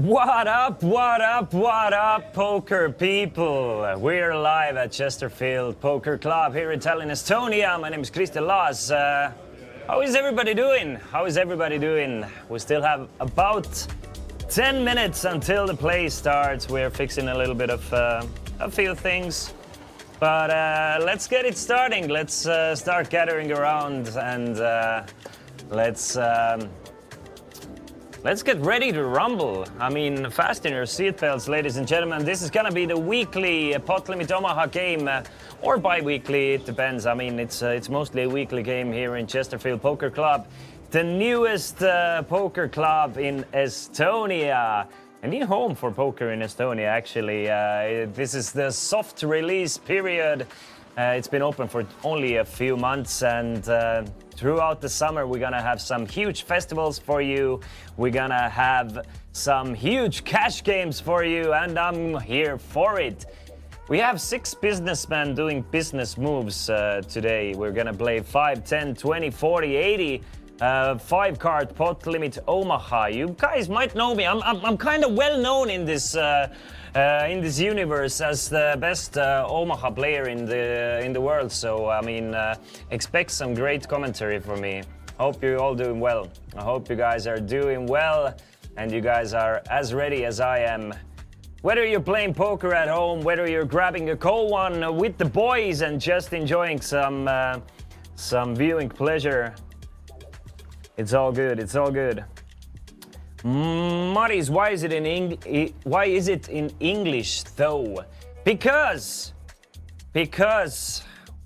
What up, what up, what up, poker people? We're live at Chesterfield Poker Club here in Tallinn, Estonia. My name is Christian Laas. How is everybody doing? How is everybody doing? We still have about 10 minutes until the play starts. We're fixing a little bit of a few things. But let's get it starting. Let's start gathering around and let's get ready to rumble. I mean, fasten your seatbelts, ladies and gentlemen. This is gonna be the weekly pot limit Omaha game, or bi-weekly, it depends. I mean, it's mostly a weekly game here in Chesterfield Poker Club, the newest poker club in Estonia. A new home for poker in Estonia, actually. This is the soft release period. It's been open for only a few months, and throughout the summer we're gonna have some huge festivals for you. We're gonna have some huge cash games for you, and I'm here for it. We have 6 businessmen doing business moves today. We're gonna play 5, 10, 20, 40, 80. 5-card pot limit Omaha. You guys might know me. I'm kind of well known in this universe as the best Omaha player in the world. So I mean, expect some great commentary from me. Hope you're all doing well. I hope you guys are doing well, and you guys are as ready as I am. Whether you're playing poker at home, whether you're grabbing a cold one with the boys and just enjoying some viewing pleasure. It's all good. It's all good. Maris, why is it in English though? Because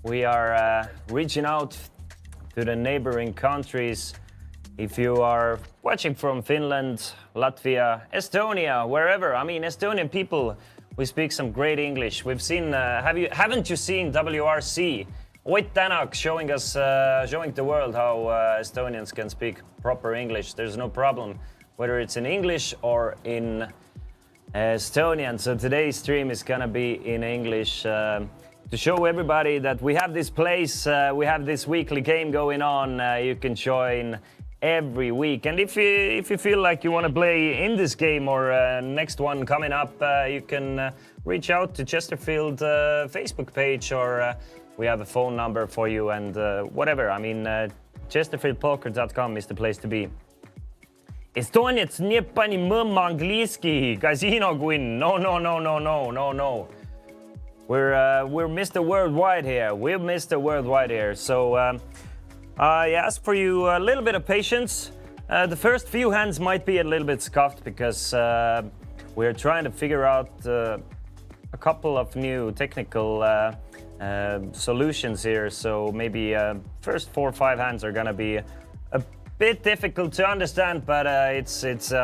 we are reaching out to the neighboring countries. If you are watching from Finland, Latvia, Estonia, wherever. I mean, Estonian people, we speak some great English. We've seen. Haven't you seen WRC? Ott Tänak showing the world how Estonians can speak proper English. There's no problem, whether it's in English or in Estonian. So today's stream is gonna be in English to show everybody that we have this place, we have this weekly game going on. You can join every week. And if you feel like you want to play in this game or next one coming up, you can reach out to Chesterfield Facebook page, or we have a phone number for you, and whatever. I mean, chesterfieldpoker.com is the place to be. Estonians nie pani mõmma angliiski, Casino Queen. No. We're Mr. Worldwide here. We're Mr. Worldwide here. So I ask for you a little bit of patience. The first few hands might be a little bit scuffed because we're trying to figure out a couple of new technical solutions here, so maybe first 4 or 5 hands are gonna be a bit difficult to understand, but I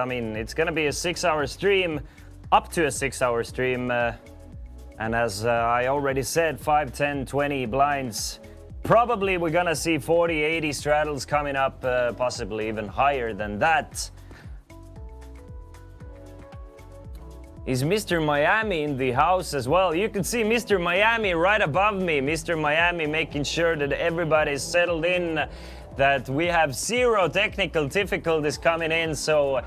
mean, it's gonna be a 6-hour stream, up to a 6-hour stream, and as I already said, 5, 10, 20 blinds. Probably we're gonna see 40, 80 straddles coming up, possibly even higher than that. Is Mr. Miami in the house as well? You can see Mr. Miami right above me. Mr. Miami making sure that everybody is settled in, that we have 0 technical difficulties coming in. So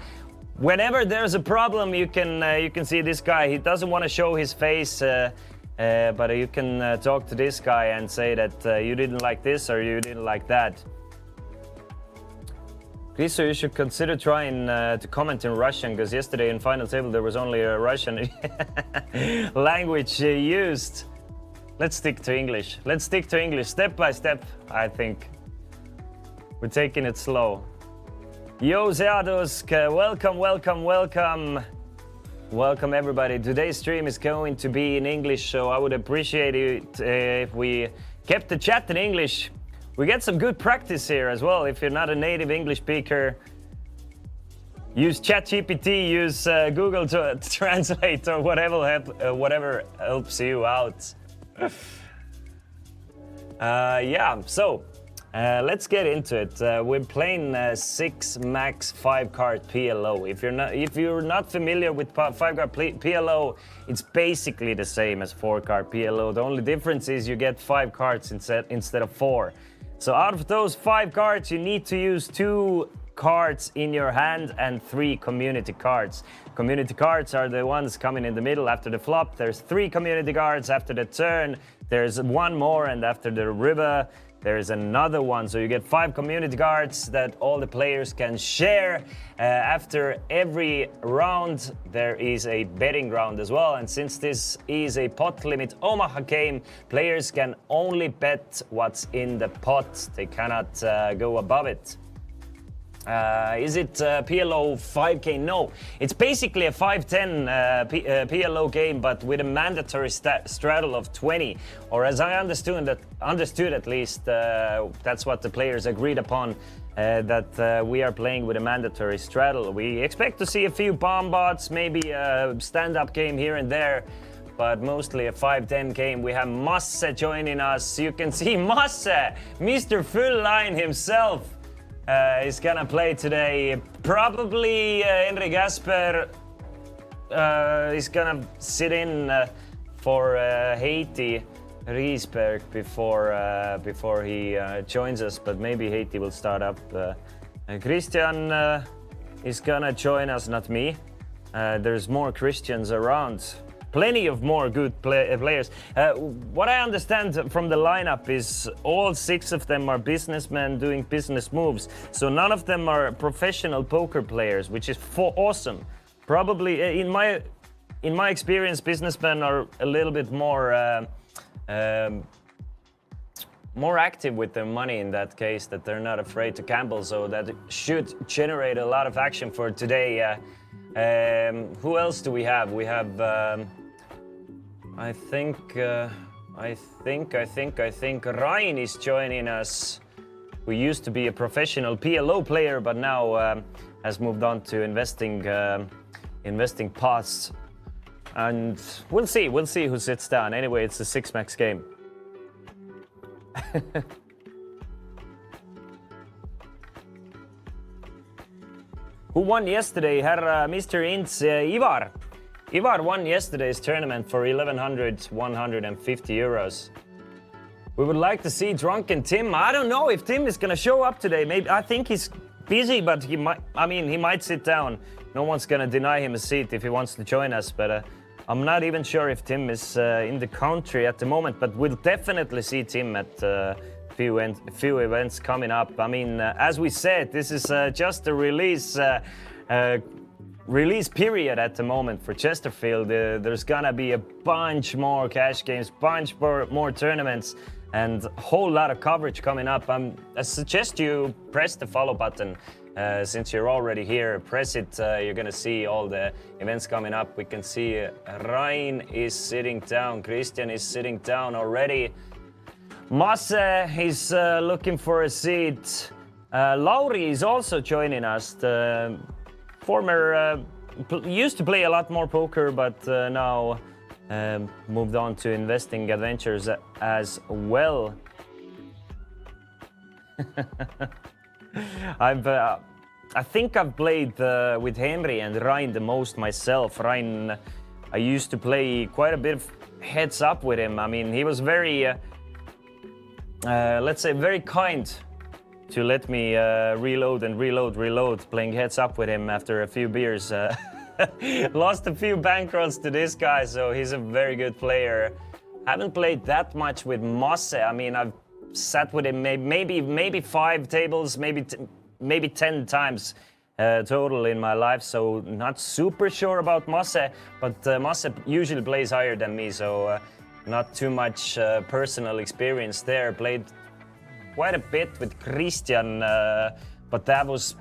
whenever there's a problem, you can see this guy. He doesn't want to show his face, but you can talk to this guy and say that you didn't like this or you didn't like that. Lisa, you should consider trying to comment in Russian, because yesterday in final table there was only a Russian language used. Let's stick to English. Let's stick to English step by step, I think. We're taking it slow. Yo, Seadusk, welcome. Welcome everybody. Today's stream is going to be in English, so I would appreciate it if we kept the chat in English. We get some good practice here as well. If you're not a native English speaker, use ChatGPT, use Google to translate, or whatever helps you out. Yeah, so let's get into it. We're playing 6 max 5-card PLO. If you're not familiar with 5-card PLO, it's basically the same as 4-card PLO. The only difference is you get 5 cards instead of 4. So out of those 5 cards, you need to use 2 cards in your hand and 3 community cards. Community cards are the ones coming in the middle after the flop. There's 3 community cards after the turn. There's 1 more, and after the river, there's another one. So you get 5 community cards that all the players can share. After every round, there is a betting round as well. And since this is a pot limit Omaha game, players can only bet what's in the pot. They cannot go above it. Is it PLO5 No, it's basically a 5-10 PLO game, but with a mandatory straddle of 20. Or as I understood at least, that's what the players agreed upon, that we are playing with a mandatory straddle. We expect to see a few bomb bots, maybe a stand-up game here and there, but mostly a 5-10 game. We have Masse joining us. You can see Masse, Mr. Full Line himself. Is gonna play today. Probably Henry Gasper is gonna sit in for Haiti Riesberg before he joins us, but maybe Haiti will start up. Christian is gonna join us, not me. There's more Christians around. Plenty of more good players. What I understand from the lineup is all 6 of them are businessmen doing business moves. So none of them are professional poker players, which is awesome. Probably, in my experience, businessmen are a little bit more active with their money in that case, that they're not afraid to gamble. So that should generate a lot of action for today. Who else do we have? We have. I think Ryan is joining us, who used to be a professional PLO player, but now has moved on to investing paths. And we'll see who sits down. Anyway, it's a 6-max game. Who won yesterday? Herr Mr. Ints, Ivar. Ivar won yesterday's tournament for 1,150 euros. We would like to see drunken Tim. I don't know if Tim is gonna show up today. Maybe I think he's busy, but he might sit down. No one's gonna deny him a seat if he wants to join us. But I'm not even sure if Tim is in the country at the moment. But we'll definitely see Tim at few events coming up. I mean, as we said, this is just a release period at the moment for Chesterfield. There's gonna be a bunch more cash games, bunch more tournaments, and a whole lot of coverage coming up. I suggest you press the follow button. Since you're already here, press it. You're gonna see all the events coming up. We can see Ryan is sitting down, Christian is sitting down already. Masse is looking for a seat. Lauri is also joining us. The former used to play a lot more poker, but now moved on to investing adventures as well. I think I've played with Henry and Ryan the most myself. Ryan, I used to play quite a bit of heads up with him. I mean, he was very, let's say, very kind to let me reload, playing heads up with him after a few beers. Lost a few bankrolls to this guy, so he's a very good player. Haven't played that much with Masse. I mean, I've sat with him maybe 5 tables, maybe 10 times total in my life, so not super sure about Masse, but Masse usually plays higher than me, so not too much personal experience there. Played quite a bit with Christian, but that was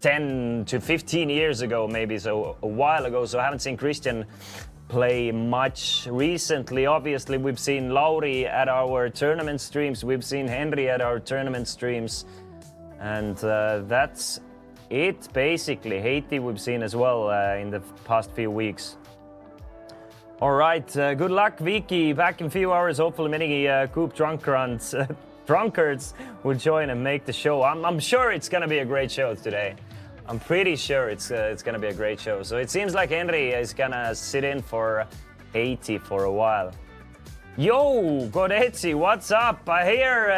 10 to 15 years ago maybe, so a while ago, so I haven't seen Christian play much recently. Obviously, we've seen Lauri at our tournament streams, we've seen Henry at our tournament streams, and that's it basically. Haiti we've seen as well in the past few weeks. All right, good luck, Vicky. Back in a few hours, hopefully many Coop drunkards will join and make the show. I'm sure it's gonna be a great show today. I'm pretty sure it's gonna be a great show. So it seems like Henry is gonna sit in for Haiti for a while. Yo, Godetsi, what's up? I hear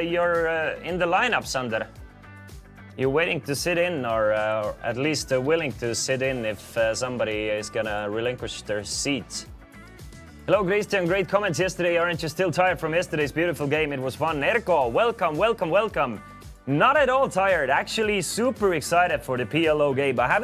you're in the lineup, Sander. you waiting to sit in, or at least willing to sit in if somebody is gonna relinquish their seat? Hello, Christian. Great comments yesterday. Aren't you still tired from yesterday's beautiful game? It was fun. Erko, welcome, welcome, welcome. Not at all tired. Actually, super excited for the PLO game. I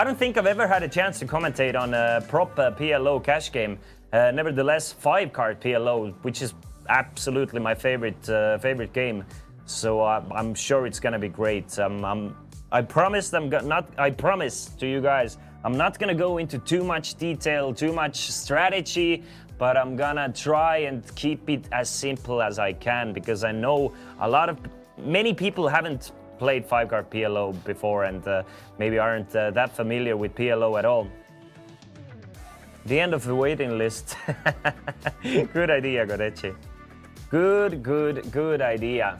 don't think I've ever had a chance to commentate on a proper PLO cash game. Nevertheless, 5-card PLO, which is absolutely my favorite game. So I'm sure it's gonna be great. I promise to you guys, I'm not gonna go into too much detail, too much strategy, but I'm gonna try and keep it as simple as I can, because I know many people haven't played 5-card PLO before and maybe aren't that familiar with PLO at all. The end of the waiting list. Good idea, Gorechi. Good idea.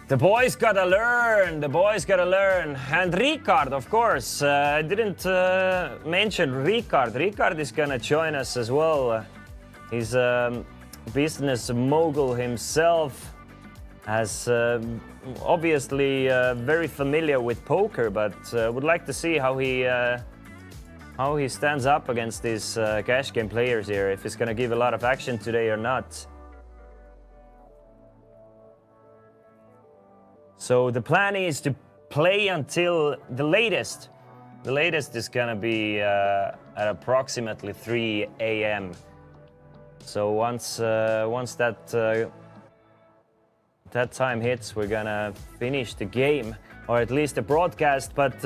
The boys gotta learn. And Ricard, of course. I didn't mention Ricard. Ricard is gonna join us as well. He's a business mogul himself. Has obviously very familiar with poker, but would like to see how he stands up against these cash game players here, if he's gonna give a lot of action today or not. So the plan is to play until the latest. The latest is gonna be at approximately 3 a.m. So once that time hits, we're gonna finish the game, or at least the broadcast. But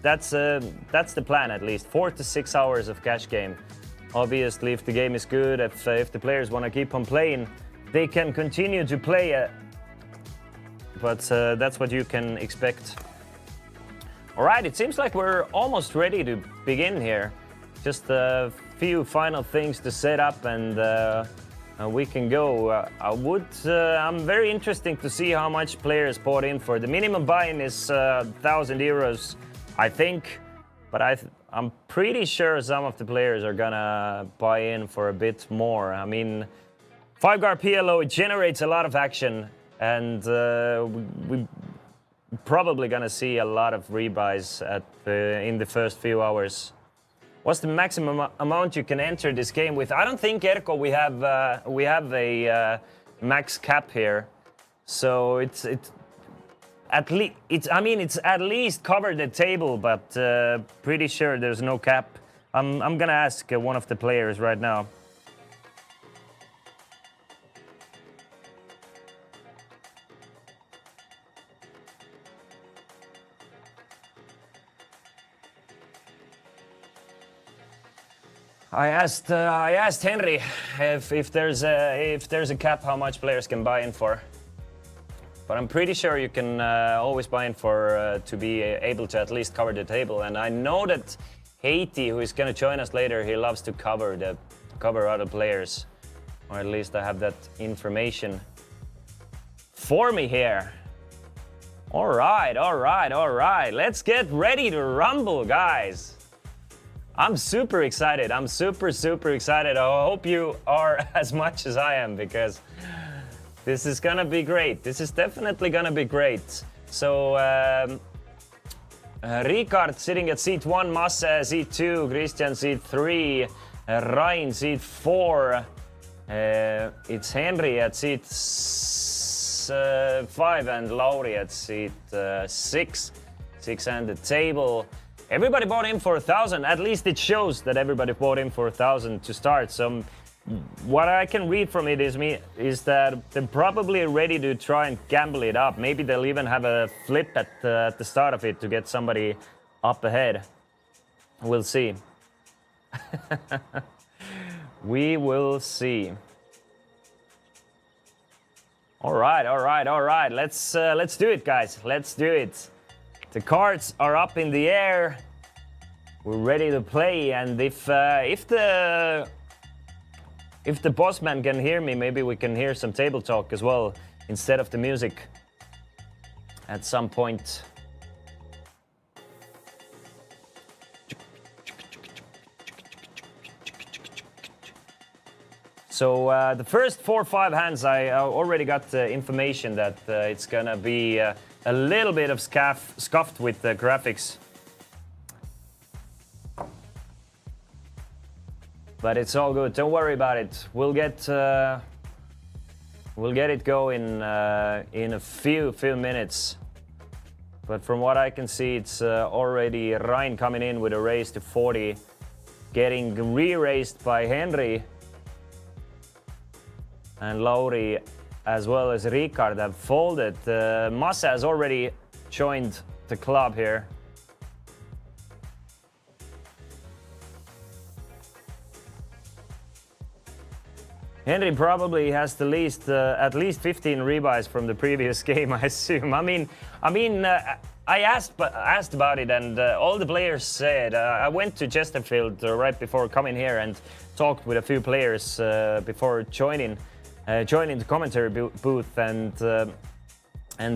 that's the plan, at least 4 to 6 hours of cash game. Obviously, if the game is good, if the players want to keep on playing, they can continue to play. But that's what you can expect. All right, it seems like we're almost ready to begin here. Just a few final things to set up, and we can go. I'm very interested to see how much players bought in for. The minimum buy-in is 1,000 euros, I think. But I'm pretty sure some of the players are gonna buy in for a bit more. I mean, 5-card PLO, it generates a lot of action. And we're probably gonna see a lot of rebuys in the first few hours. What's the maximum amount you can enter this game with? I don't think, Erko, we have a max cap here, so it's at least covered the table, but pretty sure there's no cap. I'm gonna ask one of the players right now. I asked Henry if there's a cap, how much players can buy in for. But I'm pretty sure you can always buy in for to be able to at least cover the table. And I know that Haiti, who is gonna join us later, he loves to cover other players, or at least I have that information for me here. All right. Let's get ready to rumble, guys. I'm super excited. I'm super excited. I hope you are as much as I am, because this is gonna be great. This is definitely gonna be great. So, Ricard sitting at seat 1, Masse seat 2, Christian seat 3, Ryan seat 4. It's Henry at seat 5 and Lauri at seat 6. 6 and the table. Everybody bought in for 1,000. At least it shows that everybody bought in for 1,000 to start. So what I can read from it is that they're probably ready to try and gamble it up. Maybe they'll even have a flip at the start of it to get somebody up ahead. We'll see. We will see. All right. Let's do it, guys. Let's do it. The cards are up in the air. We're ready to play, and if the boss man can hear me, maybe we can hear some table talk as well instead of the music at some point. So the first 4 or 5 hands, I already got information that it's gonna be a little bit of scuffed with the graphics. But it's all good. Don't worry about it. We'll get it going in a few minutes. But from what I can see, it's already Ryan coming in with a raise to 40, getting re-raised by Henry. And Lauri, as well as Ricard, have folded. Massa has already joined the club here. Henry probably has the least, at least 15 rebuys from the previous game, I assume. I asked about it, and all the players said. I went to Chesterfield right before coming here and talked with a few players before joining the commentary booth, and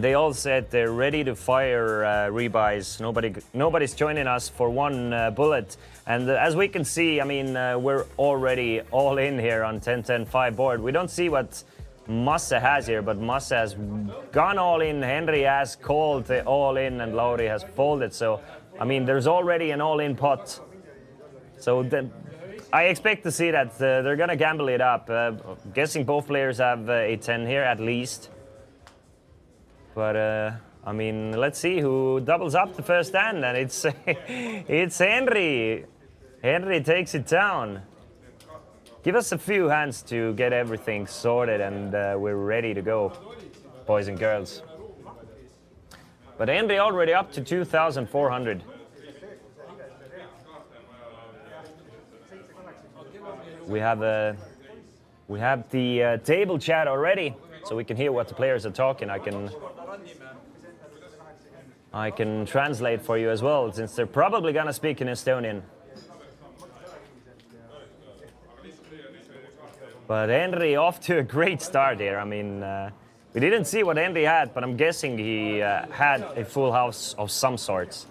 they all said they're ready to fire rebuys. Nobody's joining us for one bullet. And as we can see, we're already all in here on 10-10-5 board. We don't see what Massa has here, but Massa has gone all in. Henry has called the all in, and Lauri has folded. So, there's already an all in pot. So I expect to see that they're gonna gamble it up. Guessing both players have a 10 here at least. But let's see who doubles up the first hand, and it's Henry. Henry takes it down. Give us a few hands to get everything sorted, and we're ready to go, boys and girls. But Henry already up to 2,400. We have the table chat already, so we can hear what the players are talking. I can translate for you as well, since they're probably gonna speak in Estonian. But Henry off to a great start here. We didn't see what Henry had, but I'm guessing he had a full house of some sorts.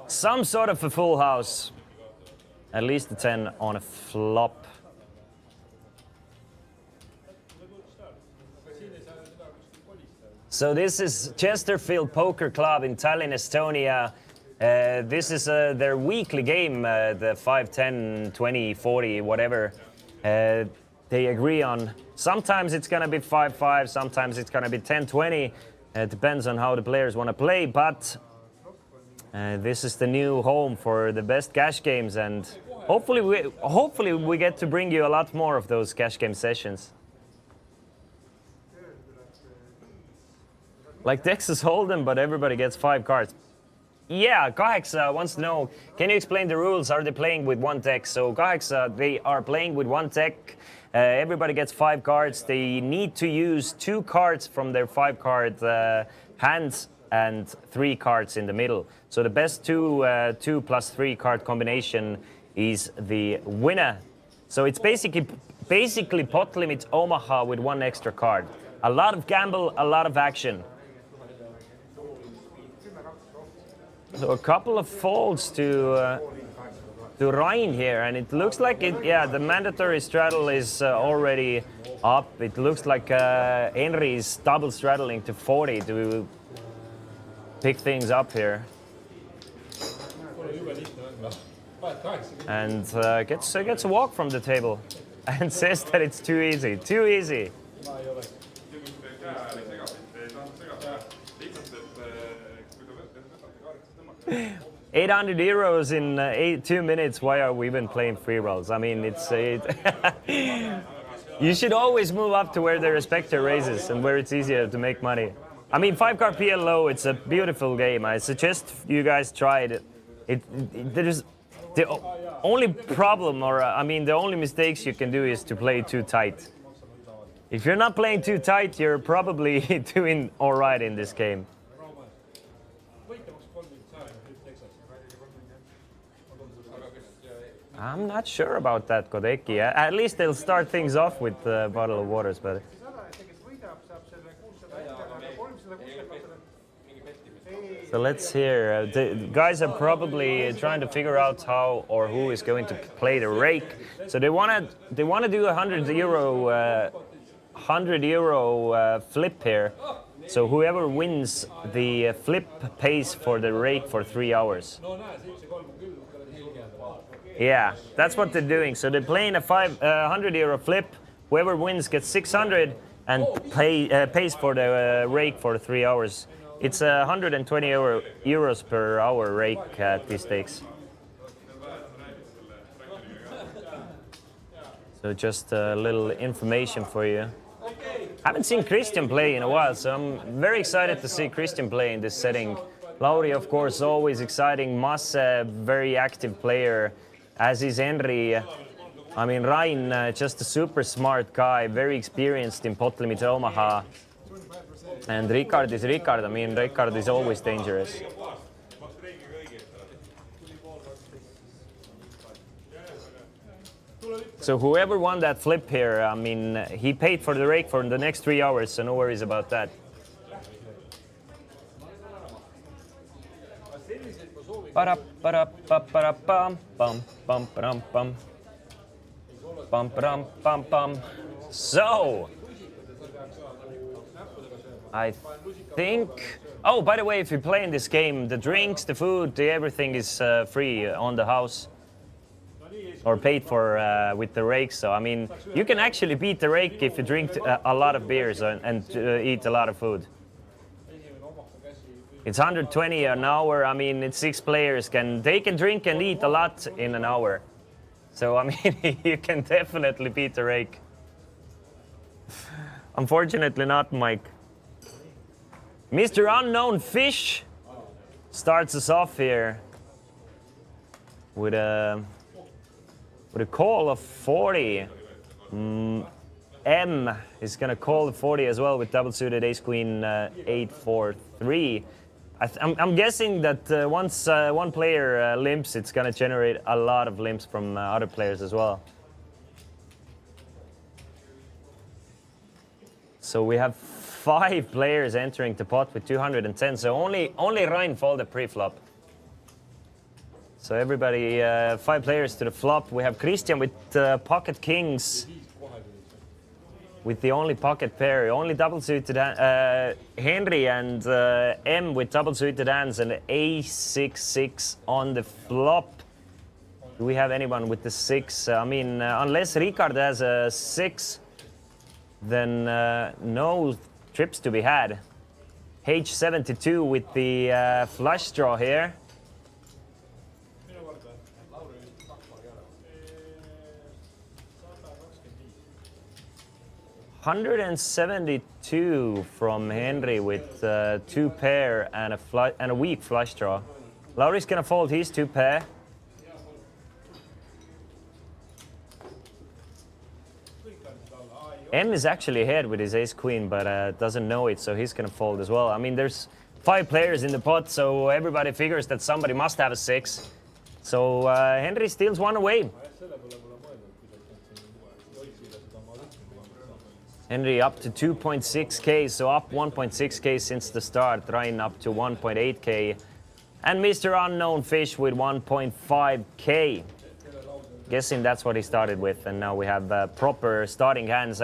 Some sort of a full house. At least a 10 on a flop. So this is Chesterfield Poker Club in Tallinn, Estonia. This is their weekly game, the 5, 10, 20, 40, whatever they agree on. Sometimes it's going to be 5-5, sometimes it's going to be 10-20. It depends on how the players want to play, but this is the new home for the best cash games, and hopefully we get to bring you a lot more of those cash game sessions. Like Texas Hold'em, but everybody gets 5 cards. Yeah, Kaheksa wants to know, can you explain the rules? Are they playing with one deck? So Kaheksa, they are playing with one deck. Everybody gets 5 cards. They need to use 2 cards from their 5-card hands and 3 cards in the middle. So the best 2 plus 3 card combination is the winner. So it's basically pot limit Omaha with 1 extra card. A lot of gamble, a lot of action. So a couple of folds to Ryan here, and it looks like the mandatory straddle is already up. It looks like Henry is double straddling to 40 to pick things up here. And gets a walk from the table and says that it's too easy. Too easy. 800 euros in 2 minutes. Why are we even playing free rolls? You should always move up to where they respect their raises and where it's easier to make money. 5-card PLO, it's a beautiful game. I suggest you guys try it. There's the only problem, or the only mistakes you can do is to play too tight. If you're not playing too tight, you're probably doing all right in this game. I'm not sure about that, Kodeki. At least they'll start things off with a bottle of waters, but... So let's hear. The guys are probably trying to figure out how or who is going to play the rake. So they wanna do a €100 flip here. So whoever wins the flip pays for the rake for 3 hours. Yeah, that's what they're doing. So they're playing a €100 flip. Whoever wins gets 600 and pays for the rake for 3 hours. It's €120 per hour rake at these stakes. So just a little information for you. Haven't seen Christian play in a while, so I'm very excited to see Christian play in this setting. Lauri, of course, always exciting. Masse, very active player, as is Henry. I mean, Rain, just a super smart guy, very experienced in pot limit Omaha. And Ricard is Ricard. I mean, Ricard is always dangerous. So whoever won that flip here, I mean, he paid for the rake for the next 3 hours, so no worries about that. So, I think... Oh, by the way, if you play in this game, the drinks, the food, everything is free on the house. Or paid for with the rake. So, I mean, you can actually beat the rake if you drink a lot of beers and eat a lot of food. It's 120 an hour. I mean, it's 6 players. They can drink and eat a lot in an hour. So, I mean, you can definitely beat the rake. Unfortunately not, Mike. Mr. Unknown Fish starts us off here with a call of 40. M is going to call the 40 as well with double suited ace queen 8-4-3. I'm guessing that once one player limps, it's going to generate a lot of limps from other players as well. So we have 5 players entering the pot with 210. So only Rein folded pre-flop. So everybody, 5 players to the flop. We have Christian with pocket kings. With the only pocket pair, only double suited Henry and M with double suited hands and A6-6 on the flop. Do we have anyone with the 6? I mean, unless Ricard has a 6, then no trips to be had. H72 with the flush draw here. 172 from Henry with 2 pair and a weak flush draw. Lauri's gonna fold his 2 pair. M is actually ahead with his ace queen, but doesn't know it, so he's gonna fold as well. I mean, there's 5 players in the pot, so everybody figures that somebody must have a 6. So Henry steals 1 away. Henry up to 2.6k, so up 1.6k since the start. Rein up to 1.8k. And Mr. Unknown Fish with 1.5k. Guessing that's what he started with, and now we have proper starting hands.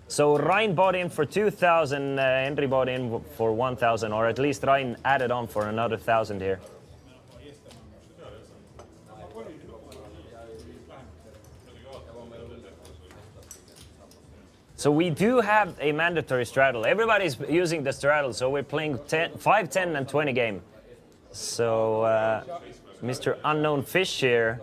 So Rein bought in for 2,000, Henry bought in for 1,000, or at least Rein added on for another 1,000 here. So we do have a mandatory straddle. Everybody's using the straddle, so we're playing 5, 10, and 20 game. So Mr. Unknown Fish here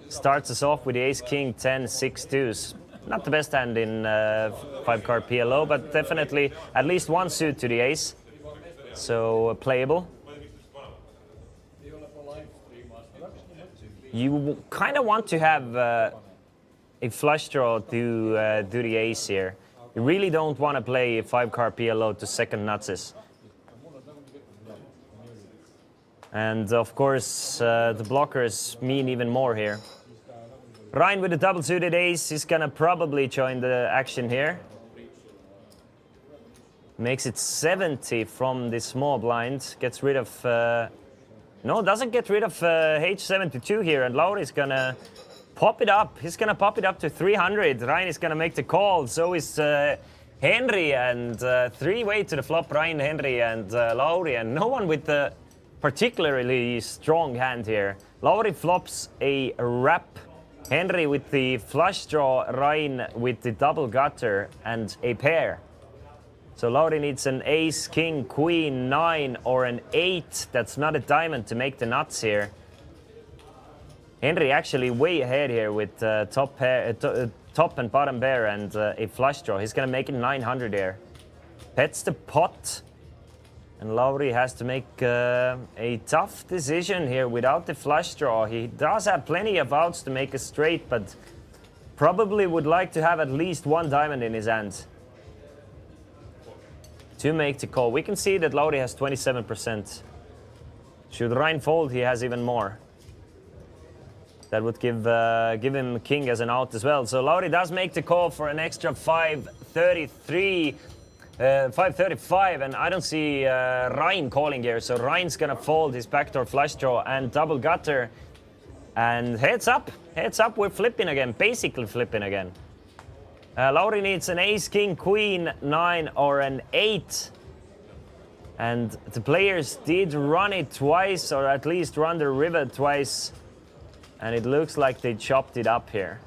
starts us off with the ace, king, 10, 6 2s. Not the best hand in 5-card PLO, but definitely at least 1 suit to the ace. So playable. You kind of want to have a flush draw to do the ace here. You really don't want to play a 5-card PLO to second nutses. And of course, the blockers mean even more here. Rein with a double suited ace is gonna probably join the action here. Makes it 70 from the small blind. Gets rid of... no, doesn't get rid of H72 here. And Lauri's gonna pop it up. He's gonna pop it up to 300. Ryan is gonna make the call. So is Henry. And three-way to the flop. Ryan, Henry, and Lauri. And no one with the particularly strong hand here. Lauri flops a wrap. Henry with the flush draw. Ryan with the double gutter and a pair. So Lauri needs an ace, king, queen, 9, or an 8. That's not a diamond to make the nuts here. Henry actually way ahead here with top and bottom pair and a flush draw. He's going to make it 900 there. Pets the pot. And Lauri has to make a tough decision here without the flush draw. He does have plenty of outs to make a straight, but probably would like to have at least one diamond in his hand to make the call. We can see that Lauri has 27%. Should Ryan fold, he has even more. That would give him king as an out as well. So Lauri does make the call for an extra 533, 535, and I don't see Ryan calling here. So Ryan's gonna fold his backdoor flush draw and double gutter. And heads up, we're flipping again, basically flipping again. Lauri needs an ace, king, queen, 9, or an 8. And the players did run it twice, or at least run the river twice. And it looks like they chopped it up here.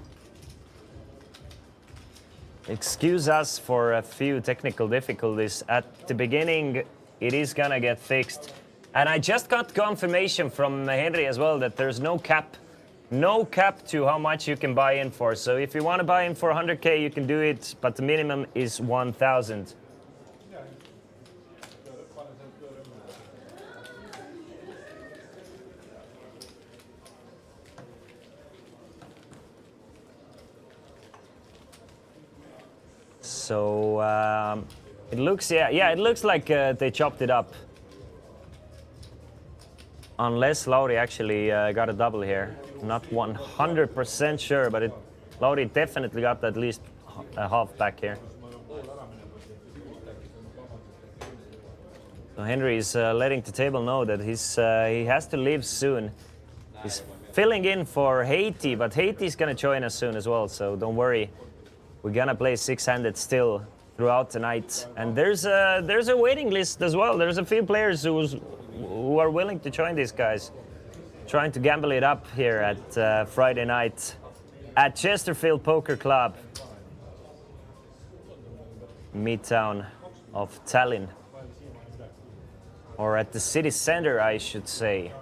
Excuse us for a few technical difficulties. At the beginning, it is gonna get fixed. And I just got confirmation from Henry as well that there's no cap. No cap to how much you can buy in for. So if you want to buy in for 100K, you can do it, but the minimum is 1,000. So it looks, it looks like they chopped it up. Unless Lauri actually got a double here. Not 100% sure, but Lauri definitely got at least a half back here. So Henry is letting the table know that he has to leave soon. He's filling in for Haiti, but Haiti's gonna join us soon as well, so don't worry. We're gonna play six-handed still throughout the night. And there's a waiting list as well. There's a few players who are willing to join these guys. Trying to gamble it up here at Friday night at Chesterfield Poker Club, midtown of Tallinn, or at the city center, I should say.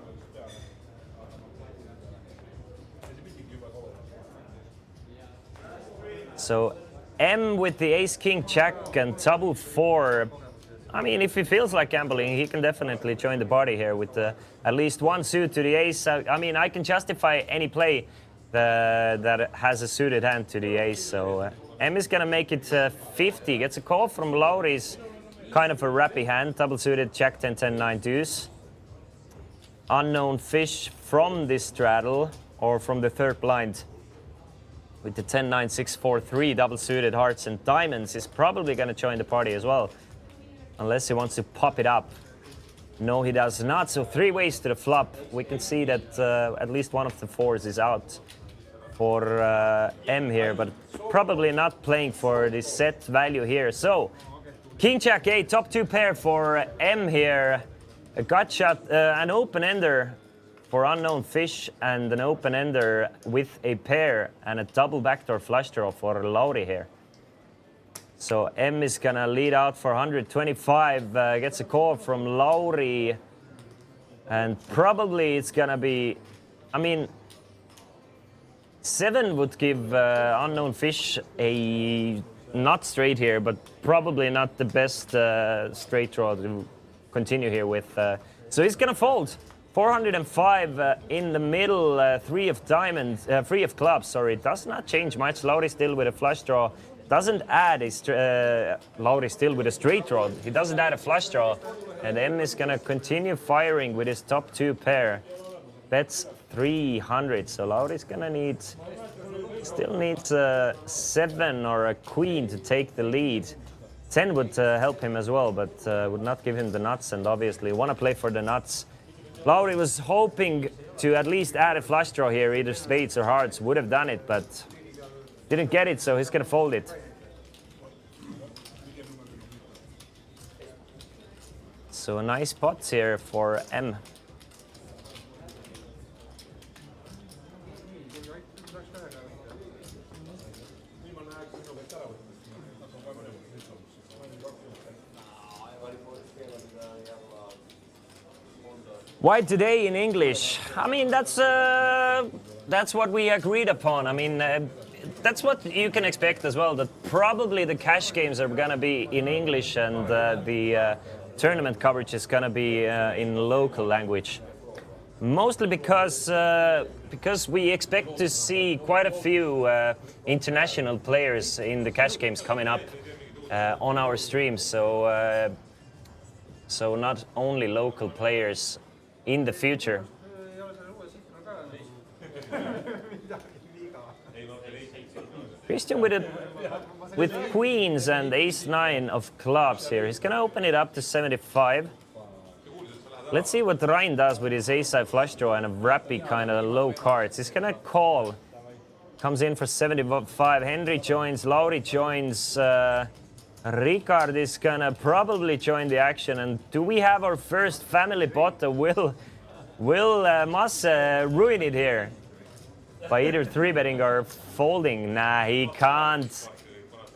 So M with the ace, king, jack, and double 4. I mean, if he feels like gambling, he can definitely join the party here with at least one suit to the ace. I mean, I can justify any play that has a suited hand to the ace. So M is going to make it 50. Gets a call from Lauri's kind of a rappy hand. Double suited, jack 10, 10, 9 deuce. Unknown fish from this straddle or from the third blind. With the 10, 9, 6, 4, 3 double suited hearts and diamonds is probably going to join the party as well. Unless he wants to pop it up. No, he does not. So 3 ways to the flop. We can see that at least one of the 4s is out for M here, but probably not playing for the set value here. So king, jack, 8, top 2 pair for M here. A gut shot, an open ender for unknown fish, and an open ender with a pair and a double backdoor flush draw for Lauri here. So M is gonna lead out for 125, gets a call from Lauri, and probably it's gonna be, I mean, 7 would give unknown fish a not straight here, but probably not the best straight draw to continue here with. So he's gonna fold. 405 in the middle, 3 of diamonds, 3 of clubs, sorry. It does not change much. Lauri still with a flush draw. Doesn't add a Lauri still with a straight draw. He doesn't add a flush draw. And M is gonna continue firing with his top 2 pair. Bets 300. So Lauri's gonna need, still needs a 7 or a queen to take the lead. 10 would help him as well, but would not give him the nuts, and obviously want to play for the nuts. Lauri was hoping to at least add a flush draw here, either spades or hearts, would have done it, but didn't get it, so he's gonna fold it. So a nice pot here for M. Why today in English? I mean, that's what we agreed upon. I mean, that's what you can expect as well, that probably the cash games are gonna be in English, and the tournament coverage is gonna be in local language. Mostly because we expect to see quite a few international players in the cash games coming up on our streams. So not only local players in the future. Christian with queens and ace-9 of clubs here. He's gonna open it up to 75. Let's see what Rein does with his ace-side flush draw and a wrappy kind of low cards. He's gonna call. Comes in for 75. Henry joins, Lauri joins. Ricard is gonna probably join the action. And do we have our first family bot? Will Masse ruin it here by either 3-betting or folding? Nah, he can't.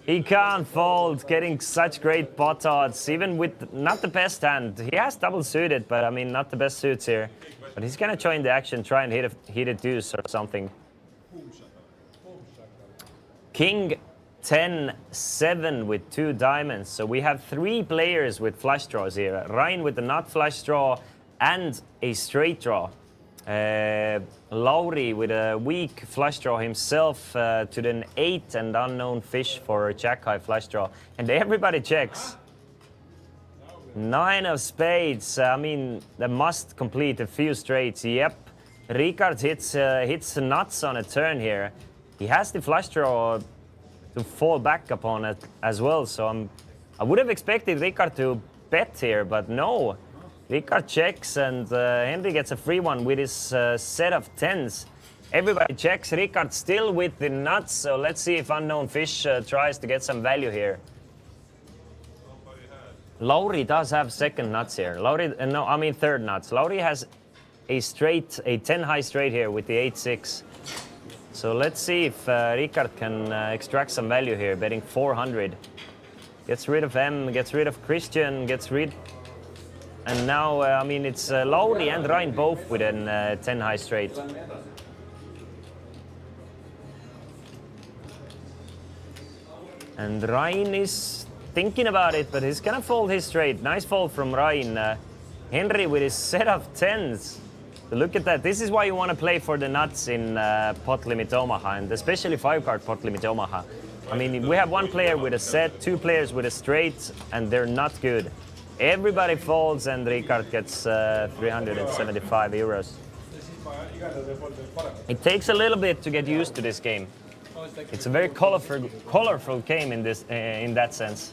He can't fold, getting such great pot odds, even with not the best hand. He has double suited, but I mean, not the best suits here. But he's gonna join the action, try and hit a deuce or something. King 10-7 with 2 diamonds. So we have 3 players with flush draws here. Rein with the nut flush draw and a straight draw. Lauri with a weak flush draw himself to an 8 and unknown fish for a jack-high flush draw. And everybody checks. 9 of spades. I mean, they must complete a few straights. Yep. Ricard hits nuts on a turn here. He has the flush draw to fall back upon it as well. So I would have expected Ricard to bet here, but no. Ricard checks, and Henry gets a free one with his set of 10s. Everybody checks. Ricard still with the nuts, so let's see if unknown fish tries to get some value here. Lauri does have second nuts here. Third nuts. Lauri has a 10 high straight here with the 8-6. So let's see if Ricard can extract some value here, betting 400. Gets rid of M, gets rid of Christian, gets rid... And now, I mean, it's Lauri and Rein both with a 10 high straight. And Rein is thinking about it, but he's gonna fold his straight. Nice fold from Rein. Henry with his set of 10s. So look at that. This is why you want to play for the nuts in pot limit Omaha, and especially 5-card pot limit Omaha. I mean, we have 1 player with a set, 2 players with a straight, and they're not good. Everybody folds, and Ricard gets 375 euros. It takes a little bit to get used to this game. It's a very colorful game in that sense.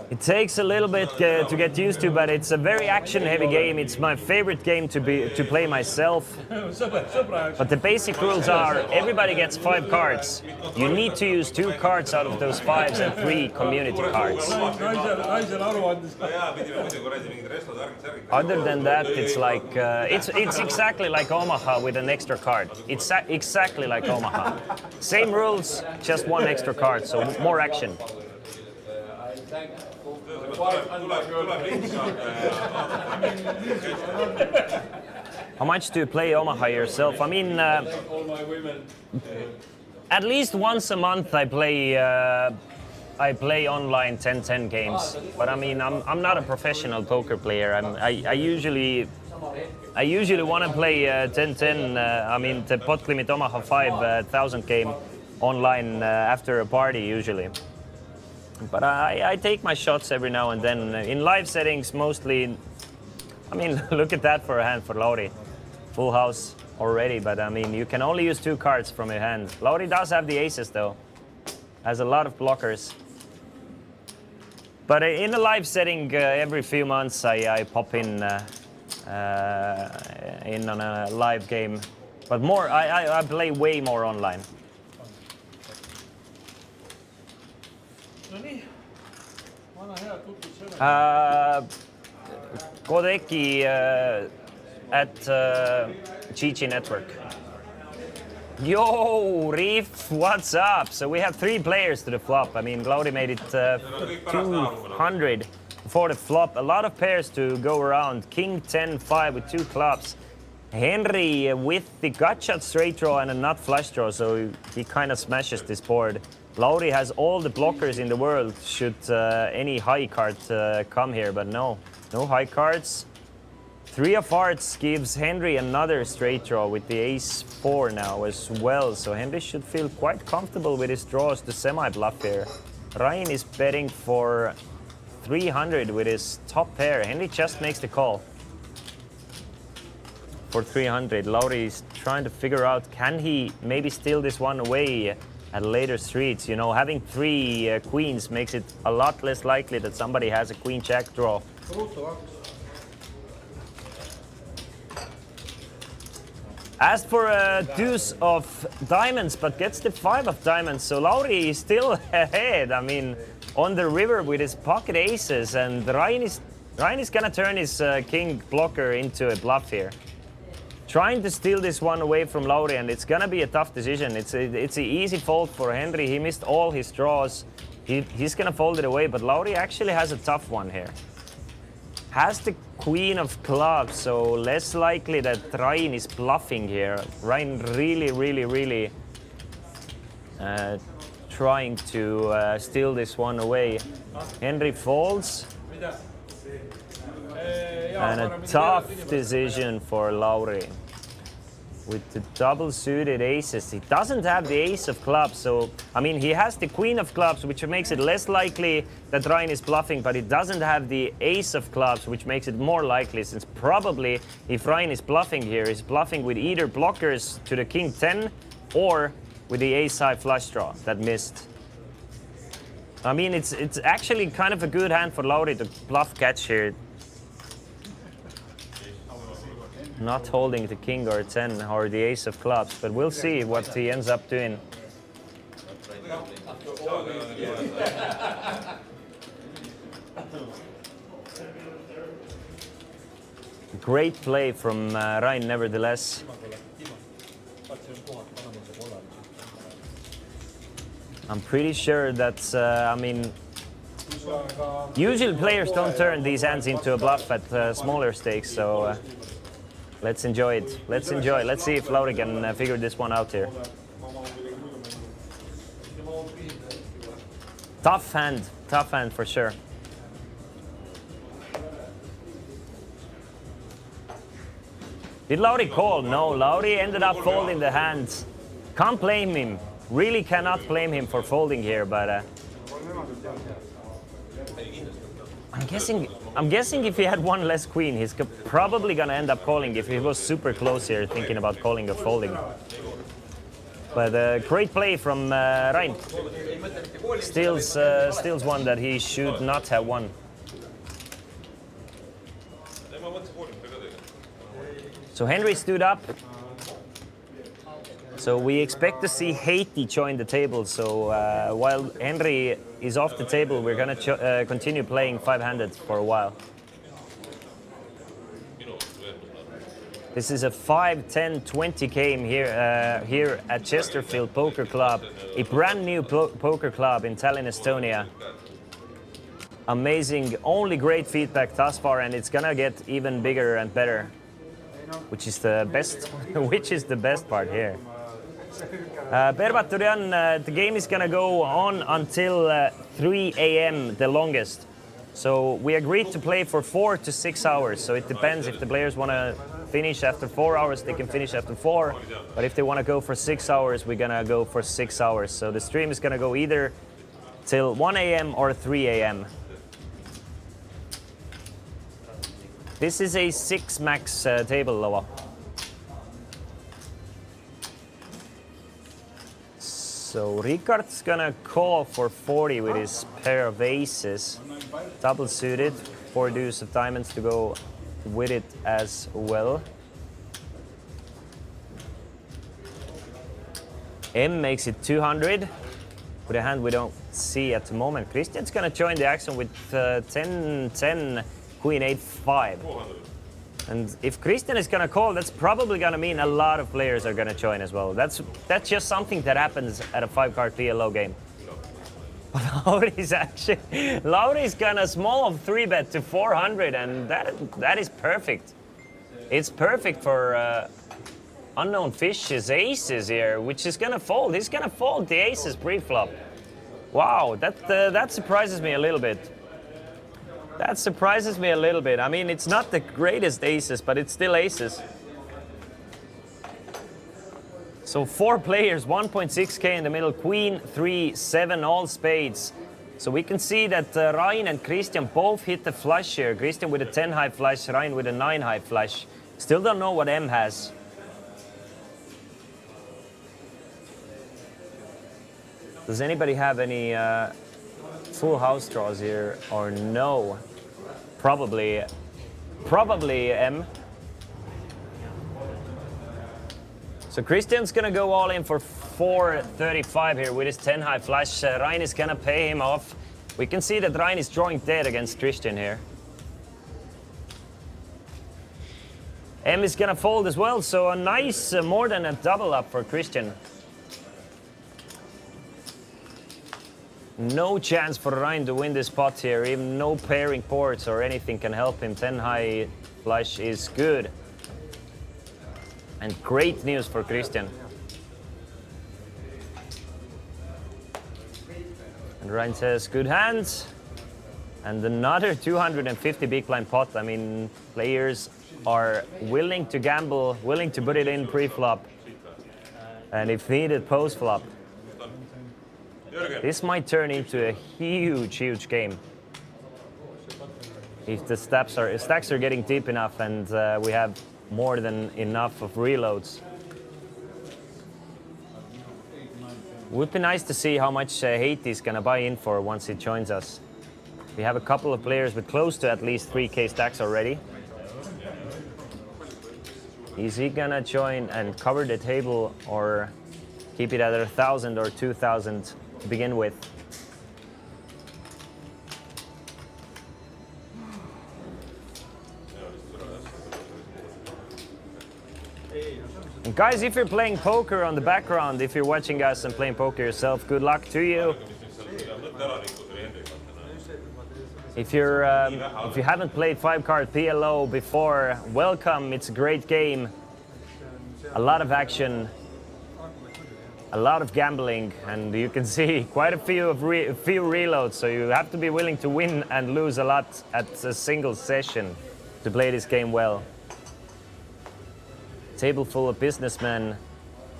It takes a little bit to get used to, but it's a very action-heavy game. It's my favorite game to play myself. But the basic rules are everybody gets 5 cards. You need to use 2 cards out of those 5s and 3 community cards. Other than that, it's like it's exactly like Omaha with an extra card. It's exactly like Omaha. Same rules, just 1 extra card, so more action. How much do you play Omaha yourself? I mean, at least once a month I play online 10-10 games. But I mean, I'm not a professional poker player. I usually want to play 10-10. I mean, the pot limit Omaha 5,000 game online after a party usually. But I take my shots every now and then. In live settings, mostly, I mean, look at that for a hand for Lauri. Full house. already, but I mean, you can only use 2 cards from your hand. Lauri does have the aces though. Has a lot of blockers. But in a live setting, every few months I pop in on a live game. But more, I play way more online. Kodeki at GG Network. Yo, Reef, what's up? So we have 3 players to the flop. I mean, Lauri made it 200 for the flop. A lot of pairs to go around. King 10-5 with 2 clubs. Henry with the gut shot straight draw and a nut flush draw, so he kind of smashes this board. Lauri has all the blockers in the world should any high card come here, but no high cards. 3 of hearts gives Henry another straight draw with the ace 4 now as well, so Henry should feel quite comfortable with his draws to semi-bluff here. Ryan is betting for 300 with his top pair. Henry just makes the call for 300. Lauri is trying to figure out, can he maybe steal this one away at later streets? You know, having 3 queens makes it a lot less likely that somebody has a queen-jack draw. Asked for a deuce of diamonds, but gets the 5 of diamonds. So Lauri is still ahead. I mean, on the river with his pocket aces, and Ryan is gonna turn his king blocker into a bluff here. Trying to steal this one away from Lauri, and it's gonna be a tough decision. It's an easy fold for Henry. He missed all his draws. He's gonna fold it away, but Lauri actually has a tough one here. Has the queen of clubs, so less likely that Ryan is bluffing here. Ryan really trying to steal this one away. Henry folds. And a tough decision for Lauri. With the double suited aces, he doesn't have the ace of clubs, so I mean he has the queen of clubs, which makes it less likely that Ryan is bluffing, but he doesn't have the ace of clubs, which makes it more likely, since probably if Ryan is bluffing here, he's bluffing with either blockers to the king 10 or with the ace high flush draw that missed. I mean, it's actually kind of a good hand for Lauri to bluff catch here. Not holding the king or 10 or the ace of clubs, but we'll see what he ends up doing. Great play from Ryan, nevertheless. I'm pretty sure that, I mean, usually players don't turn these hands into a bluff at smaller stakes, so let's enjoy it. Let's enjoy. Let's see if Lauri can figure this one out here. Tough hand for sure. Did Lauri call? No, Lauri ended up folding the hand. Can't blame him. Really cannot blame him for folding here, but I'm guessing if he had one less queen, he's probably gonna end up calling if he was super close here, thinking about calling or folding. But great play from Ryan. Steals one that he should not have won. So Henry stood up. So we expect to see Haiti join the table. So while Henry is off the table, we're going to continue playing 5-handed for a while. This is a 5, 10, 20 game here at Chesterfield Poker Club, a brand new poker club in Tallinn, Estonia. Amazing, only great feedback thus far, and it's gonna get even bigger and better, which is the best part here. Pervaturian, the game is gonna go on until 3 a.m. the longest. So we agreed to play for 4 to 6 hours. So it depends if the players want to finish after 4 hours, they can finish after 4. But if they want to go for 6 hours, we're gonna go for 6 hours. So the stream is gonna go either till 1 a.m. or 3 a.m. This is a 6 max table, Loa. So Ricard's gonna call for 40 with his pair of aces. Double suited, 4 deuce of diamonds to go with it as well. M makes it 200 with a hand we don't see at the moment. Christian's gonna join the action with 10-10, Queen 8-5. And if Christian is gonna call, that's probably gonna mean a lot of players are gonna join as well. That's just something that happens at a 5-card PLO game. But Lauri's gonna small of 3-bet to 400, and that is perfect. It's perfect for Unknown Fish's aces here, which is gonna fold. He's gonna fold the aces pre-flop. Wow, that surprises me a little bit. That surprises me a little bit. I mean, it's not the greatest aces, but it's still aces. So 4 players, 1.6k in the middle, Queen, 3, 7, all spades. So we can see that Ryan and Christian both hit the flush here. Christian with a 10 high flush, Ryan with a 9 high flush. Still don't know what M has. Does anybody have any full house draws here or no? Probably M. So Christian's gonna go all in for 435 here with his 10 high flush. Ryan is gonna pay him off. We can see that Ryan is drawing dead against Christian here. M is gonna fold as well, so a nice more than a double up for Christian. No chance for Ryan to win this pot here. Even no pairing ports or anything can help him. 10 high flush is good. And great news for Christian. And Ryan says, good hands. And another 250 big blind pot. I mean, players are willing to gamble, willing to put it in pre-flop. And if needed, post-flop. This might turn into a huge game. If the stacks are getting deep enough and we have more than enough of reloads. Would be nice to see how much Haiti is gonna buy in for once he joins us. We have a couple of players with close to at least 3k stacks already. Is he gonna join and cover the table or keep it at 1,000 or 2,000 to begin with? And guys, if you're playing poker on the background, if you're watching us and playing poker yourself, good luck to you. If you haven't played 5-card PLO before, welcome. It's a great game. A lot of action, a lot of gambling, and you can see quite a few reloads. So you have to be willing to win and lose a lot at a single session to play this game well. Table full of businessmen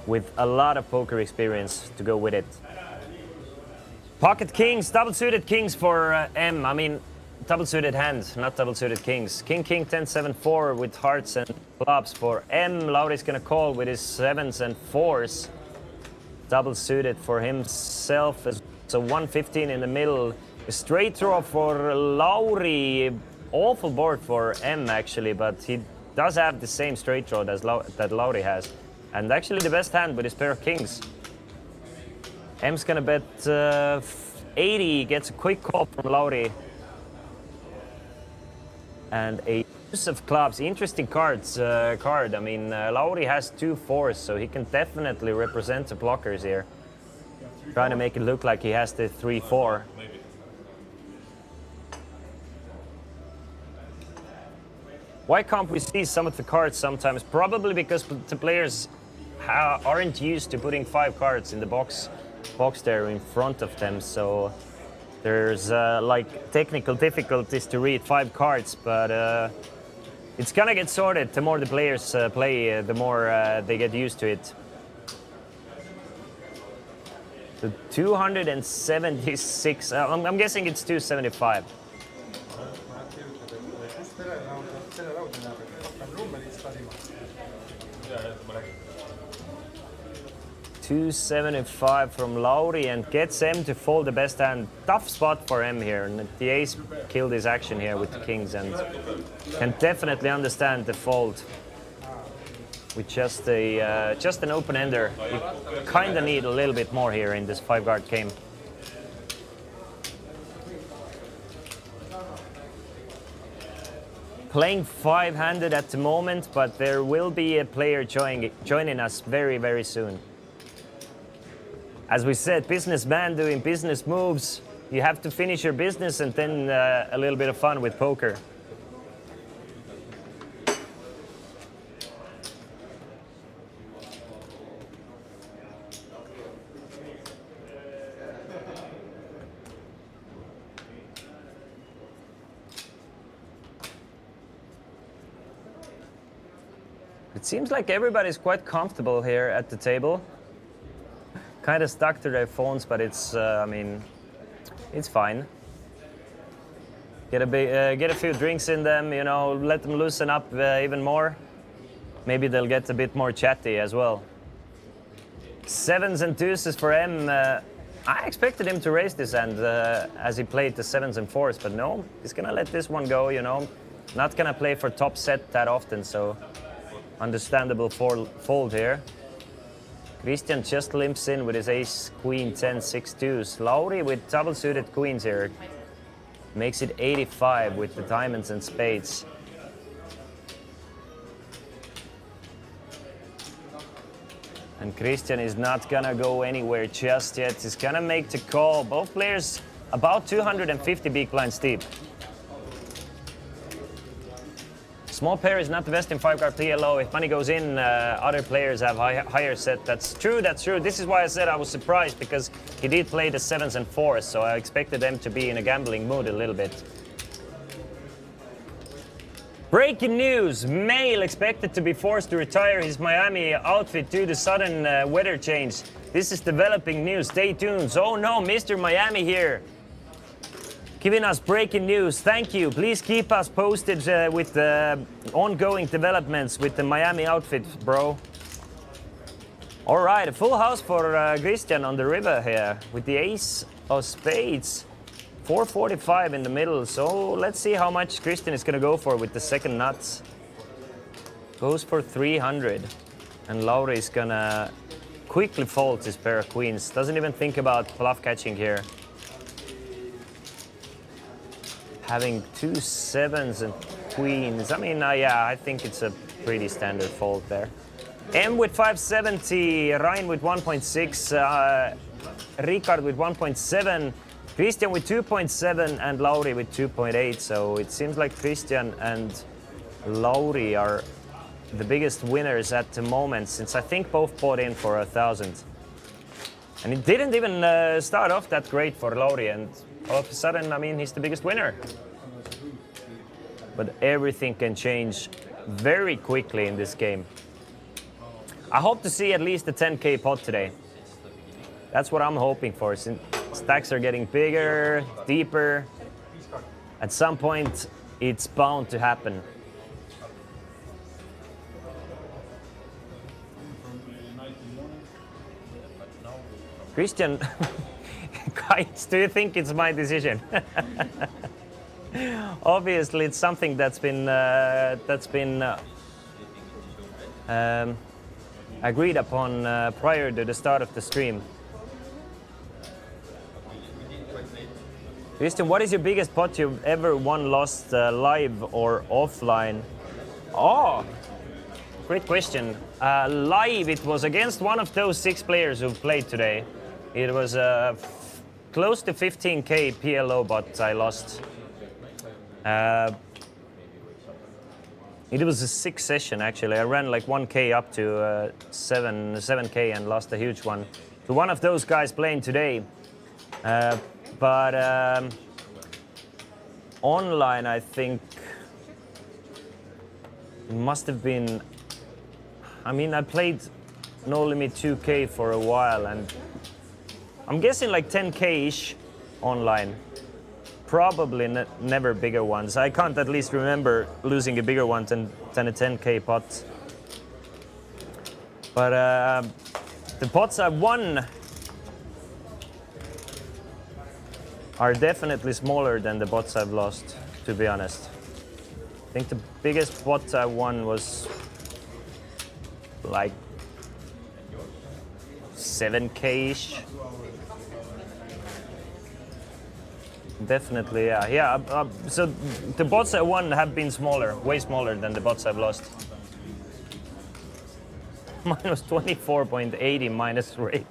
with a lot of poker experience to go with it. Pocket kings, double suited kings for M. I mean, double suited hands, not double suited kings. King, 10, 7, 4 with hearts and clubs for M. Lauri's gonna call with his 7s and 4s. Double suited for himself. So 115 in the middle. A straight draw for Lauri. Awful board for M actually, but he does have the same straight draw that Lauri has. And actually the best hand with his pair of kings. M's gonna bet 80, gets a quick call from Lauri. And a use of clubs, interesting card. I mean, Lauri has 2 4s, so he can definitely represent the blockers here. Trying to make it look like he has the 3-4. Why can't we see some of the cards sometimes? Probably because the players aren't used to putting 5 cards in the box there in front of them. So there's like technical difficulties to read 5 cards, but it's gonna get sorted. The more the players play, the more they get used to it. So 276. I'm guessing it's 275. 275 from Lauri and gets M to fold the best hand. Tough spot for M here, and the ace killed his action here with the kings, and can definitely understand the fold with just an open ender. You kind of need a little bit more here in this 5-guard game. Playing 5-handed at the moment, but there will be a player joining us very, very soon. As we said, businessman doing business moves. You have to finish your business and then a little bit of fun with poker. It seems like everybody's quite comfortable here at the table. Kind of stuck to their phones, but it's, I mean, it's fine. Get a few drinks in them, you know, let them loosen up even more. Maybe they'll get a bit more chatty as well. 7s and 2s for M. I expected him to raise this hand as he played the 7s and 4s, but no, he's gonna let this one go, you know. Not gonna play for top set that often, so understandable fold here. Christian just limps in with his ace, queen, 10, 6, 2s. Lauri with double suited queens here. Makes it 85 with the diamonds and spades. And Christian is not gonna go anywhere just yet. He's gonna make the call. Both players about 250 big blinds deep. Small pair is not the best in 5-guard PLO. If money goes in, other players have higher set. That's true, that's true. This is why I said I was surprised, because he did play the 7s and 4s, so I expected them to be in a gambling mood a little bit. Breaking news, Male expected to be forced to retire his Miami outfit due to sudden weather change. This is developing news, stay tuned. Oh no, Mr. Miami here, giving us breaking news. Thank you. Please keep us posted with the ongoing developments with the Miami outfit, bro. All right, a full house for Christian on the river here with the ace of spades. 445 in the middle. So let's see how much Christian is going to go for with the second nuts. Goes for 300. And Lauri is going to quickly fold his pair of queens. Doesn't even think about bluff catching here. Having 2 7s and queens. I mean, yeah, I think it's a pretty standard fold there. M with 570, Ryan with 1.6, Ricard with 1.7, Christian with 2.7, and Lauri with 2.8. So it seems like Christian and Lauri are the biggest winners at the moment, since I think both bought in for 1,000. And it didn't even start off that great for Lauri, and all of a sudden, I mean, he's the biggest winner. But everything can change very quickly in this game. I hope to see at least a 10K pot today. That's what I'm hoping for. Since stacks are getting bigger, deeper. At some point, it's bound to happen. Christian, guys, do you think it's my decision? Obviously, it's something that's been agreed upon prior to the start of the stream. Christian, what is your biggest pot you've ever won, lost live or offline? Oh, great question. Live, it was against one of those 6 players who played today. It was close to 15K PLO, but I lost. It was a 6 session actually. I ran like 1K up to 7K and lost a huge one to one of those guys playing today. But online, I think it must have been. I mean, I played No Limit 2K for a while, and I'm guessing like 10K-ish online. Probably never bigger ones. I can't at least remember losing a bigger one than a 10K pot. But The pots I've won are definitely smaller than the pots I've lost, to be honest. I think the biggest pot I won was like 7K-ish. Definitely, yeah. Yeah, so the bots I won have been smaller, way smaller than the bots I've lost. Mine was 24.80 minus rake.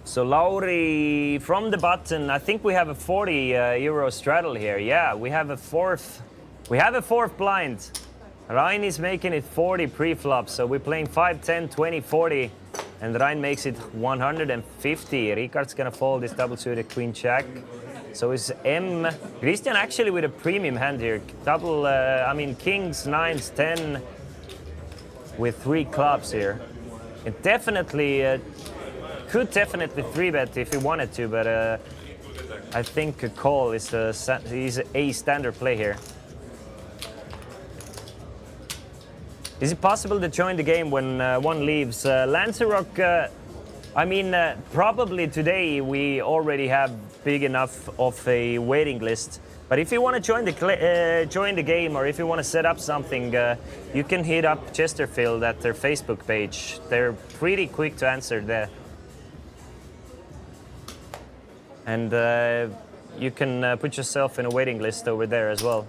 So Lauri from the button, I think we have a 40 euro straddle here. Yeah, we have a fourth blind. Ryan is making it 40 pre-flop, so we're playing 5, 10, 20, 40, and Ryan makes it 150. Ricard's gonna fold this double suited queen jack. So is M. Christian actually with a premium hand here. Double, I mean kings, nines, 10 with 3 clubs here. It definitely could definitely 3-bet if he wanted to, but I think a call is a standard play here. Is it possible to join the game when one leaves? Lanzarote, I mean, probably today we already have big enough of a waiting list. But if you want to join the game, or if you want to set up something, you can hit up Chesterfield at their Facebook page. They're pretty quick to answer there. And you can put yourself in a waiting list over there as well.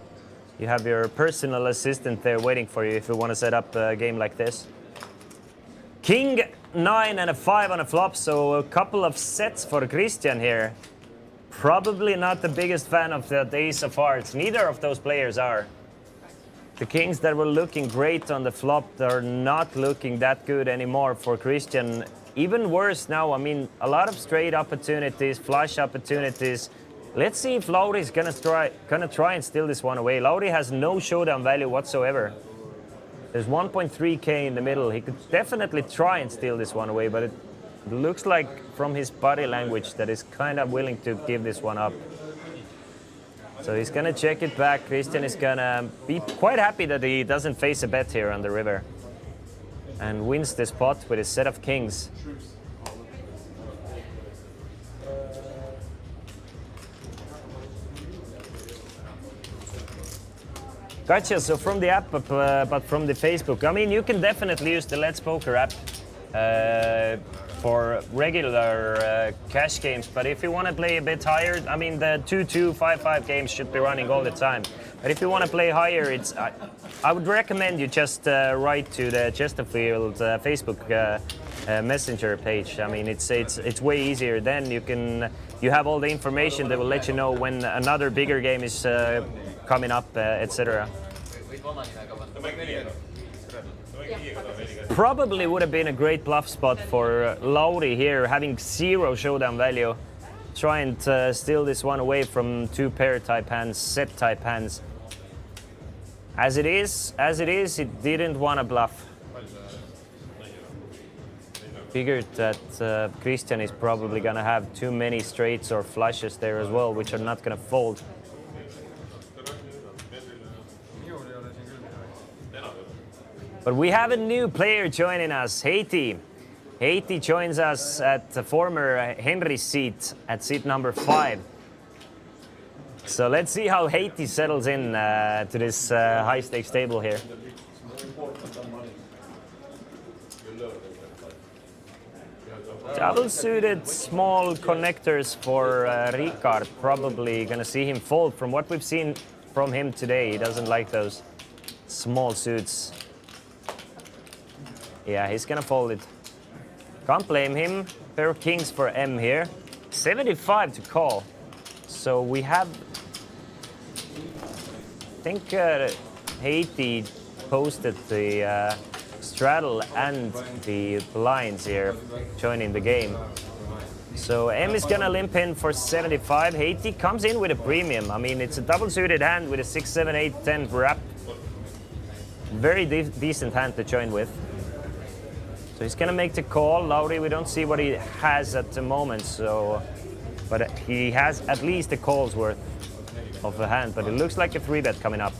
You have your personal assistant there waiting for you if you want to set up a game like this. King, 9 and a 5 on a flop, so a couple of sets for Christian here. Probably not the biggest fan of the ace of hearts. Neither of those players are. The kings that were looking great on the flop are not looking that good anymore for Christian. Even worse now, I mean, a lot of straight opportunities, flush opportunities. Let's see if Lauri is gonna try and steal this one away. Lauri has no showdown value whatsoever. There's 1.3K in the middle. He could definitely try and steal this one away, but it looks like from his body language that he's kind of willing to give this one up. So he's gonna check it back. Christian is gonna be quite happy that he doesn't face a bet here on the river and wins this pot with his set of kings. Gotcha, so from the app, but from the Facebook. I mean, you can definitely use the Let's Poker app for regular cash games, but if you want to play a bit higher, I mean, the 2-2, 5-5 games should be running all the time. But if you want to play higher, it's I would recommend you just write to the Chesterfield Facebook Messenger page. I mean, it's way easier. Then you have all the information that will let you know when another bigger game is coming up, etc. Probably would have been a great bluff spot for Lauri here, having 0 showdown value. Try and steal this one away from 2 pair type hands, set type hands. As it is, it didn't want to bluff. Figured that Christian is probably going to have too many straights or flushes there as well, which are not going to fold. But we have a new player joining us, Haiti. Haiti joins us at the former Henry's seat, at seat number 5. So let's see how Haiti settles in to this high-stakes table here. Double-suited small connectors for Ricard. Probably going to see him fold. From what we've seen from him today, he doesn't like those small suits. Yeah, he's gonna fold it. Can't blame him. Pair of kings for M here. 75 to call. So we have, I think Haiti posted the straddle and the blinds here, joining the game. So M is gonna limp in for 75. Haiti comes in with a premium. I mean, it's a double suited hand with a 6, 7, 8, 10 wrap. Very decent hand to join with. So So he's gonna make the call. Lauri, we don't see what he has at the moment, so, but he has at least a call's worth of a hand, but it looks like a 3-bet coming up.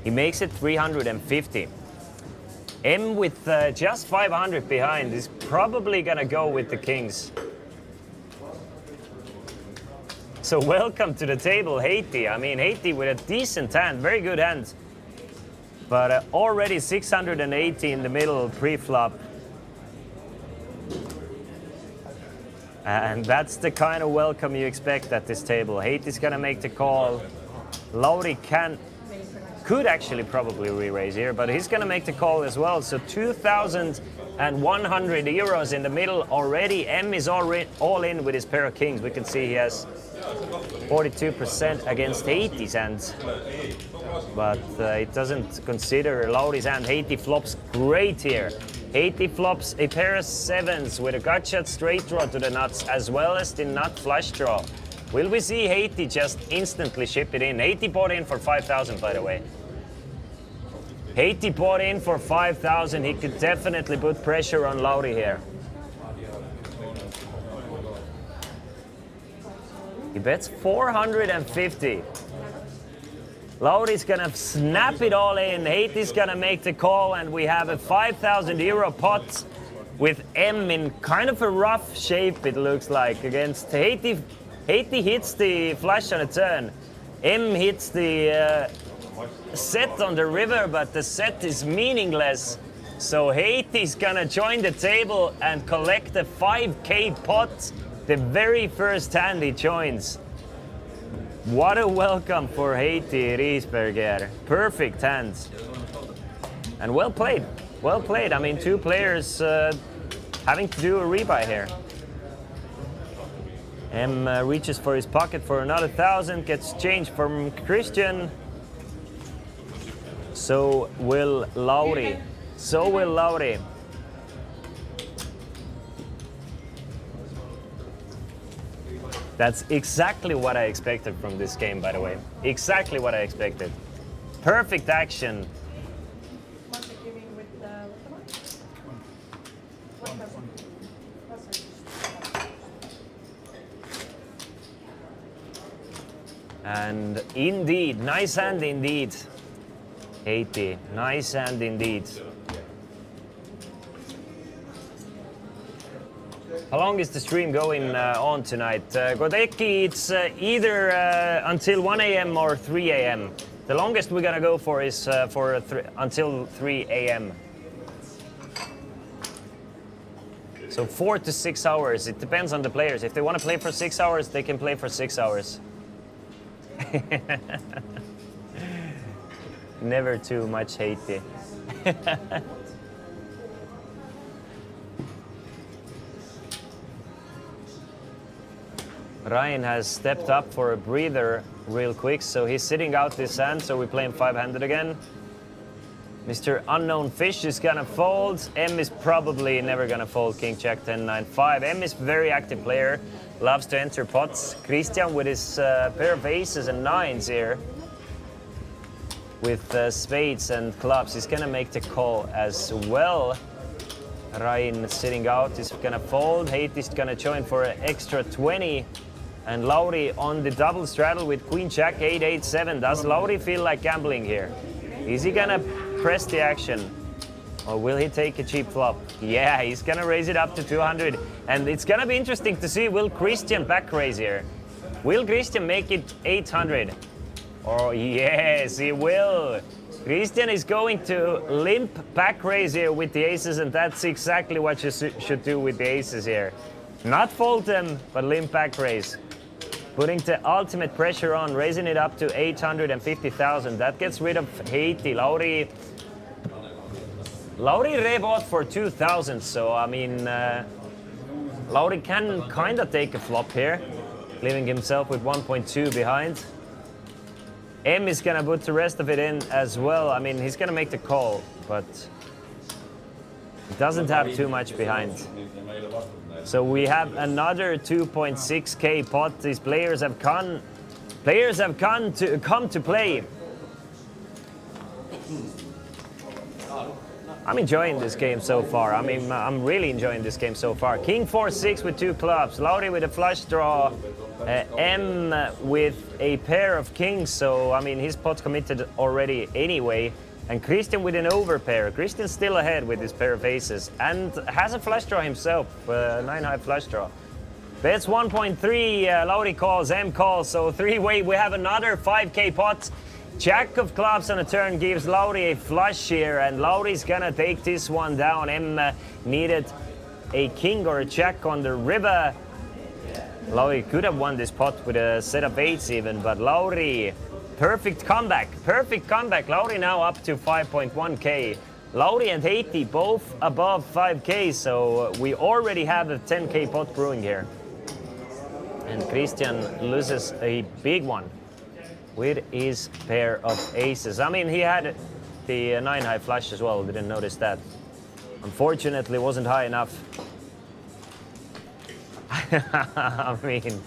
He makes it 350. M with just 500 behind is probably gonna go with the kings. So welcome to the table, Haiti. I mean, Haiti with a decent hand, very good hand. But already 680 in the middle pre-flop. And that's the kind of welcome you expect at this table. Haiti's gonna make the call. Lauri could actually probably re-raise here, but he's gonna make the call as well. So 2,100 euros in the middle already. M is all in with his pair of kings. We can see he has 42% against Haiti's hand. But it doesn't consider Lauri's hand. Haiti flops great here. Haiti flops a pair of 7s with a gut shot straight draw to the nuts, as well as the nut flush draw. Will we see Haiti just instantly ship it in? Haiti bought in for 5,000, by the way. Haiti bought in for 5,000. He could definitely put pressure on Lauri here. He bets 450. Lauri's gonna snap it all in. Haiti's gonna make the call, and we have a 5,000 euro pot with M in kind of a rough shape, it looks like, against Haiti. Haiti hits the flush on a turn. M hits the set on the river, but the set is meaningless. So Haiti's gonna join the table and collect a 5K pot the very first hand he joins. What a welcome for Haiti, Riesberger. Perfect hands. And well played. Well played. I mean, two players having to do a rebuy here. M reaches for his pocket for another 1,000, gets change from Christian. So will Lauri. So will Lauri. That's exactly what I expected from this game, by the way. Exactly what I expected. Perfect action. And indeed, nice hand indeed. Haiti, nice hand indeed. How long is the stream going on tonight? Godeki, it's either until 1 a.m. or 3 a.m. The longest we're gonna go for is until 3 a.m. So 4 to 6 hours. It depends on the players. If they want to play for 6 hours, they can play for 6 hours. Never too much Haiti. Ryan has stepped up for a breather real quick, so he's sitting out this hand, so we play him 5-handed again. Mr. Unknown Fish is gonna fold. M is probably never gonna fold King Jack 10 9 5. M is very active player, loves to enter pots. Christian with his pair of aces and 9s here, with spades and clubs, he's gonna make the call as well. Ryan sitting out is gonna fold. Haiti's gonna join for an extra 20. And Lauri on the double straddle with Queen Jack 8 8 7. Does Lauri feel like gambling here? Is he gonna press the action? Or will he take a cheap flop? Yeah, he's gonna raise it up to 200. And it's gonna be interesting to see, will Christian back raise here? Will Christian make it 800? Oh yes, he will. Christian is going to limp back raise here with the aces, and that's exactly what you should do with the aces here. Not fold them, but limp back raise. Putting the ultimate pressure on, raising it up to 850,000. That gets rid of Haiti. Lauri rebought for 2,000, so I mean, Lauri can kind of take a flop here, leaving himself with 1.2 behind. M is gonna put the rest of it in as well. I mean, he's gonna make the call, but he doesn't have too much behind. So we have another 2.6K pot. These players have come to play. I'm enjoying this game so far. I mean, I'm really enjoying this game so far. King 4-6 with 2 clubs. Lauri with a flush draw. M with a pair of kings. So, I mean, his pot's committed already anyway. And Christian with an overpair. Christian's still ahead with his pair of aces. And has a flush draw himself. 9-high flush draw. Bets 1.3. Lauri calls, M calls. So 3-way. We have another 5K pot. Jack of clubs on a turn gives Lauri a flush here, and Lauri's gonna take this one down. M needed a king or a jack on the river. Lauri could have won this pot with a set of 8s even, but Lauri, perfect comeback, perfect comeback. Lauri now up to 5.1K. Lauri and Haiti both above 5K, so we already have a 10K pot brewing here. And Christian loses a big one with his pair of aces. I mean, he had the 9-high flush as well, didn't notice that. Unfortunately, wasn't high enough. I mean,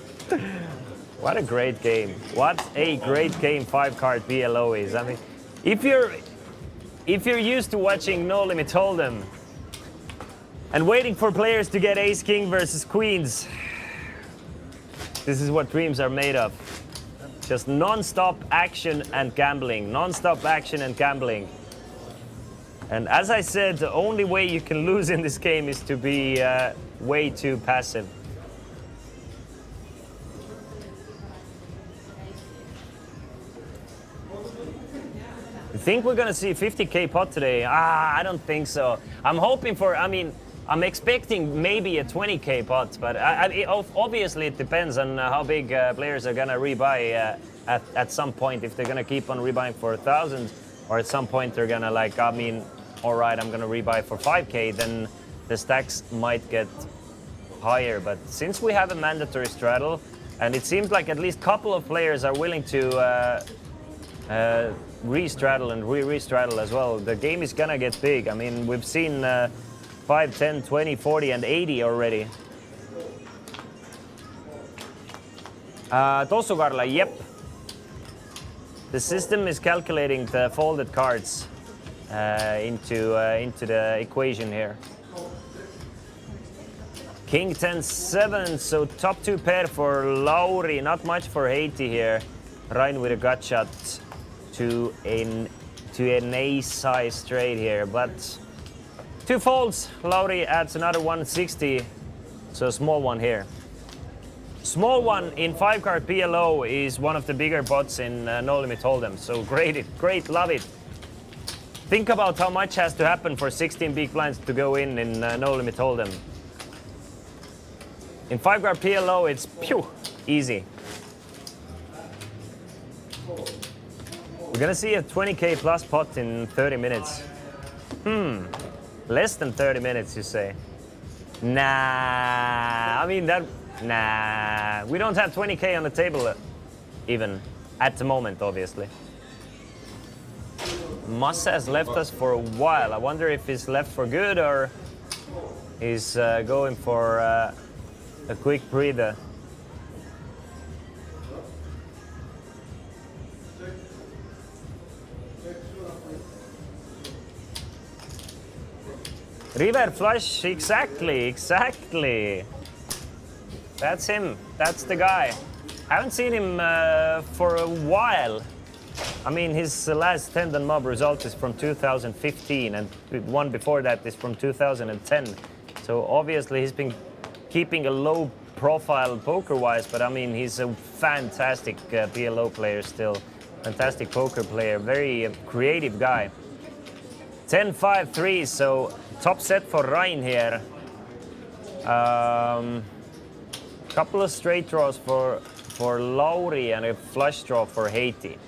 what a great game. What a great game 5-card PLO is. I mean, if you're used to watching No Limit Hold'em and waiting for players to get ace-king versus queens, this is what dreams are made of. Just non-stop action and gambling. Non-stop action and gambling. And as I said, the only way you can lose in this game is to be way too passive. You think we're gonna see a 50K pot today? I don't think so. I'm hoping for, I mean, I'm expecting maybe a 20K pot, but obviously it depends on how big players are gonna rebuy at some point. If they're gonna keep on rebuying for 1,000, or at some point they're gonna like, I mean, all right, I'm gonna rebuy for 5K, then the stacks might get higher. But since we have a mandatory straddle, and it seems like at least a couple of players are willing to re-straddle and re-straddle as well, the game is gonna get big. I mean, we've seen 5, 10, 20, 40, and 80 already. Tosu Karla, yep. The system is calculating the folded cards into the equation here. King 10-7, so top 2 pair for Lauri, not much for Haiti here. Ryan with a gut shot to an ace-high straight here, but 2 folds. Lauri adds another 160, so a small one here. Small one in 5-card PLO is one of the bigger pots in No Limit Hold'em, so great, love it. Think about how much has to happen for 16 big blinds to go in No Limit Hold'em. In 5-card PLO, it's easy. We're gonna see a 20K plus pot in 30 minutes. Less than 30 minutes, you say? Nah, I mean nah. We don't have 20K on the table even, at the moment, obviously. Massa has left us for a while. I wonder if he's left for good or he's going for a quick breather. River flush, exactly. That's him, that's the guy. Haven't seen him for a while. I mean, his last Tendon Mob result is from 2015, and one before that is from 2010. So obviously he's been keeping a low profile poker-wise, but I mean, he's a fantastic PLO player still. Fantastic poker player, very creative guy. 10-5-3, so top set for Ryan here. Couple of straight draws for Lauri and a flush draw for Haiti.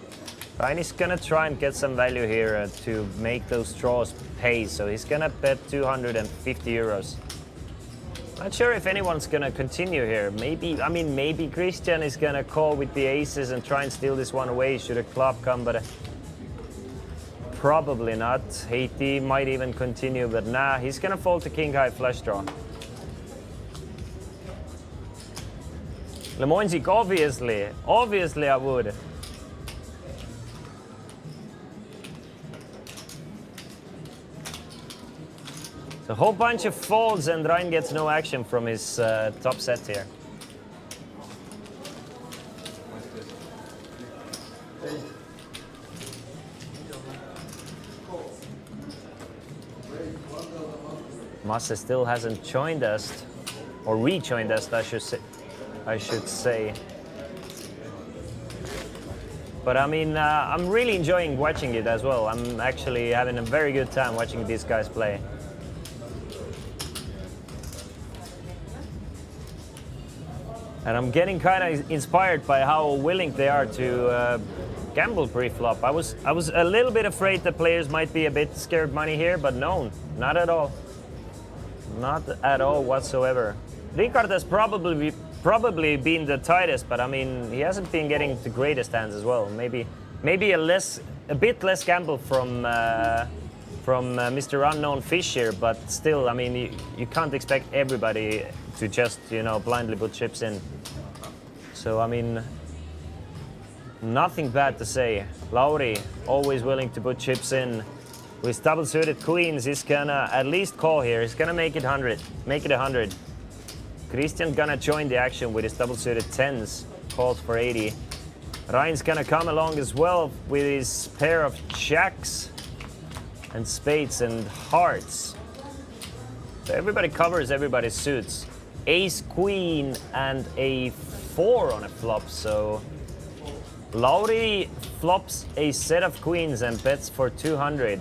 Ryan is gonna try and get some value here to make those draws pay, so he's gonna bet 250 euros. Not sure if anyone's gonna continue here. Maybe Christian is gonna call with the aces and try and steal this one away should a club come, but probably not. Haiti might even continue, but nah, he's gonna fold to king-high flush draw. Lemoinzik, obviously I would. So a whole bunch of folds and Ryan gets no action from his top set here. Masse still hasn't joined us, or rejoined us, I should say. But I mean, I'm really enjoying watching it as well. I'm actually having a very good time watching these guys play. And I'm getting kind of inspired by how willing they are to gamble pre-flop. I was a little bit afraid the players might be a bit scared money here, but no, not at all. Not at all whatsoever. Ricard has probably been the tightest, but I mean, he hasn't been getting the greatest hands as well. Maybe a bit less gamble from Mr. Unknown Fish here, but still, I mean, you can't expect everybody to just, you know, blindly put chips in. So I mean, nothing bad to say. Lauri always willing to put chips in. With double suited queens, he's gonna at least call here. He's gonna make it 100. Make it 100. Christian gonna join the action with his double suited tens. Calls for 80. Ryan's gonna come along as well with his pair of jacks and spades and hearts. So everybody covers everybody's suits. Ace, queen, and a 4 on a flop. So Lauri flops a set of queens and bets for 200.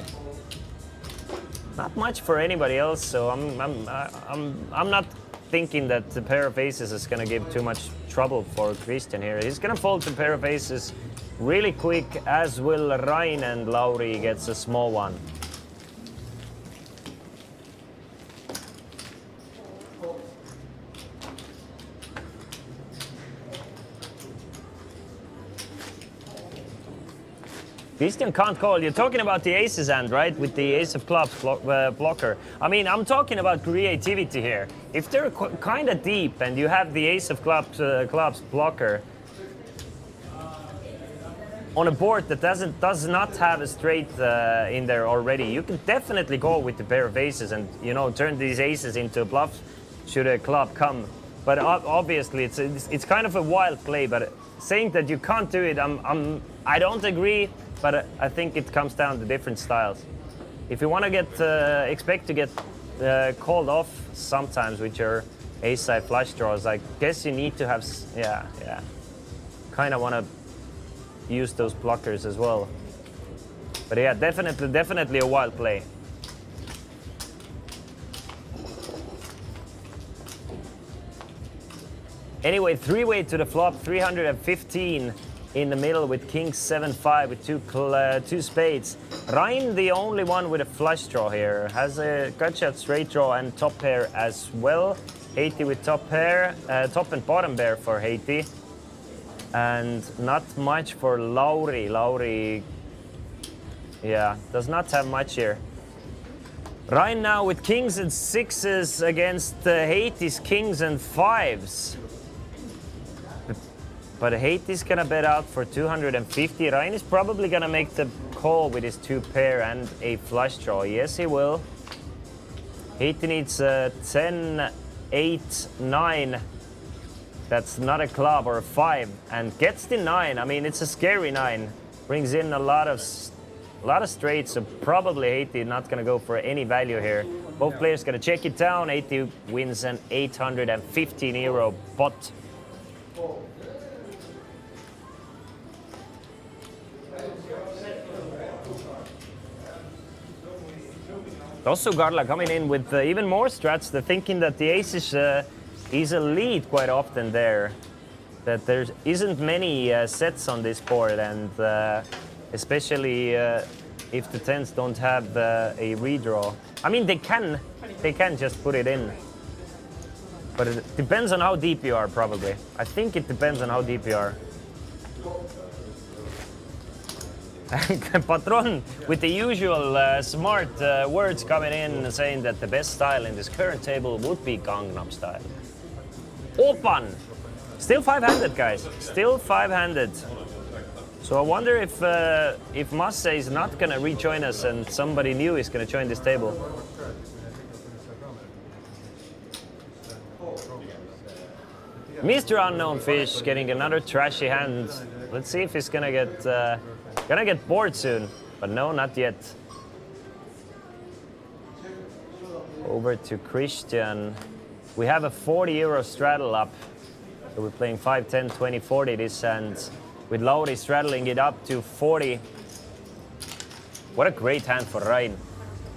Not much for anybody else, so I'm not thinking that the pair of aces is gonna give too much trouble for Christian here. He's gonna fold the pair of aces really quick, as will Ryan, and Lauri gets a small one. Christian can't call. You're talking about the aces hand, right? With the ace of clubs blocker. I mean, I'm talking about creativity here. If they're kind of deep and you have the ace of clubs blocker on a board that does not have a straight in there already, you can definitely go with the pair of aces and, you know, turn these aces into a bluff should a club come. But obviously, it's kind of a wild play. But saying that you can't do it, I don't agree. But I think it comes down to different styles. If you want to get expect to get called off sometimes with your ace side flush draws, I guess you need to have kind of want to use those blockers as well. But yeah, definitely a wild play. Anyway, three-way to the flop, 315 in the middle with king 7-5 with two spades. Ryan, the only one with a flush draw here, has a gut shot straight draw and top pair as well. Haiti with top pair, top and bottom pair for Haiti. And not much for Lauri. Lauri, yeah, does not have much here. Ryan now with kings and sixes against Haiti's kings and fives. But Haiti's gonna bet out for 250. Ryan is probably gonna make the call with his two pair and a flush draw. Yes, he will. Haiti needs 10, 8, 9. That's not a club, or a 5, and gets the 9. I mean, it's a scary 9. Brings in a lot of straights, so probably Haiti not gonna go for any value here. Both players gonna check it down. Haiti wins an 815 euro pot. Also, Garla coming in with even more strats. They're thinking that the ace is a lead quite often there. That there isn't many sets on this board, and especially if the tens don't have a redraw. I mean, they can just put it in. But it depends on how deep you are, probably. I think it depends on how deep you are. Patron with the usual smart words coming in, saying that the best style in this current table would be Gangnam style. Open! Still 5-handed, guys. Still 5-handed. So I wonder if Masse is not gonna rejoin us and somebody new is gonna join this table. Mr. Unknown Fish getting another trashy hand. Let's see if he's gonna get bored soon. But no, not yet. Over to Christian. We have a 40 euro straddle up. So we're playing 5, 10, 20, 40 this hand. With Lauri straddling it up to 40. What a great hand for Rain.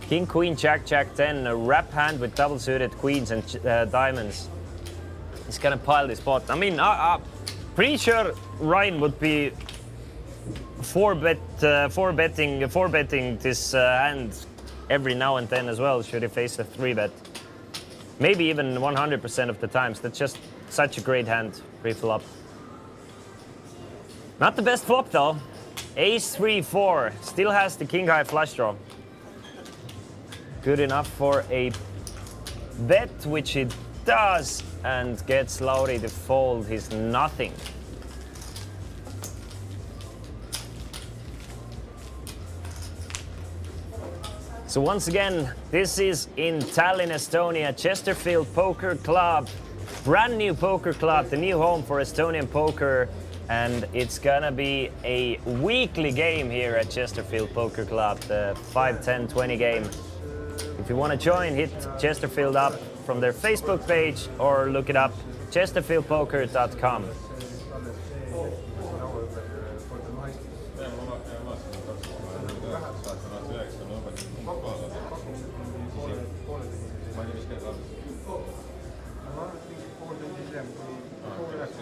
King, Queen, Jack, Jack 10. A wrap hand with double suited queens and diamonds. He's gonna pile this pot. I mean, pretty sure Ryan would be four betting this hand every now and then as well. Should he face a 3-bet, maybe even 100% of the times. That's just such a great hand pre-flop. Not the best flop though. Ace 3-4 still has the king high flush draw. Good enough for a bet, which it does, and gets Lauri to fold his nothing. So once again, this is in Tallinn, Estonia, Chesterfield Poker Club. Brand new poker club, the new home for Estonian poker. And it's gonna be a weekly game here at Chesterfield Poker Club, the 5, 10, 20 game. If you want to join, hit Chesterfield up from their Facebook page or look it up, chesterfieldpoker.com.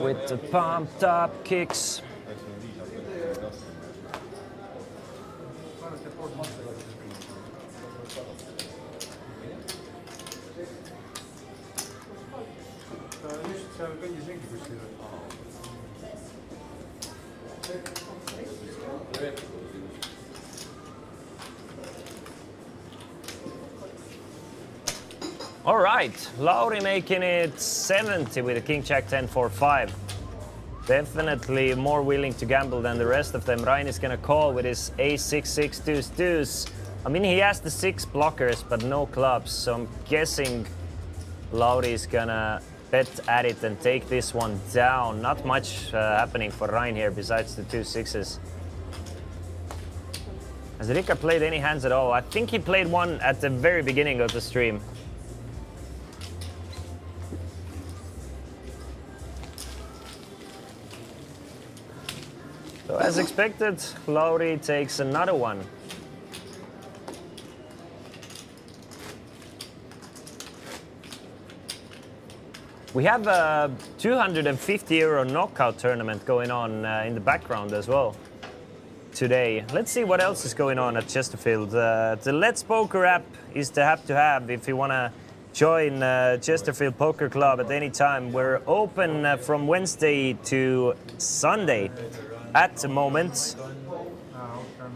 With the pumped up kicks. All right, Lauri making it 70 with a king jack 10 4 5. Definitely more willing to gamble than the rest of them. Ryan is gonna call with his ace 6 6 deuce deuce. I mean, he has the 6 blockers but no clubs, so I'm guessing Lauri is gonna bet at it and take this one down. Not much happening for Ryan here besides the 2 6s. Has Rika played any hands at all? I think he played one at the very beginning of the stream. So as expected, Lauri takes another one. We have a 250 euro knockout tournament going on in the background as well today. Let's see what else is going on at Chesterfield. The Let's Poker app is the app to have if you want to join Chesterfield Poker Club at any time. We're open from Wednesday to Sunday at the moment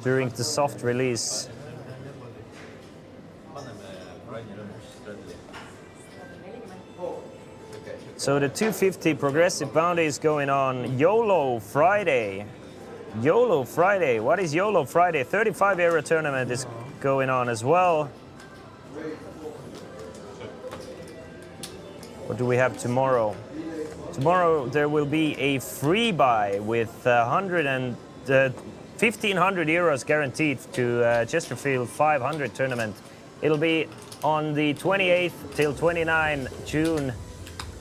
during the soft release. So the 250 progressive bounty is going on. YOLO Friday. YOLO Friday. What is YOLO Friday? 35 euro tournament is going on as well. What do we have tomorrow? Tomorrow there will be a free buy with 1,500 euros guaranteed to Chesterfield 500 tournament. It'll be on the 28th till 29 June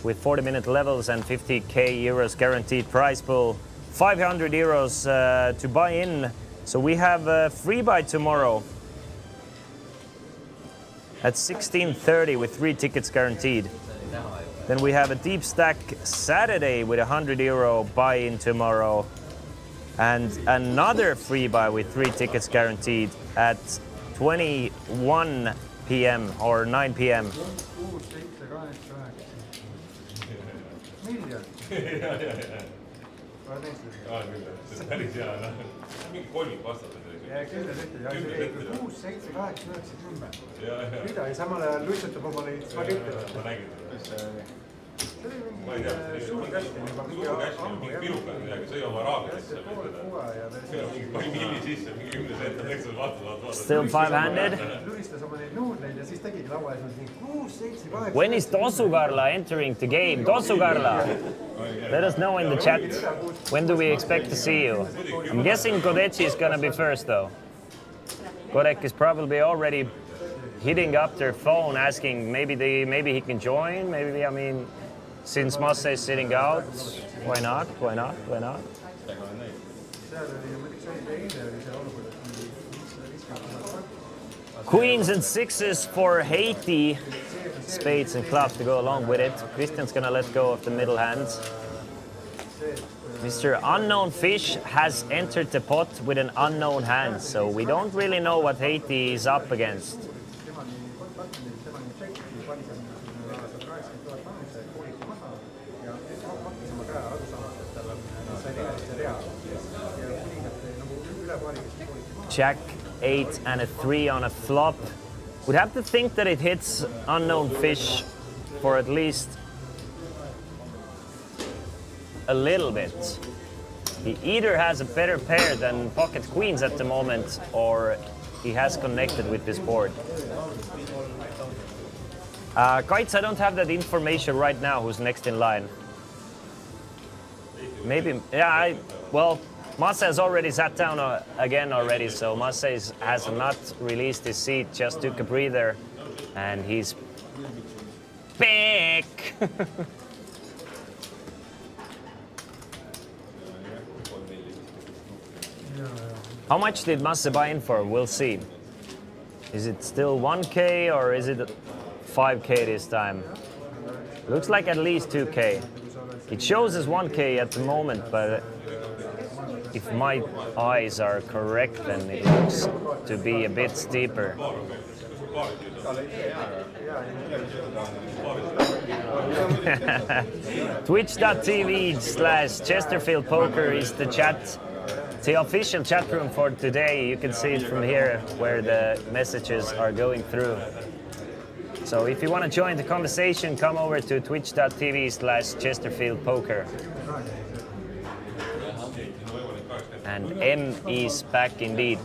with 40-minute levels and 50k euros guaranteed prize pool. 500 euros to buy in. So we have a free buy tomorrow at 16:30 with 3 tickets guaranteed. Then we have a deep stack Saturday with 100 euro buy-in tomorrow. And another free buy with 3 tickets guaranteed at 21 p.m. or 9 p.m. mida ja samal ajal luitsutab oma neid spagette. See oli mingi suur kästin juba mingi ammu jah. Still five-handed. When is Tosugarla entering the game? Tosugarla, let us know in the chat. When do we expect to see you? I'm guessing Kodechi is gonna be first though. Kodek is probably already hitting up their phone asking maybe he can join, maybe, I mean, since Masse is sitting out, why not? Queens and sixes for Haiti, spades and clubs to go along with it. Christian's gonna let go of the middle hands. Mr. Unknown Fish has entered the pot with an unknown hand, so we don't really know what Haiti is up against. Jack 8 and a 3 on a flop. Would have to think that it hits Unknown Fish for at least a little bit. He either has a better pair than pocket queens at the moment, or he has connected with this board. Kites, I don't have that information right now, who's next in line. Maybe, yeah, well, Masse has already sat down again already, so Masse has not released his seat, just took a breather, and he's back. How much did Masse buy in for? We'll see. Is it still 1K or is it 5K this time? Looks like at least 2K. It shows as 1K at the moment, but if my eyes are correct, then it looks to be a bit steeper. Twitch.tv/Chesterfield Poker is the chat. The official chat room for today. You can see it from here where the messages are going through. So if you want to join the conversation, come over to twitch.tv/Chesterfield Poker. And M is back indeed.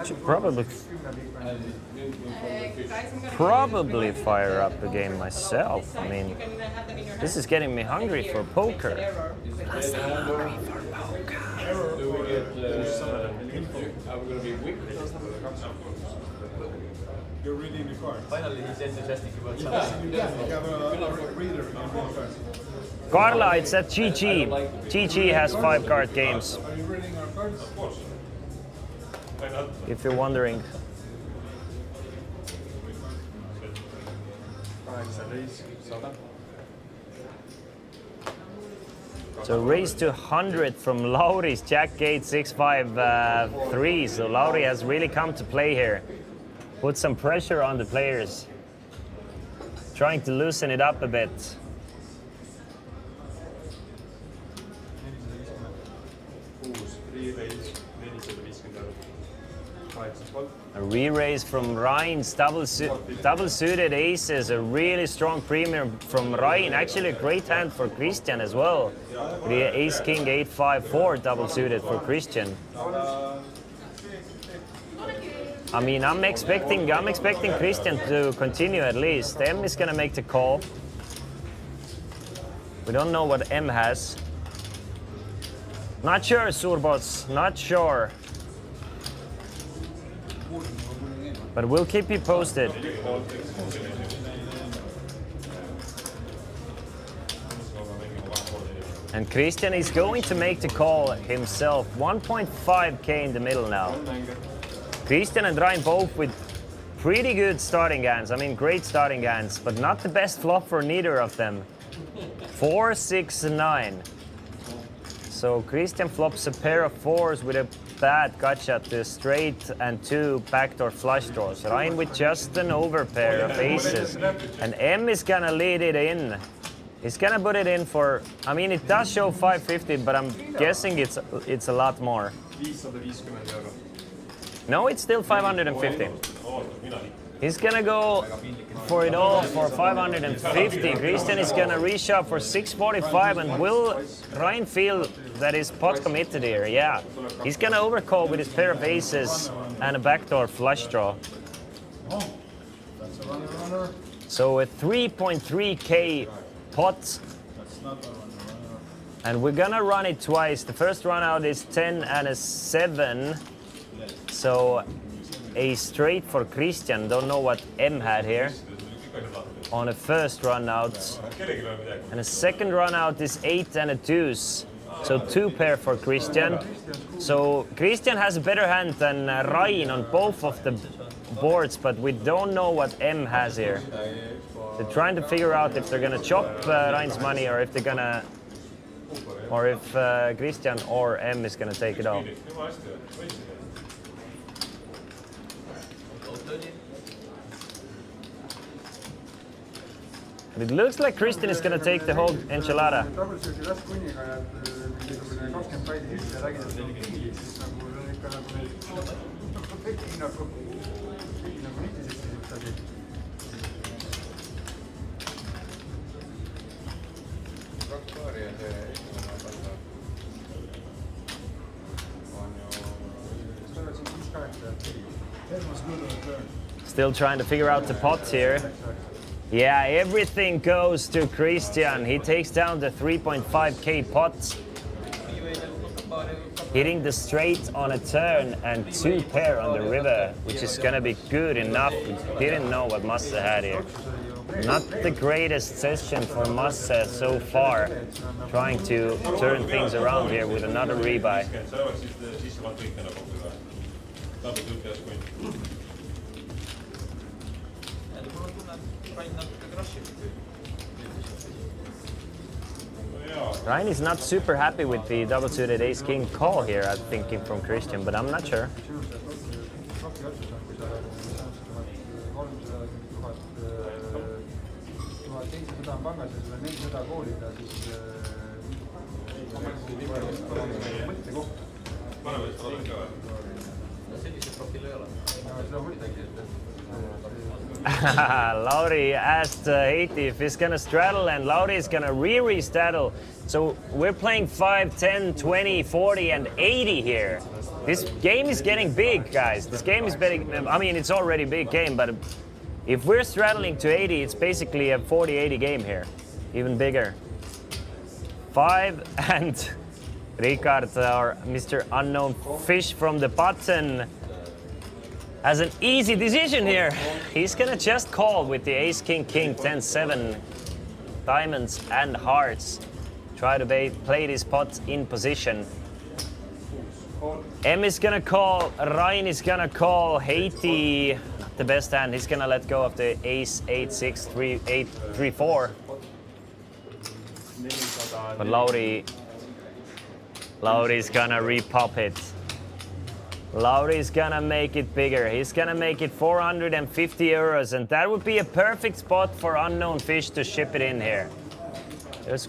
Should probably fire up a game myself. I mean, this is getting me hungry for poker. You're reading the cards. Finally, he's enthusiastic about You have a reader in the cards. Carla, it's at GG. GG has 5-card games. Are you reading our cards? Of course. If you're wondering. So raise to 100 from Lauri's Jack-8 6-5-3. So Lauri has really come to play here. Put some pressure on the players. Trying to loosen it up a bit. A re-raise from Ryan's double suited aces, a really strong premium from Ryan. Actually a great hand for Christian as well. The ace king 8-5-4 double suited for Christian. I mean, I'm expecting Christian to continue at least. M is gonna make the call. We don't know what M has. Not sure, Surbots, not sure. But we'll keep you posted. And Christian is going to make the call himself. 1.5K in the middle now. Christian and Ryan both with pretty good starting hands. I mean, great starting hands, but not the best flop for neither of them. 4, 6, 9. So Christian flops a pair of 4s with a bad gotcha to straight and 2 backdoor flush draws. Ryan with just an overpair of aces. And M is gonna lead it in. He's gonna put it in for, I mean, it does show 550, but I'm guessing it's a lot more. No, it's still 550. He's gonna go for it all for 550. Christian is gonna reshove for 645, and will Ryan feel that his pot committed here? Yeah. He's gonna overcall with his pair of aces and a backdoor flush draw. So a 3.3k pot. And we're gonna run it twice. The first run out is 10 and a 7. So a straight for Christian. Don't know what M had here on a first run out. And a second run out is 8 and a deuce. So 2 pair for Christian. So Christian has a better hand than Ryan on both of the boards, but we don't know what M has here. They're trying to figure out if they're gonna chop Ryan's money, or if they're gonna, or if Christian or M is gonna take it all. It looks like Christian is gonna take the whole enchilada. Still trying to figure out the pots here. Yeah, everything goes to Christian. He takes down the 3.5k pot. Hitting the straight on a turn and 2 pair on the river, which is gonna be good enough. We didn't know what Masse had here. Not the greatest session for Masse so far. Trying to turn things around here with another rebuy. Ryan is not super happy with the double suited ace king call here, I'm thinking, from Christian, but I'm not sure. Lauri asked Haiti if he's gonna straddle, and Lauri is gonna re-straddle. So we're playing 5, 10, 20, 40, and 80 here. This game is getting big, guys. This game is big. I mean, it's already a big game, but if we're straddling to 80, it's basically a 40-80 game here. Even bigger. 5 and Ricard, or Mr. Unknown Fish from the button, has an easy decision here. He's gonna just call with the ace, king, king, 10, 7, diamonds and hearts. Try to play this pot in position. M is gonna call, Ryan is gonna call, Haiti, not the best hand. He's gonna let go of the ace, 8, 6, 3, 8, 3, 4. But Lauri's gonna repop it. Lauri's gonna make it bigger. He's gonna make it 450 euros, and that would be a perfect spot for Unknown Fish to ship it in here. There's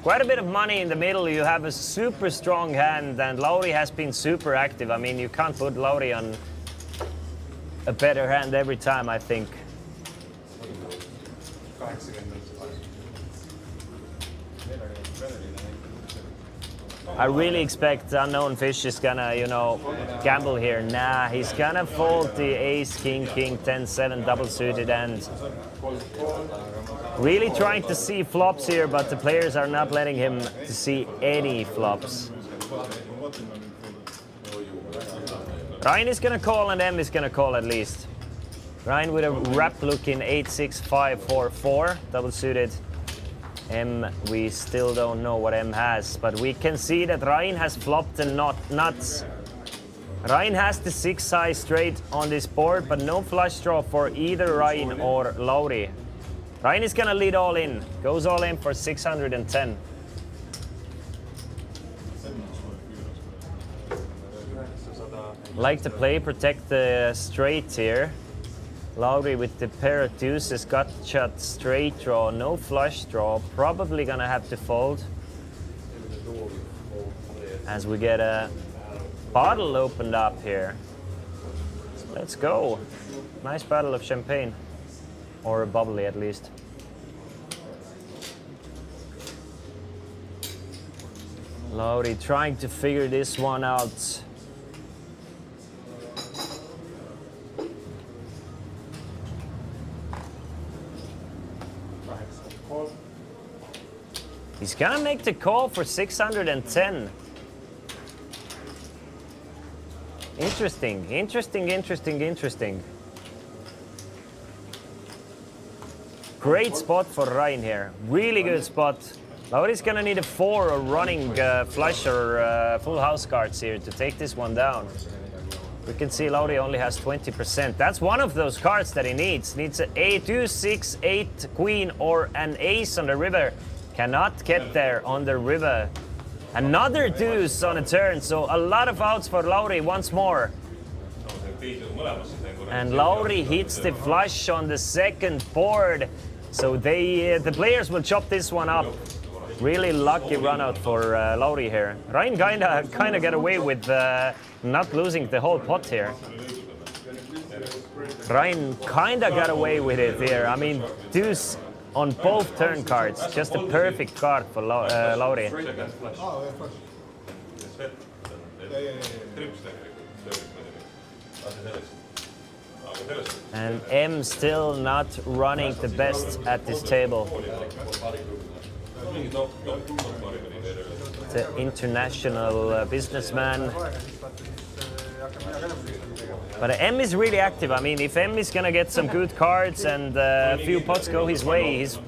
quite a bit of money in the middle. You have a super strong hand, and Lauri has been super active. I mean, you can't put Lauri on a better hand every time, I think. I really expect Unknown Fish is gonna, you know, gamble here. Nah, he's gonna fold the ace, king, king, 10, 7 double suited, and really trying to see flops here, but the players are not letting him to see any flops. Ryan is gonna call, and M is gonna call at least. Ryan with a wrap looking 8, 6, 5, 4, 4 double suited. M, we still don't know what M has, but we can see that Ryan has flopped the nuts. Ryan has the 6 high straight on this board, but no flush draw for either Ryan or Lauri. Ryan is gonna lead all in, goes all in for 610. Like to play, protect the straight here. Lauri with the pair of deuces, gut shot, straight draw, no flush draw, probably gonna have to fold. As we get a bottle opened up here. Let's go. Nice battle of champagne. Or bubbly at least. Lauri trying to figure this one out. He's gonna make the call for 610. Interesting. Great spot for Ryan here. Really good spot. Lauri's gonna need a 4 or running flush or full house cards here to take this one down. We can see Lauri only has 20%. That's one of those cards that he needs. Needs an A2, 6, 8, queen, or an ace on the river. Cannot get there on the river. Another deuce on a turn, so a lot of outs for Lauri once more. And Lauri hits the flush on the second board. So the players will chop this one up. Really lucky run out for Lauri here. Ryan kinda got away with not losing the whole pot here. Ryan kinda got away with it here. I mean, deuce on both turn cards. Just a perfect card for Lauri. And M still not running the best at this table. The international businessman. But M is really active. I mean, if M is gonna get some good cards and a few pots go his way, he's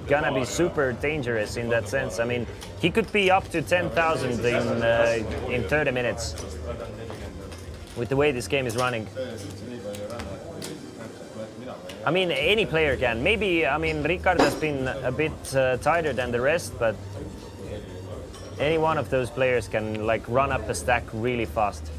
gonna be super dangerous in that sense. I mean, he could be up to 10,000 in 30 minutes with the way this game is running. I mean, any player can. Maybe, I mean, Ricard has been a bit tighter than the rest, but any one of those players can like run up a stack really fast.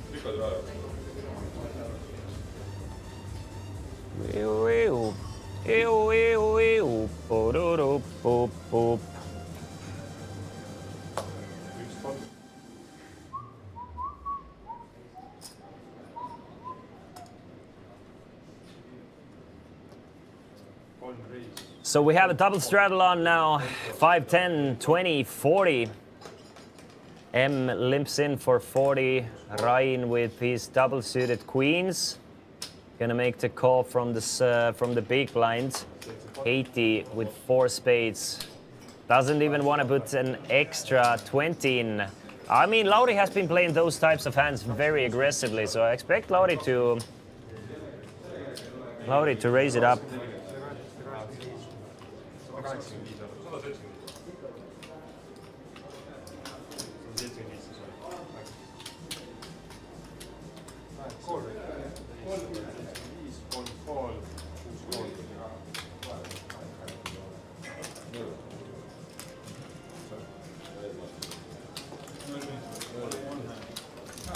So we have a double straddle on now. 5, 10, 20, 40. M limps in for 40. Ryan with his double suited queens. Gonna make the call from the big blind. 80 with 4 spades. Doesn't even want to put an extra 20 in. I mean, Lauri has been playing those types of hands very aggressively, so I expect Lauri to raise it up.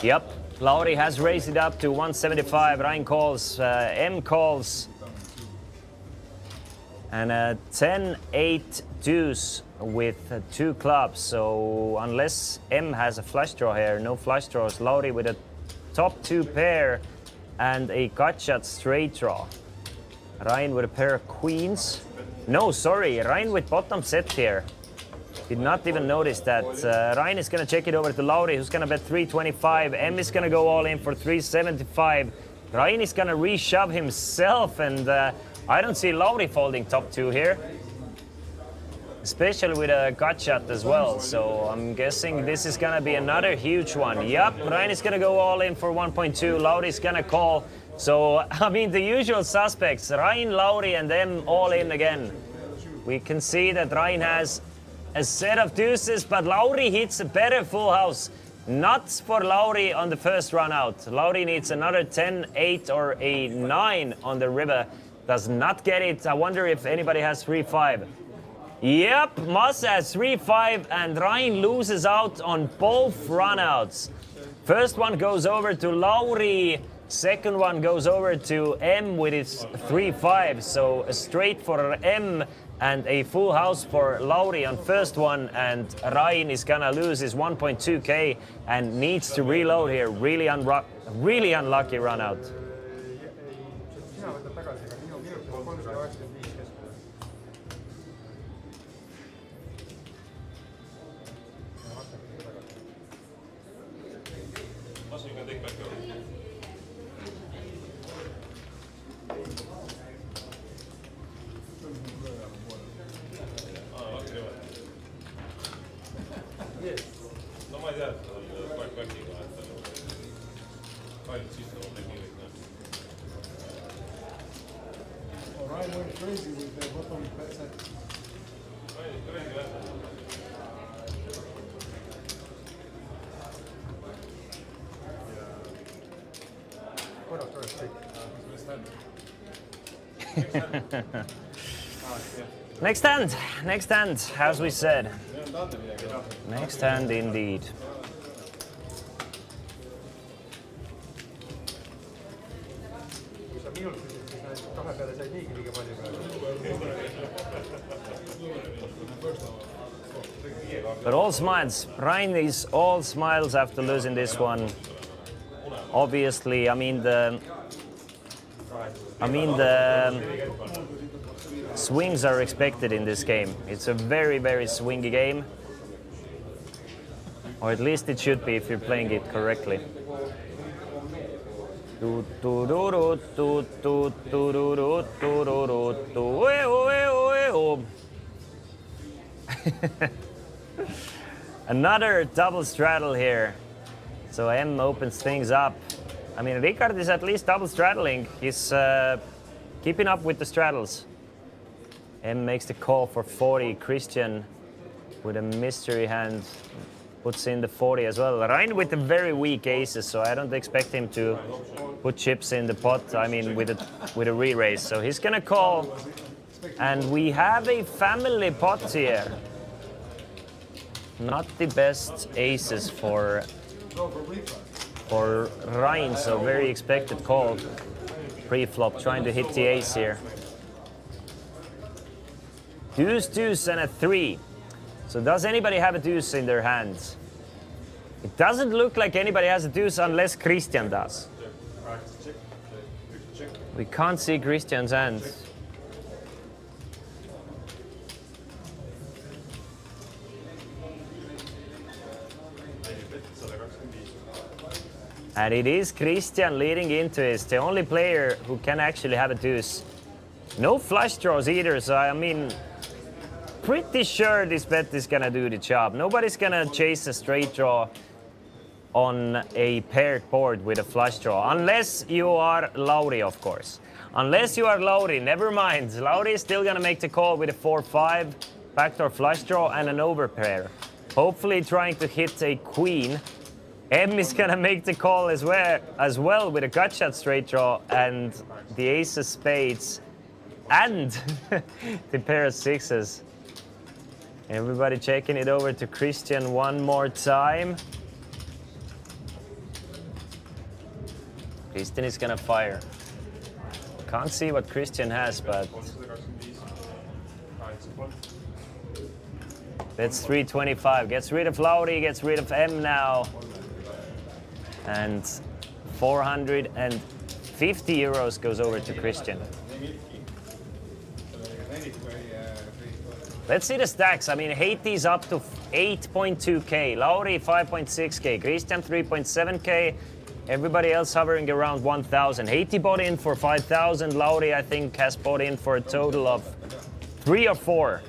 Yep, Lauri has raised it up to 175. Ryan calls, M calls. And a 10-8 deuce with 2 clubs. So unless M has a flush draw here, no flush draws. Lauri with a top 2 pair and a gut shot straight draw. Ryan with a pair of queens. No, sorry, Ryan with bottom set here. Did not even notice that. Ryan is going to check it over to Lauri, who's going to bet 325. M is going to go all in for 375. Ryan is going to reshove himself, and I don't see Lauri folding top 2 here. Especially with a gut shot as well. So I'm guessing this is going to be another huge one. Yup, Ryan is going to go all in for 1.2. Lauri is going to call. So, I mean, the usual suspects, Ryan, Lauri, and them all in again. We can see that Ryan has a set of deuces, but Lauri hits a better full house. Not for Lauri on the first run out. Lauri needs another 10, 8, or a 9 on the river. Does not get it. I wonder if anybody has 3-5. Yep, Moss has 3-5, and Ryan loses out on both runouts. First one goes over to Lauri. Second one goes over to M with his 3-5. So a straight for M and a full house for Lauri on first one. And Ryan is gonna lose his 1.2k and needs to reload here. Really unlucky run out. went crazy with the bottom set. Next hand, as we said. Next hand indeed. Kui sa minult küsid, siis näed, kahe peale said niigi liiga palju praegu. But all smiles. Ryan is all smiles after losing this one. Obviously, I mean the swings are expected in this game. It's a very, very swingy game. Or at least it should be if you're playing it correctly. Another double straddle here. So M opens things up. I mean, Ricard is at least double straddling. He's keeping up with the straddles. M makes the call for 40. Christian with a mystery hand puts in the 40 as well. Ryan with the very weak aces, so I don't expect him to put chips in the pot. I mean, with a re-raise. So he's gonna call, and we have a family pot here. Not the best aces for Ryan, so very expected call. Pre-flop, trying to hit the ace here. Deuce, deuce, and a 3. So does anybody have a deuce in their hands? It doesn't look like anybody has a deuce unless Christian does. We can't see Christian's hands. And it is Christian leading into it. It's the only player who can actually have a deuce. No flush draws either, so I mean, pretty sure this bet is gonna do the job. Nobody's gonna chase a straight draw on a paired board with a flush draw. Unless you are Lauri, of course. Unless you are Lauri, never mind. Lauri is still gonna make the call with a 4-5, backdoor flush draw, and an overpair. Hopefully trying to hit a queen. M is gonna make the call as well with a gut shot straight draw and the ace of spades and the pair of sixes. Everybody checking it over to Christian one more time. Christian is gonna fire. Can't see what Christian has, but that's 325. Gets rid of Lauri, gets rid of M now. And 450 euros goes over to Christian. Let's see the stacks. I mean, Haiti's up to 8.2k, Lauri 5.6k, Christian 3.7k, everybody else hovering around 1,000. Haiti bought in for 5,000, Lauri I think has bought in for a total of 3 or 4.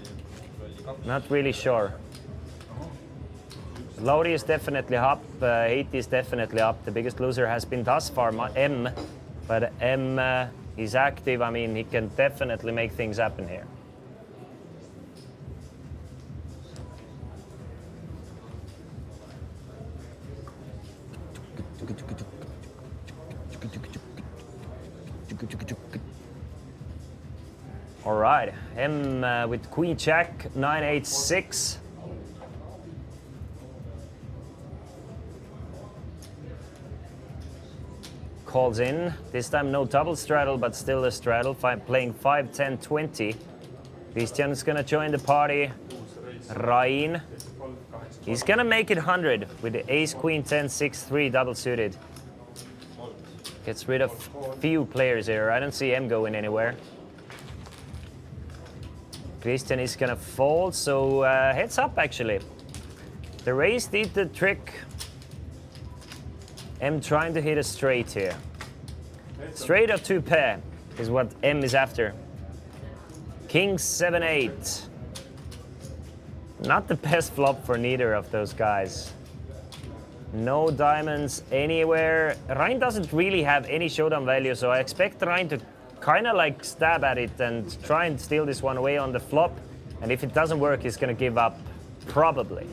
Not really sure. Lauri is definitely up, Haiti is definitely up. The biggest loser has been thus far M, but M is active. I mean, he can definitely make things happen here. All right, M with Queen Jack, 9-8-6. Calls in. This time no double straddle, but still a straddle. Playing 5, 10, 20. Christian is gonna join the party. Ryan. He's gonna make it 100 with the ace, queen, 10, 6, 3 double suited. Gets rid of few players here. I don't see M going anywhere. Christian is gonna fold, so heads up actually. The raise did the trick. M trying to hit a straight here. Straight or 2 pair is what M is after. King 7-8. Not the best flop for neither of those guys. No diamonds anywhere. Ryan doesn't really have any showdown value, so I expect Ryan to kind of like stab at it and try and steal this one away on the flop. And if it doesn't work, he's going to give up, probably.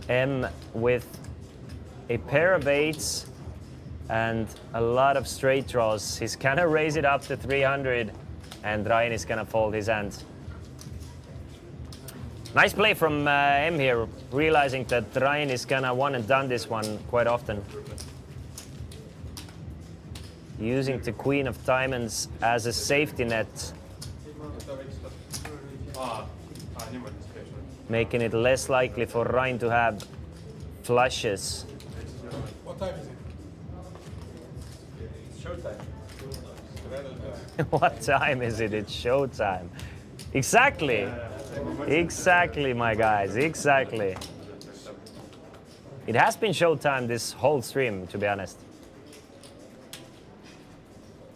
M with a pair of eights and a lot of straight draws. He's going to raise it up to 300, and Ryan is going to fold his hand. Nice play from M here, realizing that Ryan is going to one and done this one quite often. Using the queen of diamonds as a safety net. Making it less likely for Ryan to have flushes. What time is it? It's showtime. What time is it? It's showtime. Exactly. Exactly, my guys. Exactly. It has been showtime this whole stream, to be honest.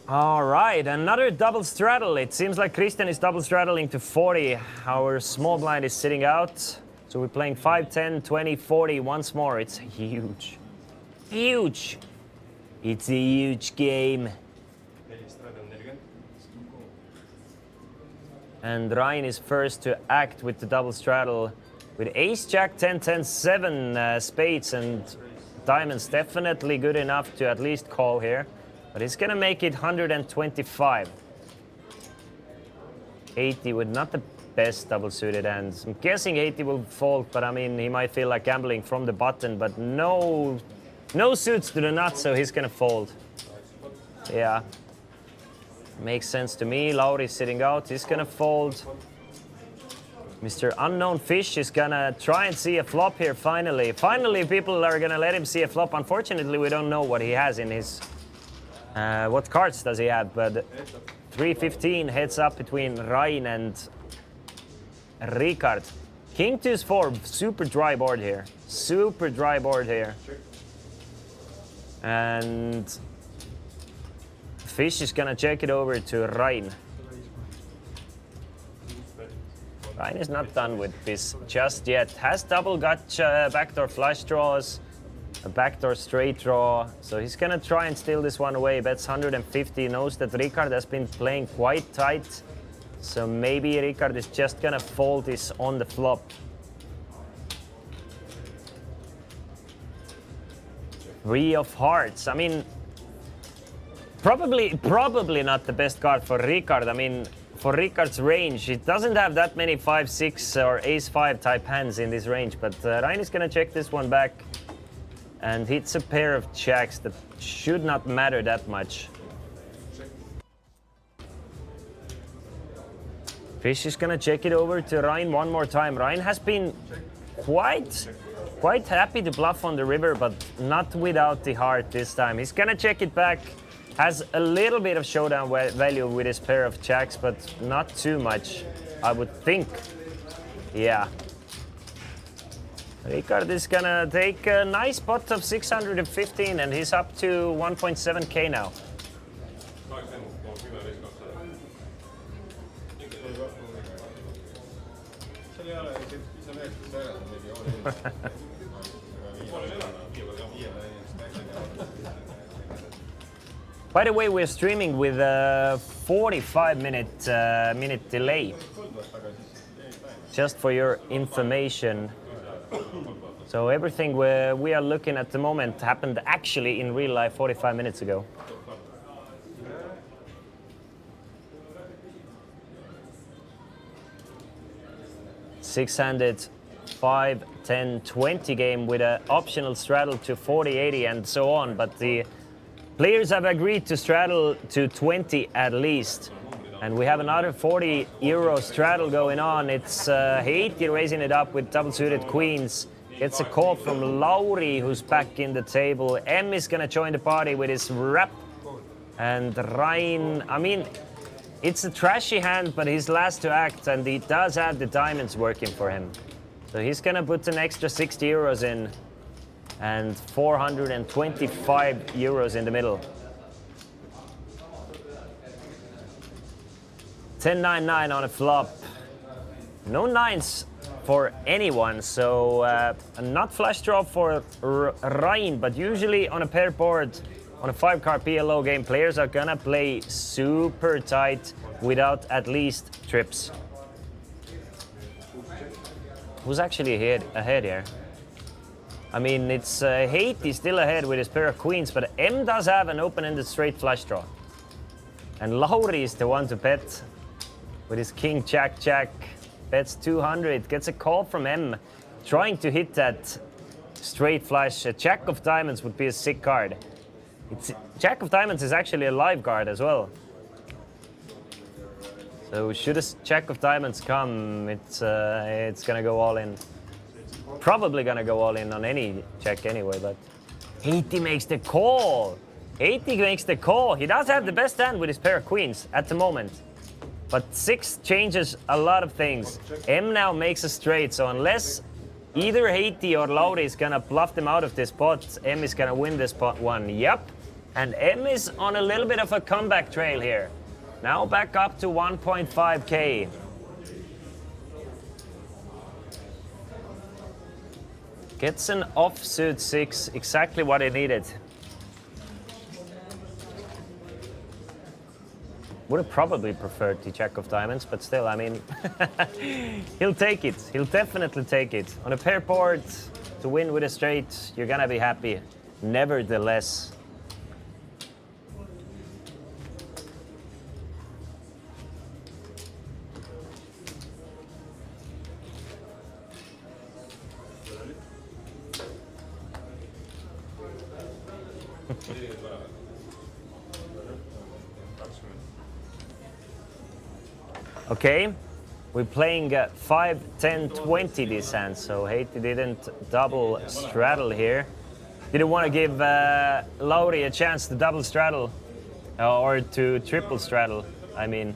All right, another double straddle. It seems like Christian is double straddling to 40. Our small blind is sitting out. So we're playing 5, 10, 20, 40 once more. It's huge. Huge. It's a huge game. And Ryan is first to act with the double straddle with ace, jack, 10, 10, 7 spades, and diamonds definitely good enough to at least call here. But he's gonna make it 125. 80 with not the best double suited hands. I'm guessing 80 will fold, but I mean, he might feel like gambling from the button, but no suits to the nuts, so he's gonna fold. Yeah. Makes sense to me. Lauri's sitting out, he's gonna fold. Mr. Unknown Fish is gonna try and see a flop here finally. Finally, people are gonna let him see a flop. Unfortunately, we don't know what he has in his... what cards does he have? But 315 heads up between Ryan and Ricard. King deuce 4, super dry board here. Super dry board here. And Fish is gonna check it over to Ryan. Ryan is not done with this just yet. Has double gotcha, backdoor flush draws, a backdoor straight draw. So he's gonna try and steal this one away. Bets 150, knows that Ricard has been playing quite tight. So maybe Ricard is just gonna fold this on the flop. Three of hearts. I mean, probably not the best card for Ricard. I mean, for Ricard's range, it doesn't have that many 5, 6 or ace 5 type hands in this range. But Ryan is gonna check this one back and hits a pair of jacks that should not matter that much. Fish is gonna check it over to Ryan one more time. Ryan has been quite happy to bluff on the river, but not without the heart this time. He's gonna check it back. Has a little bit of showdown value with his pair of jacks, but not too much, I would think. Yeah. Ricard is gonna take a nice pot of 615, and he's up to 1.7k now. By the way, we're streaming with a 45-minute delay. Just for your information. So everything we are looking at the moment happened actually in real life 45 minutes ago. Six-handed 5, 10, 20 game with an optional straddle to 40, 80 and so on, but the players have agreed to straddle to 20 at least. And we have another 40 euro straddle going on. It's Haiti raising it up with double suited queens. Gets a call from Lauri, who's back in the table. M is gonna join the party with his wrap. And Ryan, I mean, it's a trashy hand, but he's last to act, and he does have the diamonds working for him. So he's gonna put an extra 60 euros in, and 425 euros in the middle. 10-9-9 on a flop. No nines for anyone, so not flush draw for Ryan, but usually on a pair board, On a 5-card PLO game, players are gonna play super tight without at least trips. Who's actually ahead here? I mean, it's Haiti still ahead with his pair of queens, but M does have an open-ended straight flush draw. And Lauri is the one to bet with his king jack jack. Bets 200, gets a call from M, trying to hit that straight flush. A jack of diamonds would be a sick card. Jack of diamonds is actually a live card as well. So should a jack of diamonds come, it's gonna go all in. Probably gonna go all in on any check anyway, but Haiti makes the call. Haiti makes the call. He does have the best hand with his pair of queens at the moment. But 6 changes a lot of things. M now makes a straight, so unless either Haiti or Lauri is gonna bluff them out of this pot, M is gonna win this pot 1. Yep. And M is on a little bit of a comeback trail here. Now back up to 1.5K. Gets an offsuit 6, exactly what he needed. Would have probably preferred the jack of diamonds, but still, I mean, he'll take it. He'll definitely take it. On a pair board, to win with a straight, you're gonna be happy. Nevertheless. Okay, we're playing 5, 10, 20 this hand, so Haiti didn't double straddle here. Didn't want to give Lauri a chance to double straddle, or to triple straddle, I mean.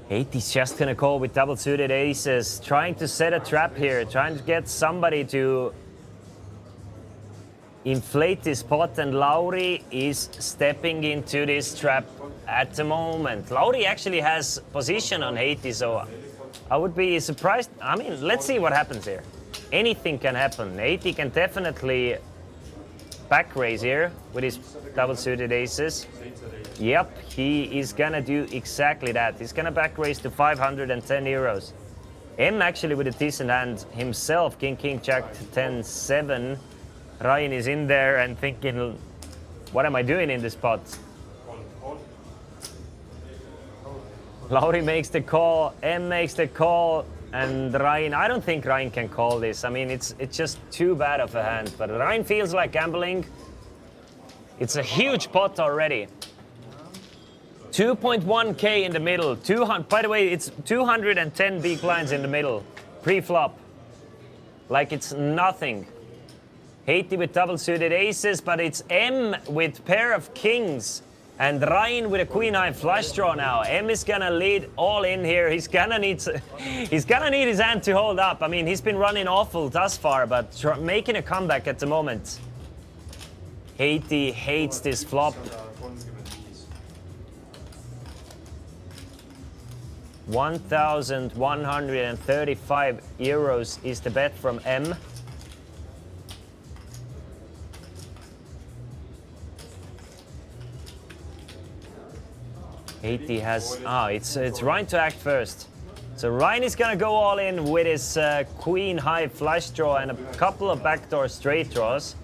Haiti's just gonna call with double suited aces, trying to set a trap here, trying to get somebody to inflate this pot, and Lauri is stepping into this trap at the moment. Lauri actually has position on Haiti, so I would be surprised. I mean, let's see what happens here. Anything can happen. Haiti can definitely back raise here with his double suited aces. Yep, he is gonna do exactly that. He's gonna back raise to 510 euros. M actually with a decent hand himself, king, jack, 10, 7. Ryan is in there and thinking, what am I doing in this pot? Lauri makes the call, M makes the call, and Ryan, I don't think Ryan can call this. I mean, it's just too bad of a hand, but Ryan feels like gambling. It's a huge pot already. 2.1K in the middle. 200, by the way, it's 210 big blinds in the middle, pre-flop. Like it's nothing. Haiti with double suited aces, but it's M with pair of kings and Ryan with a queen high flush draw now. M is gonna lead all in here. He's gonna need his hand to hold up. I mean, he's been running awful thus far, but making a comeback at the moment. Haiti hates this flop. 1,135 euros is the bet from M. Haiti has, it's Ryan to act first. So Ryan is gonna go all in with his queen high flush draw and a couple of backdoor straight draws.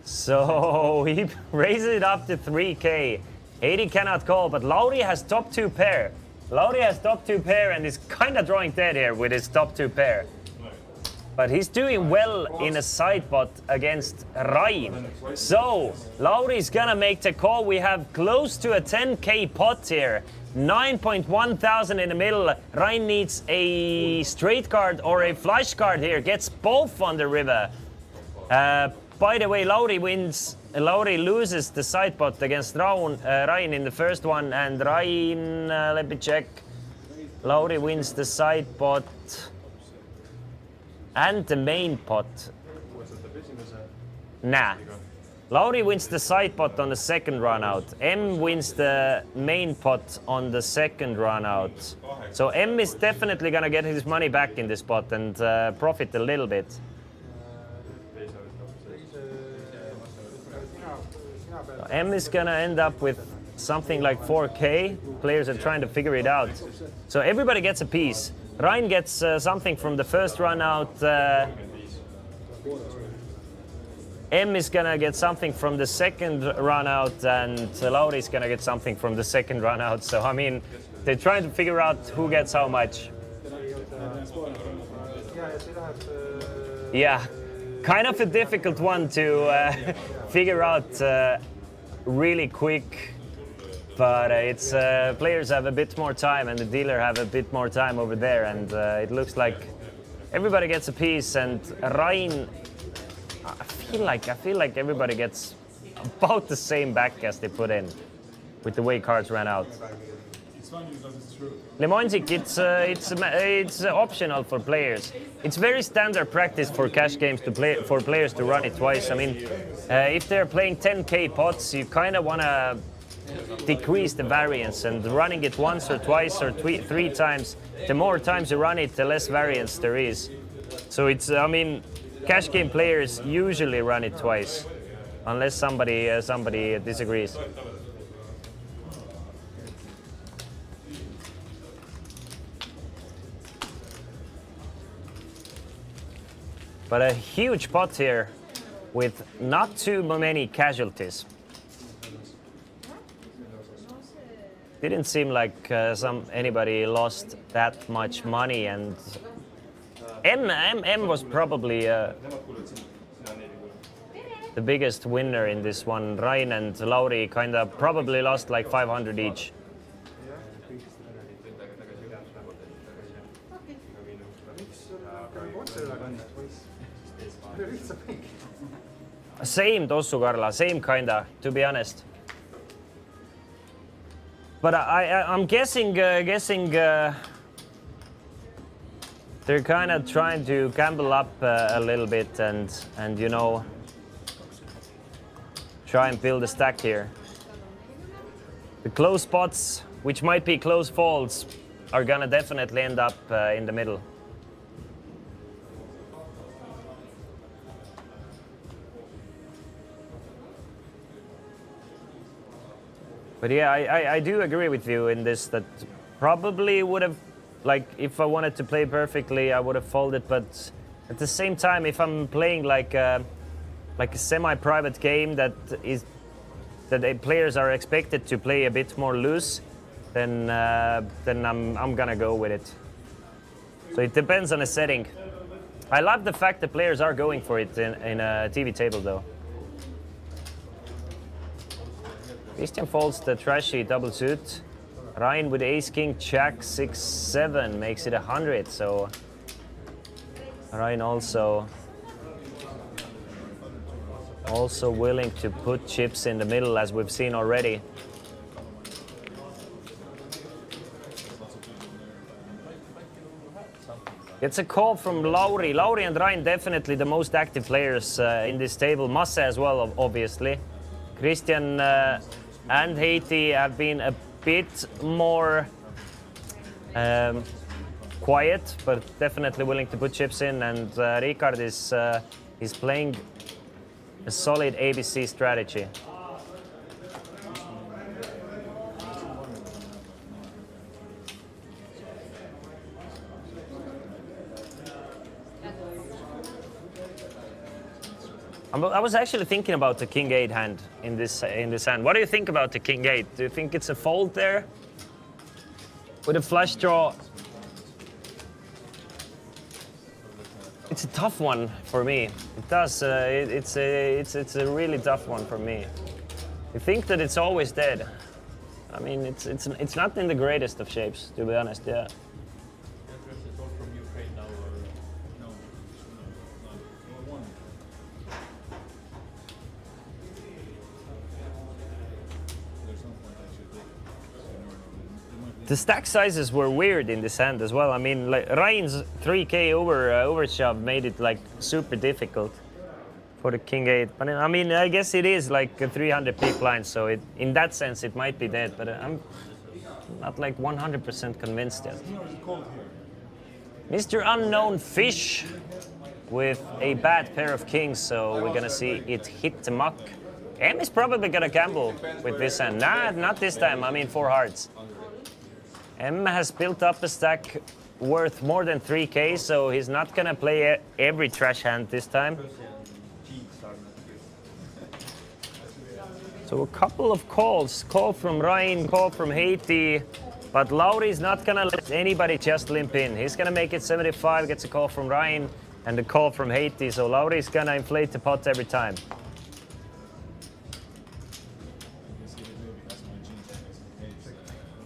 So he raises it up to 3K. Haiti cannot call, but Lauri has top 2 pair. Lauri has top 2 pair and is kind of drawing dead here with his top 2 pair. But he's doing well in a side pot against Ryan. So Lauri's gonna make the call. We have close to a 10K pot here. 9.1 thousand in the middle. Ryan needs a straight card or a flush card here. Gets both on the river. By the way, Lauri loses the side pot against Ryan in the first one, and Ryan, let me check. Lauri wins the side pot and the main pot. Nah. Lauri wins the side pot on the second run out. M wins the main pot on the second run out. So M is definitely gonna get his money back in this pot and profit a little bit. M is gonna end up with something like 4K. Players are trying to figure it out. So everybody gets a piece. Ryan gets something from the first run out. M is gonna get something from the second run out, and Lauri is gonna get something from the second run out. So I mean, they're trying to figure out who gets how much. Yeah, kind of a difficult one to figure out really quick. But it's players have a bit more time, and the dealer have a bit more time over there, and it looks like everybody gets a piece. And Ryan, I feel like everybody gets about the same back as they put in, with the way cards ran out. It's funny because it's true. Lemonzik, it's optional for players. It's very standard practice for cash games for players to run it twice. I mean, if they're playing 10K pots, you kind of want to decrease the variance, and running it once or twice or three times, the more times you run it, the less variance there is. So it's, I mean, cash game players usually run it twice, unless somebody disagrees. But a huge pot here with not too many casualties. Didn't seem like anybody lost that much money, and M was probably the biggest winner in this one. Ryan and Lauri kind of probably lost like 500 each. Same Tossu Karla, same kinda, to be honest. But I'm guessing they're kind of trying to gamble up a little bit and you know, try and build a stack here. The close spots, which might be close folds, are gonna definitely end up in the middle. But yeah, I do agree with you in this, that probably would have, like, if I wanted to play perfectly, I would have folded. But at the same time, if I'm playing like a semi-private game that the players are expected to play a bit more loose, then I'm gonna go with it. So it depends on the setting. I love the fact that players are going for it in a TV table, though. Christian folds the trashy double suit. Ryan with ace king jack 6-7 makes it 100. So Ryan also willing to put chips in the middle, as we've seen already. It's a call from Lauri. Lauri and Ryan definitely the most active players in this table. Masse as well, obviously. Christian and Haiti have been a bit more quiet, but definitely willing to put chips in. And Ricard is playing a solid ABC strategy. I was actually thinking about the King 8 hand in this hand. What do you think about the King 8? Do you think it's a fold there? With a flush draw? It's a tough one for me. It does. It's a really tough one for me. You think that it's always dead. I mean, it's not in the greatest of shapes, to be honest. Yeah. The stack sizes were weird in this hand as well. I mean, like Ryan's 3K overshove made it like super difficult for the king 8. But I mean, I guess it is like a 300 big blind, so in that sense it might be dead, but I'm not like 100% convinced yet. Mr. Unknown Fish with a bad pair of kings, so we're gonna see it hit the muck. M is probably gonna gamble with this hand. Nah, not this time. I mean, 4 hearts. M has built up a stack worth more than 3k, so he's not gonna play every trash hand this time. So a couple of calls. Call from Ryan, call from Haiti. But Lauri's not gonna let anybody just limp in. He's gonna make it 75, gets a call from Ryan and a call from Haiti. So Lauri's gonna inflate the pot every time.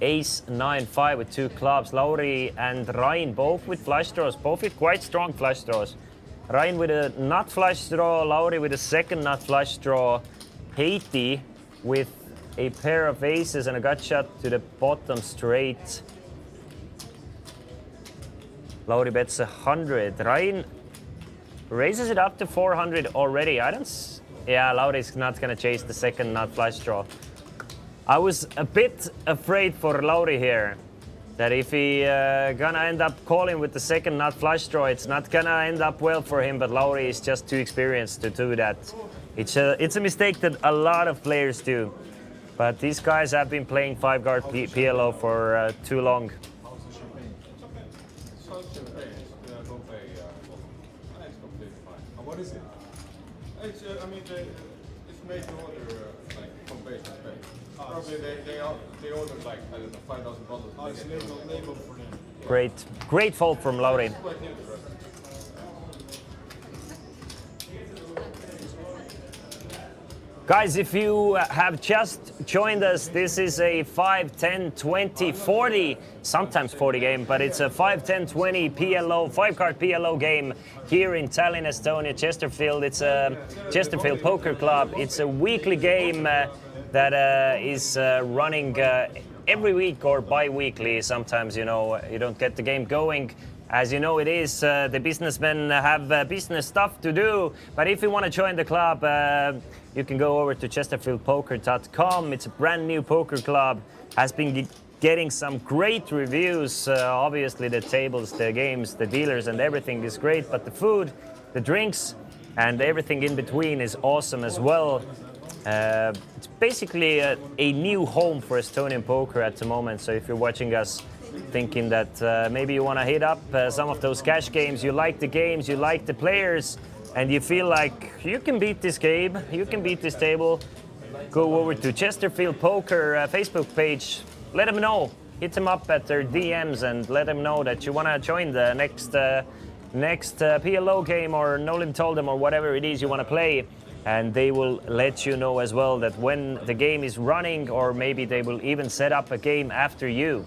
Ace 9-5 with 2 clubs. Lauri and Ryan both with flush draws, both with quite strong flush draws. Ryan with a nut flush draw, Lauri with a second nut flush draw. Haiti with a pair of aces and a gut shot to the bottom straight. Lauri bets 100. Ryan raises it up to 400 already. Yeah, Lauri's not gonna chase the second nut flush draw. I was a bit afraid for Lauri here, that if he gonna end up calling with the second nut flush draw, it's not gonna end up well for him, but Lauri is just too experienced to do that. It's a mistake that a lot of players do. But these guys have been playing 5-guard PLO for too long. What is it? It's, I mean, it's made to order like from base to base. Probably they ordered like, I don't know, 5,000 bottles. Oh, it's labeled for them. Great fault from Lauri. Guys, if you have just joined us, this is a 5, 10, 20, 40, sometimes 40 game, but it's a 5, 10, 20 PLO, 5-card PLO game here in Tallinn, Estonia, Chesterfield. It's a Chesterfield Poker Club. It's a weekly game that is running every week or bi-weekly. Sometimes, you know, you don't get the game going. As you know, it is the businessmen have business stuff to do. But if you want to join the club, you can go over to chesterfieldpoker.com. It's a brand new poker club. Has been getting some great reviews. Obviously, the tables, the games, the dealers, and everything is great. But the food, the drinks, and everything in between is awesome as well. It's basically a new home for Estonian poker at the moment. So if you're watching us, thinking that maybe you want to hit up some of those cash games, you like the games, you like the players, and you feel like you can beat this game, you can beat this table, go over to Chesterfield Poker Facebook page, let them know, hit them up at their DMs and let them know that you want to join the next PLO game or No Limit Hold'em or whatever it is you want to play. And they will let you know as well that when the game is running, or maybe they will even set up a game after you.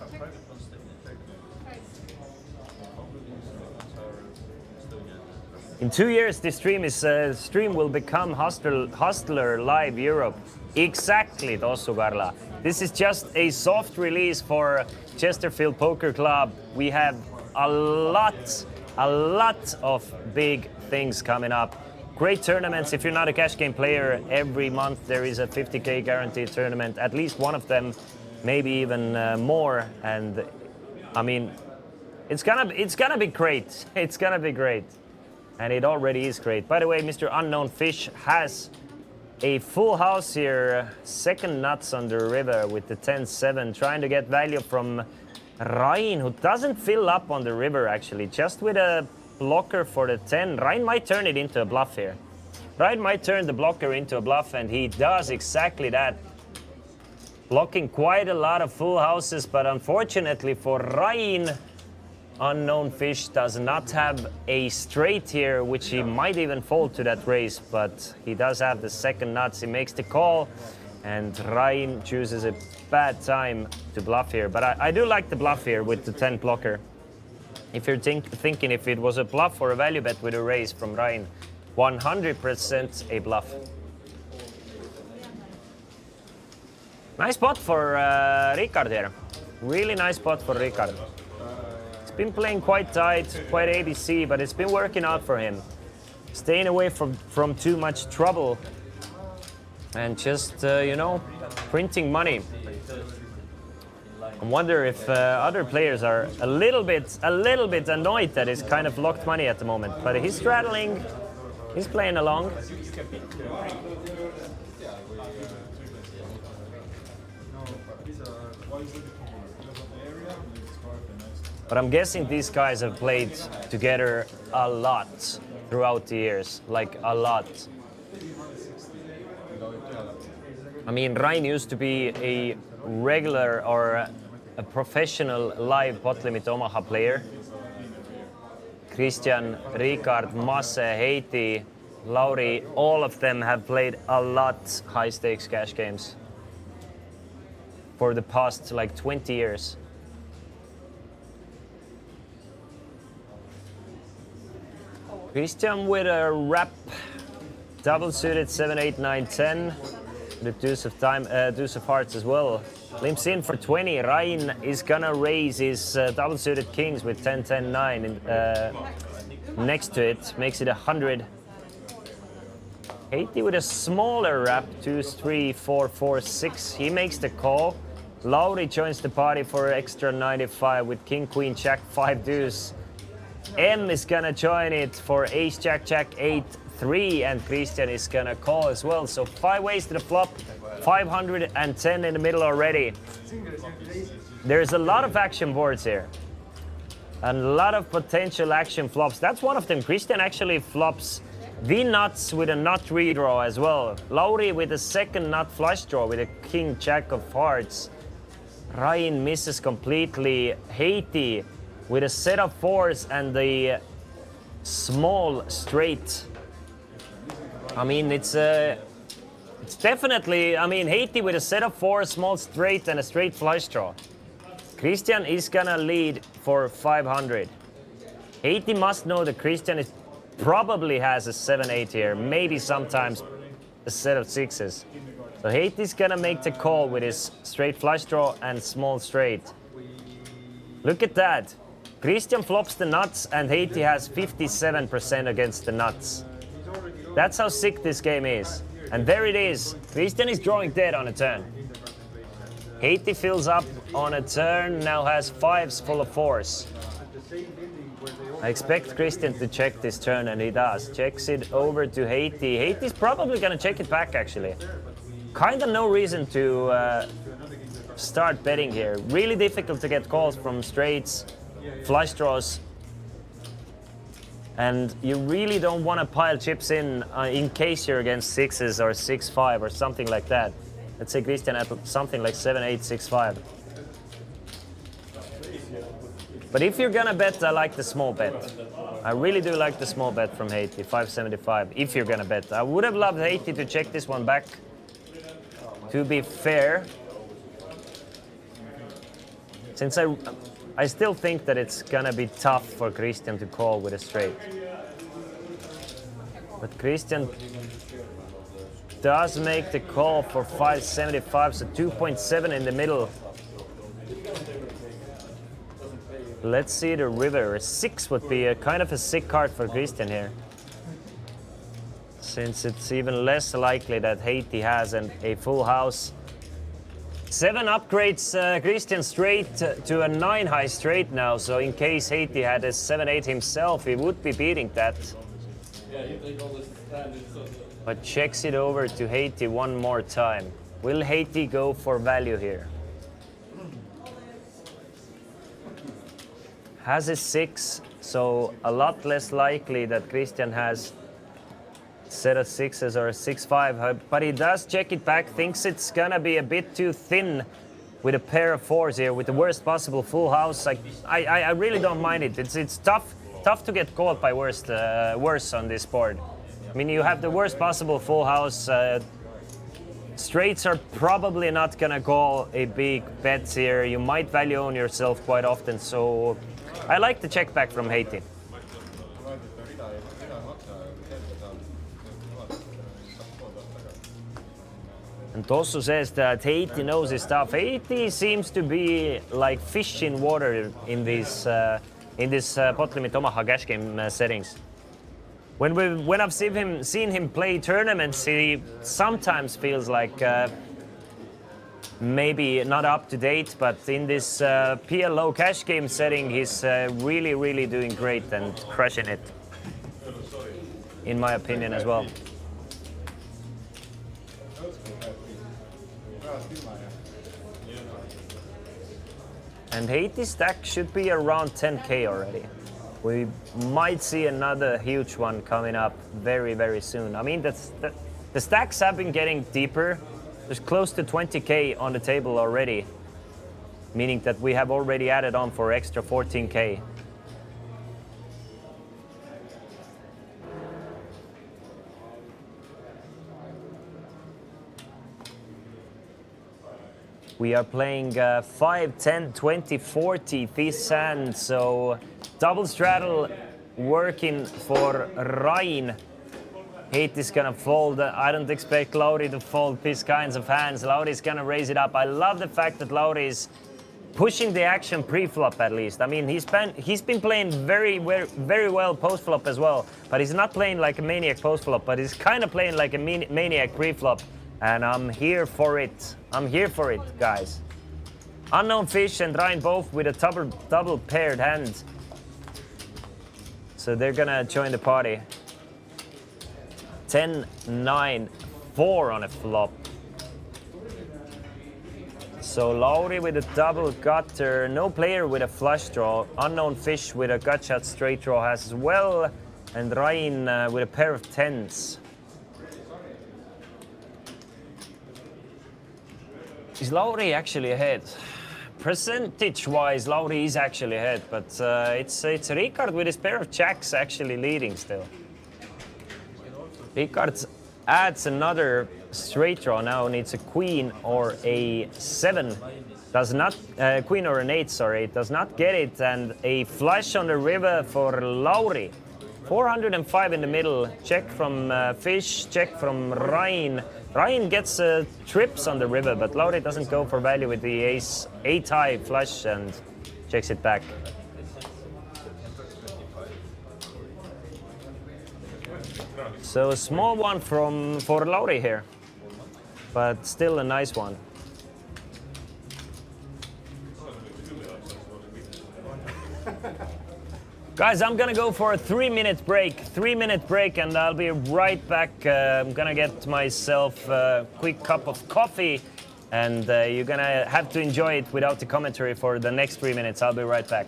In 2 years, this stream will become Hustler Live Europe. Exactly, Tossu Karla. This is just a soft release for Chesterfield Poker Club. We have a lot of big things coming up. Great tournaments. If you're not a cash game player, every month there is a 50k guaranteed tournament. At least one of them, maybe even more. And I mean, it's gonna be great. It's gonna be great. And it already is great. By the way, Mr. Unknown Fish has a full house here. Second nuts on the river with the 10-7. Trying to get value from Ryan, who doesn't fill up on the river actually. Just with a blocker for the 10. Ryan might turn it into a bluff here. Ryan might turn the blocker into a bluff, and he does exactly that. Blocking quite a lot of full houses, but unfortunately for Ryan, Unknown Fish does not have a straight here, which he might even fold to that raise, but he does have the second nuts. He makes the call, and Ryan chooses a bad time to bluff here. But I do like the bluff here with the 10 blocker. If you're thinking if it was a bluff or a value bet with a raise from Ryan, 100% a bluff. Nice spot for Ricard here. Really nice spot for Ricard. He's been playing quite tight, quite ABC, but it's been working out for him. staying away from too much trouble and just, you know, printing money. I wonder if other players are a little bit annoyed that he's kind of locked money at the moment. But he's straddling, he's playing along. But I'm guessing these guys have played together a lot throughout the years, like a lot. I mean, Rain used to be a regular or a professional live pot limit Omaha player. Christian, Ricard, Masse, Heiti, Lauri, all of them have played a lot high stakes cash games for the past like 20 years. Christian with a wrap, double suited 7, 8, 9, 10. The deuce of hearts as well. Limps in for 20. Rain is gonna raise his double suited kings with 10, 10, 9 next to it. Makes it 100. Heiti with a smaller wrap, 2, 3, 4, 4, 6. He makes the call. Lauri joins the party for extra 95 with king, queen, jack, 5 deuce. M is gonna join it for ace, jack, jack, 8, 3, and Christian is gonna call as well. So 5 ways to the flop, 510 in the middle already. There's a lot of action boards here and a lot of potential action flops. That's one of them. Christian actually flops the nuts with a nut redraw as well. Lauri with a second nut flush draw with a king, jack of hearts. Ryan misses completely. Heiti with a set of 4s and the small straight. I mean, it's definitely, I mean, Heiti with a set of 4, small straight and a straight flush draw. Christian is gonna lead for 500. Heiti must know that Christian is probably has a 7, 8 here, maybe sometimes a set of 6s. So Heiti's gonna make the call with his straight flush draw and small straight. Look at that. Christian flops the nuts and Heiti has 57% against the nuts. That's how sick this game is. And there it is. Christian is drawing dead on a turn. Heiti fills up on a turn, now has 5s full of 4s. I expect Christian to check this turn, and he does. Checks it over to Heiti. Heiti's probably gonna check it back, actually. Kinda no reason to start betting here. Really difficult to get calls from straights, flush draws. And you really don't want to pile chips in case you're against 6s or 6-5 or something like that. Let's say Christian at something like 7, 8, 6, 5. But if you're gonna bet, I like the small bet. I really do like the small bet from Heiti, 575, if you're gonna bet. I would have loved Heiti to check this one back, to be fair. Since I still think that it's gonna be tough for Christian to call with a straight. But Christian does make the call for 575, so 2.7 in the middle. Let's see the river. A 6 would be a kind of a sick card for Christian here, since it's even less likely that Heiti has a full house. 7 upgrades Christian straight to a 9 high straight now, so in case Heiti had a 7-8 himself, he would be beating that. But checks it over to Heiti one more time. Will Heiti go for value here? Has a 6, so a lot less likely that Christian has set of 6s or a 6-5, but he does check it back, thinks it's gonna be a bit too thin with a pair of 4s here, with the worst possible full house. I really don't mind it. It's tough to get caught by worse on this board. I mean, you have the worst possible full house. Straights are probably not gonna call a big bet here. You might value own yourself quite often, so I like the check back from Heiti. And Tossu says that Heiti knows his stuff. Heiti seems to be like fish in water in this pot limit Omaha cash game settings. When I've seen him play tournaments, he sometimes feels like maybe not up to date, but in this PLO cash game setting, he's really doing great and crushing it, in my opinion as well. And 80 stack should be around 10k already. We might see another huge one coming up very soon. I mean, the stacks have been getting deeper. There's close to 20k on the table already, meaning that we have already added on for extra 14k. We are playing 5, 10, 20, 40 this hand, so double straddle working for Ryan. Hate is gonna fold. I don't expect Lauri to fold these kinds of hands. Lauri is gonna raise it up. I love the fact that Lauri is pushing the action pre-flop at least. I mean, he's been playing very well post-flop as well, but he's not playing like a maniac post-flop, but he's kind of playing like a maniac pre-flop. And I'm here for it. I'm here for it, guys. Unknown Fish and Ryan both with a double paired hand. So they're gonna join the party. 10, 9, 4 on a flop. So Lauri with a double gutter. No player with a flush draw. Unknown Fish with a gut shot straight draw has as well. And Ryan with a pair of tens. Is Lauri actually ahead? Percentage-wise, Lauri is actually ahead, but it's Ricard with his pair of jacks actually leading still. Ricard adds another straight draw now, needs a queen or a 7. Does not, queen or an 8, sorry, does not get it, and a flush on the river for Lauri. 405 in the middle, check from Fish, check from Ryan. Ryan gets trips on the river, but Lauri doesn't go for value with the ace 8 high flush and checks it back. So a small one for Lauri here, but still a nice one. Guys, I'm gonna go for a 3-minute break. 3-minute break, and I'll be right back. I'm gonna get myself a quick cup of coffee, and you're gonna have to enjoy it without the commentary for the next 3 minutes. I'll be right back.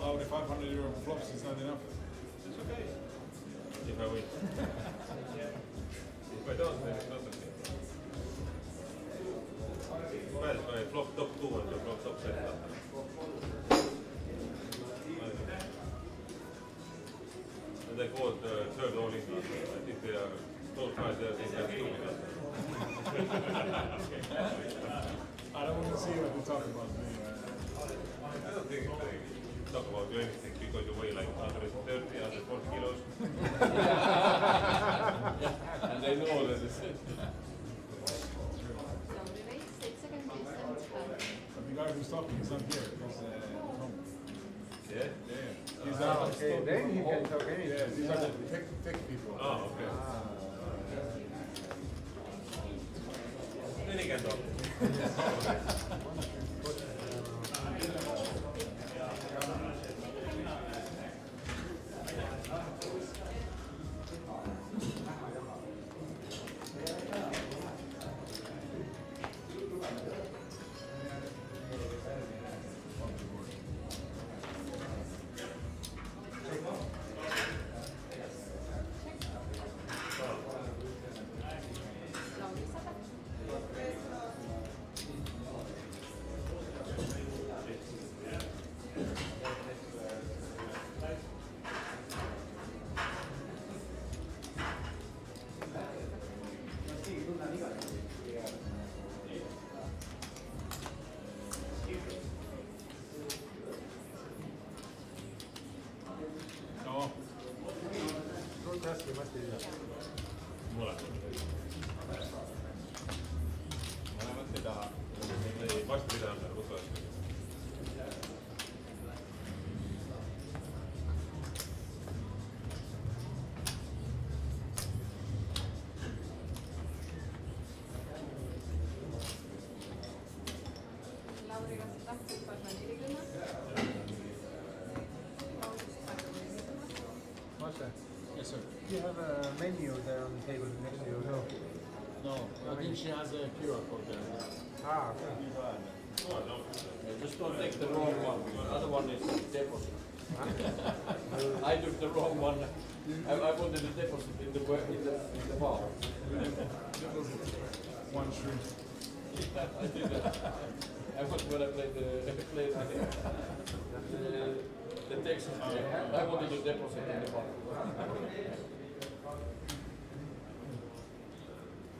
Oh, the 500 euro flops is not enough. It's okay. If I win. If I don't, then it's not okay. Well, I flop top 2 and the flop top 7. And they call it the third all in. I think they are those guys there think they're stupid. I don't want to see what they talk about me. I don't think they talk about you anything because you weigh like 130, 140 kilos. And they know that it's it. The guy who's talking is not here. Yeah? Yeah. He's Okay, then he can talk anything. Yeah, these are the tech people. Oh, okay. Then he can talk. menu there on the table next to you? No. No, I think she has a QR code there. Ah, okay. Just don't take the wrong one. The other one is deposit. I took the wrong one. I wanted the deposit in the bar. One shrimp. I did that. I was when I played the Texas game. I wanted the deposit in the bar.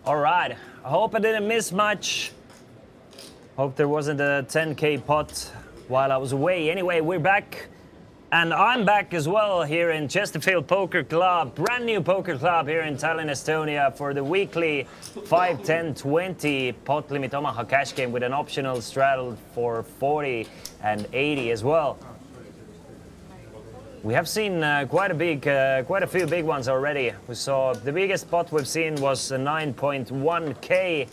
All right, I hope I didn't miss much. Hope there wasn't a 10K pot while I was away. Anyway, we're back. And I'm back as well here in Chesterfield Poker Club, brand new poker club here in Tallinn, Estonia for the weekly 5, 10, 20 pot limit Omaha cash game with an optional straddle for 40 and 80 as well. We have seen quite a few big ones already. We saw the biggest pot we've seen was 9.1K.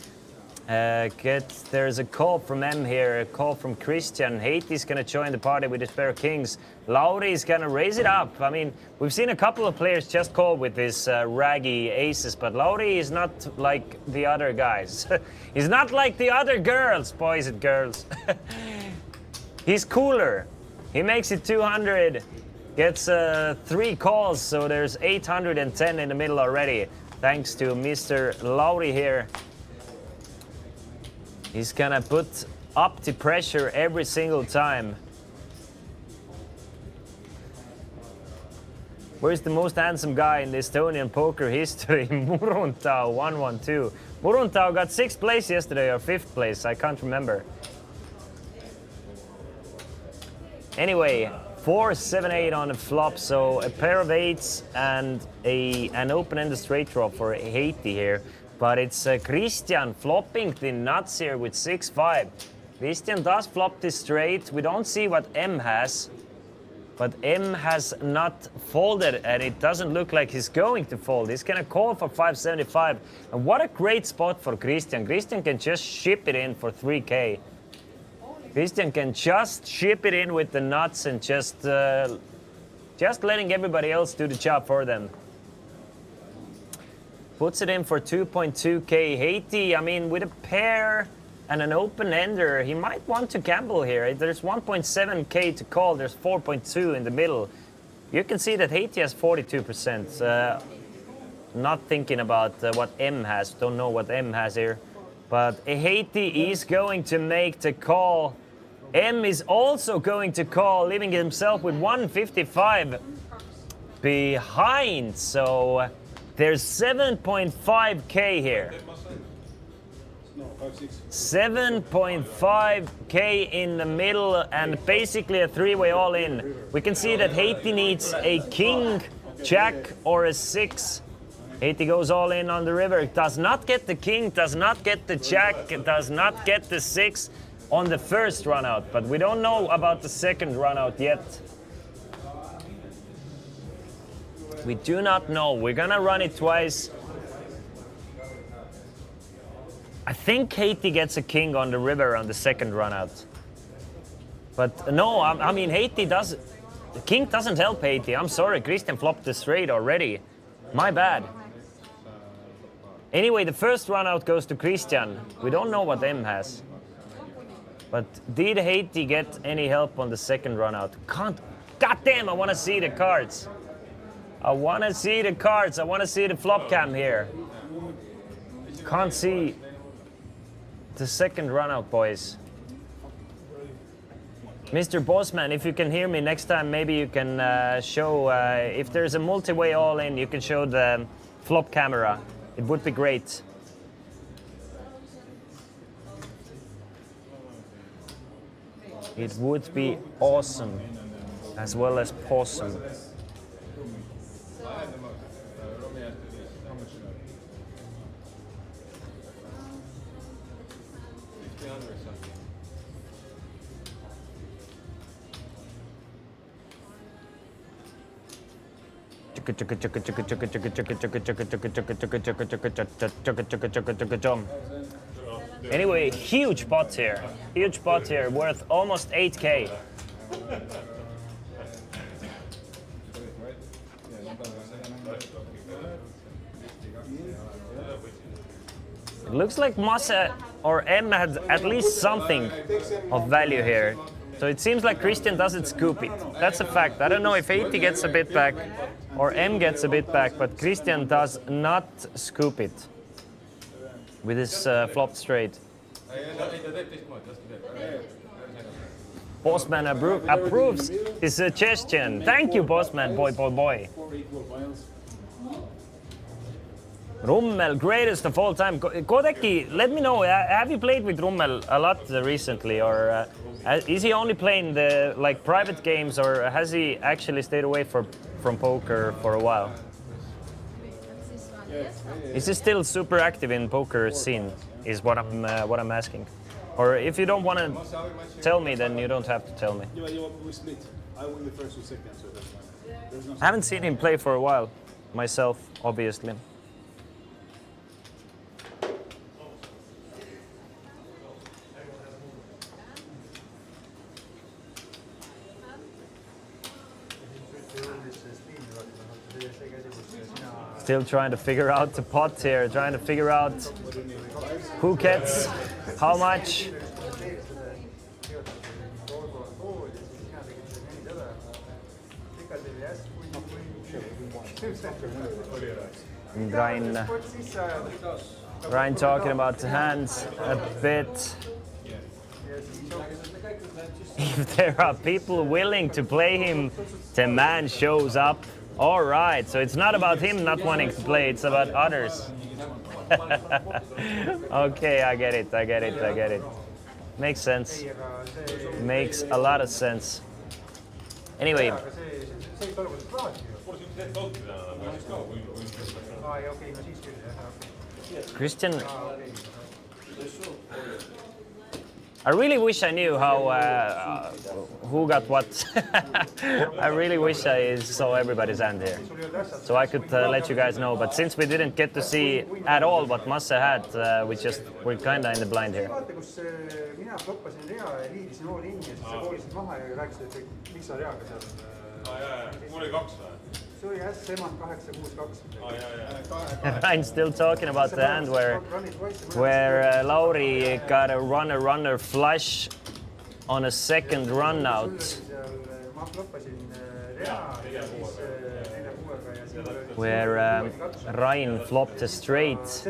There's a call from M here, a call from Christian. Haiti's gonna join the party with his pair of kings. Lauri's gonna raise it up. I mean, we've seen a couple of players just call with his raggy aces, but Lauri is not like the other guys. He's not like the other girls, boys and girls. He's cooler. He makes it 200, gets 3 calls, so there's 810 in the middle already. Thanks to Mr. Lauri here. He's gonna put up the pressure every single time. Where's the most handsome guy in the Estonian poker history? Muruntau 112. Muruntau got 6th place yesterday or 5th place, I can't remember. Anyway, 4, 7, 8 on the flop, so a pair of 8s and an open-ended straight draw for Haiti here. But it's Christian flopping the nuts here with 6-5. Christian does flop this straight. We don't see what M has. But M has not folded, and it doesn't look like he's going to fold. He's going to call for 575. And what a great spot for Christian. Christian can just ship it in for 3K. Christian can just ship it in with the nuts and just letting everybody else do the job for them. Puts it in for 2.2K. Haiti, I mean, with a pair and an open-ender, he might want to gamble here. There's 1.7K to call. There's 4.2 in the middle. You can see that Haiti has 42%. Not thinking about what M has. Don't know what M has here. But Haiti is going to make the call. M is also going to call, leaving himself with 155 behind. So there's 7.5K here. 7.5K in the middle and basically a 3-way all-in. We can see that Haiti needs a king, jack, or a 6. Haiti goes all in on the river. Does not get the king, does not get the jack, does not get the 6 on the first run out. But we don't know about the second run out yet. We do not know. We're gonna run it twice. I think Haiti gets a king on the river on the second run out. But no, I mean, Haiti does. The king doesn't help Haiti. I'm sorry, Christian flopped the straight already. My bad. Anyway, the first run out goes to Christian. We don't know what M has. But did Haiti get any help on the second run out? Can't. God damn, I want to see the cards. I want to see the cards. I want to see the flop cam here. Can't see the second run out, boys. Mr. Bossman, if you can hear me next time, maybe you can show, if there's a multi-way all-in, you can show the flop camera. It would be great. It would be awesome, as well as possum. Anyway, huge pot here. Huge pot here, worth almost 8K. Looks like Masse or M had at least something of value here. So it seems like Christian doesn't scoop it. That's a fact. I don't know if 80 gets a bit back or M gets a bit back, but Christian does not scoop it with his flop straight. Bossman approves his suggestion. Thank you, Bossman, boy. Rummel, greatest of all time. Kodeki, let me know, have you played with Rummel a lot recently, or is he only playing the private games, or has he actually stayed away from poker for a while? Is he still super active in poker scene? Is what I'm asking. Or if you don't want to tell me, then you don't have to tell me. We split. I win the first or second, so that's fine. I haven't seen him play for a while, myself, obviously. Still trying to figure out the pot here, trying to figure out who gets how much. And Ryan talking about the hands a bit. If there are people willing to play him, the man shows up. All right, so it's not about him not wanting to play, it's about others. Okay, I get it. Makes sense. Makes a lot of sense. Anyway. Christian, I really wish I knew how who got what. I really wish I saw everybody's hand here, so I could let you guys know. But since we didn't get to see at all what Masse had, we're kinda in the blind here. Ryan's still talking about the hand where Lauri got a runner flush on a second run out. Where Ryan flopped a straight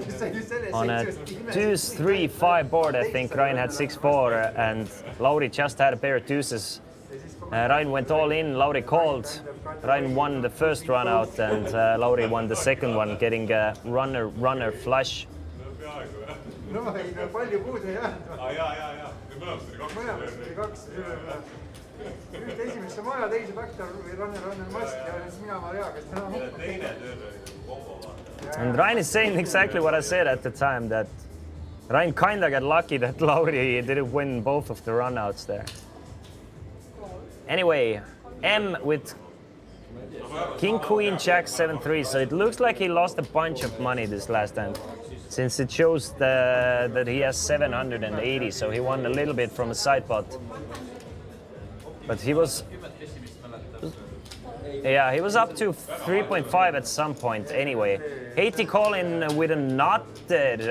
on a 2-3-5 board. I think Ryan had 6-4 and Lauri just had a pair of deuces. Ryan went all in, Lauri called. Ryan won the first run out and Lauri won the second one, getting a runner flush. And Ryan is saying exactly what I said at the time, that Ryan kinda got lucky that Lauri didn't win both of the runouts there. Anyway, M with King, Queen, Jack, 7-3. So it looks like he lost a bunch of money this last hand, since it shows that he has 780. So he won a little bit from a side pot. But he was, he was up to 3.5 at some point. Anyway, 80 call in with a knotted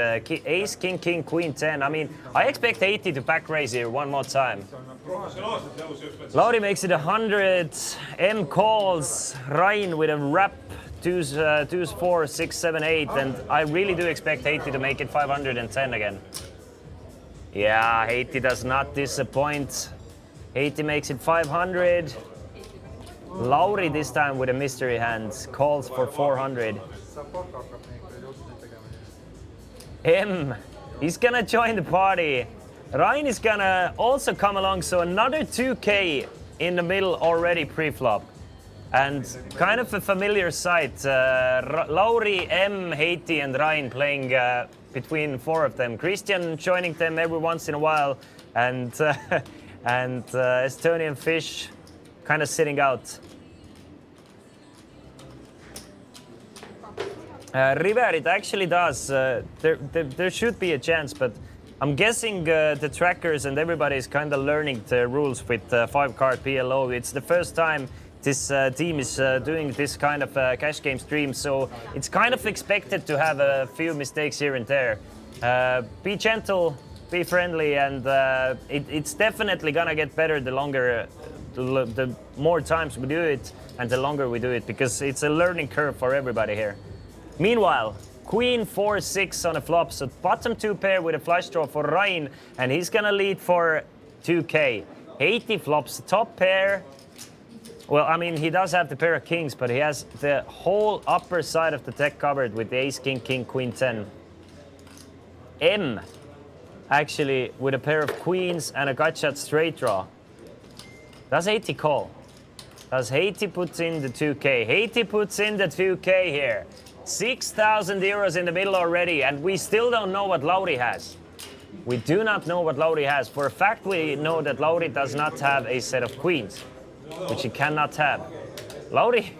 ace, king, king, queen, 10. I mean, I expect 80 to back raise here one more time. Lauri makes it 100. M calls. Ryan with a wrap. Deuce 4, 6, 7, 8. And I really do expect 80 to make it 510 again. Yeah, 80 does not disappoint. 80 makes it 500. Lauri this time with a mystery hand. Calls for 400. M, he's gonna join the party. Ryan is gonna also come along, so another 2K in the middle already pre-flop. And kind of a familiar sight. Lauri, M, Haiti and Ryan playing between four of them. Christian joining them every once in a while, and Estonian Fish kind of sitting out. River, it actually does. There should be a chance, but I'm guessing the trackers and everybody is kind of learning the rules with 5-card PLO. It's the first time this team is doing this kind of cash game stream, so it's kind of expected to have a few mistakes here and there. Be gentle, be friendly, and it's definitely gonna get better the longer, the more times we do it, and the longer we do it, because it's a learning curve for everybody here. Meanwhile, Queen 4-6 on a flop, so bottom two pair with a flush draw for Ryan, and he's gonna lead for 2K. 80 flops, top pair. Well, I mean, he does have the pair of kings, but he has the whole upper side of the deck covered with the ace, king, king, queen, 10. M, actually, with a pair of queens and a gut shot straight draw. Does Haiti call? Does Haiti put in the 2K? Haiti puts in the 2K here. 6,000 euros in the middle already, and we still don't know what Lauri has. We do not know what Lauri has. For a fact, we know that Lauri does not have a set of queens, which he cannot have. Lauri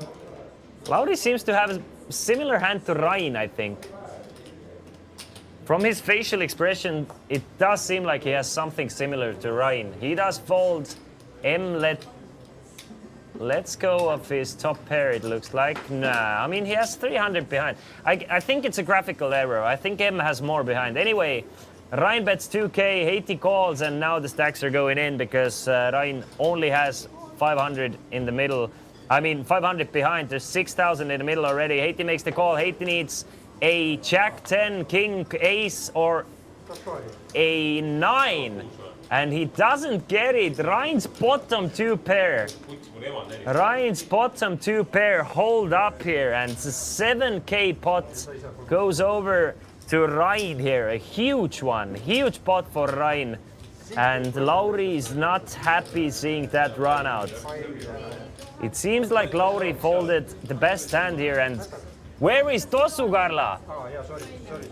seems to have a similar hand to Ryan, I think. From his facial expression, it does seem like he has something similar to Ryan. He does fold. M, let's go of his top pair, it looks like. Nah, I mean, he has 300 behind. I think it's a graphical error. I think M has more behind. Anyway, Ryan bets 2K, Haiti calls, and now the stacks are going in because Ryan only has 500 in the middle. I mean, 500 behind. There's 6,000 in the middle already. Haiti makes the call. Haiti needs a jack 10, king, ace, or a 9. And he doesn't get it. Ryan's bottom two pair. Ryan's bottom two pair hold up here, and the 7K pot goes over to Ryan here. A huge one. Huge pot for Ryan. And Lauri is not happy seeing that run out. It seems like Lauri folded the best hand here. And where is Tosu, Karla?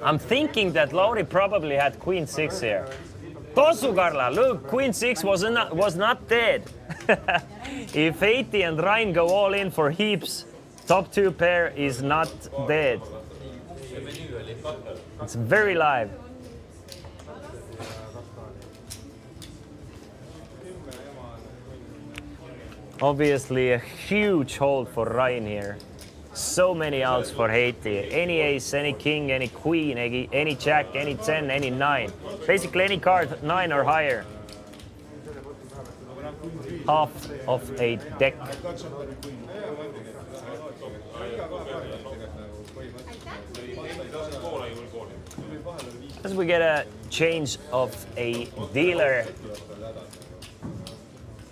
I'm thinking that Lauri probably had queen 6 here. Tosu, Karla, look, queen 6 was not dead. If Haiti and Ryan go all in for heaps, top two pair is not dead. It's very live. Obviously a huge hold for Ryan here. So many outs for Haiti. Any ace, any king, any queen, any jack, any 10, any 9. Basically any card 9 or higher. Half of a deck. As we get a change of a dealer,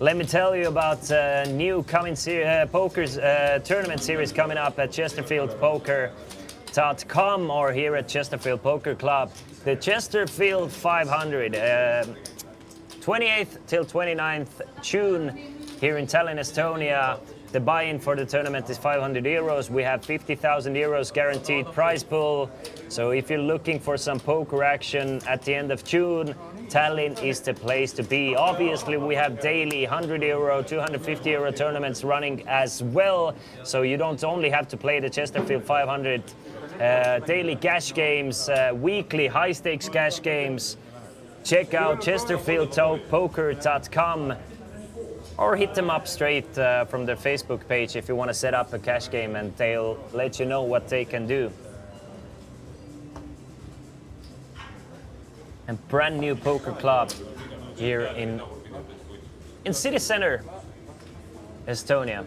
let me tell you about new coming tournament series coming up at ChesterfieldPoker.com or here at Chesterfield Poker Club. The Chesterfield 500, 28th till 29th June here in Tallinn, Estonia. The buy-in for the tournament is 500 euros. We have 50,000 euros guaranteed prize pool. So if you're looking for some poker action at the end of June, Tallinn is the place to be. Obviously, we have daily 100 euro, 250 euro tournaments running as well. So you don't only have to play the Chesterfield 500 daily cash games, weekly high-stakes cash games. Check out ChesterfieldPoker.com or hit them up straight from their Facebook page if you want to set up a cash game, and they'll let you know what they can do. A brand new poker club here in city center, Estonia.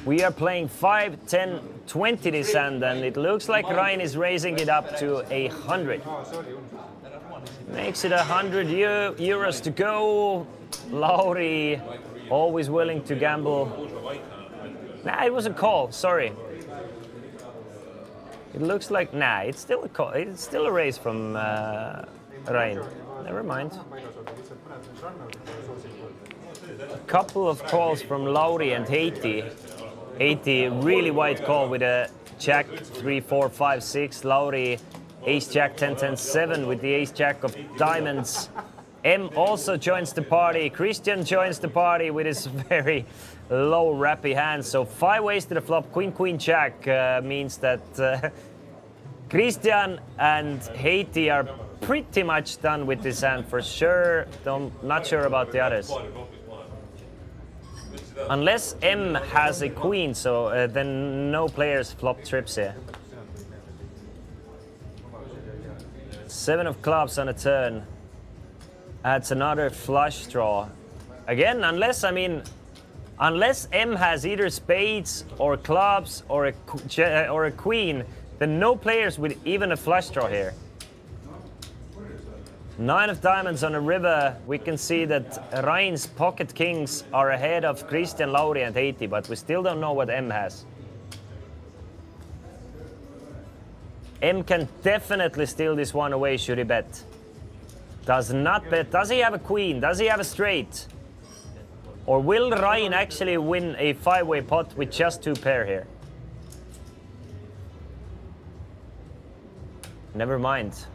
We are playing 5, 10, 20 this hand, and it looks like Ryan is raising it up to 100. Makes it 100 euros to go. Lauri, always willing to gamble. Nah, it was a call, sorry. It looks like, nah, it's still a call. It's still a raise from Ryan. Never mind. A couple of calls from Lauri and Haiti. Haiti, really wide call with a jack 3, 4, 5, 6. Lauri, ace jack 10, 10, 7 with the ace jack of diamonds. M also joins the party. Christian joins the party with his very low rappy hand. So 5 ways to the flop. Queen, queen, jack means that Christian and Haiti are pretty much done with this hand for sure. Not sure about the others. Unless M has a queen, so then no players flop trips here. 7 of clubs on a turn. Adds another flush draw. Again, unless M has either spades or clubs or a queen, then no players with even a flush draw here. 9 of diamonds on a river. We can see that Ryan's pocket kings are ahead of Christian, Lauri and Heiti, but we still don't know what M has. M can definitely steal this one away should he bet. Does not bet. Does he have a queen? Does he have a straight? Or will Ryan actually win a 5-way pot with just 2 pair here? Never mind.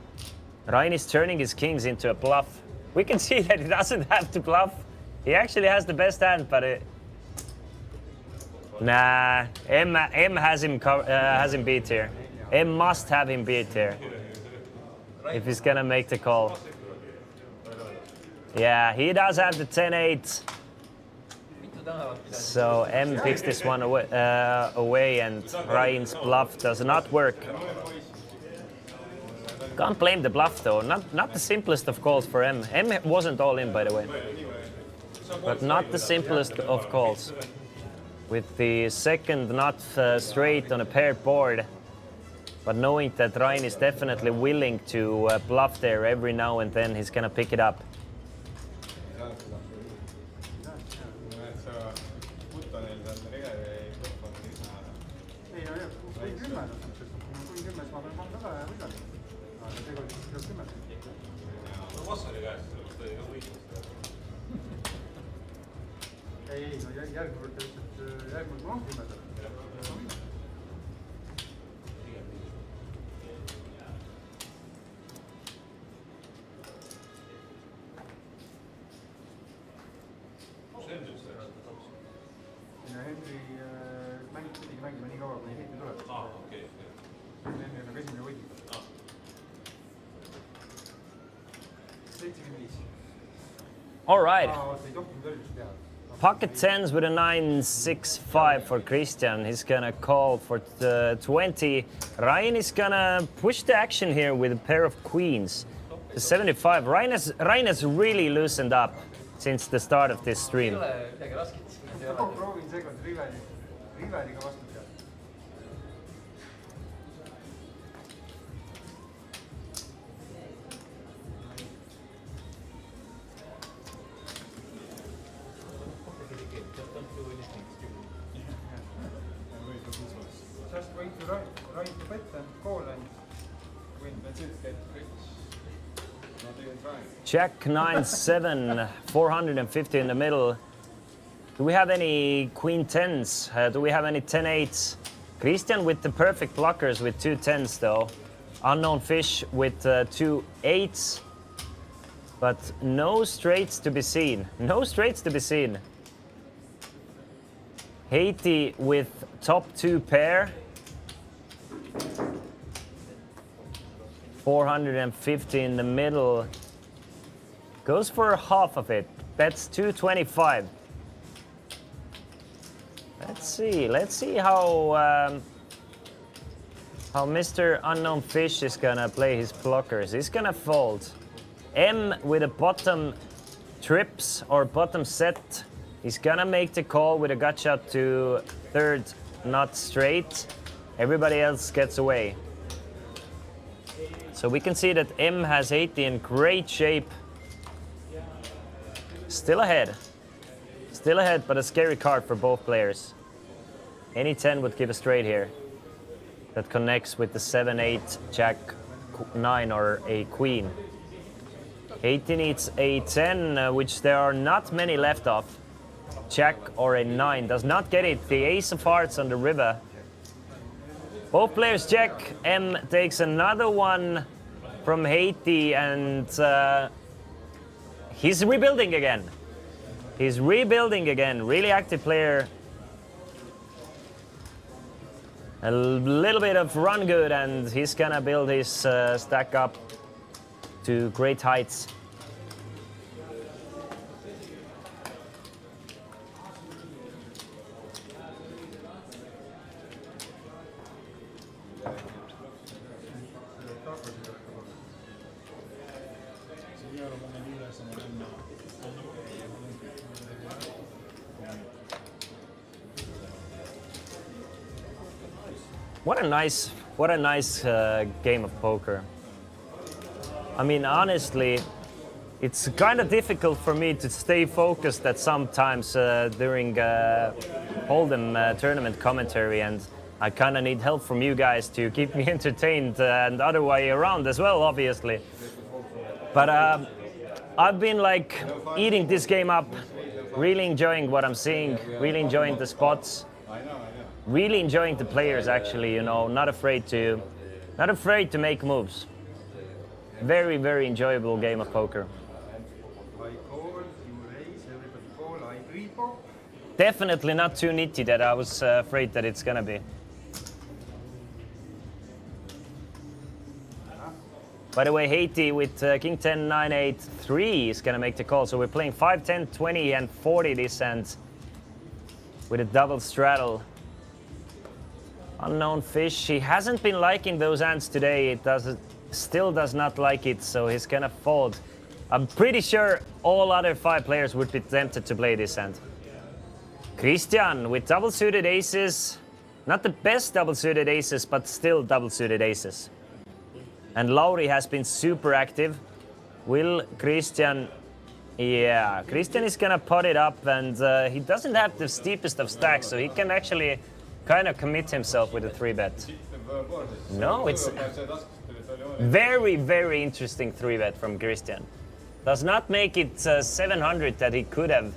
Ryan is turning his kings into a bluff. We can see that he doesn't have to bluff. He actually has the best hand, but nah, M has him beat here. M must have him beat here if he's gonna make the call. Yeah, he does have the 10-8. So M picks this one away and Ryan's bluff does not work. Can't blame the bluff though. Not the simplest of calls for M. M wasn't all in, by the way. But not the simplest of calls. With the second not straight on a paired board. But knowing that Ryan is definitely willing to bluff there every now and then, he's gonna pick it up. All right. Pocket 10s with a 9-6-5 for Christian. He's gonna call for the 20. Ryan is gonna push the action here with a pair of queens. The 75. Ryan has really loosened up since the start of this stream. Just wait to right to bet and call and win. That's it. Not even trying. Jack 9-7, 450 in the middle. Do we have any queen 10s? Do we have any 10-8s? Christian with the perfect blockers with 2 10s though. Unknown fish with 2 8s. But no straights to be seen. No straights to be seen. Haiti with top 2 pair. 450 in the middle. Goes for half of it. Bets 225. Let's see how Mr. Unknown Fish is gonna play his blockers. He's gonna fold. M with a bottom trips or bottom set. He's gonna make the call with a gut shot to third, not straight. Everybody else gets away. So we can see that M has 80 in great shape. Still ahead. Still ahead, but a scary card for both players. Any 10 would give a straight here. That connects with the 7, 8, Jack, 9 or a queen. 80 needs a 10, which there are not many left of. Jack or a 9 does not get it. The ace of hearts on the river. Both players check. M takes another one from Haiti and he's rebuilding again. He's rebuilding again. Really active player. A little bit of run good and he's gonna build his stack up. to great heights. What a nice game of poker. I mean, honestly, it's kind of difficult for me to stay focused at sometimes during Hold'em tournament commentary, and I kind of need help from you guys to keep me entertained and other way around as well, obviously. But I've been like eating this game up, really enjoying what I'm seeing, really enjoying the spots. Really enjoying the players, actually, you know, not afraid to make moves. Very, very enjoyable game of poker. I call, you raise, everybody call, I repo. Definitely not too nitty that I was afraid that it's gonna be. By the way, Haiti with King 10, 9, 8, 3 is gonna make the call. So we're playing 5, 10, 20, and 40 this hand with a double straddle. Unknown Fish, he hasn't been liking those hands today. Still does not like it, so he's gonna fold. I'm pretty sure all other 5 players would be tempted to play this hand. Christian with double suited aces. Not the best double suited aces, but still double suited aces. And Lauri has been super active. Will Christian... Yeah, Christian is gonna pot it up, and he doesn't have the steepest of stacks, so he can actually kind of commit himself with a 3-bet. No, it's very, very interesting 3-bet from Christian. Does not make it 700 that he could have,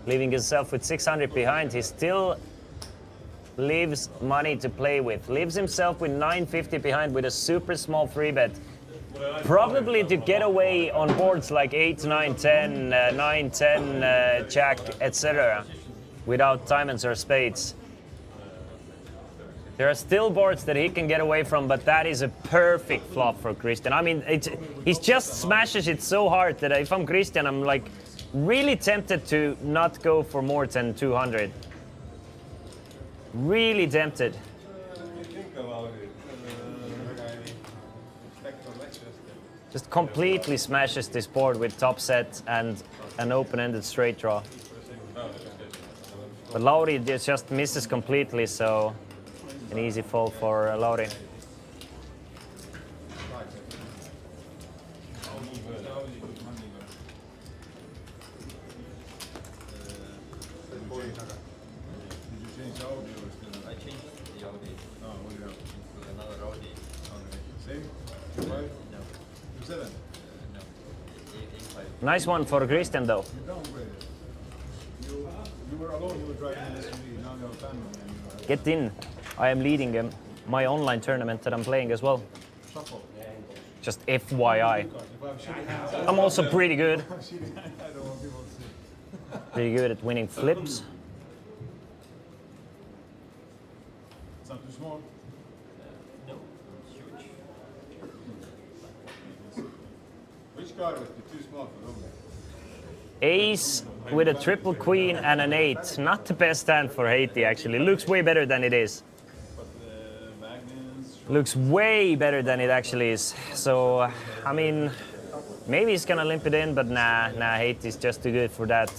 leaving himself with 600 behind. He still leaves money to play with. Leaves himself with 950 behind with a super small 3-bet. Probably to get away on boards like 8, 9, 10, 9, 10, Jack, etc. without diamonds or spades. There are still boards that he can get away from, but that is a perfect flop for Christian. I mean, he just smashes it so hard that if I'm Christian, I'm like really tempted to not go for more than 200. Really tempted. Just completely smashes this board with top set and an open-ended straight draw. But Lauri just misses completely, so an easy fold for Lauri. Nice one for Christian, though. You were alone, you were driving an SUV, now you're family. Get in. I am leading my online tournament that I'm playing as well. Just FYI. I'm also pretty good. Pretty good at winning flips. It's not too small. Which card would be too small for Rome? Ace with a triple queen and an 8. Not the best hand for Haiti, actually. Looks way better than it is. Looks way better than it actually is. So, I mean, maybe he's gonna limp it in, but nah, Haiti's just too good for that.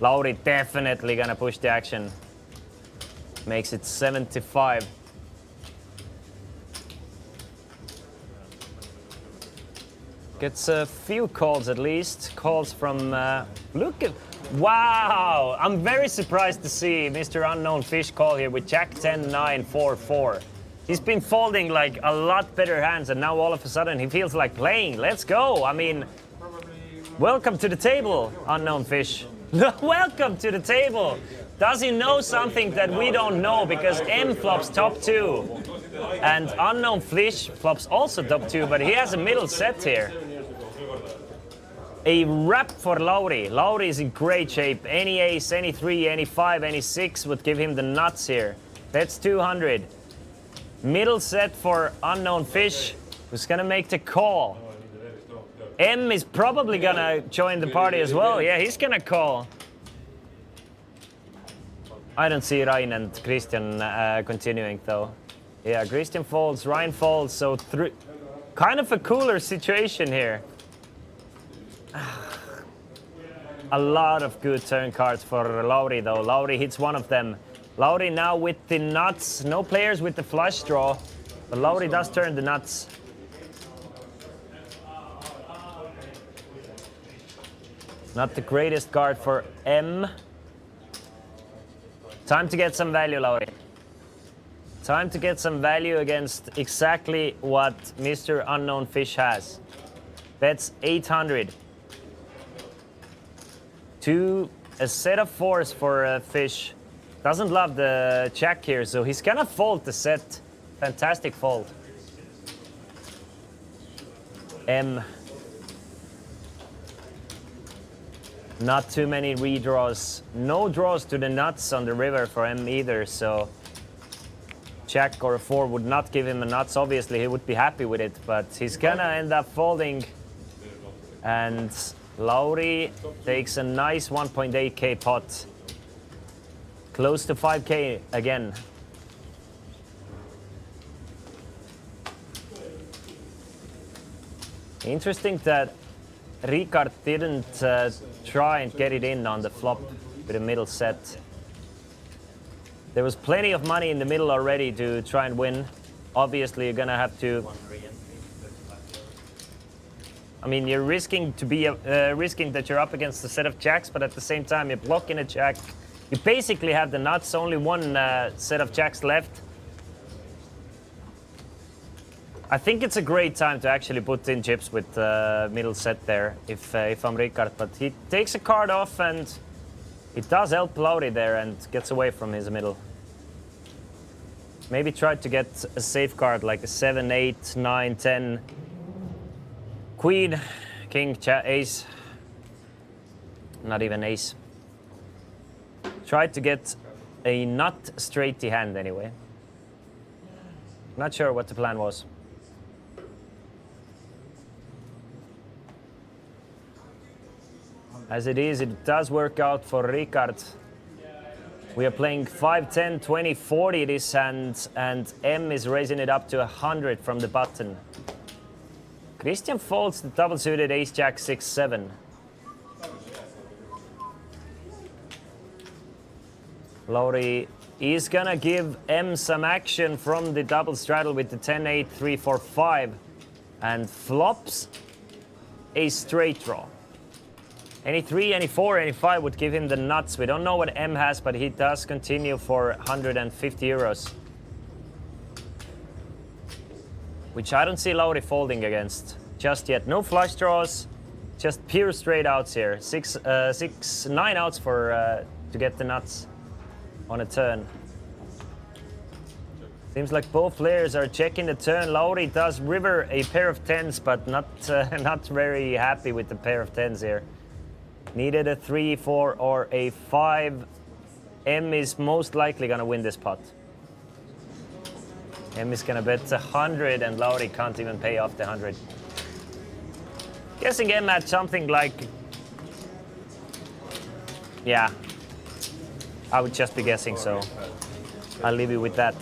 Lauri definitely gonna push the action. Makes it 75. Gets a few calls at least. Calls from, look at, wow! I'm very surprised to see Mr. Unknown Fish call here with Jack 10, 9, 4, 4. He's been folding like a lot better hands, and now all of a sudden he feels like playing. Let's go! I mean, welcome to the table, Unknown Fish. Welcome to the table! Does he know something that we don't know? Because M flops top 2. And Unknown Fish flops also top 2, but he has a middle set here. A wrap for Lauri. Lauri is in great shape. Any ace, any 3, any 5, any 6 would give him the nuts here. That's 200. Middle set for Unknown Fish, who's gonna make the call. M is probably gonna join the party as well. Yeah, he's gonna call. I don't see Ryan and Christian continuing though. Yeah, Christian folds, Ryan folds, so kind of a cooler situation here. A lot of good turn cards for Lauri though. Lauri hits one of them. Lauri now with the nuts. No players with the flush draw, but Lauri does turn the nuts. Not the greatest card for M. Time to get some value, Lauri. Time to get some value against exactly what Mr. Unknown Fish has. Bets 800. A set of fours for Fish. Doesn't love the jack here, so he's gonna fold the set. Fantastic fold. M. Not too many redraws. No draws to the nuts on the river for M either, so jack or a 4 would not give him a nuts. Obviously, he would be happy with it, but he's gonna end up folding. And Lauri takes a nice 1.8k pot. Close to 5k again. Interesting that Ricard didn't try and get it in on the flop with a middle set. There was plenty of money in the middle already to try and win. Obviously, you're gonna have to. I mean, you're risking to be risking that you're up against a set of jacks, but at the same time, you're blocking a jack. You basically have the nuts. Only one set of jacks left. I think it's a great time to actually put in chips with middle set there, if I'm Ricard. But he takes a card off and it does help Lauri there and gets away from his middle. Maybe try to get a safe card like a 7, 8, 9, 10. Queen, king, ace. Not even ace. Try to get a not straighty hand anyway. Not sure what the plan was. As it is, it does work out for Ricard. We are playing 5, 10, 20, 40 this hand, and M is raising it up to 100 from the button. Christian folds the double suited ace, jack, 6, 7. Lauri is gonna give M some action from the double straddle with the 10, 8, 3, 4, 5, and flops a straight draw. Any 3, any 4, any 5 would give him the nuts. We don't know what M has, but he does continue for 150 euros. Which I don't see Lauri folding against just yet. No flush draws, just pure straight outs here. 9 outs for to get the nuts on a turn. Seems like both players are checking the turn. Lauri does river a pair of 10s, but not very happy with the pair of 10s here. Needed a 3, 4, or a 5. M is most likely gonna win this pot. M is gonna bet 100 and Lauri can't even pay off the 100. Guessing M had something like... Yeah. I would just be guessing, so I'll leave you with that.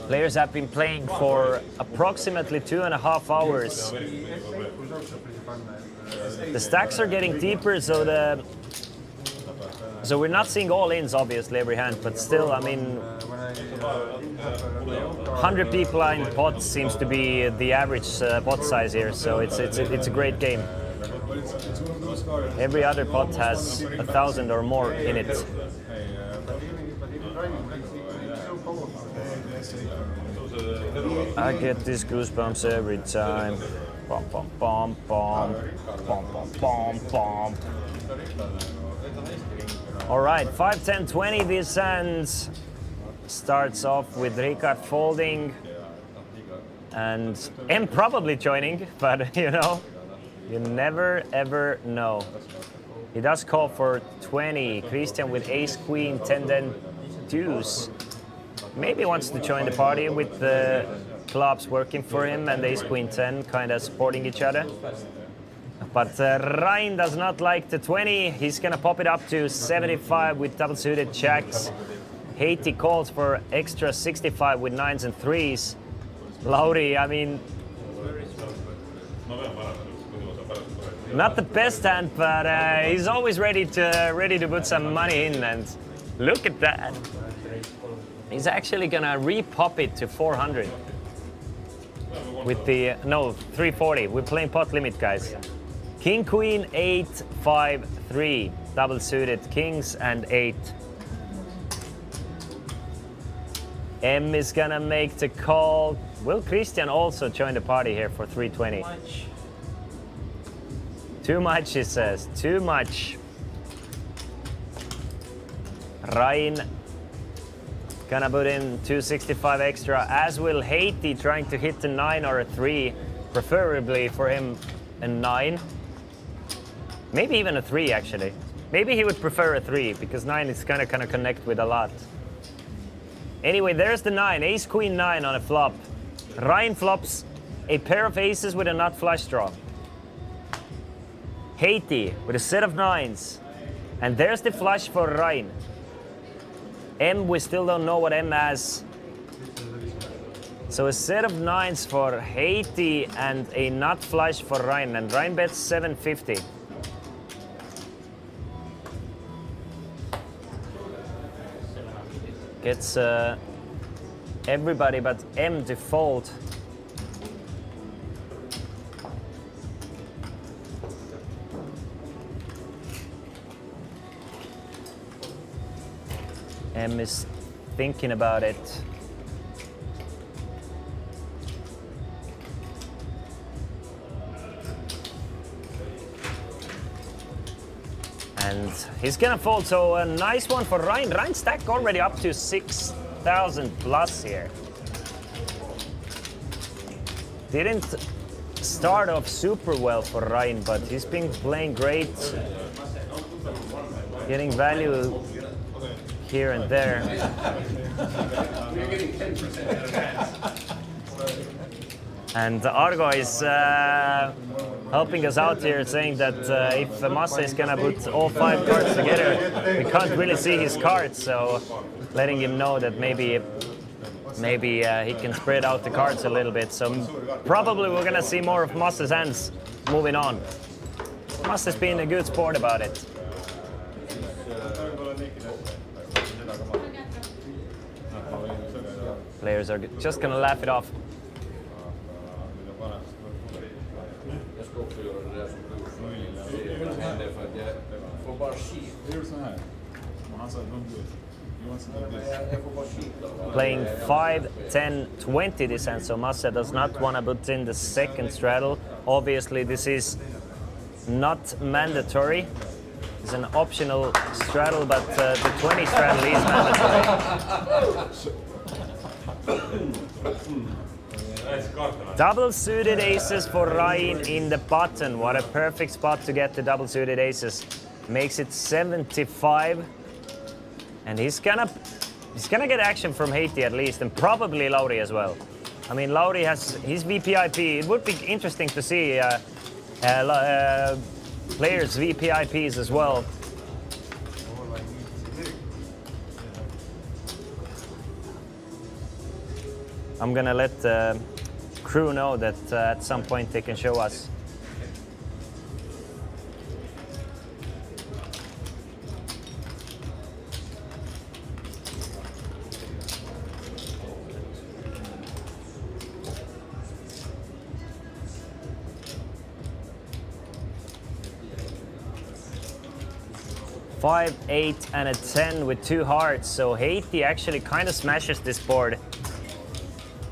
Players have been playing for approximately 2.5 hours. The stacks are getting deeper, so we're not seeing all ins obviously every hand, but still, I mean, 100 people in pot seems to be the average pot size here, so it's a great game. Every other pot has 1,000 or more in it. I get these goosebumps every time. Bom, bom, bom, bom. Bom, bom, bom, bom. All right, 5, 10, 20 this hand starts off with Ricard folding and M probably joining, but you know, you never ever know. He does call for 20. Christian with ace, queen, 10, then deuce. Maybe wants to join the party with the clubs working for him and ace, queen, 10 kind of supporting each other. But Ryan does not like the 20. He's gonna pop it up to 75 with double suited jacks. Haiti calls for extra 65 with 9s and 3s. Lauri, I mean, not the best hand, but he's always ready to put some money in. And look at that. He's actually gonna re-pop it to 400 with the 340. We're playing pot limit, guys. King, queen, 8, 5, 3. Double suited kings and 8. M is gonna make the call. Will Christian also join the party here for 320? Too much, he says. Too much. Ryan gonna put in 265 extra, as will Haiti, trying to hit the 9 or a 3. Preferably for him a 9. Maybe even a 3, actually. Maybe he would prefer a 3, because 9 is gonna connect with a lot. Anyway, there's the 9. Ace, queen, 9 on a flop. Ryan flops a pair of aces with a nut flush draw. Haiti with a set of 9s. And there's the flush for Ryan. M, we still don't know what M has. So a set of 9s for Haiti and a nut flush for Ryan. And Ryan bets 750. Gets everybody but M default. M is thinking about it. And he's gonna fold, so a nice one for Ryan. Ryan stacked already up to 6,000 plus here. Didn't start off super well for Ryan, but he's been playing great. Getting value here and there. And Argo is helping us out here, saying that if Massa is gonna put all 5 cards together, we can't really see his cards, so letting him know that maybe he can spread out the cards a little bit. So probably we're gonna see more of Massa's hands moving on. Massa's been a good sport about it. Players are just gonna laugh it off. Playing 5, 10, 20 this hand, so Massa does not want to put in the second straddle. Obviously, this is not mandatory. It's an optional straddle, but the 20 straddle is mandatory. Double suited aces for Ryan in the button. What a perfect spot to get the double suited aces. Makes it 75. And he's gonna get action from Haiti at least, and probably Lauri as well. I mean, Lauri has his VPIP. It would be interesting to see players' VPIPs as well. I'm gonna let the crew know that at some point they can show us. Five, 8, and a 10 with 2 hearts. So Haiti actually kind of smashes this board.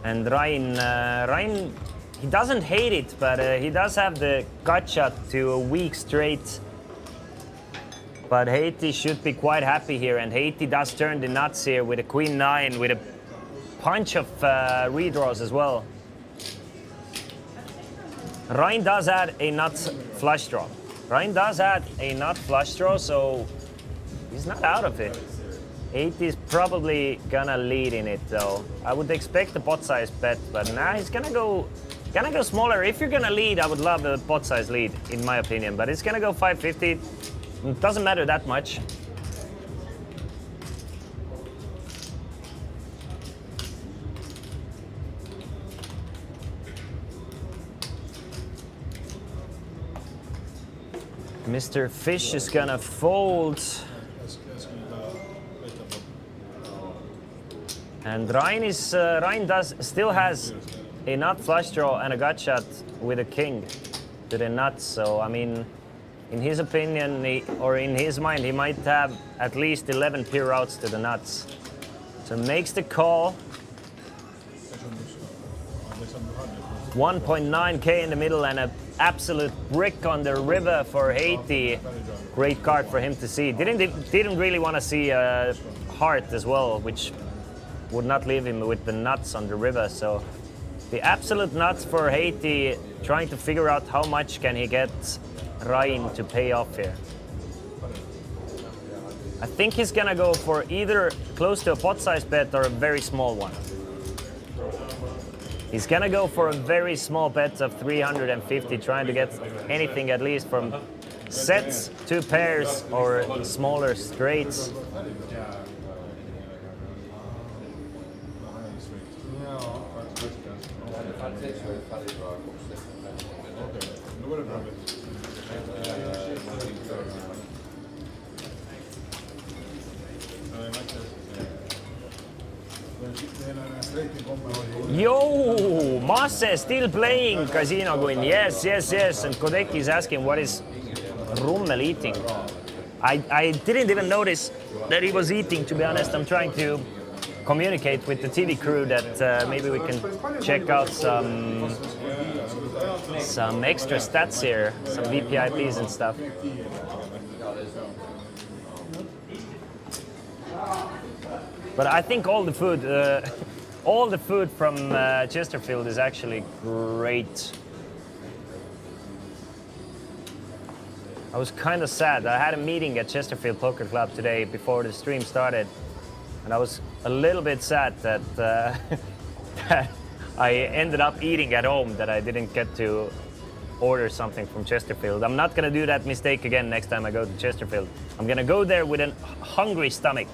And Ryan, he doesn't hate it, but he does have the gut shot to a weak straight. But Haiti should be quite happy here, and Haiti does turn the nuts here with a queen 9, with a bunch of redraws as well. Ryan does add a nuts flush draw. Ryan does have a nut flush draw, so he's not out of it. 80 is probably gonna lead in it though. I would expect a pot size bet, but nah, he's gonna go smaller. If you're gonna lead, I would love a pot size lead, in my opinion, but it's gonna go 550. It doesn't matter that much. Mr. Fish is gonna fold. And Ryan still has a nut flush draw and a gut shot with a king to the nuts. So I mean, in his opinion, or in his mind, he might have at least 11 pure outs to the nuts. So makes the call. 1.9k in the middle and an absolute brick on the river for Haiti. Great card for him to see. Didn't really want to see a heart as well, which would not leave him with the nuts on the river. So the absolute nuts for Haiti, trying to figure out how much can he get Ryan to pay off here. I think he's gonna go for either close to a pot size bet or a very small one. He's gonna go for a very small bet of 350, trying to get anything at least from sets, two pairs, or smaller straights. Yo, Masse still playing Casino Queen. Yes. And Kodeki is asking what is Rummel eating. I didn't even notice that he was eating, to be honest. I'm trying to communicate with the TV crew that maybe we can check out some extra stats here, some VPIPs and stuff. But I think all the food from Chesterfield is actually great. I was kind of sad. I had a meeting at Chesterfield Poker Club today before the stream started, and I was a little bit sad that, that I ended up eating at home, that I didn't get to order something from Chesterfield. I'm not gonna do that mistake again next time I go to Chesterfield. I'm gonna go there with a hungry stomach.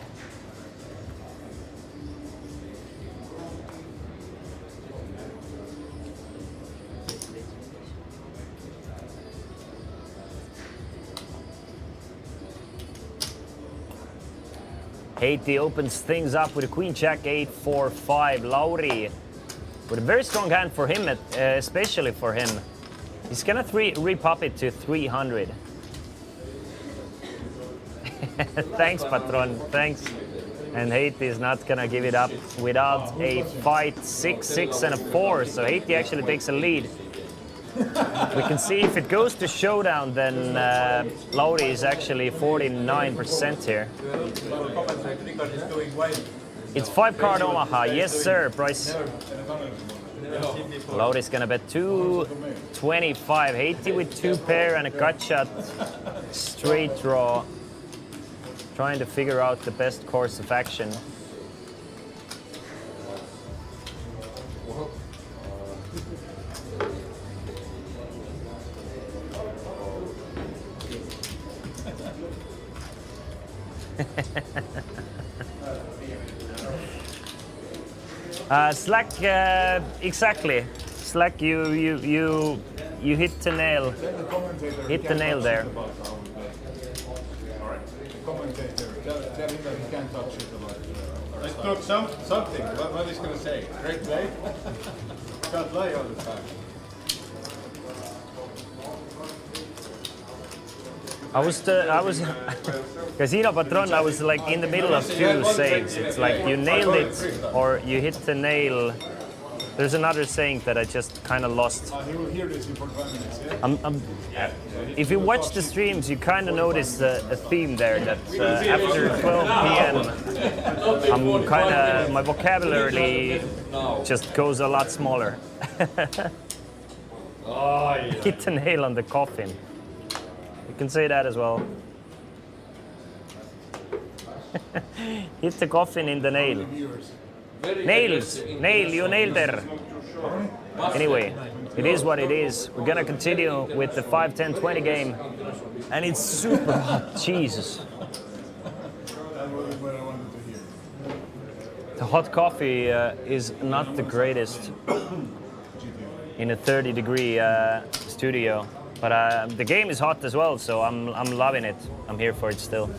Haiti opens things up with a Queen Jack 8-4-5. Lauri with a very strong hand for him, especially for him. He's gonna repop it to 300. Thanks, Patron. Thanks. And Haiti is not gonna give it up without a fight. 6-6 and a 4. So Haiti actually takes a lead. We can see if it goes to showdown, then Lauri is actually 49% here. It's 5-card Omaha. Yes, sir, Price. Lauri's gonna bet 225. Haiti with 2 pair and a cut shot. Straight draw. Trying to figure out the best course of action. Slack, exactly. Slack, you hit the nail. Hit the nail there. Commentator, tell him that he can't touch it about. Let's talk something. What he's gonna say? Great play. Can't lie all the time. I was Casino Patron. I was like in the middle of 2 saves. It's like you nailed it or you hit the nail. There's another saying that I just kind of lost. He will hear this in 45 minutes, yeah? If you watch the streams, you kind of notice a theme there that after 12 p.m. I'm kind of, my vocabulary just goes a lot smaller. Hit the nail on the coffin. You can say that as well. Hit the coffin in the nail. Nails! Nail, you nailed there. Anyway, it is what it is. We're gonna continue with the 5, 10, 20 game. And it's super hot, Jesus. That was what I wanted to hear. The hot coffee is not the greatest in a 30-degree studio. But the game is hot as well, so I'm loving it. I'm here for it still.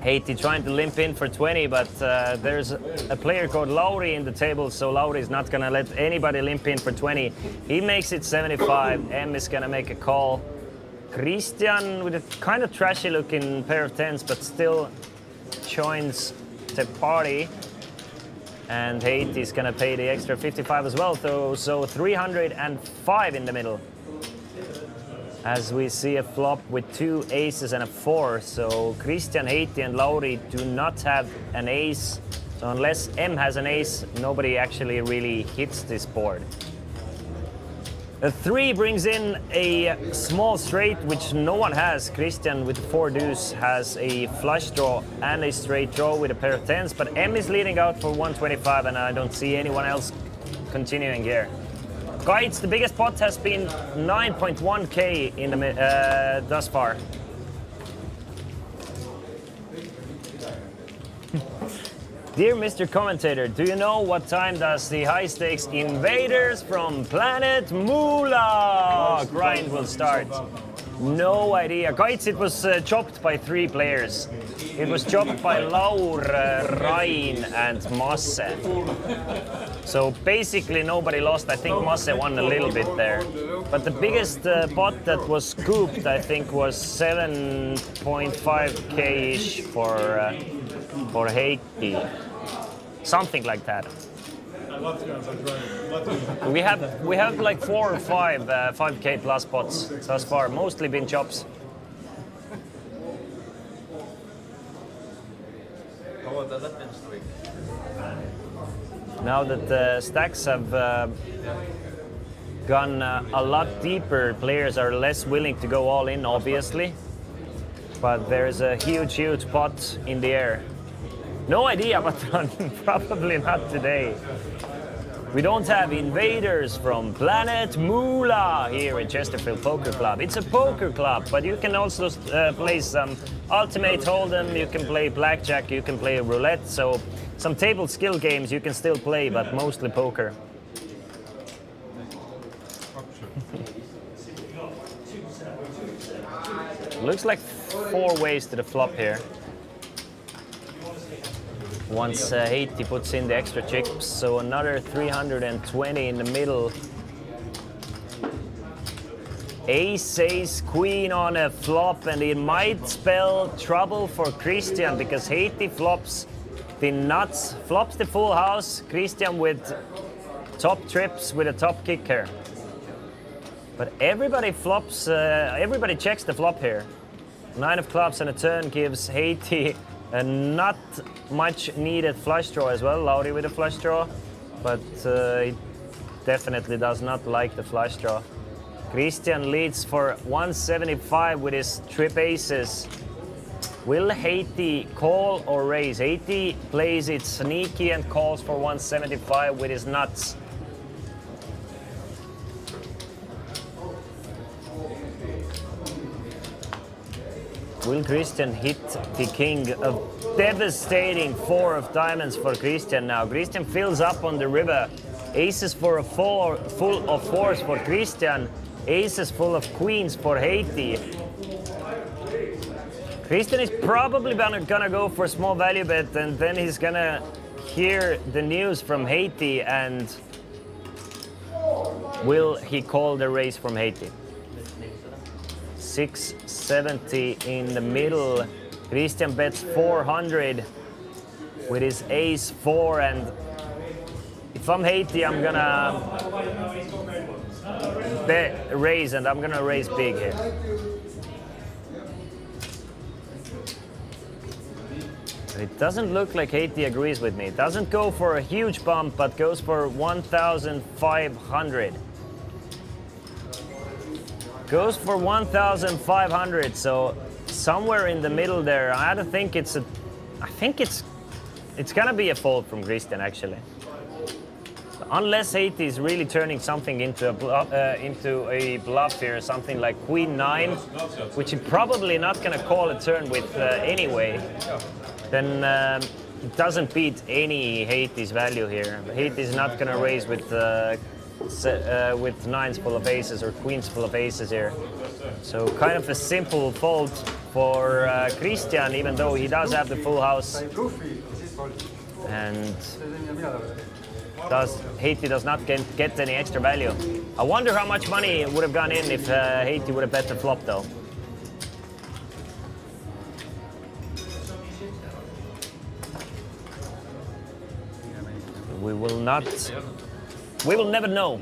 Haiti trying to limp in for 20, but there's a player called Lauri in the table, so Lauri is not gonna let anybody limp in for 20. He makes it 75. M is gonna make a call. Christian with a kind of trashy looking pair of 10s, but still joins the party. And Haiti is gonna pay the extra 55 as well, so 305 in the middle. As we see a flop with 2 aces and a 4, so Christian, Haiti and Lauri do not have an ace. So unless M has an ace, nobody actually really hits this board. A 3 brings in a small straight, which no one has. Christian with 4 deuce has a flush draw and a straight draw with a pair of 10s, but M is leading out for 125 and I don't see anyone else continuing here. Guides, the biggest pot has been 9.1k in the thus far. Dear Mr. Commentator, do you know what time does the high stakes invaders from planet Moolah grind will start? No idea. Guides, it was chopped by 3 players. It was chopped by Laur, Rain and Masse. So basically nobody lost. I think Masse won a little bit there. But the biggest pot that was scooped, I think, was 7.5k-ish for Heikki. Something like that. We have like 4 or 5 5k plus pots thus far. Mostly been chops. How about the Latvian streak? Now that the stacks have gone a lot deeper, players are less willing to go all in, obviously. But there's a huge pot in the air. No idea, but probably not today. We don't have invaders from planet Moolah here in Chesterfield Poker Club. It's a poker club, but you can also play some ultimate hold'em, you can play blackjack, you can play roulette, so some table skill games you can still play, but mostly poker. Looks like 4 ways to the flop here. Once Haiti puts in the extra chips, so another 320 in the middle. Ace, ace, queen on a flop, and it might spell trouble for Christian because Haiti flops the nuts, flops the full house. Christian with top trips with a top kicker. But everybody flops, everybody checks the flop here. 9 of clubs and a turn gives Haiti a not much needed flush draw as well. Lauri with a flush draw, but he definitely does not like the flush draw. Christian leads for 175 with his trip aces. Will Haiti call or raise? Haiti plays it sneaky and calls for 175 with his nuts. Will Christian hit the king? A devastating 4 of diamonds for Christian now. Christian fills up on the river. Aces for a 4, full of 4s for Christian. Aces full of queens for Haiti. Christian is probably gonna go for a small value bet, and then he's gonna hear the news from Haiti, and will he call the raise from Haiti? 670 in the middle. Christian bets 400 with his ace 4, and if I'm Haiti, I'm gonna raise, and I'm gonna raise big here. It doesn't look like Haiti agrees with me. It doesn't go for a huge bump, but goes for 1,500. Goes for 1,500, so somewhere in the middle there. I don't think it's a. I think it's gonna be a fold from Christian actually. Unless Haiti is really turning something into a bluff here, something like Queen 9, which he's probably not gonna call a turn with anyway, then it doesn't beat any Haiti's value here. Haiti is not gonna raise with nines full of aces or queens full of aces here. So kind of a simple fold for Christian, even though he does have the full house. And Haiti does not get any extra value. I wonder how much money would have gone in if Haiti would have bet the flop though. We will never know.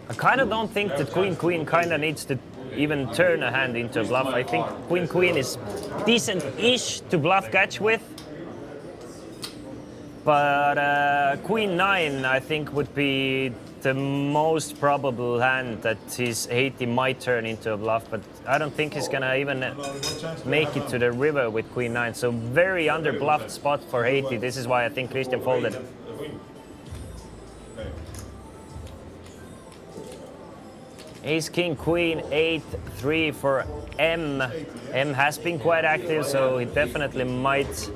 I kind of don't think that Queen kind of needs to even turn a hand into a bluff. I think Queen is decent-ish to bluff catch with. But Queen 9, I think, would be the most probable hand that Haiti might turn into a bluff. But I don't think he's gonna even make it to the river with Queen 9. So very under-bluffed spot for Haiti. This is why I think Christian folded. Ace, King, Queen, 8-3 for M. M has been quite active, so he definitely might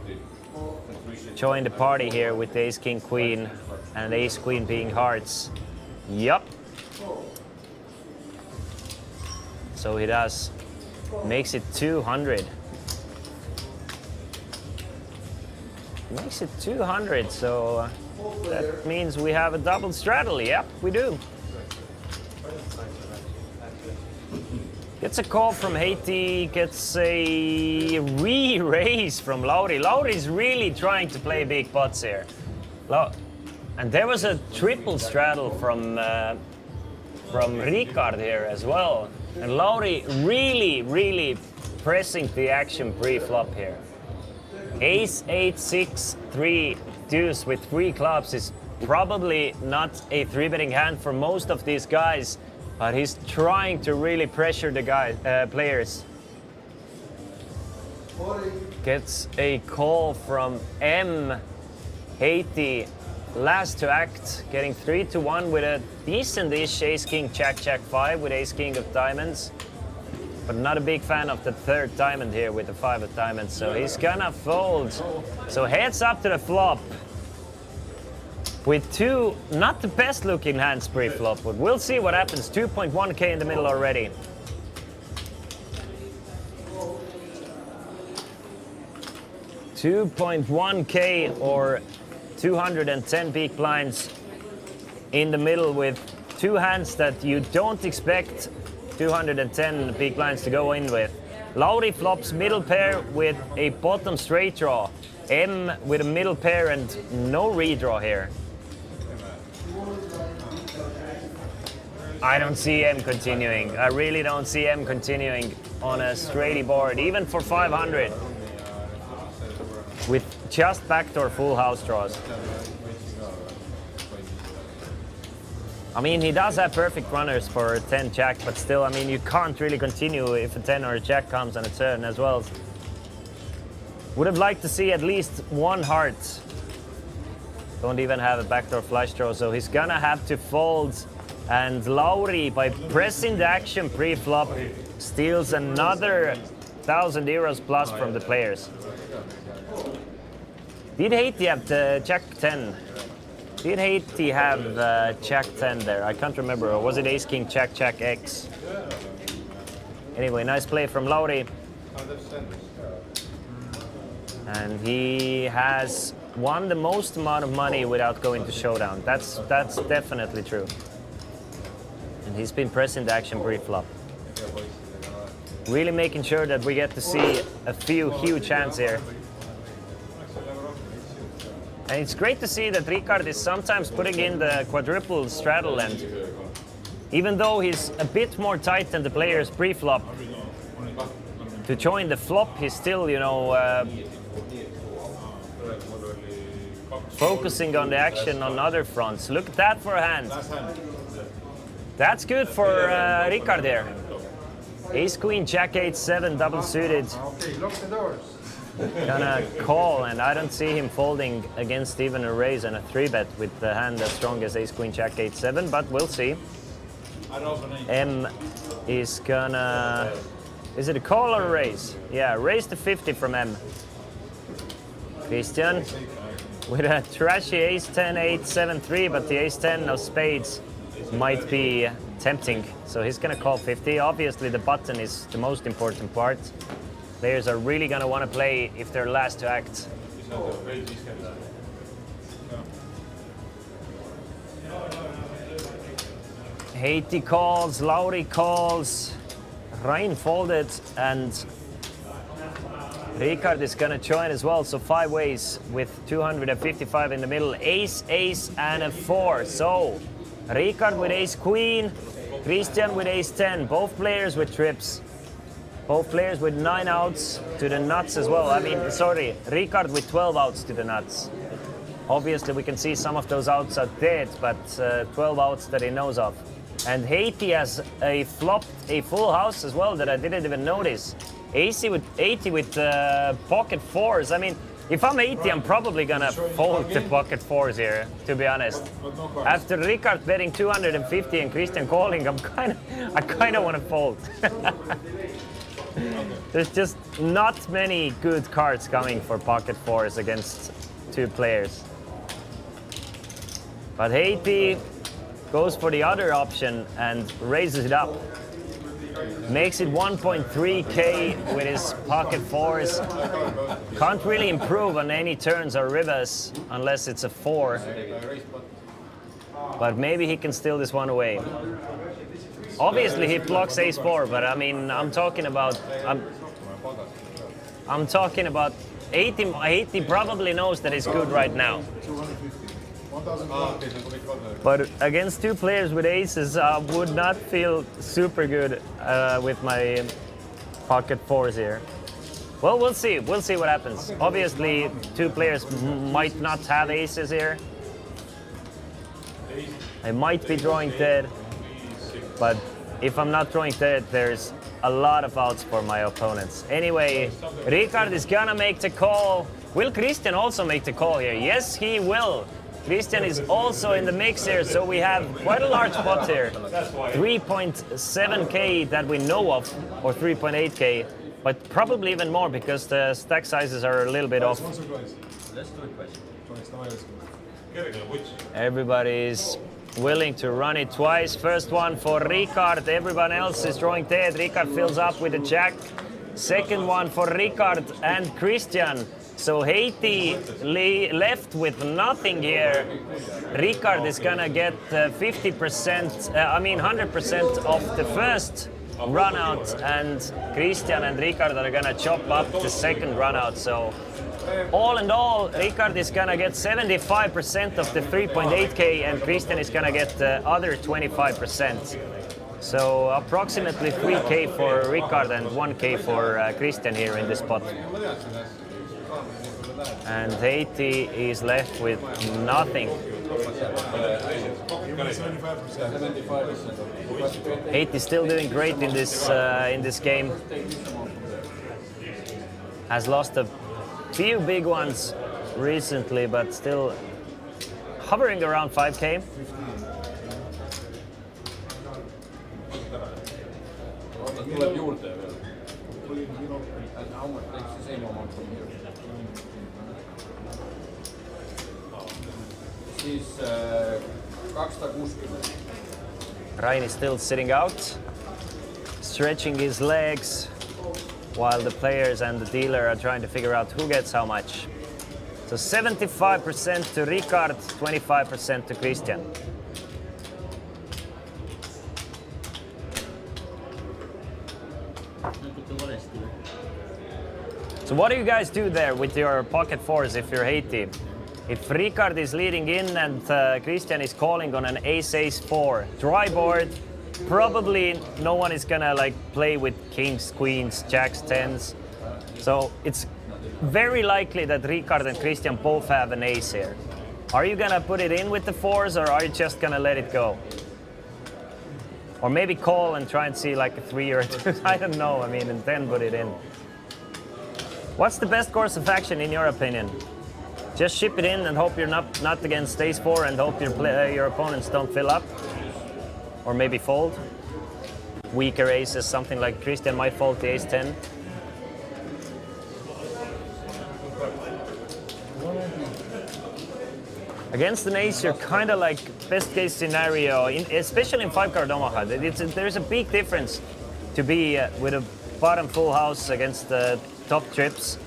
join the party here with Ace, King, Queen, and Ace, Queen being hearts. Yup. So he does. Makes it 200. Makes it 200, so that means we have a double straddle. Yep, we do. Gets a call from Haiti, gets a re-raise from Lauri. Lauri's really trying to play big pots here. And there was a triple straddle from Ricard here as well. And Lauri really pressing the action pre-flop here. Ace, 8, 6, 3, deuce with 3 clubs is probably not a 3-betting hand for most of these guys. But he's trying to really pressure the players. Gets a call from M. Haiti, last to act, getting 3-1 with a decent-ish Ace King Jack 5 with Ace King of diamonds. But not a big fan of the third diamond here with the 5 of diamonds, so he's gonna fold. So heads up to the flop. With 2 not the best looking hands pre-flop, but we'll see what happens. 2.1k in the middle already. $2.1k or 210 big blinds in the middle with 2 hands that you don't expect 210 big blinds to go in with. Lauri flops middle pair with a bottom straight draw. M with a middle pair and no redraw here. I don't see M continuing. I really don't see M continuing on a straighty board, even for 500. With just backdoor full house draws. I mean, he does have perfect runners for a 10 jack, but still, I mean, you can't really continue if a 10 or a jack comes on a turn as well. Would have liked to see at least 1 heart. Don't even have a backdoor flush draw, so he's gonna have to fold. And Lauri, by pressing the action pre-flop, steals another 1,000 euros plus from the players. Did Haiti have the Jack 10? Did Haiti have Jack 10 there? I can't remember. Or was it Ace King Jack X? Anyway, nice play from Lauri. And he has won the most amount of money without going to showdown. That's definitely true. And he's been pressing the action pre-flop. Really making sure that we get to see a few huge hands here. And it's great to see that Ricard is sometimes putting in the quadruple straddle, and even though he's a bit more tight than the players pre-flop, to join the flop, he's still, you know, focusing on the action on other fronts. Look at that for a hand. Last hand. That's good for Ricard there. Ace Queen Jack 8-7 double suited. Okay, lock the doors. Gonna call, and I don't see him folding against even a raise and a 3-bet with the hand as strong as Ace Queen Jack 8-7, but we'll see. I'd open 8. M is gonna... Is it a call or a raise? Yeah, raise to 50 from M. Christian with a trashy Ace 10 8 7 3, but the Ace 10 of spades might be tempting. So he's gonna call 50. Obviously the button is the most important part. Players are really gonna wanna play if they're last to act. Haiti calls, Lauri calls, Rein folded, and Ricard is gonna join as well. So 5 ways with 255 in the middle. Ace, ace, and a 4. So Ricard with ace queen, Christian with ace 10. Both players with trips. Both players with 9 outs to the nuts as well. I mean, sorry, Ricard with 12 outs to the nuts. Obviously, we can see some of those outs are dead, but 12 outs that he knows of. And Haiti has a flopped a full house as well that I didn't even notice. 80 with pocket 4s. I mean, if I'm 80, I'm probably gonna fold the pocket 4s here, to be honest. After Ricard betting 250 and Christian calling, I kind of want to fold. There's just not many good cards coming for pocket 4s against 2 players. But Haiti goes for the other option and raises it up. Makes it 1.3k with his pocket 4s. Can't really improve on any turns or rivers unless it's a 4. But maybe he can steal this one away. Obviously he blocks ace 4, but I mean, I'm talking about 80. 80 probably knows that he's good right now. 250. 1,000. But against 2 players with aces, I would not feel super good with my pocket 4s here. Well, we'll see. We'll see what happens. Obviously, 2 players might not have aces here. I might be drawing dead, but if I'm not drawing dead, there's a lot of outs for my opponents. Anyway, Ricard is gonna make the call. Will Christian also make the call here? Yes, he will. Christian is also in the mix here, so we have quite a large pot here. 3.7k that we know of, or 3.8k, but probably even more because the stack sizes are a little bit off. Once or twice? Let's do it twice. Twice. No, let's go. Everybody's willing to run it twice. First one for Ricard. Everyone else is drawing dead. Ricard fills up with a jack. Second one for Ricard and Christian. So Haiti left with nothing here. Ricard is gonna get 50%, 100% of the first run out, and Christian and Ricard are gonna chop up the second run out. So all in all, Ricard is gonna get 75% of the 3.8k and Christian is gonna get the other 25%. So approximately 3k for Ricard and 1k for Christian here in this spot. And Haiti is left with nothing. 75%. Haiti is still doing great in this game. Has lost a few big ones recently, but still hovering around 5k. Tuleb juurde veel. And how much takes the same amount from here? Siis 260. Rein is still sitting out, stretching his legs, while the players and the dealer are trying to figure out who gets how much. So 75% to Ricard, 25% to Christian. So what do you guys do there with your pocket 4s if you're Haiti? If Ricard is leading in and Christian is calling on an ace-ace 4 dry board, probably no one is gonna like play with kings, queens, jacks, 10s. So it's very likely that Ricard and Christian both have an ace here. Are you gonna put it in with the fours, or are you just gonna let it go? Or maybe call and try and see like a 3 or a 2. I don't know. I mean, and then put it in. What's the best course of action in your opinion? Just ship it in and hope you're not against ace 4 and hope your opponents don't fill up, or maybe fold. Weaker aces, something like Christian might fold the ace 10. Against an ace, you're kind of like best case scenario, especially in 5-card Omaha. There's a big difference to be with a bottom full house against the top trips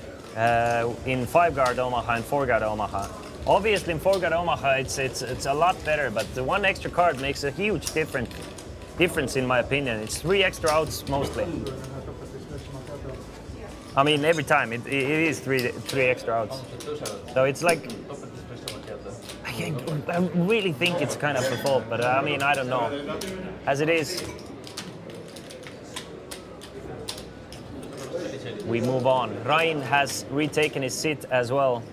in 5-card Omaha and 4-card Omaha. Obviously, in 4-card Omaha, it's a lot better, but the one extra card makes a huge difference in my opinion. It's 3 extra outs mostly. I mean, every time it is three extra outs. So it's like. I really think it's kind of a fault, but I mean, I don't know. As it is, we move on. Ryan has retaken his seat as well.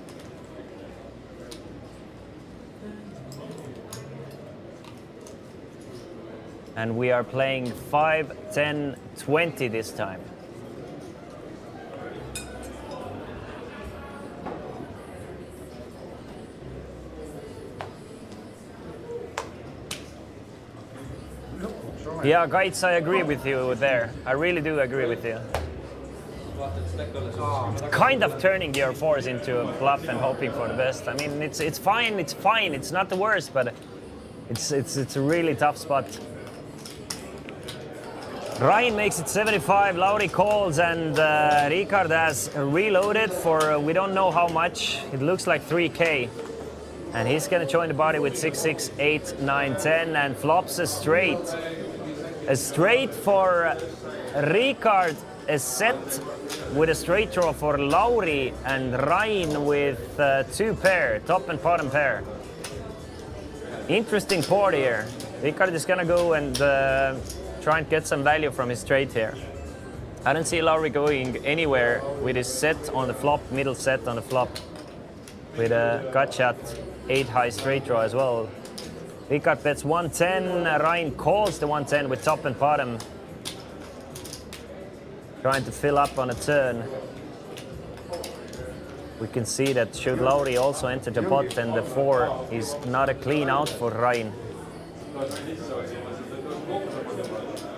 And we are playing 5, 10, 20 this time. Yeah, Gaits, I agree with you there. I really do agree with you. Kind of turning your fours into a bluff and hoping for the best. I mean, it's fine. It's not the worst, but it's a really tough spot. Ryan makes it 75. Lauri calls, and Ricard has reloaded for we don't know how much. It looks like 3K. And he's gonna join the body with 6, 6, 8, 9, 10, and flops a straight. A straight for Ricard, a set with a straight draw for Lauri, and Ryan with 2 pair, top and bottom pair. Interesting board here. Ricard is gonna go and try and get some value from his straight here. I don't see Lauri going anywhere with his set on the flop, middle set on the flop, with a gut shot 8 high straight draw as well. Ricard bets 110, Ryan calls the 110 with top and bottom. Trying to fill up on a turn. We can see that should Lauri also enter the pot, and the 4 is not a clean out for Ryan.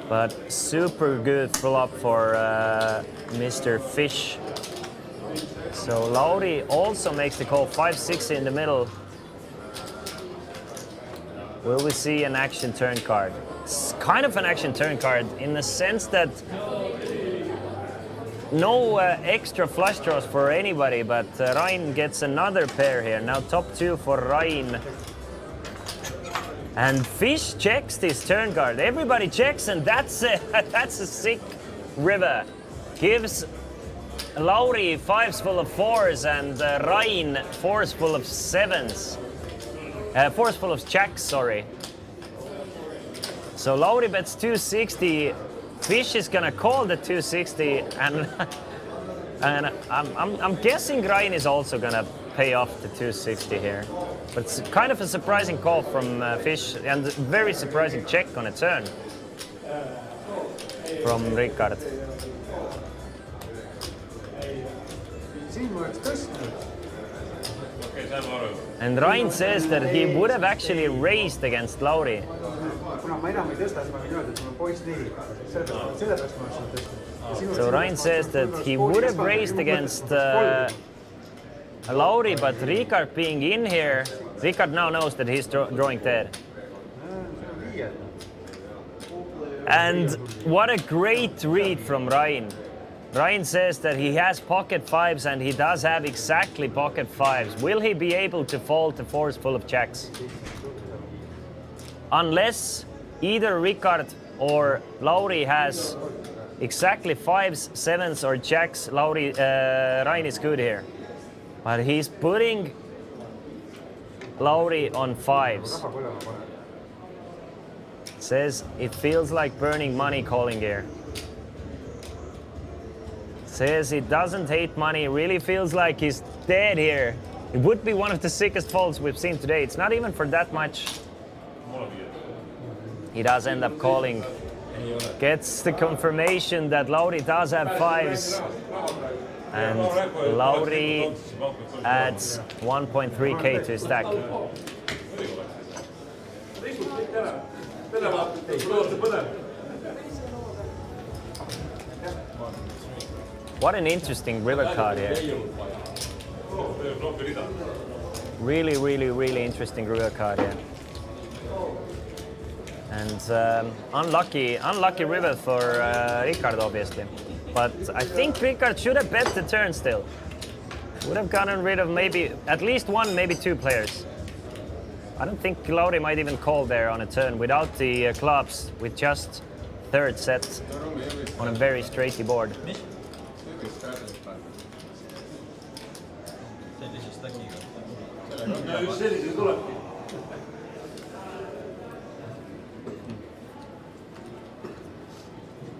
But super good flop for Mr. Fish. So Lauri also makes the call, 5-6 in the middle. Will we see an action turn card? It's kind of an action turn card in the sense that no extra flush draws for anybody, but Ryan gets another pair here. Now top 2 for Ryan. And Fish checks this turn card. Everybody checks, and that's a sick river. Gives Lauri 5s full of 4s, and Ryan 4s full of 7s. 4s full of jacks, sorry. So Lauri bets 260. Fish is gonna call the 260, and I'm guessing Ryan is also gonna pay off the 260 here. But it's kind of a surprising call from Fish, and very surprising check on a turn from Ricard. And Ryan says that he would have actually raised against Lauri. So Ryan says that he would have raised against Lauri, but Ricard being in here, Ricard now knows that he's drawing dead. And what a great read from Ryan. Ryan says that he has pocket 5s, and he does have exactly pocket 5s. Will he be able to fold the 4s full of jacks? Unless either Ricard or Lauri has exactly 5s, 7s, or jacks, Ryan is good here. But he's putting Lauri on 5s. Says it feels like burning money calling here. Says he doesn't hate money, really feels like he's dead here. It would be one of the sickest folds we've seen today. It's not even for that much. He does end up calling. Gets the confirmation that Lauri does have fives. And Lauri adds 1.3k to his stack. What an interesting river card here. Really, really, really interesting river card here. And unlucky river for Ricard, obviously. But I think Ricard should have bet the turn still. Would have gotten rid of maybe at least one, maybe two players. I don't think Lauri might even call there on a turn without the clubs, with just third set on a very straighty board.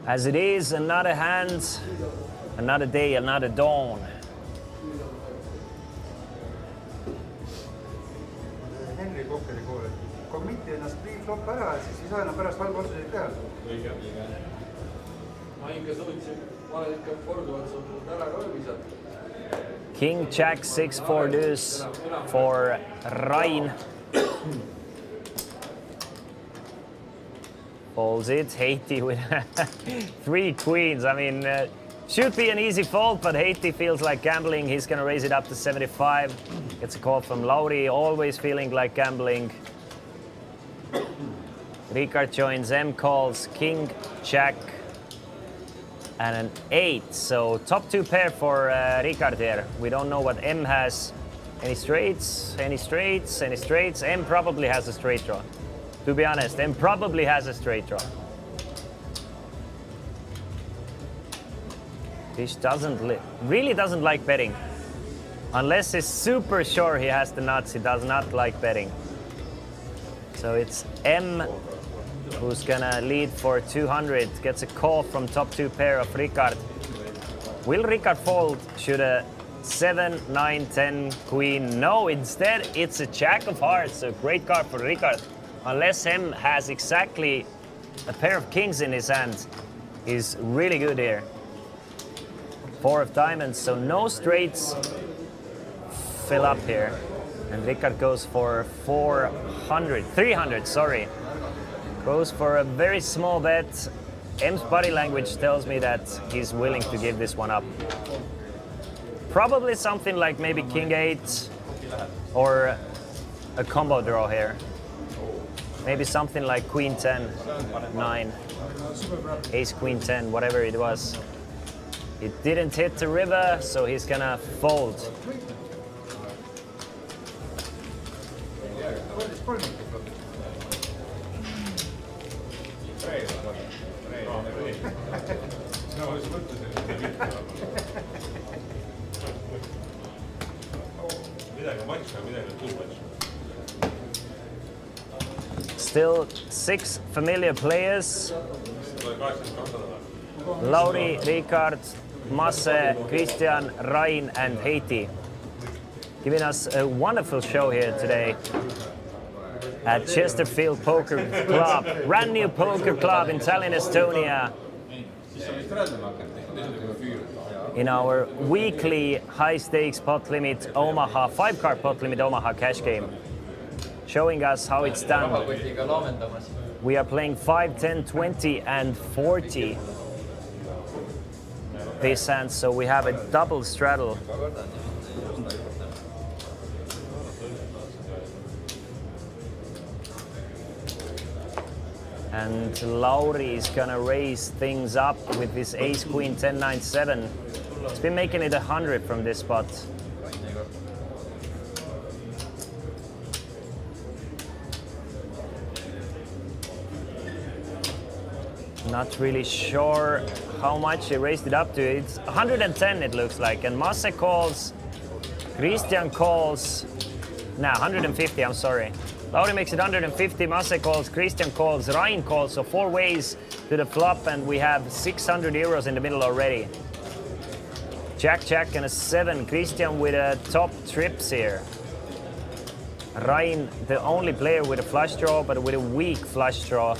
As it is, another hand, another day, another dawn. Henry Kokkeri kool, et commit'i ennast pre-flop ära, siis ei saa enam pärast halba otsuseid teha. õige. Ma ikka suutsin, ma olen ikka korduvalt suutnud ära ka visata. King Jack 6-4 deuce for Rain. Folds it, Haiti with 3 queens. I mean, should be an easy fold, but Haiti feels like gambling. He's gonna raise it up to 75. Gets a call from Lauri, always feeling like gambling. Ricard joins, M calls, King, Jack, and an 8. So top 2 pair for Ricard here. We don't know what M has. Any straights, any straights, any straights. M probably has a straight draw. To be honest, M probably has a straight draw. Fish really doesn't like betting. Unless he's super sure he has the nuts, he does not like betting. So it's M who's gonna lead for 200. Gets a call from top 2 pair of Ricard. Will Ricard fold? Should a 7, 9, 10 queen? No, instead it's a jack of hearts. A great card for Ricard. Unless M has exactly a pair of kings in his hand, is really good here. 4 of diamonds, so no straights fill up here. And Ricard goes for 300, sorry. Goes for a very small bet. M's body language tells me that he's willing to give this one up. Probably something like maybe King 8 or a combo draw here. Maybe something like Queen 10, 9, Ace Queen 10, whatever it was. It didn't hit the river, so he's gonna fold. Still 6 familiar players. Lauri, Ricard, Masse, Christian, Rain, and Haiti. Giving us a wonderful show here today at Chesterfield Poker Club. Brand new poker club in Tallinn, Estonia. In our weekly high stakes pot limit Omaha, 5-card pot limit Omaha cash game. Showing us how it's done. We are playing 5, 10, 20, and 40 this hand, so we have a double straddle. And Lauri is gonna raise things up with this Ace Queen 10, 9, 7. He's been making it 100 from this spot. Not really sure how much he raised it up to. It's 110 it looks like. And Masse calls, Christian calls, 150, I'm sorry. Lauri makes it 150, Masse calls, Christian calls, Rain calls, so 4 ways to the flop, and we have 600 euros in the middle already. Jack, Jack, and a 7. Christian with a top trips here. Ryan, the only player with a flush draw, but with a weak flush draw.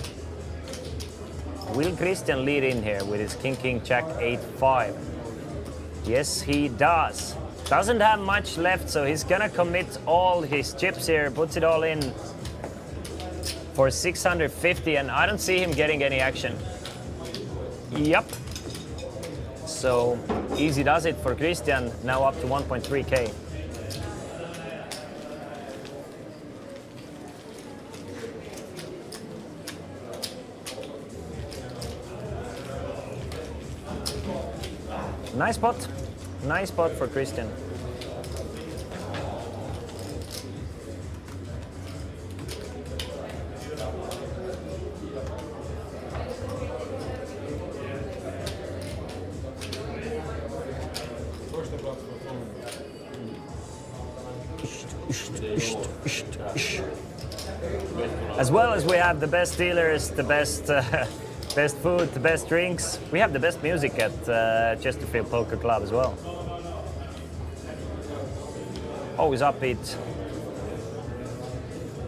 Will Christian lead in here with his King, King, Jack, 8-5? Yes, he does. Doesn't have much left, so he's gonna commit all his chips here, puts it all in for 650, and I don't see him getting any action. Yep. So easy does it for Christian, now up to 1.3k. Nice spot for Christian. As well as we have the best dealers, the best best food, the best drinks. We have the best music at Chesterfield Poker Club as well. Always upbeat.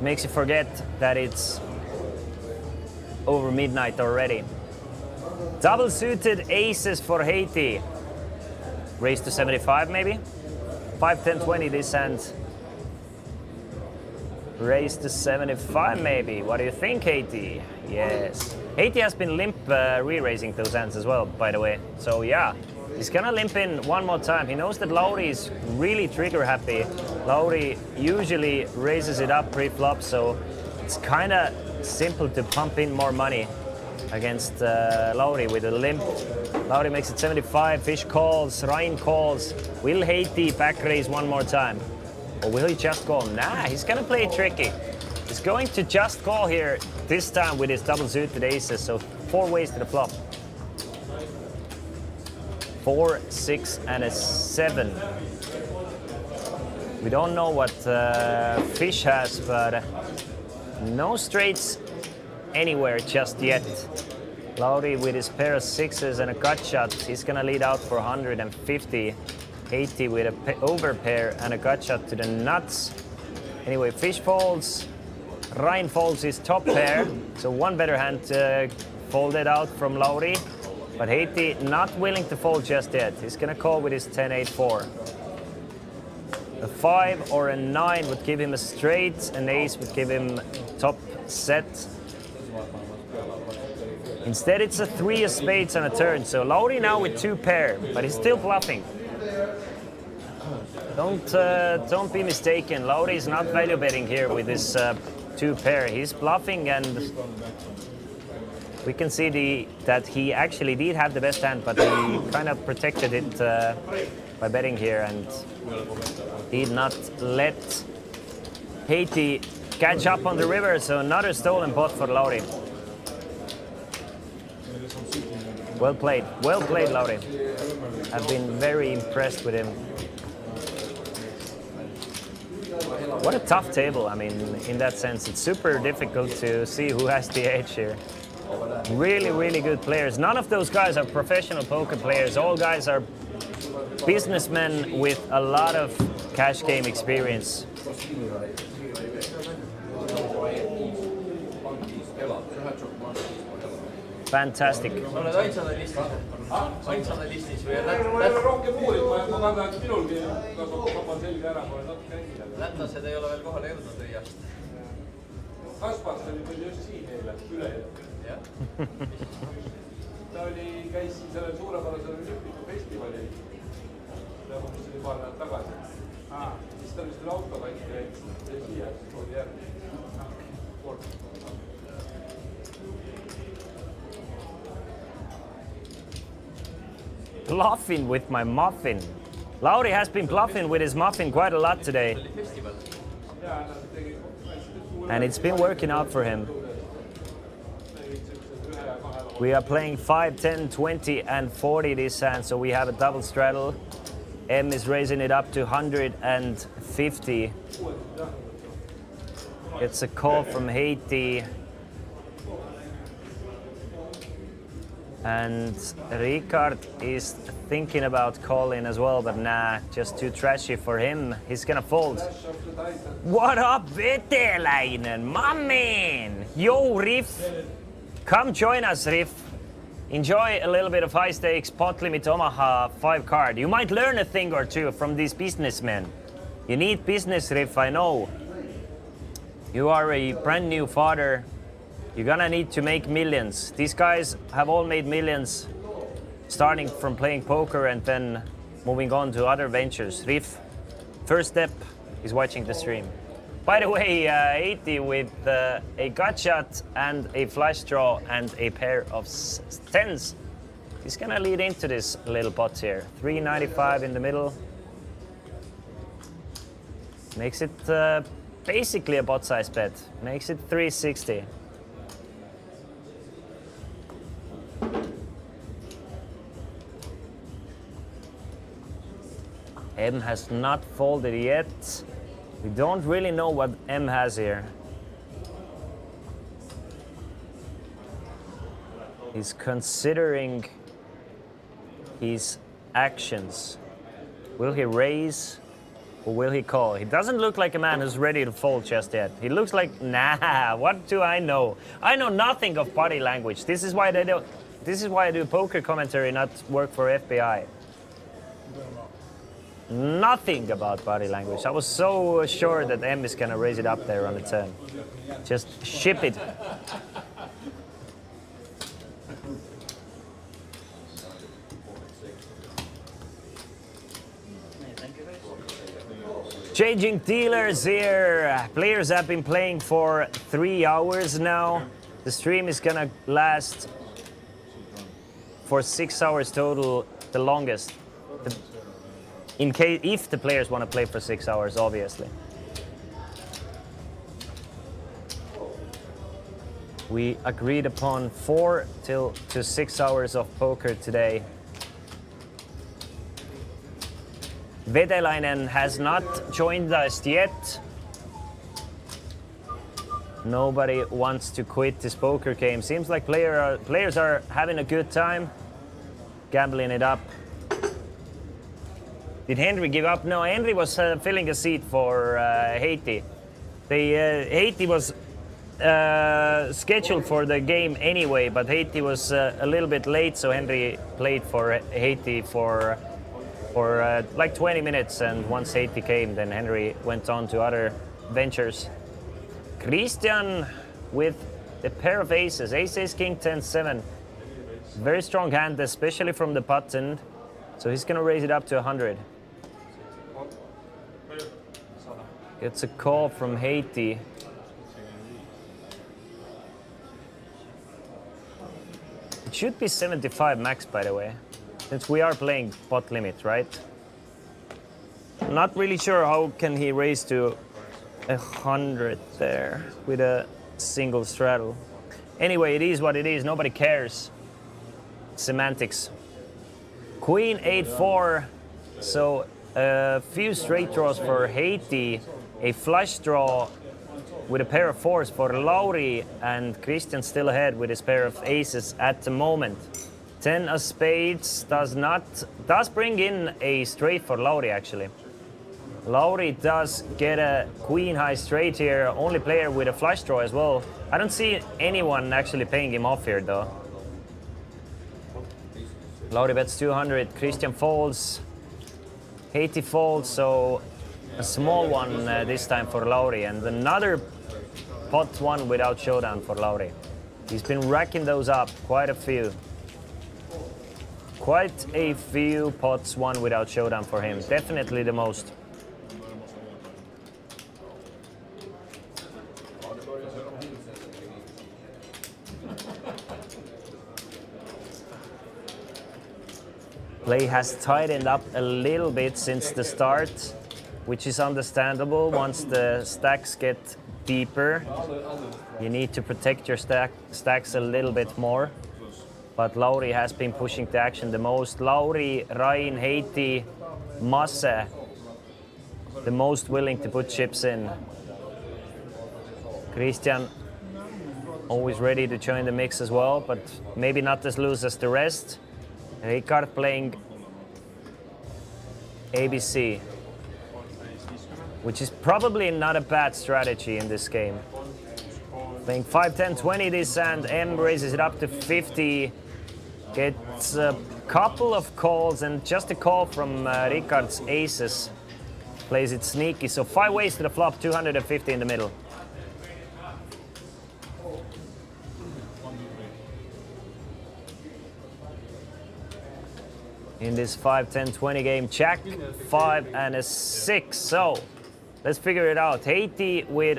Makes you forget that it's over midnight already. Double suited aces for Haiti. Raise to 75 maybe? 5, 10, 20 this hand. Raise to 75 maybe. What do you think, Haiti? Yes. Haiti has been limp re-raising those hands as well, by the way. So yeah, he's gonna limp in one more time. He knows that Lauri is really trigger happy. Lauri usually raises it up pre-flop, so it's kind of simple to pump in more money against Lauri with a limp. Lauri makes it 75, Fish calls, Ryan calls. Will Haiti back raise one more time? Or will he just call? Nah, he's gonna play it tricky. He's going to just call here, this time with his double suited aces, so 4 ways to the flop. 4, 6, and a 7. We don't know what Fish has, but no straights anywhere just yet. Lauri with his pair of 6s and a gut shot, he's gonna lead out for 150. Haiti with a overpair and a gut shot to the nuts. Anyway, Fish folds. Ryan folds his top pair, so one better hand folded out from Lauri. But Haiti not willing to fold just yet. He's gonna call with his 10-8-4. A 5 or a 9 would give him a straight, an ace would give him top set. Instead it's a 3 of spades on a turn, so Lauri now with 2 pair, but he's still bluffing. Don't be mistaken, Lauri is not value betting here with this 2 pair. He's bluffing, and we can see that he actually did have the best hand, but he kind of protected it by betting here and did not let Haiti catch up on the river, so another stolen pot for Lauri. Well played, Lauri. I've been very impressed with him. What a tough table. I mean, in that sense, it's super difficult to see who has the edge here. Really, really good players. None of those guys are professional poker players. All guys are businessmen with a lot of cash game experience. Fantastic. Lätlased ei ole veel kohale jõudnud Riiast. Kaspars oli meil just siin eile, üleeile. Jah. Ta käis siin sellel suurepärasel olümpiku festivalil. See oli paar nädalat tagasi. Siis ta vist oli autoga ikka siia, siis oli järgi. Bluffing with my muffin. Lauri has been bluffing with his muffin quite a lot today. And it's been working out for him. We are playing 5, 10, 20, and 40 this hand, so we have a double straddle. M is raising it up to 150. It's a call from Haiti. And Ricard is thinking about calling as well, but nah, just too trashy for him. He's gonna fold. What up, Vetelainen? My man! Yo, Riff! Come join us, Riff. Enjoy a little bit of high stakes pot limit Omaha 5 card. You might learn a thing or two from these businessmen. You need business, Riff, I know. You are a brand new father. You're gonna need to make millions. These guys have all made millions starting from playing poker and then moving on to other ventures. Riff, first step is watching the stream. By the way, 80 with a gut shot and a flush draw and a pair of tens. He's gonna lead into this little pot here. 395 in the middle. Makes it basically a bot size bet. Makes it 360. M has not folded yet. We don't really know what M has here. He's considering his actions. Will he raise or will he call? He doesn't look like a man who's ready to fold just yet. He looks like, nah, what do I know? I know nothing of body language. This is why I do poker commentary, not work for FBI. Nothing about body language. I was so sure that M is gonna raise it up there on the turn. Just ship it. Changing dealers here. Players have been playing for 3 hours now. The stream is gonna last for 6 hours total, the longest. In case, if the players want to play for 6 hours, obviously. We agreed upon 4 to 6 hours of poker today. Vetelainen has not joined us yet. Nobody wants to quit this poker game. Seems like players are having a good time, gambling it up. Did Henry give up? No, Henry was filling a seat for Haiti. Haiti was scheduled for the game anyway, but Haiti was a little bit late, so Henry played for Haiti for like 20 minutes, and once Haiti came, then Henry went on to other ventures. Christian with a pair of aces, ace, king, 10, 7. Very strong hand, especially from the button, so he's gonna raise it up to 100. Gets a call from Haiti. It should be 75 max, by the way, since we are playing pot limit, right? I'm not really sure how can he raise to 100 there with a single straddle. Anyway, it is what it is. Nobody cares. Semantics. Queen 8-4. So a few straight draws for Haiti. A flush draw with a pair of fours for Lauri, and Christian still ahead with his pair of aces at the moment. 10 of spades does bring in a straight for Lauri actually. Lauri does get a queen high straight here, only player with a flush draw as well. I don't see anyone actually paying him off here though. Lauri bets 200, Christian folds, Haiti folds, so a small one this time for Lauri, and another pot one without showdown for Lauri. He's been racking those up, quite a few. Quite a few pots one without showdown for him, definitely the most. Play has tightened up a little bit since the start, which is understandable. Once the stacks get deeper, you need to protect your stacks a little bit more. But Lauri has been pushing the action the most. Lauri, Rain, Haiti, Masse, the most willing to put chips in. Christian always ready to join the mix as well, but maybe not as loose as the rest. Ricard playing ABC, which is probably not a bad strategy in this game. Playing 5, 10, 20 this, and M raises it up to 50. Gets a couple of calls and just a call from Ricard's aces. Plays it sneaky, so 5 ways to the flop, 250 in the middle. In this 5, 10, 20 game, Jack, 5 and a 6. So let's figure it out. Haiti with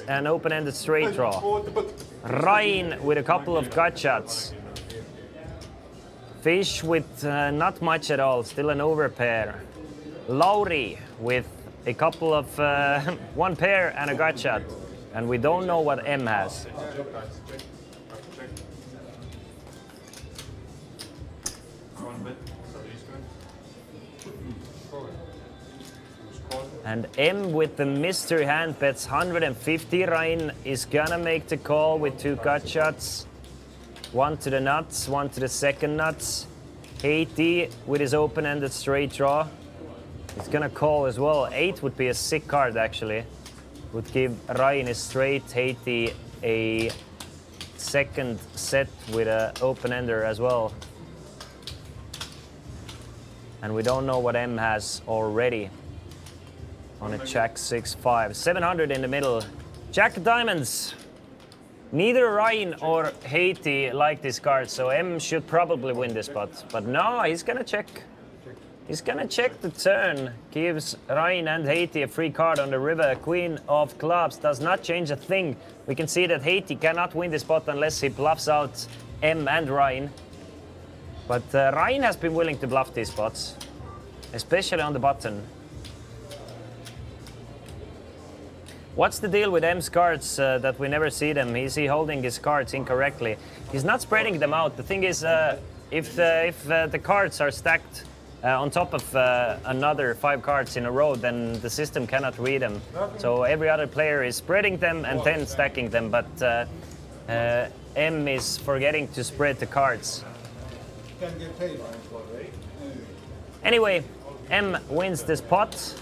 an open-ended straight draw. Rain with a couple of gut shots. Fish with not much at all, still an overpair. Lauri with a couple of one pair and a gut shot. And we don't know what M has. And M with the mystery hand bets 150. Rain is gonna make the call with 2 gut shots. 1 to the nuts, 1 to the second nuts. Haiti with his open-ended straight draw. He's gonna call as well. 8 would be a sick card actually. Would give Rain his straight, Haiti a second set with an open-ender as well. And we don't know what M has already. On a Jack 6-5. 700 in the middle. Jack of diamonds. Neither Rain or Haiti like this card, so M should probably win this spot. But no, he's gonna check. He's gonna check the turn. Gives Rain and Haiti a free card on the river. Queen of clubs does not change a thing. We can see that Haiti cannot win this spot unless he bluffs out M and Rain. But Rain has been willing to bluff these spots, especially on the button. What's the deal with M's cards that we never see them? Is he holding his cards incorrectly? He's not spreading them out. The thing is, if the cards are stacked on top of another 5 cards in a row, then the system cannot read them. So every other player is spreading them and then stacking them, but M is forgetting to spread the cards. Can get paid. Anyway, M wins this pot.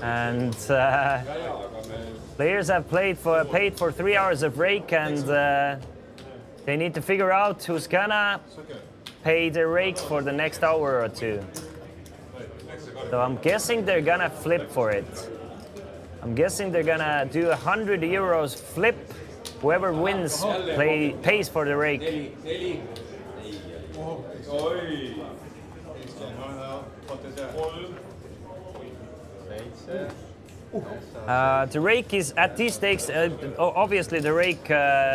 And players have paid for 3 hours of rake, and they need to figure out who's gonna pay the rake for the next hour or 2. So I'm guessing they're gonna flip for it. I'm guessing they're gonna do 100 euros flip. Whoever wins pays for the rake. The rake is at these stakes. Obviously, the rake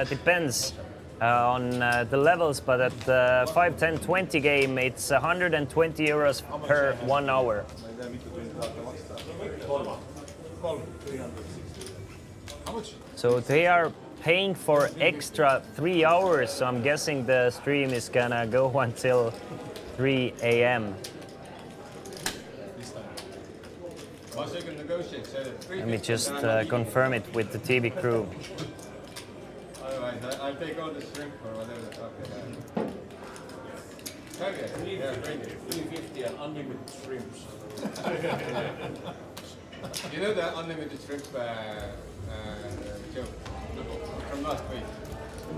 depends on the levels, but at the 5, 10, 20 game, it's 120 euros per 1 hour. So they are paying for extra 3 hours. So I'm guessing the stream is gonna go until 3 a.m. Let me just confirm it with the TV crew. Otherwise, I'll take all the shrimp or whatever. Okay. Okay. Yeah, bring it. 350 and unlimited shrimps. You know the unlimited shrimp joke from last week?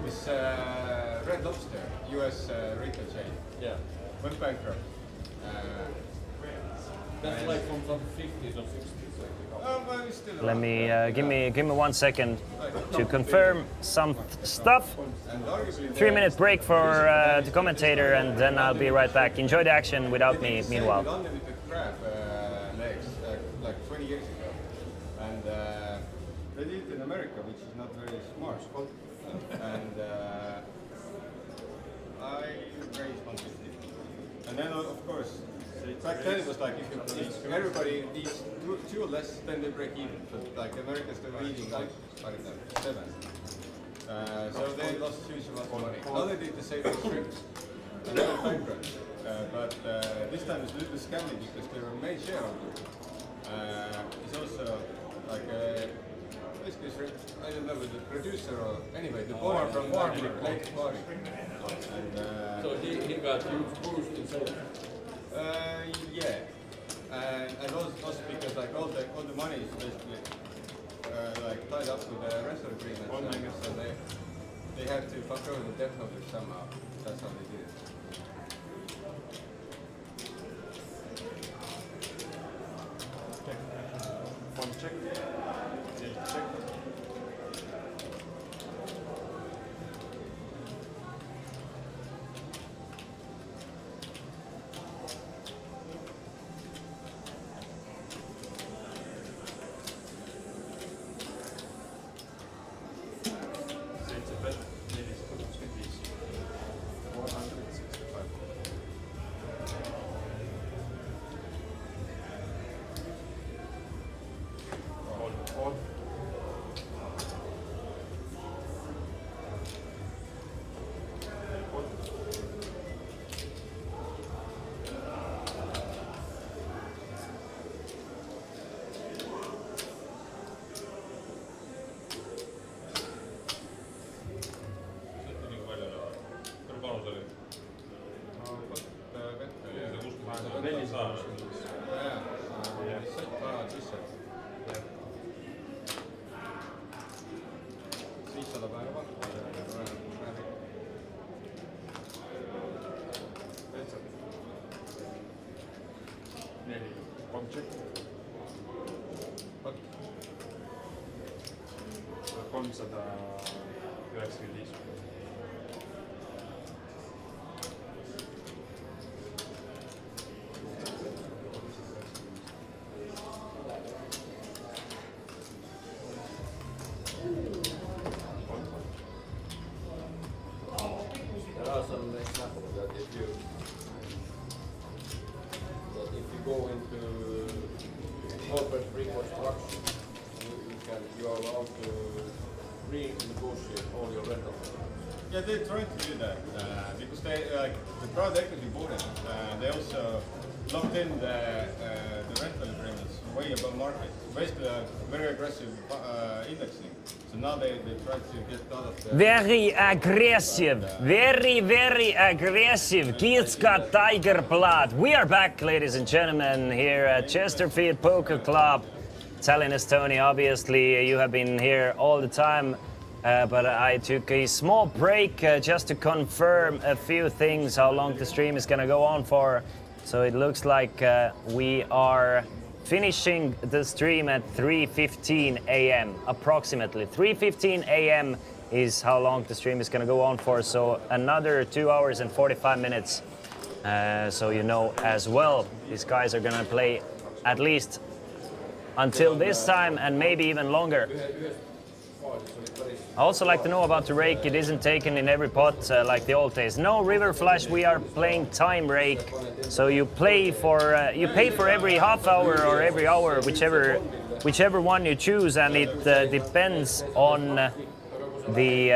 This Red Lobster, US retail chain. Yeah. Went bankrupt. That's like from some 50s or 60s. Well, it's still Let me give me 1 second to confirm some stuff. 3-minute break for the commentator, and then I'll be right back. Enjoy the action without me. Meanwhile. Unlimited crab legs like 20 years ago, and they did it in America, which is not very smart. And I raised 150, and then of course. Back then it was like if everybody eats 2 or less, then they break even. So like Americans still eating like I don't know 7. So they lost huge amount of money. Now they did the same with shrimps, and they went bankrupt. But this time it's a little scammy because their main shareholder is also like basically, I don't know, the producer or anyway, the boy from the Lake Party. And, So he got huge boost in sales. yeah, and also because like all the money is basically like tied up with the rental agreement, so they had to control the debt of it somehow. That's how they did it. One check. Yeah, check. Seitse 465. All. One check. 395. There are some examples that if you go into corporate reconstruction, you are allowed to renegotiate all your rentals. Yeah, they're trying to do that because they the private equity bought it. They also locked in the rental agreements way above market. Basically, very aggressive indexing. So now they try to get out of the Very aggressive, very aggressive. Kids got tiger blood. We are back, ladies and gentlemen, here at Chesterfield Poker Club. Tallinn, Estonia. Obviously, you have been here all the time, but I took a small break just to confirm a few things, how long the stream is gonna go on for. So it looks like we are finishing the stream at 3:15 a.m. approximately. 3:15 a.m. is how long the stream is going to go on for. So another 2 hours and 45 minutes. So you know as well, these guys are going to play at least until this time and maybe even longer. I also like to know about the rake. It isn't taken in every pot like the old days. No river flash. We are playing time rake. So you play for you pay for every half hour or every hour, whichever one you choose, and it depends on the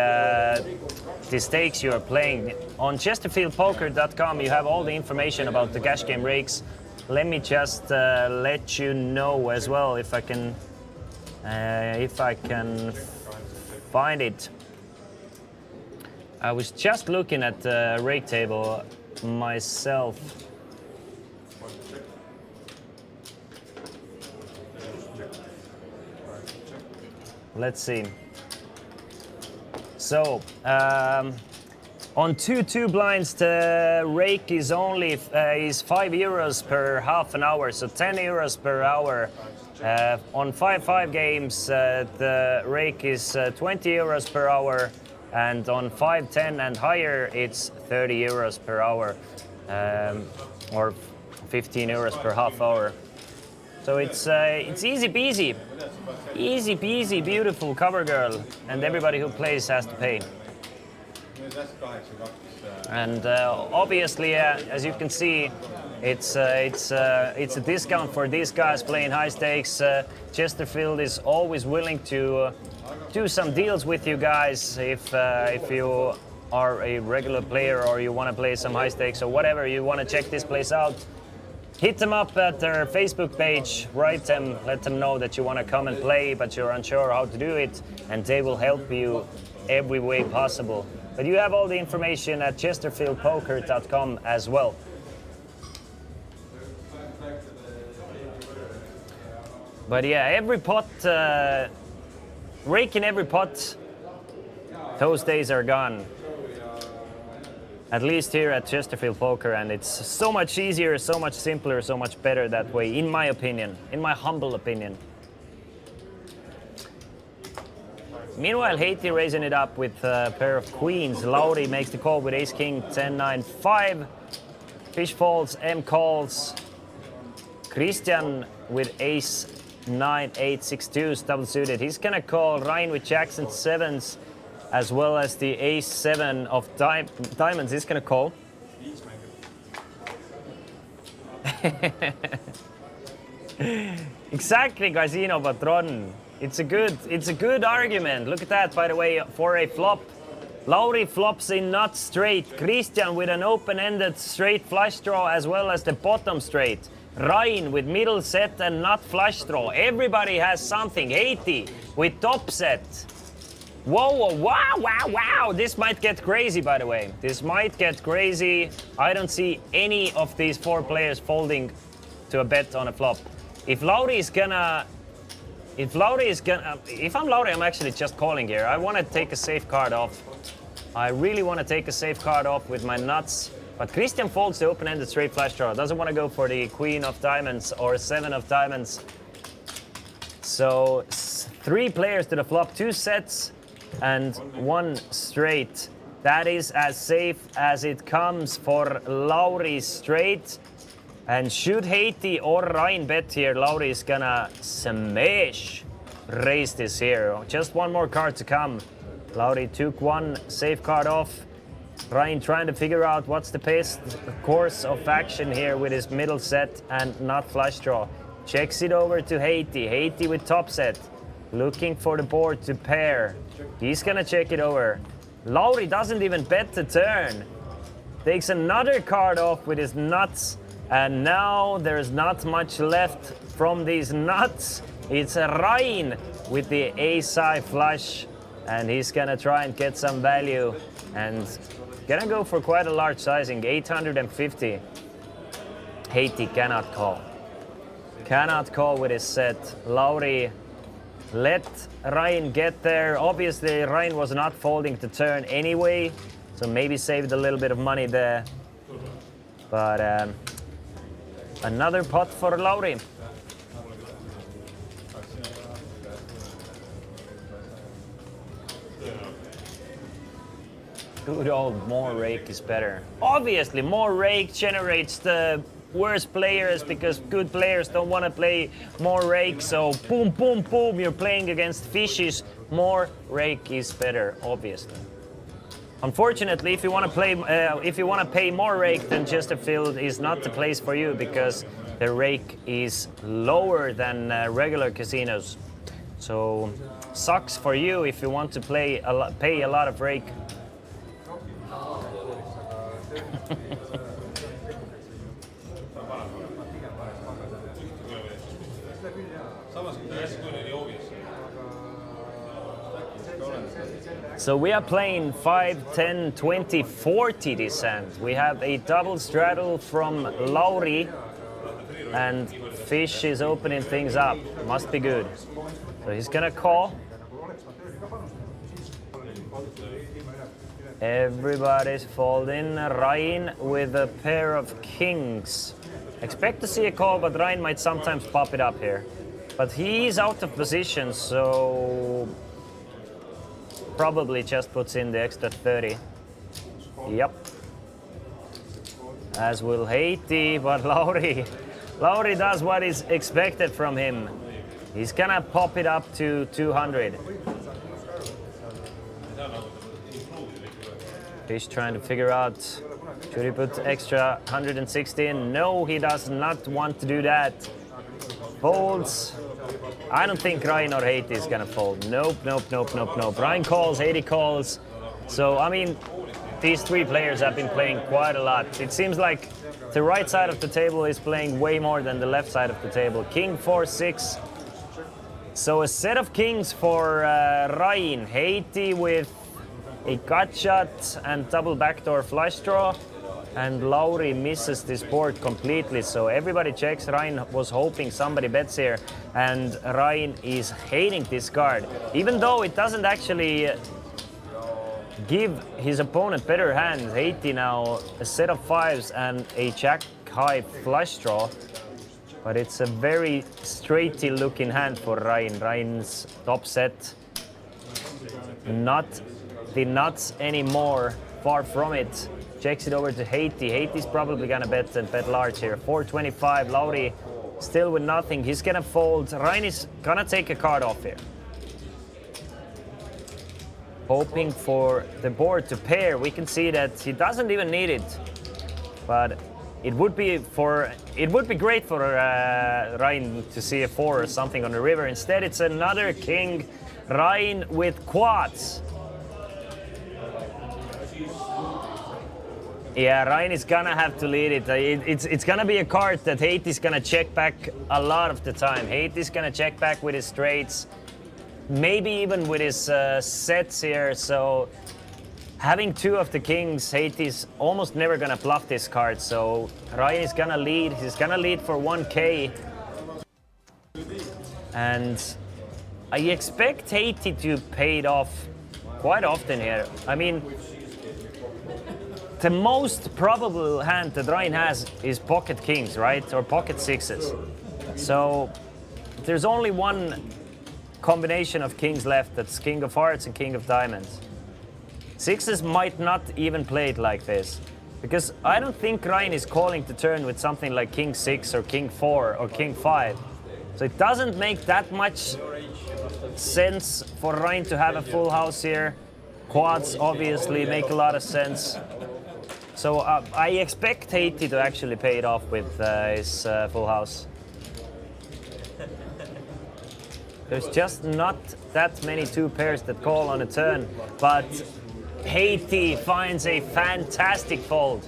stakes you are playing. On ChesterfieldPoker.com, you have all the information about the cash game rakes. Let me just let you know as well if I can find it. I was just looking at the rake table myself. Let's see. So on 2-2 blinds, the rake is only is €5 per half an hour, so €10 per hour. On 5-5 games, the rake is €20 per hour, and on 5-10 and higher, it's €30 per hour, or €15 per half hour. So it's easy peasy, beautiful cover girl, and everybody who plays has to pay. And obviously, as you can see, it's a discount for these guys playing high stakes. Chesterfield is always willing to do some deals with you guys if you are a regular player or you want to play some high stakes or whatever, you want to check this place out. hit them up at their Facebook page, write them, let them know that you want to come and play, but you're unsure how to do it, and they will help you every way possible. But you have all the information at chesterfieldpoker.com as well. But yeah, every pot, raking every pot, those days are gone. At least here at Chesterfield Poker, and it's so much easier, so much simpler, so much better that way, in my opinion, in my humble opinion. Meanwhile, Haiti raising it up with a pair of queens. Lauri makes the call with ace-king, 10-9-5. Fish folds, M calls. Christian with ace-9-8-6-2, double suited. He's gonna call Ryan with jacks and sevens, as well as the ace-7 of diamonds. He's gonna call. Exactly, Casino Patron. It's a good argument. Look at that, by the way, for a flop. Lauri flops in nut straight. Christian with an open-ended straight flush draw, as well as the bottom straight. Ryan with middle set and nut flush draw. Everybody has something. Haiti with top set. Whoa, wow. This might get crazy, by the way. This might get crazy. I don't see any of these four players folding to a bet on a flop. If I'm Lauri, I'm actually just calling here. I want to take a safe card off. I really want to take a safe card off with my nuts. But Christian folds the open-ended straight flush draw. Doesn't want to go for the queen of diamonds or 7 of diamonds. So 3 players to the flop, 2 sets and 1 straight. That is as safe as it comes for Lauri straight. And should Haiti or Ryan bet here, Lauri is gonna smash raise this here. Just 1 more card to come. Lauri took 1 safe card off. Ryan trying to figure out what's the best course of action here with his middle set and not flush draw. Checks it over to Haiti. Haiti with top set. Looking for the board to pair. He's gonna check it over. Lauri doesn't even bet the turn. Takes another card off with his nuts. And now there's not much left from these nuts. It's Ryan with the ace-high flush. And he's gonna try and get some value. And gonna go for quite a large sizing, 850. Haiti cannot call. Cannot call with his set. Lauri let Ryan get there. Obviously, Ryan was not folding the turn anyway, so maybe saved a little bit of money there. But another pot for Lauri. Good old more rake is better. Obviously, more rake generates the worst players because good players don't want to play more rake. So boom, boom, boom, you're playing against fishes. More rake is better, obviously. Unfortunately, if you want to play, pay more rake, then Chesterfield is not the place for you because the rake is lower than regular casinos. So sucks for you if you want to pay a lot of rake. So we are playing 5, 10, 20, 40 this hand. We have a double straddle from Lauri, and Fish is opening things up. Must be good. So he's gonna call. Everybody's folding. Ryan with a pair of kings. Expect to see a call, but Ryan might sometimes pop it up here. But he's out of position, so probably just puts in the extra 30. Yep. As will Haiti, but Lauri does what is expected from him. He's gonna pop it up to 200. Fish trying to figure out, should he put extra 160 in? No, he does not want to do that. Folds. I don't think Ryan or Haiti is gonna fold. Nope. Ryan calls, Haiti calls. So, I mean, these 3 players have been playing quite a lot. It seems like the right side of the table is playing way more than the left side of the table. King 4-6. So a set of kings for Rain. Haiti with a gut shot and double backdoor flush draw. And Lauri misses this board completely. So everybody checks. Rain was hoping somebody bets here. And Rain is hating this card. Even though it doesn't actually give his opponent better hands. Haiti now a set of fives and a jack high flush draw. But it's a very straighty looking hand for Rain. Rain's top set. Not the nuts anymore. Far from it. Checks it over to Haiti. Haiti's probably gonna bet and bet large here. 425. Lauri still with nothing. He's gonna fold. Rain is gonna take a card off here. Hoping for the board to pair. We can see that he doesn't even need it. But it would be great for Rain to see a 4 or something on the river. Instead, it's another king. Rain with quads. Yeah, Rain is gonna have to lead it. It's gonna be a card that Haiti's gonna check back a lot of the time. Haiti's gonna check back with his straights, maybe even with his sets here. So having 2 of the kings, Haiti's almost never gonna bluff this card. So Rain is gonna lead. He's gonna lead for 1K. And I expect Haiti to pay it off quite often here. I mean, the most probable hand that Rain has is pocket kings, right? Or pocket sixes. So there's only one combination of kings left. That's king of hearts and king of diamonds. Sixes might not even play it like this. Because I don't think Rain is calling the turn with something like king 6 or king 4 or king 5. So it doesn't make that much sense for Rain to have a full house here. Quads obviously make a lot of sense. So I expect Haiti to actually pay it off with his full house. There's just not that many 2 pairs that call on a turn, but Haiti finds a fantastic fold.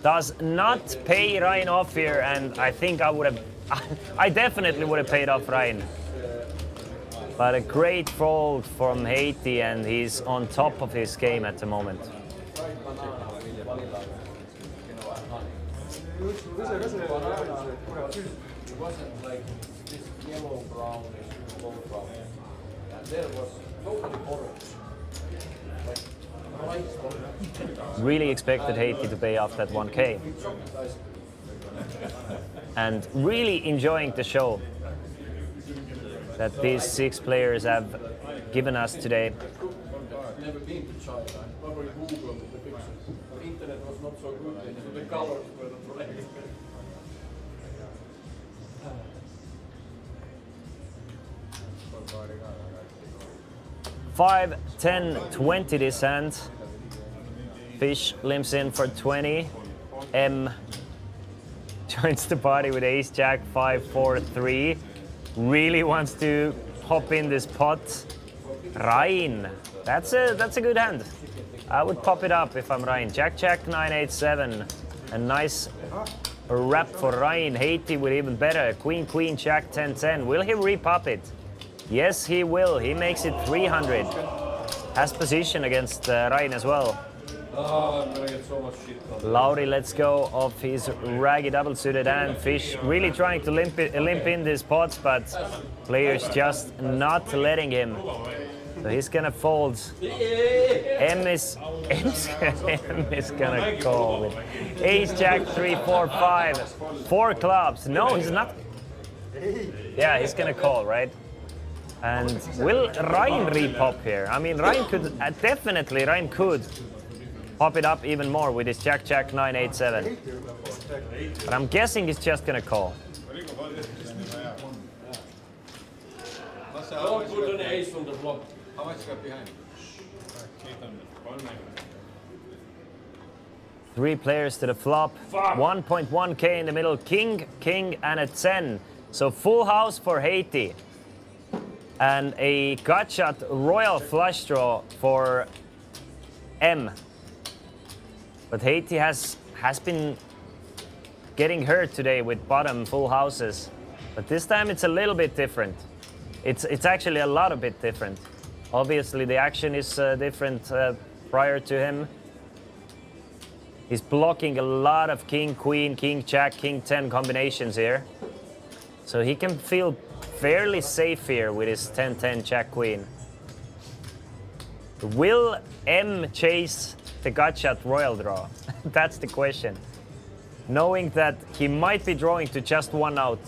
Does not pay Rain off here, and I think I definitely would have paid off Rain. But a great fold from Haiti, and he's on top of his game at the moment. It wasn't like this yellow brown gold brown. And there was totally orange. Like bright orange. Really expected Haiti to pay off that 1K. And really enjoying the show that these 6 players have given us today. Never been to China. Probably Googled the pictures. The internet was not so good then, so the colors were not right. 5, 10, 20 this hand. Fish limps in for 20. M joins the party with ace jack 5, 4, 3. Really wants to hop in this pot. Rain. That's a good hand. I would pop it up if I'm Rain. Jack jack 9, 8, 7. A nice wrap for Rain. Haiti with even better. Queen queen jack 10, 10. Will he repop it? Yes, he will. He makes it 300. Has position against Rain as well. Oh, I'm gonna get so much shit on. Lauri lets go of his raggy double-suited hand. Fish really trying to limp in these pots, but players just not letting him. So he's gonna fold. M is gonna call with ace jack 3, 4, 5. 4 clubs. No, he's not. Yeah, he's gonna call, right? And will Rain repop here? I mean, Rain could definitely pop it up even more with his jack jack 9, 8, 7. But I'm guessing he's just gonna call. Don't put an ace on the flop. How much you got behind? 3 players to the flop. 1.1K in the middle. King, king, and a 10. So full house for Haiti. And a gut shot royal flush draw for M. But Haiti has been getting hurt today with bottom full houses. But this time it's a little bit different. It's actually a lot of bit different. Obviously the action is different prior to him. He's blocking a lot of king, queen, king, jack, king 10 combinations here. So he can feel fairly safe here with his 10-10 jack queen. Will M chase the gutshot royal draw? That's the question. Knowing that he might be drawing to just one out.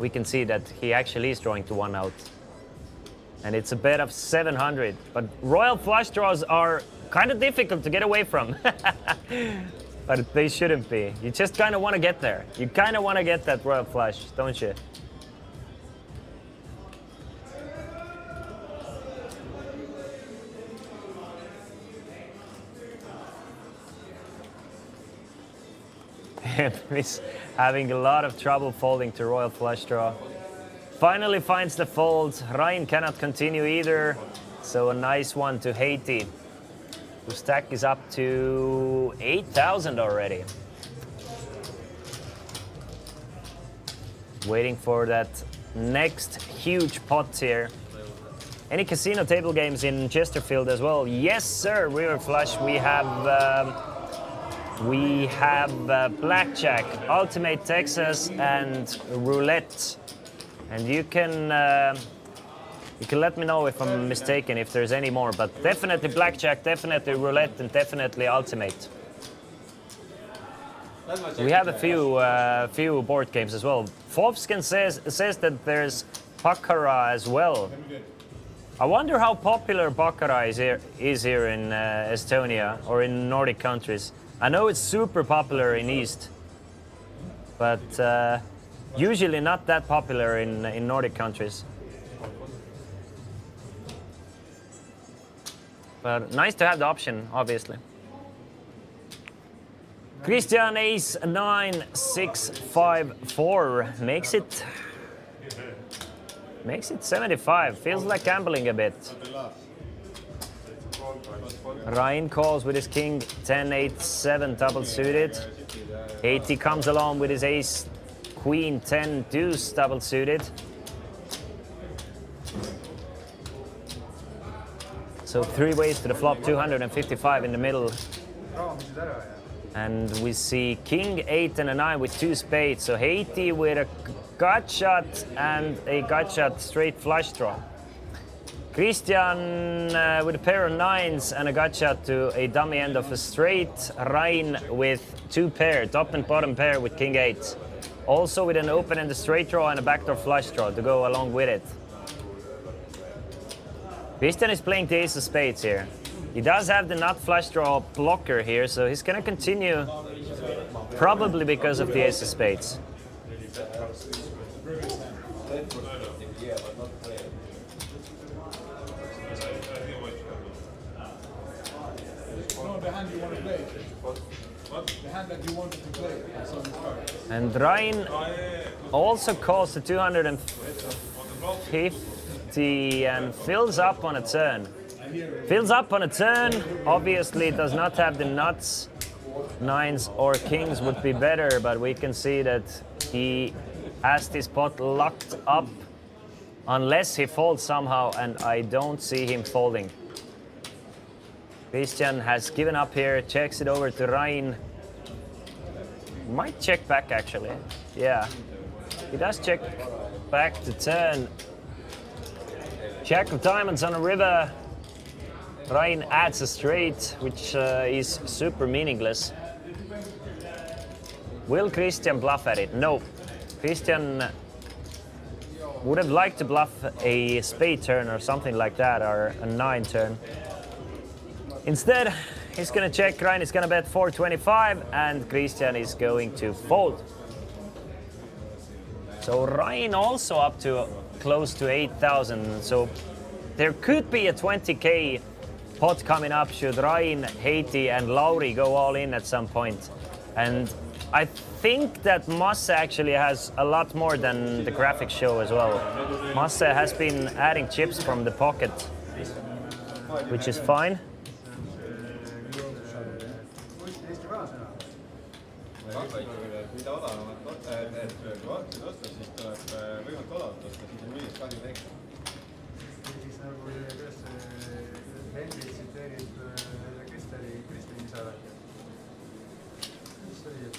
We can see that he actually is drawing to one out. And it's a bet of 700. But royal flush draws are kind of difficult to get away from. But they shouldn't be. You just kind of want to get there. You kind of want to get that royal flush, don't you? He's having a lot of trouble folding to royal flush draw. Finally finds the fold. Ryan cannot continue either. So a nice one to Haiti, whose stack is up to 8,000 already. Waiting for that next huge pot here. Any casino table games in Chesterfield as well? Yes, sir. River flush. We have blackjack, ultimate Texas, and roulette. And you can let me know if I'm mistaken, if there's any more. But definitely blackjack, definitely roulette, and definitely ultimate. We have a few board games as well. Fovsken says that there's baccarat as well. I wonder how popular baccarat is here in Estonia or in Nordic countries. I know it's super popular in East, but usually not that popular in Nordic countries. But nice to have the option, obviously. Christian Ace 9654 makes it 75. Feels like gambling a bit. Ryan calls with his king 10-8-7 double suited. Haiti comes along with his ace queen 10 deuce double suited. So three ways to the flop, 255 in the middle. And we see king 8 and a 9 with two spades. So Haiti with a gut shot and a gut shot straight flush draw. Christian with a pair of 9s and a gut shot to a dummy end of a straight. Ryan with two pair, top and bottom pair with king 8. Also with an open and a straight draw and a backdoor flush draw to go along with it. Christian is playing the ace of spades here. He does have the nut flush draw blocker here, so he's gonna continue probably because of the ace of spades. No, the hand you want to play. The hand that you wanted to play. And Ryan also calls the 250 and fills up on a turn. Fills up on a turn, obviously does not have the nuts. 9s or kings would be better, but we can see that he has this pot locked up unless he folds somehow, and I don't see him folding. Christian has given up here, checks it over to Ryan. Might check back actually. Yeah, he does check back to turn. Jack of diamonds on a river. Ryan adds a straight, which is super meaningless. Will Christian bluff at it? No. Christian would have liked to bluff a spade turn or something like that, or a 9 turn. Instead, he's gonna check. Ryan is gonna bet 425, and Christian is going to fold. So Ryan also up to close to 8,000. So there could be a 20K pot coming up should Ryan, Haiti, and Lauri go all in at some point. And I think that Masse actually has a lot more than the graphics show as well. Masse has been adding chips from the pocket, which is fine. arva ikkagi, et mida odavamat korterit osta, siis tuleb võimalikult odavalt osta, siis on millist kahju väiksem. Siis nagu kuidas Henri tsiteerib Kristjani isa rääkib. Mis oli, et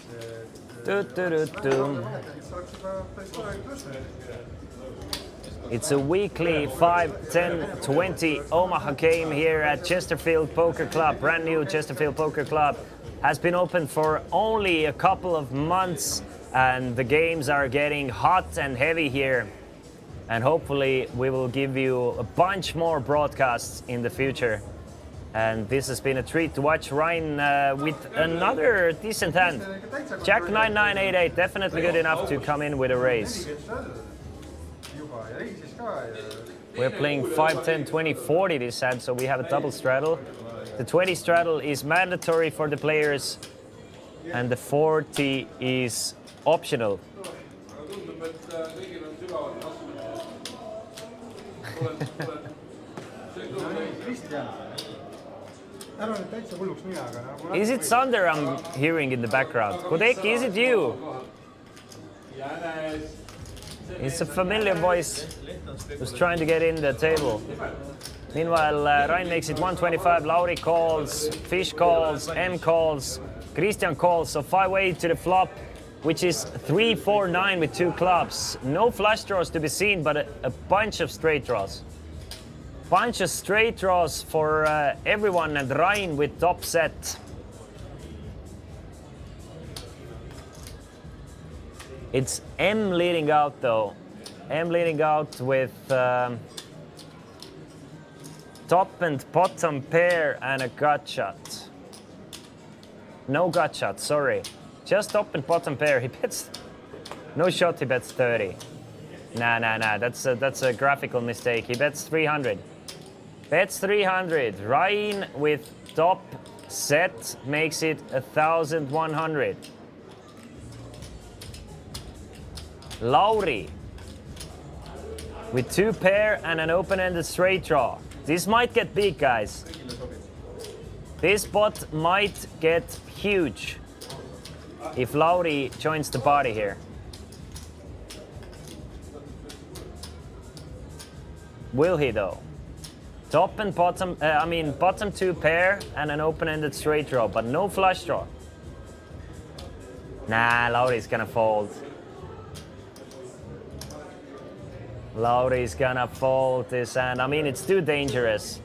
It's a weekly 5, 10, 20 Omaha game here at Chesterfield Poker Club. Brand new Chesterfield Poker Club has been open for only a couple of months, and the games are getting hot and heavy here. And hopefully we will give you a bunch more broadcasts in the future. And this has been a treat to watch. Ryan with another decent hand. Jack 9988, definitely good enough to come in with a raise. We're playing 5, 10, 20, 40 this hand, so we have a double straddle. The 20 straddle is mandatory for the players, and the 40 is optional. Is it Sander I'm hearing in the background? Kodeki, is it you? It's a familiar voice who's trying to get in the table. Meanwhile, Ryan makes it 125, Lauri calls, Fish calls, M calls, Christian calls, so 5-way to the flop, which is 3-4-9 with 2 clubs. No flush draws to be seen, but a bunch of straight draws. Bunch of straight draws for everyone, and Ryan with top set. It's M leading out though. M leading out with top and bottom pair and a gut shot. No gut shot, sorry. Just top and bottom pair. He bets no shot, he bets 30. Nah, that's a graphical mistake. He bets 300. Bets 300. Ryan with top set makes it 1,100. Lauri with 2 pair and an open-ended straight draw. This might get big, guys. This pot might get huge if Lauri joins the party here. Will he though? Top and bottom, bottom 2 pair and an open-ended straight draw, but no flush draw. Nah, Lauri's gonna fold. Lauri's gonna fold this hand. I mean, it's too dangerous.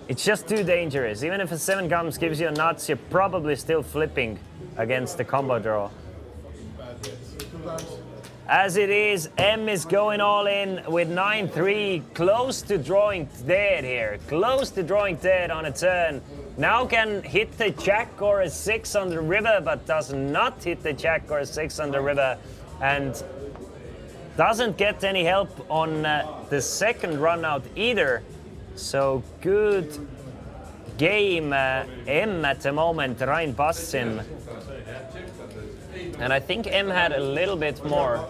It's just too dangerous. Even if a 7 comes gives you a nuts, you're probably still flipping against the combo draw. As it is, M is going all in with 9-3, close to drawing dead here. Close to drawing dead on a turn. Now can hit the jack or a 6 on the river, but does not hit the jack or a 6 on the river. And doesn't get any help on the second run out either. So good game, M at the moment. Ryan busts him. And I think M had a little bit more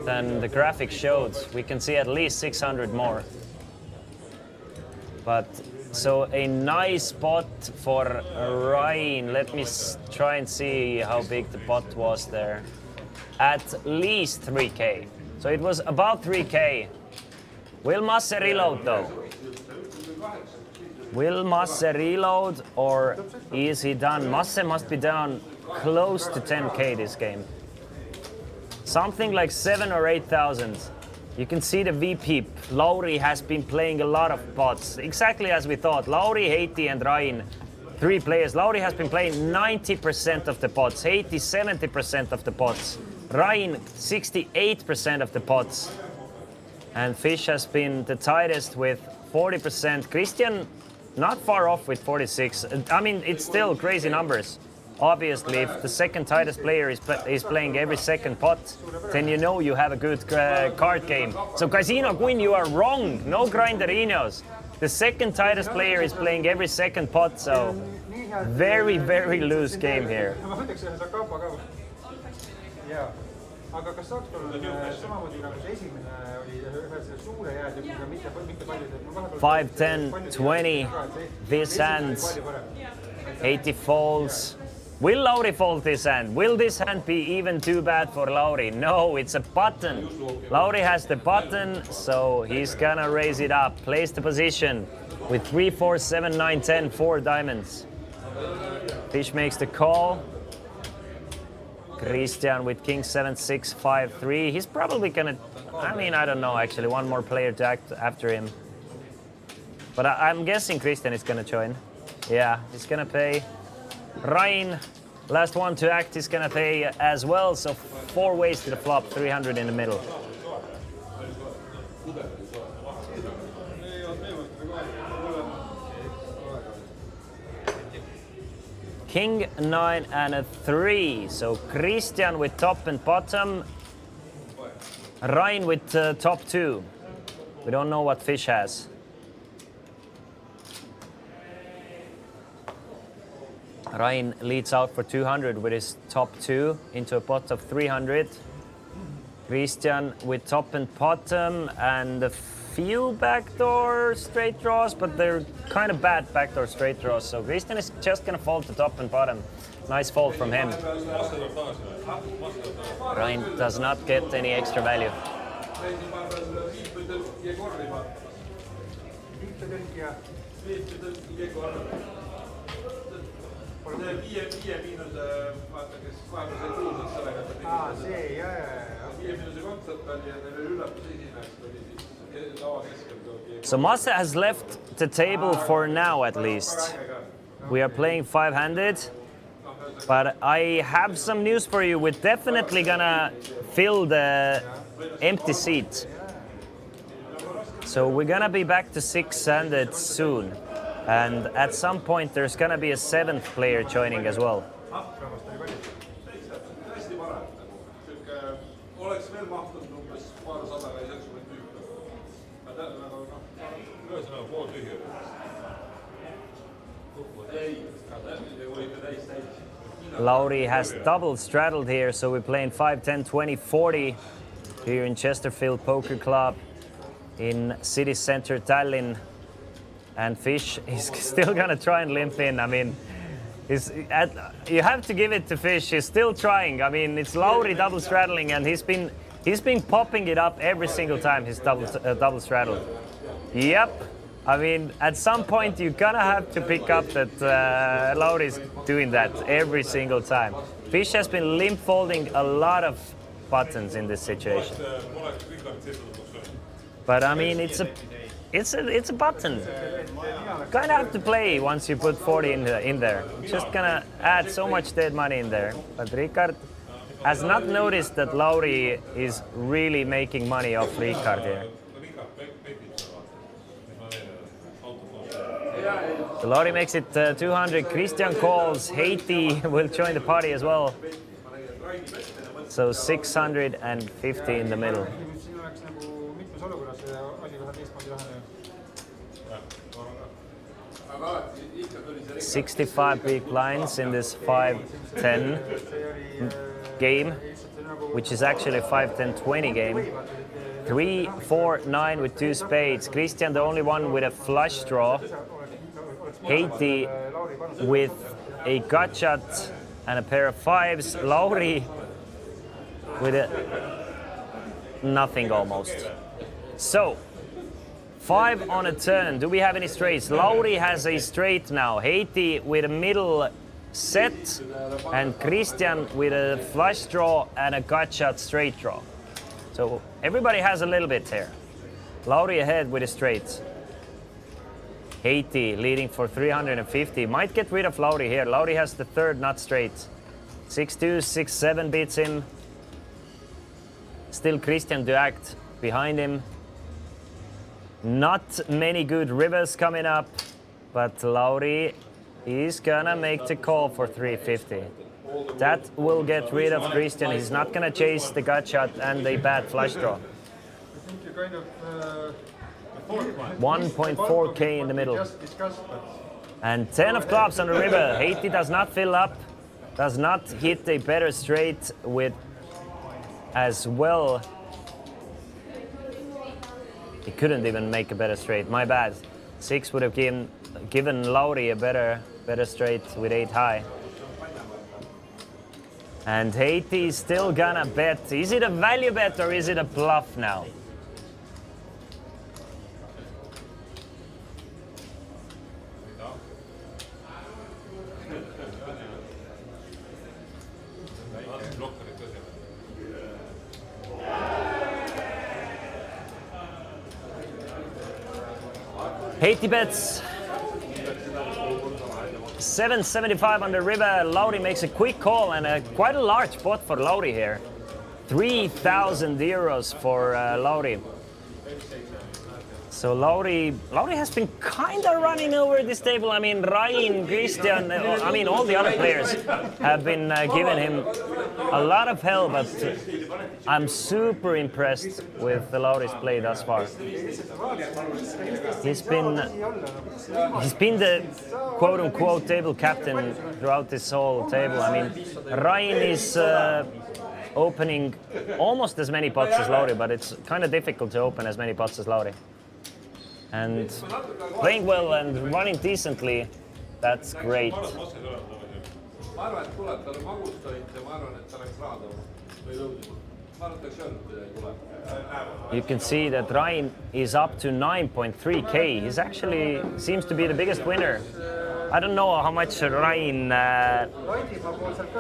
than the graphic showed. We can see at least 600 more. But so a nice pot for Ryan. Let me try and see how big the pot was there. At least 3K. So it was about 3K. Will Masse reload though? Will Masse reload or is he done? Masse must be down close to 10K this game. Something like 7 or 8,000. You can see the VP. Lauri has been playing a lot of pots, exactly as we thought. Lauri, Heiti and Ryan, 3 players. Lauri has been playing 90% of the pots, Heiti 70% of the pots. Ryan, 68% of the pots. And Fish has been the tightest with 40%. Christian, not far off with 46. I mean, it's still crazy numbers. Obviously, if the second tightest player is playing every second pot, then you know you have a good card game. So Casino Queen, you are wrong. No grinderinos. The second tightest player is playing every second pot, so very, very loose game here. Aga kas saaks samamoodi nagu see esimene oli ühe suure jäätükiga, mitte palju. 5, 10, 20, this hand, 80 folds, Will Lauri fold this hand? Will this hand be even too bad for Lauri? No, it's a button. Lauri has the button, so he's gonna raise it up. Plays the position with 3, 4, 7, 9, 10, 4 diamonds. Fish makes the call. Christian with king 7, 6, 5, 3. He's probably gonna, I mean, I don't know actually, one more player to act after him. But I'm guessing Christian is gonna join. Yeah, he's gonna pay. Ryan, last one to act, is gonna pay as well. So 4 ways to the flop, 300 in the middle. King 9 and a 3. So Christian with top and bottom. Ryan with top 2. We don't know what Fish has. Ryan leads out for 200 with his top 2 into a pot of 300. Christian with top and bottom and a few backdoor straight draws, but they're kind of bad backdoor straight draws. So Christian is just gonna fold to top and bottom. Nice fold from him. Ryan does not get any extra value. So Massa has left the table for now at least. We are playing 5-handed, but I have some news for you. We're definitely gonna fill the empty seat. So we're gonna be back to 6-handed soon. And at some point there's gonna be a 7th player joining as well. Lauri has double straddled here, so we're playing 5, 10, 20, 40 here in Chesterfield Poker Club in city center Tallinn. And Fish is still gonna try and limp in. I mean, you have to give it to Fish. He's still trying. I mean, it's Lauri double straddling, and he's been popping it up every single time he's double straddled. Yep. I mean, at some point you're gonna have to pick up that Lauri's doing that every single time. Fish has been limp folding a lot of buttons in this situation. But I mean, it's a button. Kind of have to play once you put 40 in there. Just gonna add so much dead money in there. But Ricard has not noticed that Lauri is really making money off Ricard here. So Lauri makes it 200. Christian calls. Haiti will join the party as well. So 650 in the middle. 65 big blinds in this 5-10 game, which is actually a 5-10-20 game. 3, 4, 9 with 2 spades. Christian, the only one with a flush draw. Haiti with a gut shot and a pair of 5s. Lauri with a nothing almost. So 5 on a turn. Do we have any straights? Lauri has a straight now. Haiti with a middle set, and Christian with a flush draw and a gut shot straight draw. So everybody has a little bit here. Lauri ahead with a straight. Haiti leading for 350. Might get rid of Lauri here. Lauri has the 3rd nut straight. 6-2, 6-7 beats him. Still Christian to act behind him. Not many good rivers coming up, but Lauri is gonna make the call for 350. That will get rid of Christian. He's not gonna chase the gut shot and the bad flush draw. 1.4k in the middle. And 10 of clubs on the river. Haiti does not fill up, does not hit a better straight with as well. He couldn't even make a better straight. My bad. 6 would have given Lauri a better straight with 8 high. And Haiti is still gonna bet. Is it a value bet or is it a bluff now? Haiti bets 7.75 on the river. Lauri makes a quick call and quite a large pot for Lauri here. 3,000 euros for Lauri. So Lauri has been kind of running over this table. I mean, Ryan, Christian, I mean, all the other players have been giving him a lot of help, but I'm super impressed with the Lauri's play thus far. He's been the quote-unquote table captain throughout this whole table. I mean, Ryan is opening almost as many pots as Lauri, but it's kind of difficult to open as many pots as Lauri. And playing well and running decently, that's great. ma arvan, et tuleb talle magustajat ja ma arvan, et ta läks raha tooma või lõudima. Ma arvan, et läks öelnud, kui ta ei tule. You can see that Ryan is up to 9.3k. He's actually seems to be the biggest winner. I don't know how much Ryan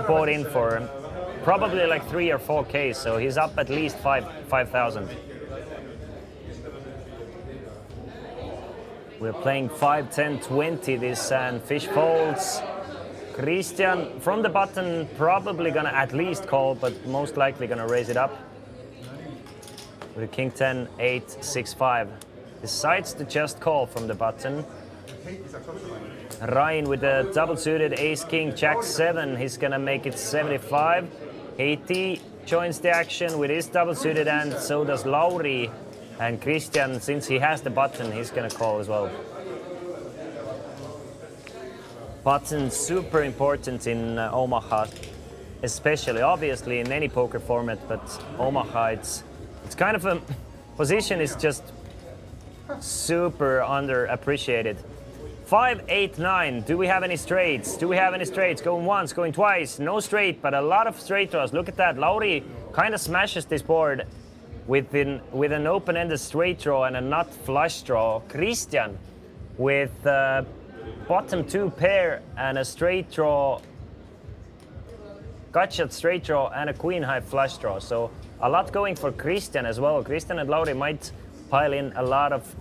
bought in for. Probably like 3 or 4k, so he's up at least 5,000. We're playing 5, 10, 20 this and fish folds. Christian from the button probably gonna at least call, but most likely gonna raise it up. With a king 10, 8, 6, 5. Decides to just call from the button. Ryan with the double suited ace king jack 7. He's gonna make it 75. Haiti joins the action with his double suited, and so does Lauri. And Christian, since he has the button, he's gonna call as well. Button super important in Omaha, especially obviously in any poker format, but Omaha, it's kind of a position is just super underappreciated. 5, 8, 9. Do we have any straights? Do we have any straights? Going once, going twice. No straight, but a lot of straight draws. Look at that. Lauri kind of smashes this board with an open-ended straight draw and a nut flush draw. Christian with bottom 2 pair and a straight draw, gutshot straight draw and a queen high flush draw. So a lot going for Christian as well. Christian and Lauri might pile in a lot of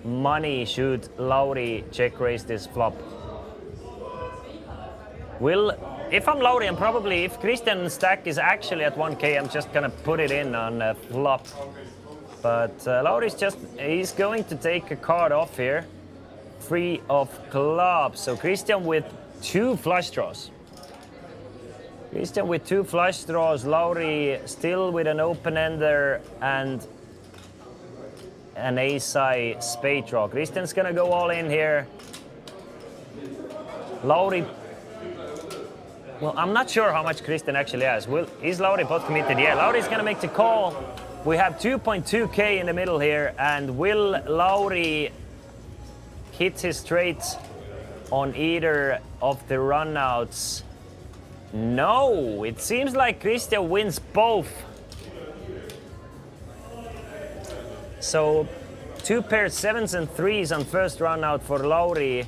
money should Lauri check raise this flop. If I'm Lauri, I'm probably, if Christian's stack is actually at 1k, I'm just gonna put it in on a flop. But Lauri's he's going to take a card off here. 3 of clubs. So Christian with 2 flush draws. Christian with 2 flush draws. Lauri still with an open-ender and an ace-high spade draw. Christian's gonna go all in here. Lauri, well, I'm not sure how much Christian actually has. Is Lauri pot committed? Yeah, Lauri's gonna make the call. We have 2.2k in the middle here, and will Lauri hit his straights on either of the runouts? No, it seems like Christian wins both. So 2 pairs 7s and 3s on first run out for Lauri,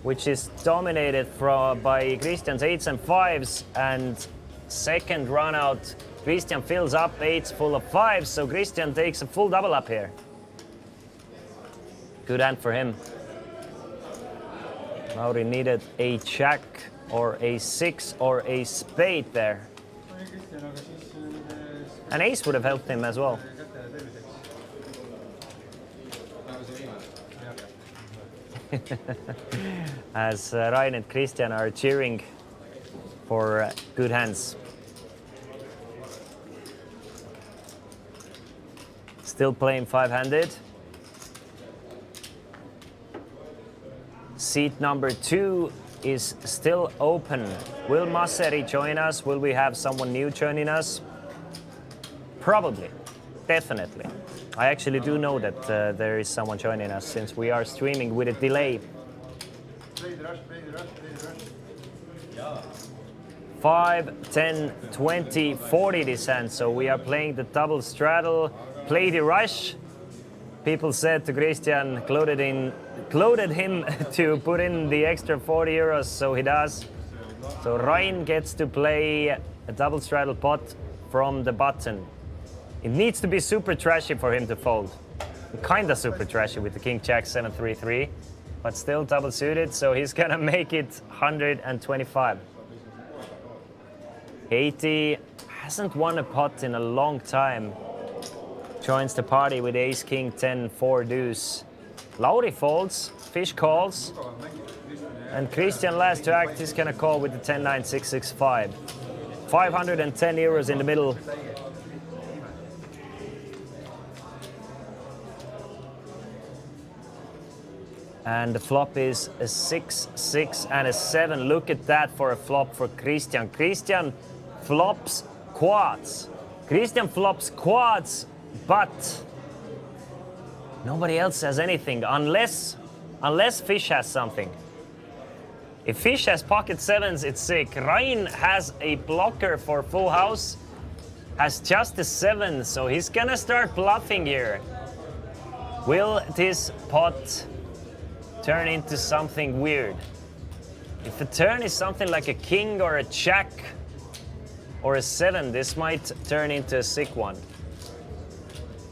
which is dominated by Christian's 8s and 5s, and second run out Christian fills up 8s full of 5s, so Christian takes a full double up here. Good hand for him. Lauri needed a jack or a 6 or a spade there. An ace would have helped him as well. As Ryan and Christian are cheering for good hands. Still playing 5-handed. Seat number 2 is still open. Will Masseri join us? Will we have someone new joining us? Probably, definitely. I actually do know that there is someone joining us since we are streaming with a delay. 5, 10, 20, 40 descent. So we are playing the double straddle, play the rush. People said to Christian, clothed him to put in the extra 40 euros, so he does. So Ryan gets to play a double straddle pot from the button. It needs to be super trashy for him to fold. Kinda super trashy with the King Jack 7-3-3, but still double suited, so he's gonna make it 125. 80 hasn't won a pot in a long time. Joins the party with ace king 10 4 deuce. Lauri folds, fish calls, and Christian last to act is gonna call with the 10 9 6 6 5. 510 euros in the middle. And the flop is a 6 6 and a 7. Look at that for a flop for Christian. Christian flops quads. Christian flops quads, but nobody else has anything unless Fish has something. If Fish has pocket sevens, it's sick. Ryan has a blocker for full house, has just a 7, so he's gonna start bluffing here. Will this pot turn into something weird? If the turn is something like a king or a jack or a 7, this might turn into a sick one.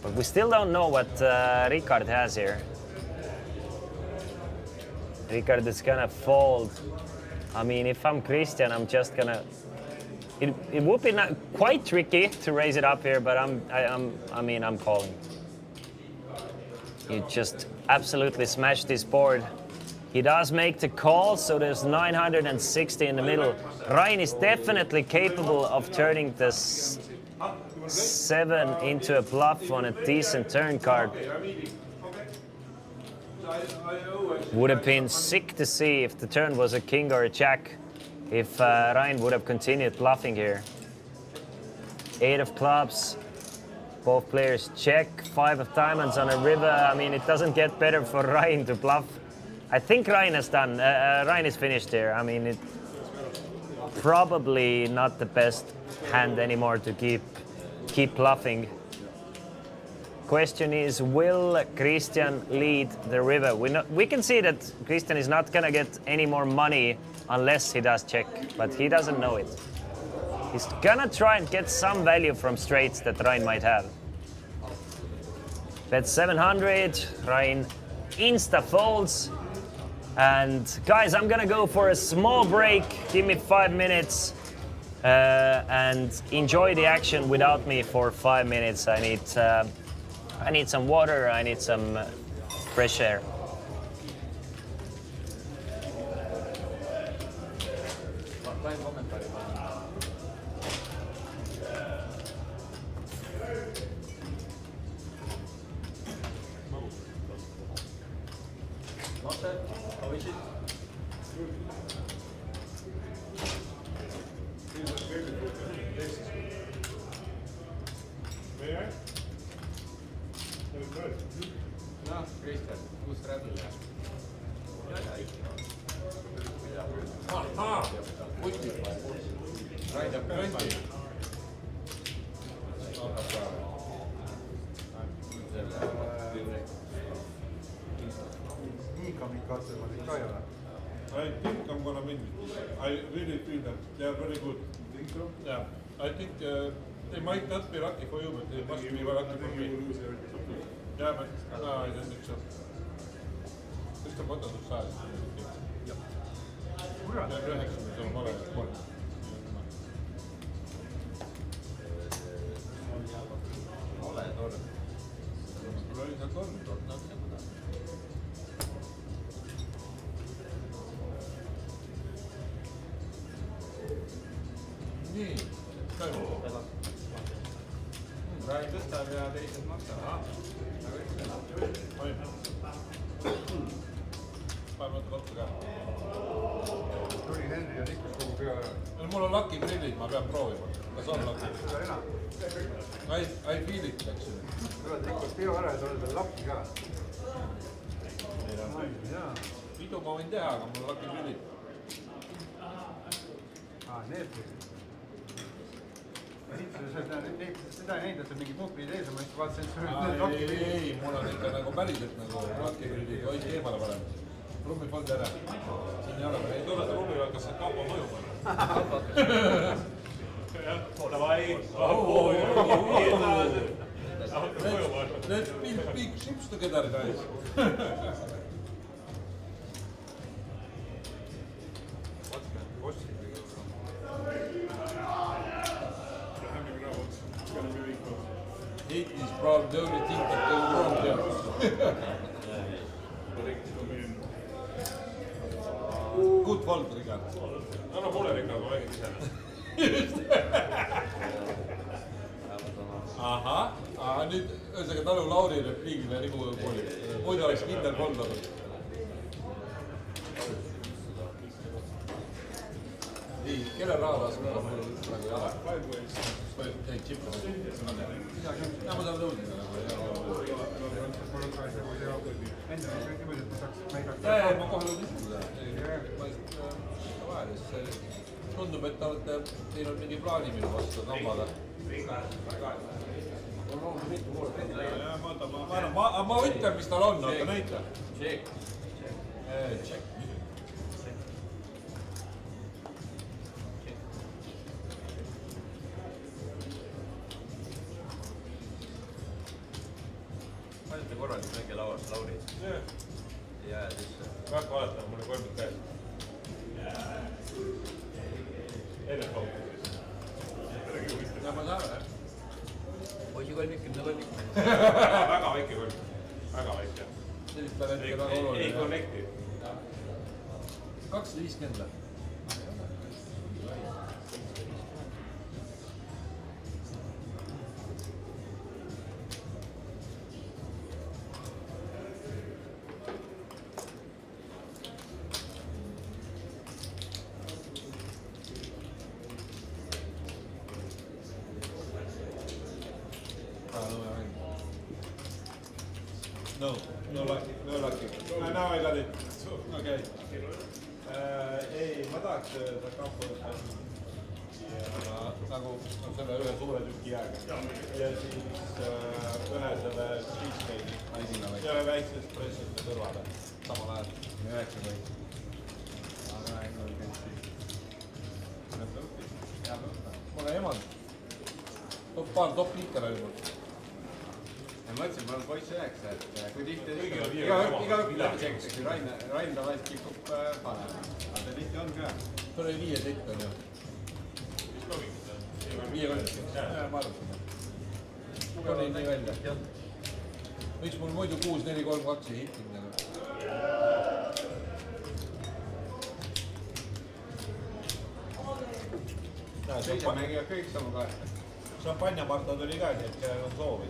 But we still don't know what Ricard has here. Ricard is gonna fold. I mean, if I'm Christian, I'm just gonna. It would be not quite tricky to raise it up here, but I'm calling. He just absolutely smashed this board. He does make the call, so there's 960 in the middle. Ryan is definitely capable of turning the 7 into a bluff on a decent turn card. Would have been sick to see if the turn was a king or a jack, if Ryan would have continued bluffing here. 8 of clubs, both players check, 5 of diamonds on a river. I mean, it doesn't get better for Ryan to bluff. I think Ryan has done, Ryan is finished here. I mean, it's probably not the best hand anymore to keep bluffing. Question is, will Christian lead the river? We can see that Christian is not gonna get any more money unless he does check, but he doesn't know it. He's gonna try and get some value from straights that Ryan might have. Bet 700, Ryan insta folds. And guys, I'm gonna go for a small break. Give me 5 minutes and enjoy the action without me for 5 minutes. I need some water, I need some fresh air. I think I'm gonna win. I really feel that they are very good. You think so? Yeah. I think they might not be lucky for you, but they must be very lucky for me. Yeah, but no, I don't think so. Just about on the side. Ja 90 on vale pool. Ole torn. Mul oli seal torn, nii, toimub. Rai tõstab ja teised maksavad. Panevad kohta ka. Tuli Henri on ikka kogu pea ära. Mul on laki grillid, ma pean proovima. Kas on laki? Seda enam. I feel it, eks ju. Tuled ikka pea ära ja tuled veel lakki ka. Pidu ma võin teha, aga mul on laki grillid. Need. Seda ei näinud, et on mingi puhkrid ees, ma just vaatasin, et sul on need rokki pildid. ei, mul on ikka nagu päriselt nagu rakipildid, hoid eemale panema. Rummifondi ära. Siin ei ole. Ei tule rummi peal, kas see kaupa mõjub? Let's build big ships together, guys. It is probably the only thing that goes wrong there. Good fault, Richard. Anna mulle Ricardo, räägid ise. Ahah, nüüd ühesõnaga tänu Lauri repliigile nagu oli. Muidu oleks kindel kolm olnud. Nii, kelle raha lasku on mul nagu jala? Jäid tšippa. Ja ma saan nõudida nagu. Ja, ma kohe nõudin seda. Tundub, et teil on mingi plaani minu vastu kambada. Ma ütlen, mis tal on, oota näita. Check. Panite korralik väike lauas, Lauri. Jää sisse. Väga valetame, mul on kolmik käes. Enne pauku. Ja ma saan, jah. Poisi kolmik, kümne kolmik. Väga väike kolmik. Väga väike. Sellist peab ette väga oluline. Ei connecti. 250. No lucky. Now I got it. Okay. Ei, ma tahaks seda kampu Nagu selle ühe suure tüki jääga. ja siis ühe selle cheesecake'i ja ühe väikse espressot kõrvale samal ajal. 9 või? Mul on emand. Paar top-liiker oli mul. Ma mõtlesin, ma olen poiss 9, et kui tihti igaüks läbi sektakse, Rain tavaliselt kipub panema. Aga see tihti on ka. See oli 5 tett on ju. 5 kolmik. Ma arvasin. Tuli nii välja. Miks mul muidu 6-4-3-2 ei hittinud nagu? Teised mängivad kõik sama kaarti. šampanjapartad oli ka, nii et kellel on soovi.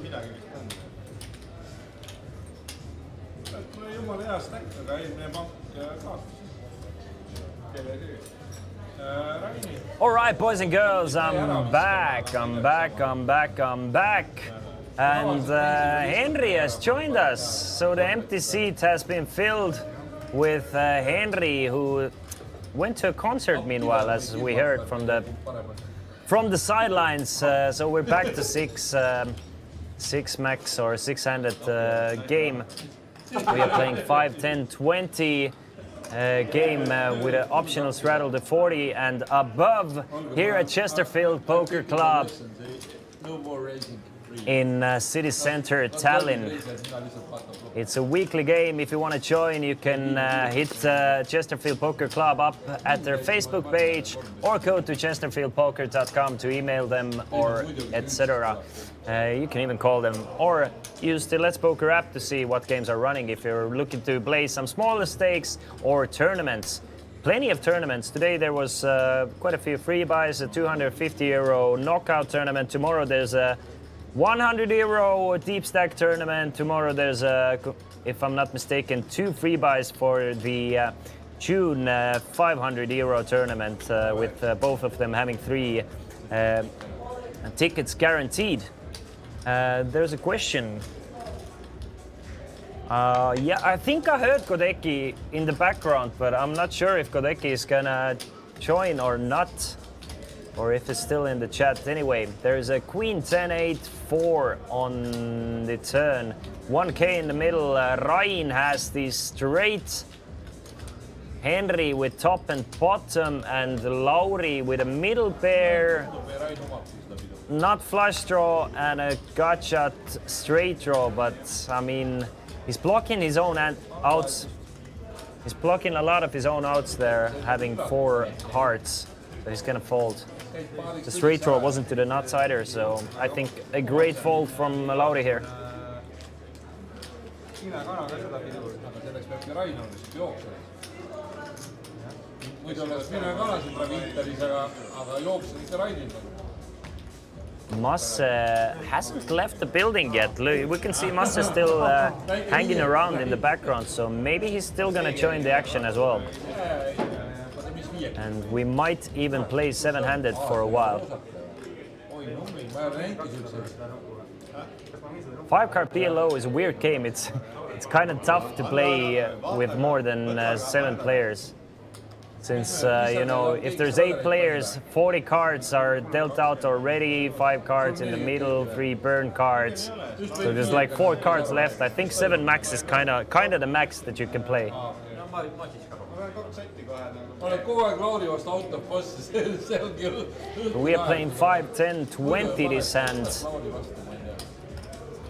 Midagi vist on. No jumala hea stack, aga eelmine pank kaotas. Kelle süü? Raini. All right, boys and girls, I'm back. And Henry has joined us. So the empty seat has been filled with Henry, who went to a concert meanwhile, as we heard from the sidelines. So we're back to six max or six-handed game. We are playing 5, 10, 20 game with an optional straddle to 40 and above here at Chesterfield Poker Club in city center Tallinn. It's a weekly game. If you want to join, you can hit Chesterfield Poker Club up at their Facebook page or go to chesterfieldpoker.com to email them or etc. You can even call them or use the Let's Poker app to see what games are running if you're looking to play some smaller stakes or tournaments. Plenty of tournaments. Today there was quite a few free buys, a €250 knockout tournament. Tomorrow there's a €100 deep stack tournament. Tomorrow there's, if I'm not mistaken, 2 free buys for the June €500 tournament with both of them having 3 tickets guaranteed. There's a question. Yeah, I think I heard Kodeki in the background, but I'm not sure if Kodeki is gonna join or not, or if it's still in the chat. Anyway, there's a queen 10-8, 4 on the turn. 1K in the middle. Rain has the straight. Henry with top and bottom, and Lauri with a middle pair. Not flush draw and a gut shot straight draw, but I mean, he's blocking his own outs. He's blocking a lot of his own outs there, having 4 hearts that he's gonna fold. The straight draw wasn't to the nuts either, so I think a great fold from Lauri here. selleks peabki Rain olnud lihtsalt jooksma. muidu oleks mine ka siin Intervis, aga jooksnud ikka Rainil. Masse hasn't left the building yet. We can see Masse still hanging around in the background, so maybe he's still going to join the action as well. And we might even play 7-handed for a while. 5-card PLO is a weird game. It's kind of tough to play with more than 7 players. Since, you know, if there's 8 players, 40 cards are dealt out already, 5 cards in the middle, 3 burn cards. So there's like 4 cards left. I think 7 max is kind of the max that you can play. We are playing 5, 10, 20 this hand.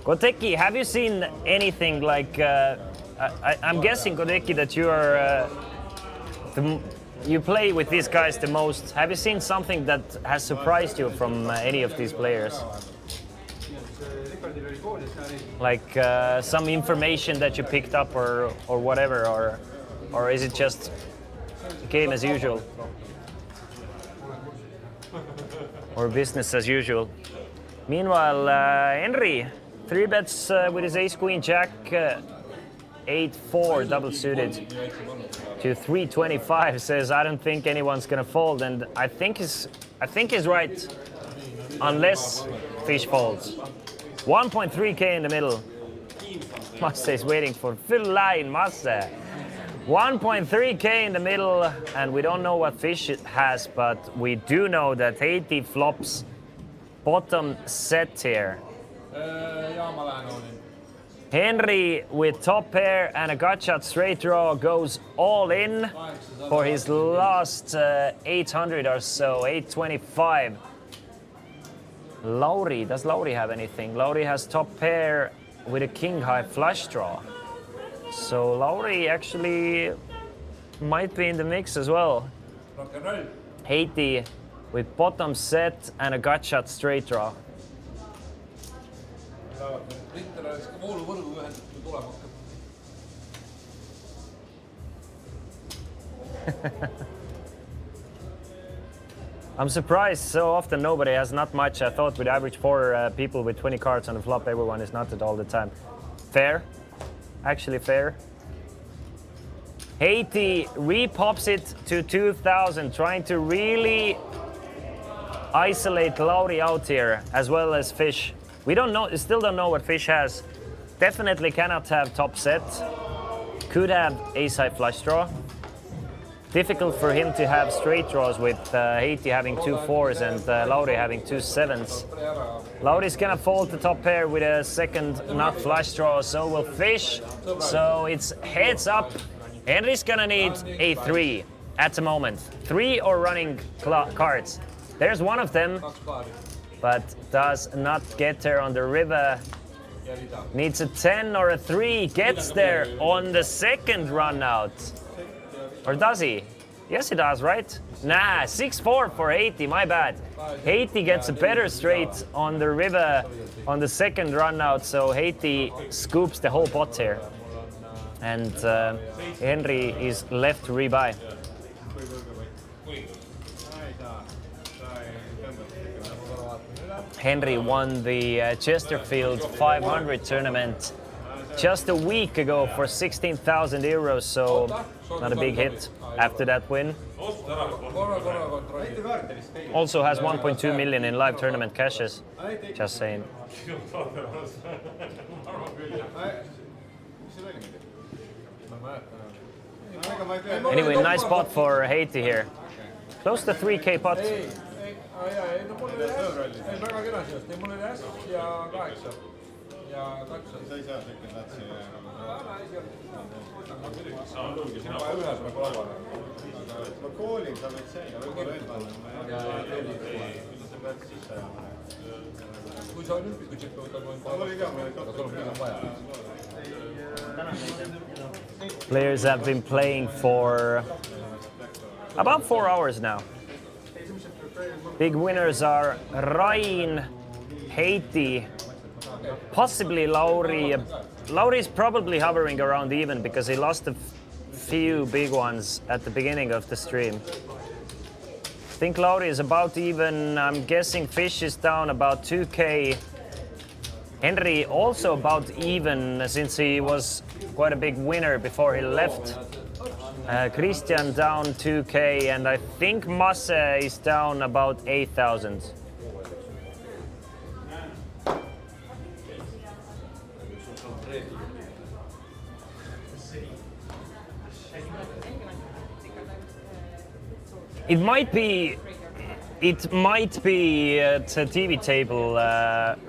Koteki, have you seen anything like... I'm guessing, Koteki, that you are... You play with these guys the most. Have you seen something that has surprised you from any of these players? Like some information that you picked up or whatever, or is it just game as usual? Or business as usual? Meanwhile, Henry, 3 bets with his ace queen jack, 8-4 double suited to 325, says I don't think anyone's gonna fold, and I think he's right, unless fish folds. 1.3k in the middle. Masse is waiting for full line. Masse 1.3k in the middle, and we don't know what fish it has, but we do know that 80 flops bottom set here. Henry with top pair and a gut shot straight draw goes all in for his last 800 or so, 825. Lauri, does Lauri have anything? Lauri has top pair with a king high flush draw. So Lauri actually might be in the mix as well. 80 with bottom set and a gut shot straight draw. I'm surprised so often nobody has not much. I thought with average 4 people with 20 cards on the flop, everyone is not it all the time. Fair, actually fair. Haiti repops it to 2000, trying to really isolate Lauri out here, as well as Fish. We don't know, still don't know what Fish has. Definitely cannot have top set. Could have ace-high flush draw. Difficult for him to have straight draws with Haiti having 2 4s and Lauri having 2 7s. Lauri's gonna fold the top pair with a second not flush draw, so will Fish. So it's heads up. Henry's gonna need a 3 at the moment. 3 or running cards. There's one of them, but does not get there on the river. Needs a 10 or a 3, gets there on the second run out. Or does he? Yes, he does, right? Nah, 6-4 for Haiti, my bad. Haiti gets a better straight on the river on the second run out, so Haiti scoops the whole pot here. And Henry is left to rebuy. Henry won the Chesterfield 500 tournament just a week ago for 16,000 euros, so not a big hit after that win. Also has 1.2 million in live tournament cashes, just saying. mis see oli muidu? Ma ei mäleta. Anyway, nice spot for Haiti here. Close to 3K pot. ei, no mul oli hästi, väga kena seost, ei mul oli hästi ja 8 ja 200. Sa ei saa sekund lätsi. Sina vaja ühe peab olema. Ma koolin, sa võid see, võib-olla endale. Sa pead sisse ajama. Kui sa olümpikutšippi võtad, Mul oli ka, mul oli sul on midagi vaja. Players have been playing for about 4 hours now. Big winners are Rain, Haiti, possibly Lauri. Lauri's probably hovering around even because he lost a few big ones at the beginning of the stream. I think Lauri is about even. I'm guessing Fish is down about 2K. Henry also about even since he was quite a big winner before he left. Christian down 2K, and I think Masse is down about 8,000. It might be the TV table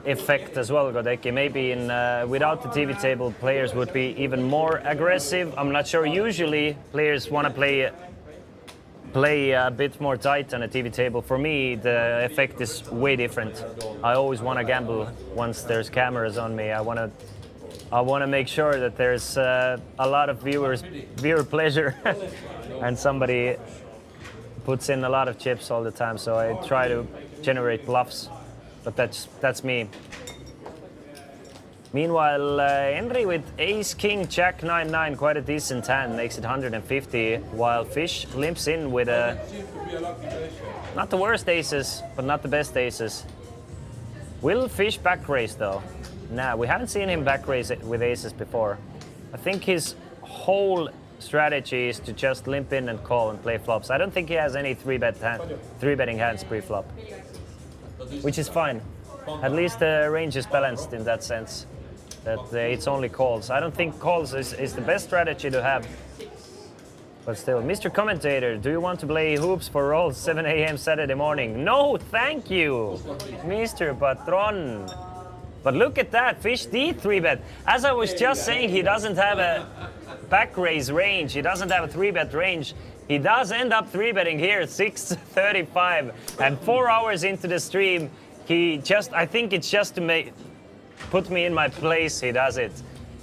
effect as well, Godeki. Maybe without the TV table, players would be even more aggressive. I'm not sure. Usually, players want to play a bit more tight on a TV table. For me, the effect is way different. I always want to gamble once there's cameras on me. I want to make sure that there's a lot of viewer pleasure, and somebody puts in a lot of chips all the time, so I try to generate bluffs, but that's me. Meanwhile, Henry with Ace King Jack 9-9, quite a decent hand, makes it 150, while Fish limps in with not the worst aces, but not the best aces. Will Fish back raise though? Nah, we haven't seen him back raise with aces before. I think his whole strategy is to just limp in and call and play flops. I don't think he has any three-betting hands pre-flop, which is fine. At least the range is balanced in that sense, that it's only calls. I don't think calls is the best strategy to have. But still, Mr. Commentator, do you want to play hoops for rolls 7 a.m. Saturday morning? No, thank you, Mr. Patron. But look at that, Fish D 3-bet. As I was just saying, he doesn't have a back raise range. He doesn't have a 3-bet range. He does end up 3-betting here at 6:35, and 4 hours into the stream, I think it's just to put me in my place. He does it.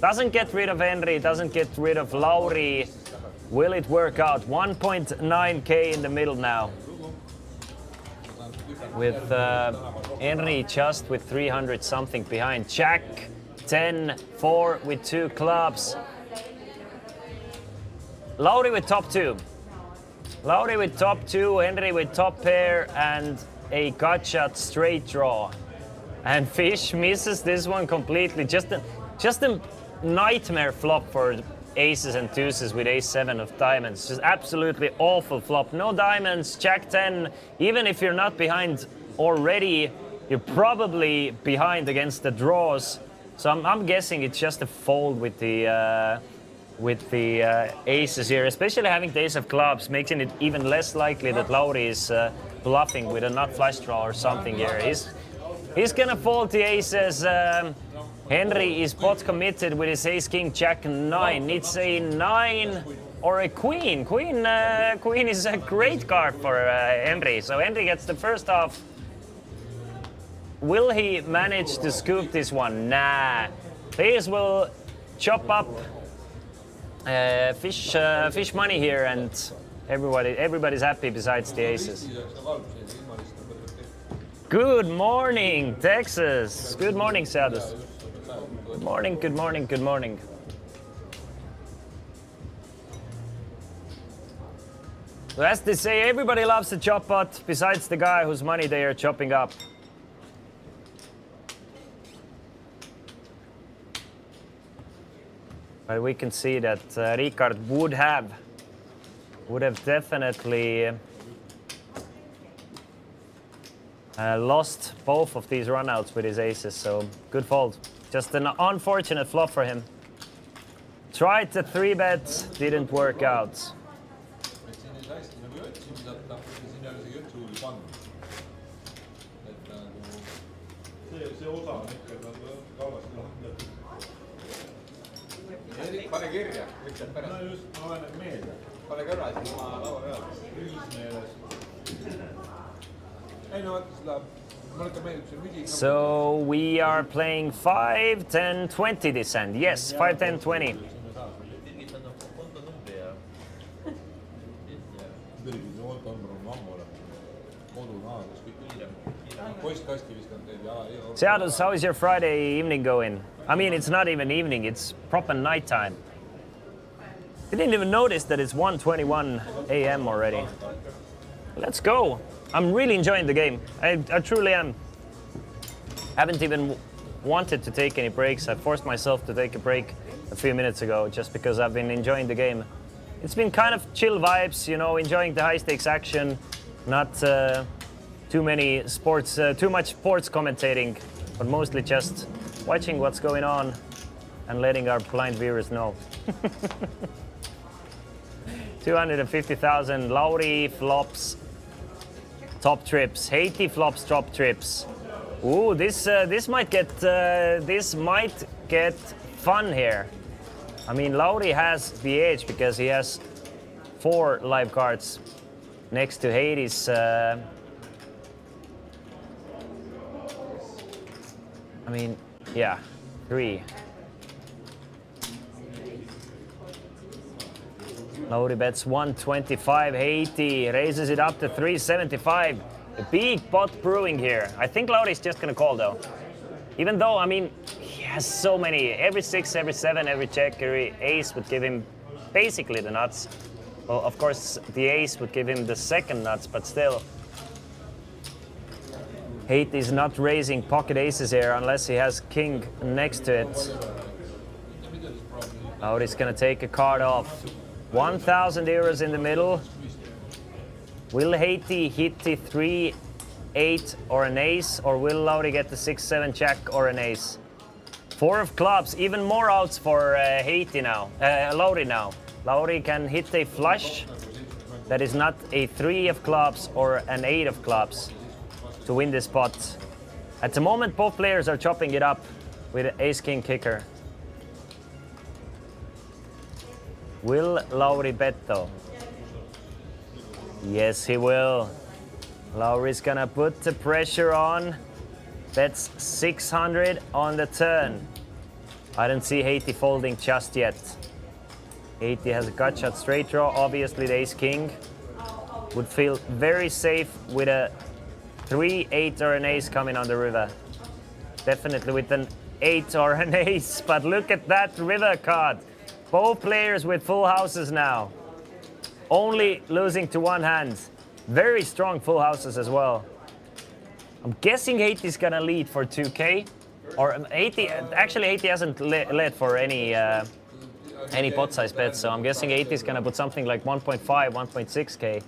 Doesn't get rid of Henry. Doesn't get rid of Lauri. Will it work out? 1.9K in the middle now, with Henry just with 300 something behind. Jack 10-4 with 2 clubs. Lauri with top 2. Lauri with top 2, Henry with top pair, and a gut shot straight draw. And Fish misses this one completely. Just a nightmare flop for aces and deuces with ace-7 of diamonds. Just absolutely awful flop. No diamonds, Jack 10. Even if you're not behind already, you're probably behind against the draws. So I'm guessing it's just a fold with the aces here, especially having the ace of clubs, making it even less likely that Lauri is bluffing with a nut flush draw or something here. He's gonna fold the aces. Henry is pot committed with his ace king jack 9. It's a 9 or a queen. Queen is a great card for Henry. So Henry gets the first half. Will he manage to scoop this one? Nah. Players will chop up fish money here, and everybody's happy besides the aces. Good morning, Texas. Good morning, Sadus. Good morning, good morning, good morning. So as they say, everybody loves the chop pot besides the guy whose money they are chopping up. But we can see that Ricard would have definitely lost both of these runouts with his aces, so good fold. Just an unfortunate flop for him. Tried the 3-bet, didn't work out. et siin ei saa hästi nagu jõtsi visata ja siin ei ole isegi jõtsi huvi panna. et nagu see osa on ikka nagu kauasti lahendatud. Erik, pane kirja, kõik teeb pärast. No just, ma panen meelde. Pane kõrva siis oma laua peale. Viis meeles. Ei no vaata, seda mulle ikka meeldib see müdi. So we are playing 5, 10, 20 this end. Yes, 5, 10, 20. Seadus, how is your Friday evening going? I mean, it's not even evening, it's proper nighttime. I didn't even notice that it's 1:21 a.m. already. Let's go. I'm really enjoying the game. I truly am. Haven't even wanted to take any breaks. I forced myself to take a break a few minutes ago just because I've been enjoying the game. It's been kind of chill vibes, you know, enjoying the high stakes action, not too much sports commentating, but mostly just watching what's going on and letting our blind viewers know. 250,000. Lauri flops top trips. Haiti flops top trips. Ooh, this might get fun here. I mean, Lauri has the edge because he has 4 live cards next to Haiti's. I mean, yeah, 3. Lauri bets 125. Haiti raises it up to 375. A big pot brewing here. I think Lauri's just gonna call though. Even though, I mean, he has so many. Every 6, every 7, every check, every ace would give him basically the nuts. Well, of course, the ace would give him the second nuts, but still. Haiti's not raising pocket aces here unless he has king next to it. Lauri's gonna take a card off. 1,000 euros in the middle. Will Haiti hit the 3, 8 or an ace, or will Lauri get the 6, 7 jack or an ace? 4 of clubs, even more outs for Haiti now. Lauri now. Lauri can hit a flush that is not a 3 of clubs or an 8 of clubs to win this pot. At the moment, both players are chopping it up with an ace-king kicker. Will Lauri bet though? Yes, he will. Lauri's gonna put the pressure on. Bets 600 on the turn. I don't see Haiti folding just yet. Haiti has a gut shot straight draw. Obviously, the ace-king would feel very safe with a 3, 8 or an ace coming on the river. Definitely with an 8 or an ace, but look at that river card. Both players with full houses now. Only losing to one hand. Very strong full houses as well. I'm guessing Haiti's gonna lead for 2K. Or Haiti hasn't led for any pot size bets, so I'm guessing Haiti's gonna put something like 1.5, 1.6K.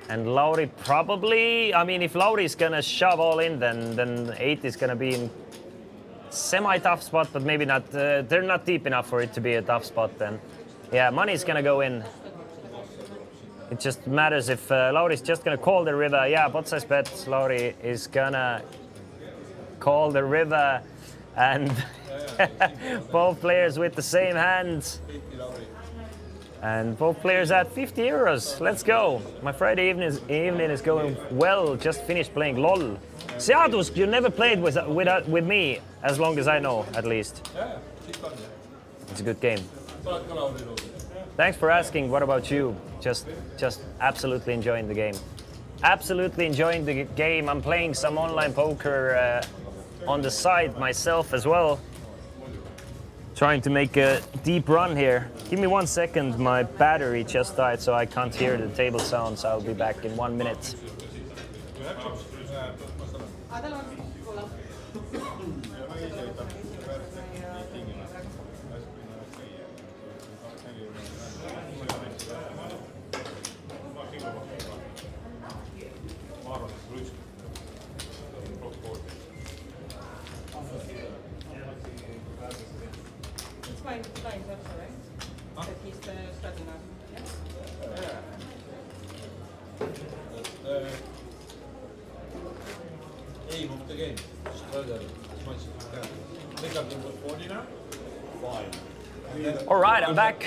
And Lauri probably, I mean, if Lauri's gonna shove all in, then Haiti's gonna be in semi-tough spot, but maybe not. They're not deep enough for it to be a tough spot then. Yeah, money's gonna go in. It just matters if Lauri's just gonna call the river. Yeah, pot size bet. Lauri is gonna call the river, and both players with the same hand. And both players at 50 euros. Let's go. My Friday evening is going well. Just finished playing LOL. Seadus, you never played with me, as long as I know, at least. It's a good game. Thanks for asking. What about you? Just absolutely enjoying the game. Absolutely enjoying the game. I'm playing some online poker on the side myself as well. Trying to make a deep run here. Give me 1 second. My battery just died, so I can't hear the table sounds. I'll be back in 1 minute. It's fine, that's all right. that he's starting now. Aim of the game. Struggle as much as you can. I think I'm number 40 now. Fine. All right, I'm back.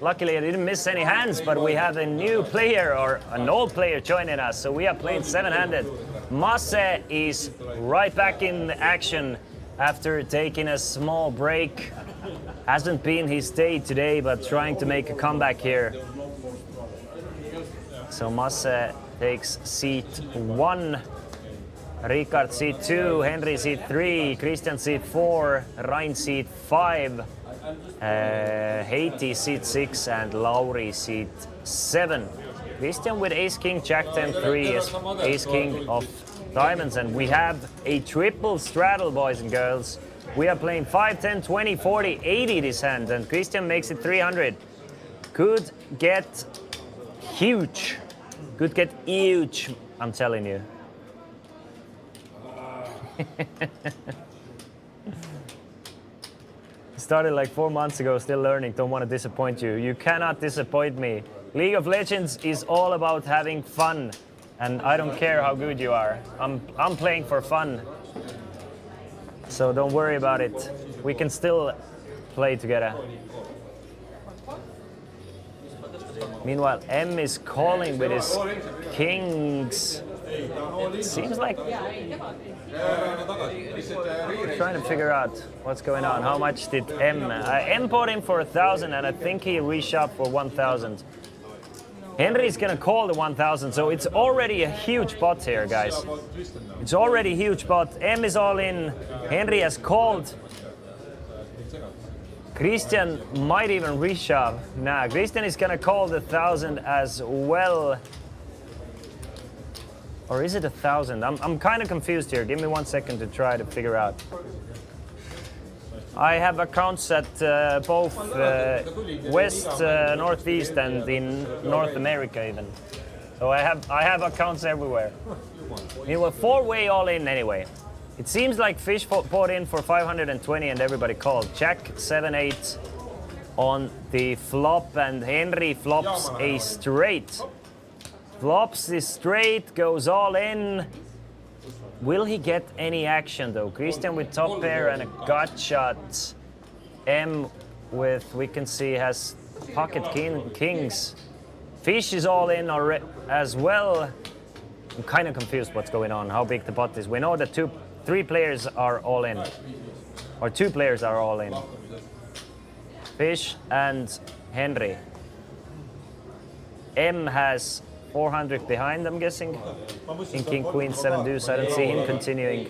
Luckily, I didn't miss any hands, but we have a new player or an old player joining us. So we are playing seven-handed. Masse is right back in action after taking a small break. Hasn't been his day today, but trying to make a comeback here. So Masse takes seat 1. Ricard seat 2, Henry seat 3, Christian seat 4, Rain seat 5, Heiti seat 6, and Lauri seat 7. Christian with ace king, jack 10, 3, ace king of diamonds, and we have a triple straddle, boys and girls. We are playing 5, 10, 20, 40, 80 this hand, and Christian makes it 300. Could get huge. Could get huge, I'm telling you. Started like 4 months ago, still learning, don't want to disappoint you. You cannot disappoint me. League of Legends is all about having fun, and I don't care how good you are. I'm playing for fun. So don't worry about it. We can still play together. Meanwhile, M is calling with his kings. It seems like trying to figure out what's going on. How much did M? M bought him for 1,000, and I think he reshopped for 1,000. Henry's gonna call the 1,000, so it's already a huge pot here, guys. It's already a huge pot. M is all in. Henry has called. Christian might even reshove. Nah, Christian is gonna call the 1,000 as well. Or is it 1,000? I'm kind of confused here. Give me 1 second to try to figure out. I have accounts at both West, Northeast, and in North America even. So I have accounts everywhere. It was 4-way all in anyway. It seems like Fish bought in for 520 and everybody called. Jack 7-8 on the flop, and Henry flops a straight. Flops the straight, goes all in. Will he get any action though? Christian with top pair and a gut shot. M with, we can see, has pocket kings. Fish is all in already as well. I'm kind of confused what's going on, how big the pot is. We know that 3 players are all in. Or 2 players are all in. Fish and Henry. M has 400 behind, I'm guessing. In King, Queen, 7 deuce. I don't see him continuing.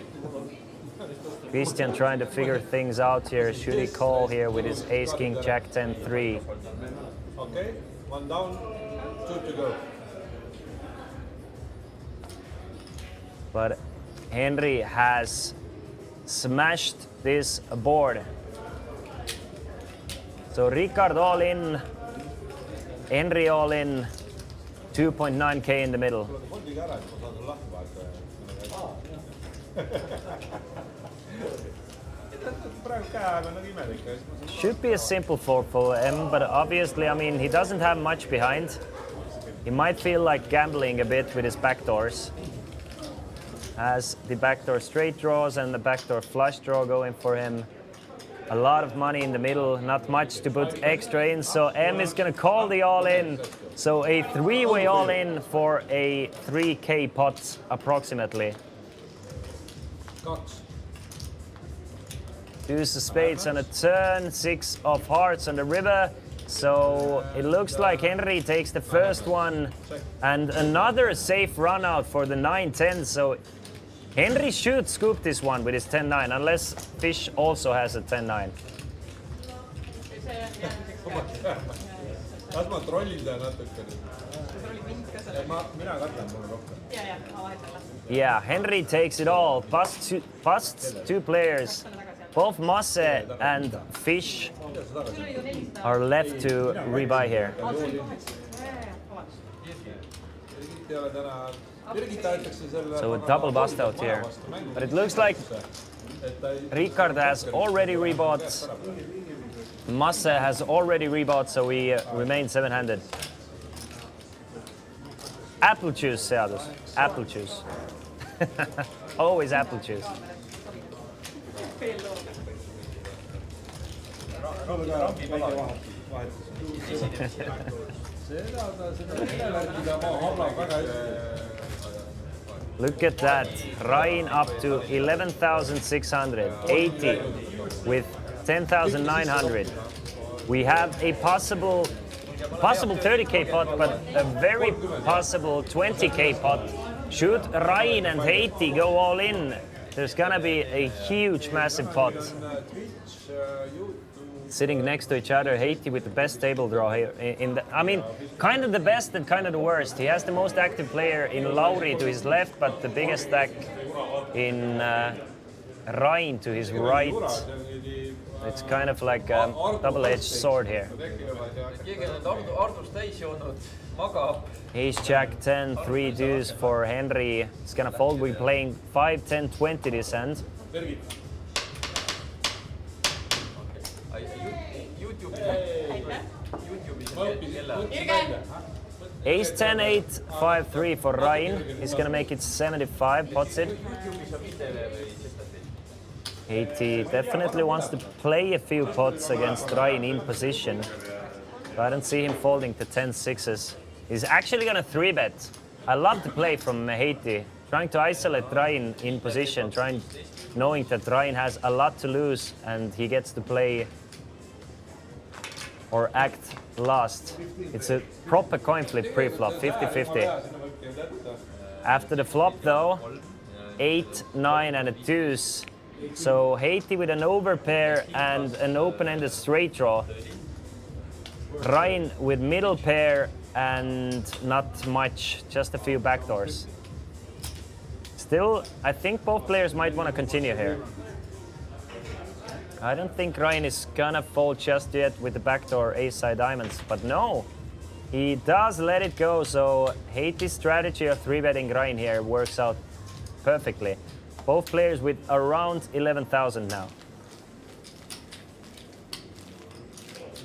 Christian trying to figure things out here. Should he call here with his ace, king, jack, 10, 3? Okay, 1 down, 2 to go. But Henry has smashed this board. So Ricard all in, Henry all in, 2.9k in the middle. Should be a simple fold for M, but obviously, I mean, he doesn't have much behind. He might feel like gambling a bit with his backdoors. Has the backdoor straight draws and the backdoor flush draw going for him. A lot of money in the middle, not much to put extra in, so M is gonna call the all-in. So a 3-way all-in for a 3k pot approximately. Deuce of spades on a turn, 6 of hearts on the river. So it looks like Henry takes the first one and another safe run out for the 9-10. So Henry should scoop this one with his 10-9 unless Fish also has a 10-9. Kas ma trollin ta natukene? Mina katan mulle rohkem. Yeah, Henry takes it all. Busts 2 players. Both Masse and Fish are left to rebuy here. So a double bust out here. But it looks like Ricard has already rebought Masse has already rebought, so we remain 7-handed. Apple juice seadus. Apple juice. Always apple juice. Look at that. Rain up to 11,680 with 10,900. We have a possible 30k pot, but a very possible 20k pot. Should Rain and Haiti go all in, there's gonna be a huge, massive pot. Sitting next to each other, Haiti with the best table draw here. I mean, kind of the best and kind of the worst. He has the most active player in Lauri to his left, but the biggest stack in Rain to his right. It's kind of like a double-edged sword here. Ace Jack 10, 3 deuce for Henry. It's gonna fold. We're playing 5, 10, 20 this hand. Ace 10, 8, 5, 3 for Rain. He's gonna make it 75 pots it. Haiti definitely wants to play a few pots against Rain in position. But I don't see him folding to 10 sixes. He's actually gonna 3-bet. I love to play from Haiti, trying to isolate Rain in position, knowing that Rain has a lot to lose and he gets to play or act last. It's a proper coin flip pre-flop, 50-50. After the flop though, 8, 9 and a deuce. So Haiti with an overpair and an open-ended straight draw. Rain with middle pair and not much, just a few backdoors. Still, I think both players might want to continue here. I don't think Rain is gonna fold just yet with the backdoor ace-side diamonds, but no, he does let it go, so Haiti's strategy of 3-betting Rain here works out perfectly. Both players with around 11,000 now.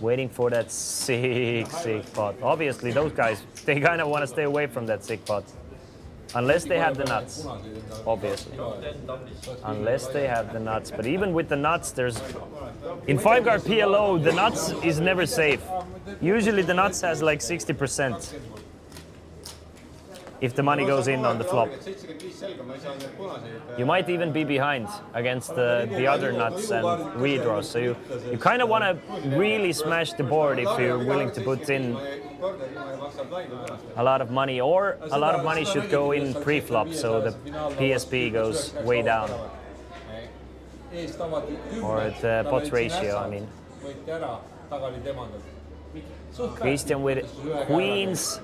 Waiting for that sick pot. Obviously, those guys, they kind of want to stay away from that sick pot. Unless they have the nuts, obviously. Unless they have the nuts. But even with the nuts, there's... In 5-guard PLO, the nuts is never safe. Usually the nuts has like 60%. If the money goes in on the flop. You might even be behind against the other nuts and redraws. So you kind of want to really smash the board if you're willing to put in a lot of money, or a lot of money should go in pre-flop, so the PSP goes way down. Or the pot ratio, I mean. Christian with queens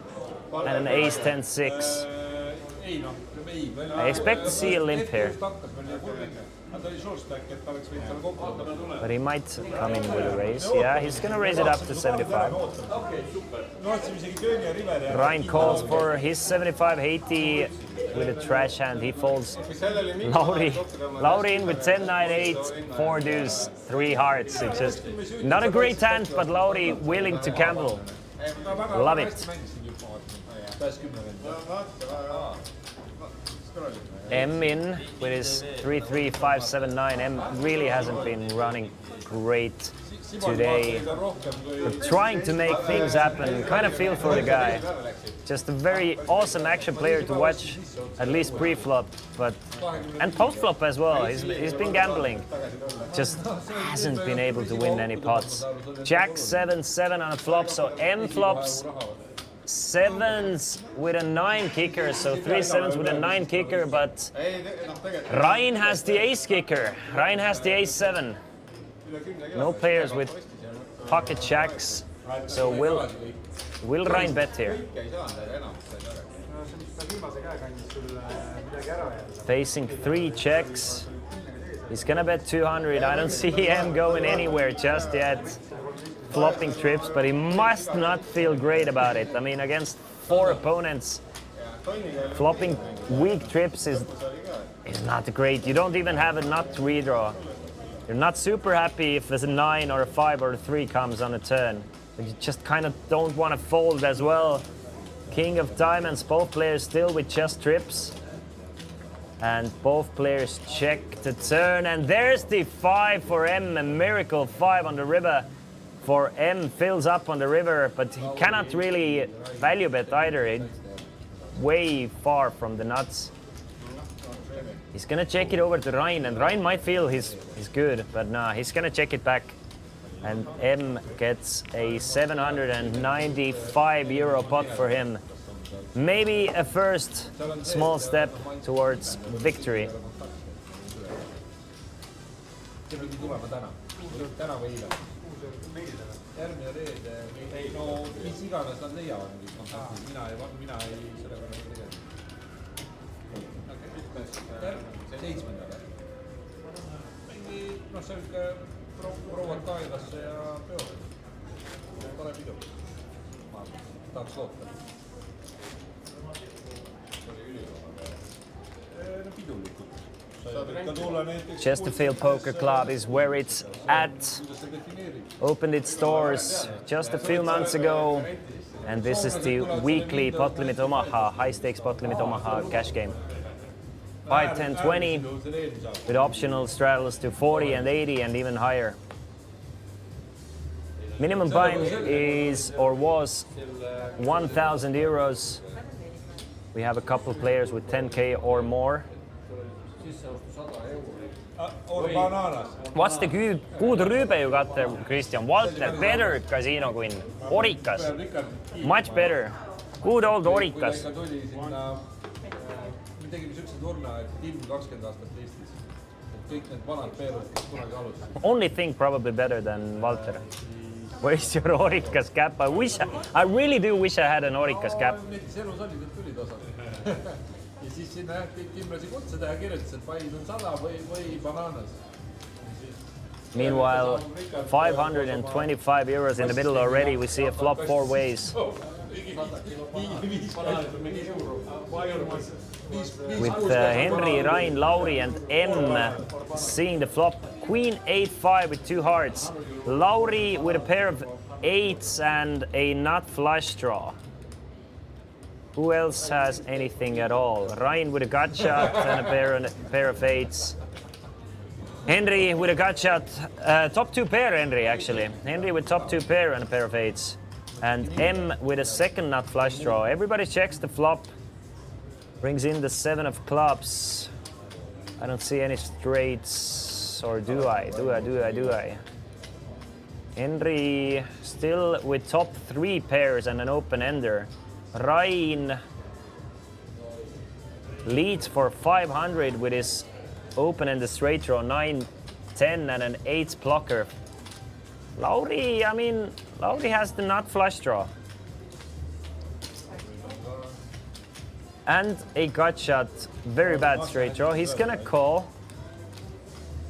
and an ace 10-6. I expect to see a limp here. But he might come in with a raise. Yeah, he's gonna raise it up to 75. Ryan calls for his 75. Haiti with a trash hand. He folds Lauri in with 10, 9, 8, 4 deuce, 3 hearts. It's just not a great hand, but Lauri willing to gamble. Love it. M in with his 3-3, 5-7-9. M really hasn't been running great today. But trying to make things happen. Kind of feel for the guy. Just a very awesome action player to watch, at least pre-flop, and post-flop as well. He's been gambling. Just hasn't been able to win any pots. Jack 7-7 on a flop, so M flops. 7s with a 9 kicker, so 3 7s with a 9 kicker, but Ryan has the ace kicker. Ryan has the ace 7. No players with pocket jacks, so will Ryan bet here? Facing 3 checks. He's gonna bet 200. I don't see him going anywhere just yet. Flopping trips, but he must not feel great about it. I mean, against 4 opponents, flopping weak trips is not great. You don't even have a nut redraw. You're not super happy if there's a 9 or a 5 or a 3 comes on a turn. But you just kind of don't want to fold as well. King of diamonds, both players still with just trips. And both players check the turn. And there's the 5 for M, a miracle 5 on the river. For M, fills up on the river, but he cannot really value bet either. It's way far from the nuts. He's gonna check it over to Ryan, and Ryan might feel he's good, but nah, he's gonna check it back. And M gets a 795 euro pot for him. Maybe a first small step towards victory. järgmine reede, ei no mis iganes nad leiavad mingid kontaktid, mina ei selle peale tegema. 7. mingi, noh, see on ikka prouad Kaelasse ja peole. Tore pidu. Ma tahaks loota. See oli ülikooli. No pidulikult. Chesterfield Poker Club is where it's at. Opened its doors just a few months ago, and this is the weekly pot limit Omaha, high stakes pot limit Omaha cash game. 5, 10, 20 with optional straddles to 40 and 80 and even higher. Minimum bind is or was 1,000 euros. We have a couple players with 10K or more. What's the good rüübe you got there, Christian? Walter, better casino queen. Orikas. Much better. Good old Orikas. Me tegime sükse turna, et Tim 20 aastat Eestis. Kõik need vanad peerud, kes kunagi alustasid. Only thing probably better than Walter. Where's your Orikas cap? I really do wish I had an Orikas cap. Näiteks elus oli, need tulid osad. Ja siis sinna Tim lasi kutse teha, kirjutas, et vaid on 100 või banaanas. Meanwhile, 525 euros in the middle already. We see a flop 4 ways. With Henry, Ryan, Lauri and M seeing the flop. Queen 8-5 with 2 hearts. Lauri with a pair of 8s and a nut flush draw. Who else has anything at all? Ryan with a gut shot and a pair of 8s. Henry with a gut shot. Top 2 pair, Henry, actually. Henry with top 2 pair and a pair of 8s. And M with a second nut flush draw. Everybody checks the flop. Brings in the 7 of clubs. I don't see any straights, or do I? Do I? Henry still with top 3 pairs and an open ender. Ryan leads for 500 with his open and the straight draw, 9, 10 and an 8 blocker. Lauri has the nut flush draw. And a gut shot, very bad straight draw. He's gonna call.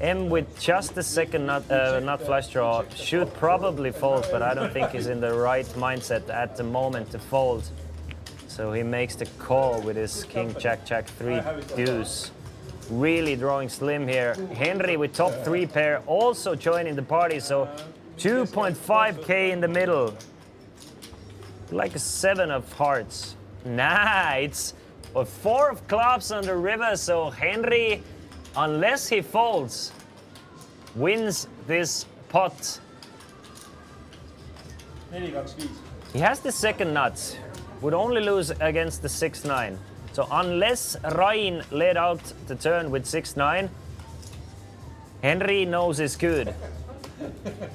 M with just the second nut flush draw should probably fold, but I don't think he's in the right mindset at the moment to fold. So he makes the call with his king, jack, 3 deuce. Really drawing slim here. Henry with top 3 pair also joining the party, so 2.5K in the middle. Like a 7 of hearts. Nah, it's a 4 of clubs on the river, so Henry, unless he folds, wins this pot. He has the second nuts. Would only lose against the 6-9. So unless Ryan laid out the turn with 6-9, Henry knows it's good.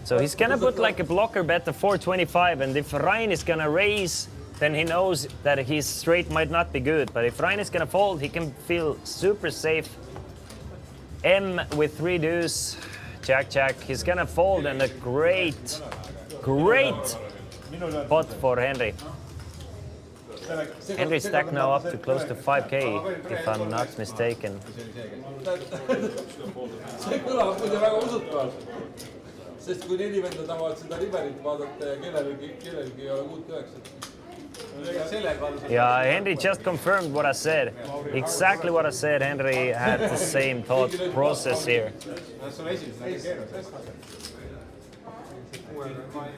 So he's gonna put like a blocker bet of 425, and if Ryan is gonna raise, then he knows that his straight might not be good. But if Ryan is gonna fold, he can feel super safe. M with 3 deuce, jack, he's gonna fold, and a great pot for Henry. Henry stacked now up to close to 5K, if I'm not mistaken. See kõlab muide väga usutavalt. Sest kui 4 venda tahavad seda riverit vaadata ja kellelgi ei ole 6-9. Yeah, Henry just confirmed what I said. Exactly what I said. Henry had the same thought process here.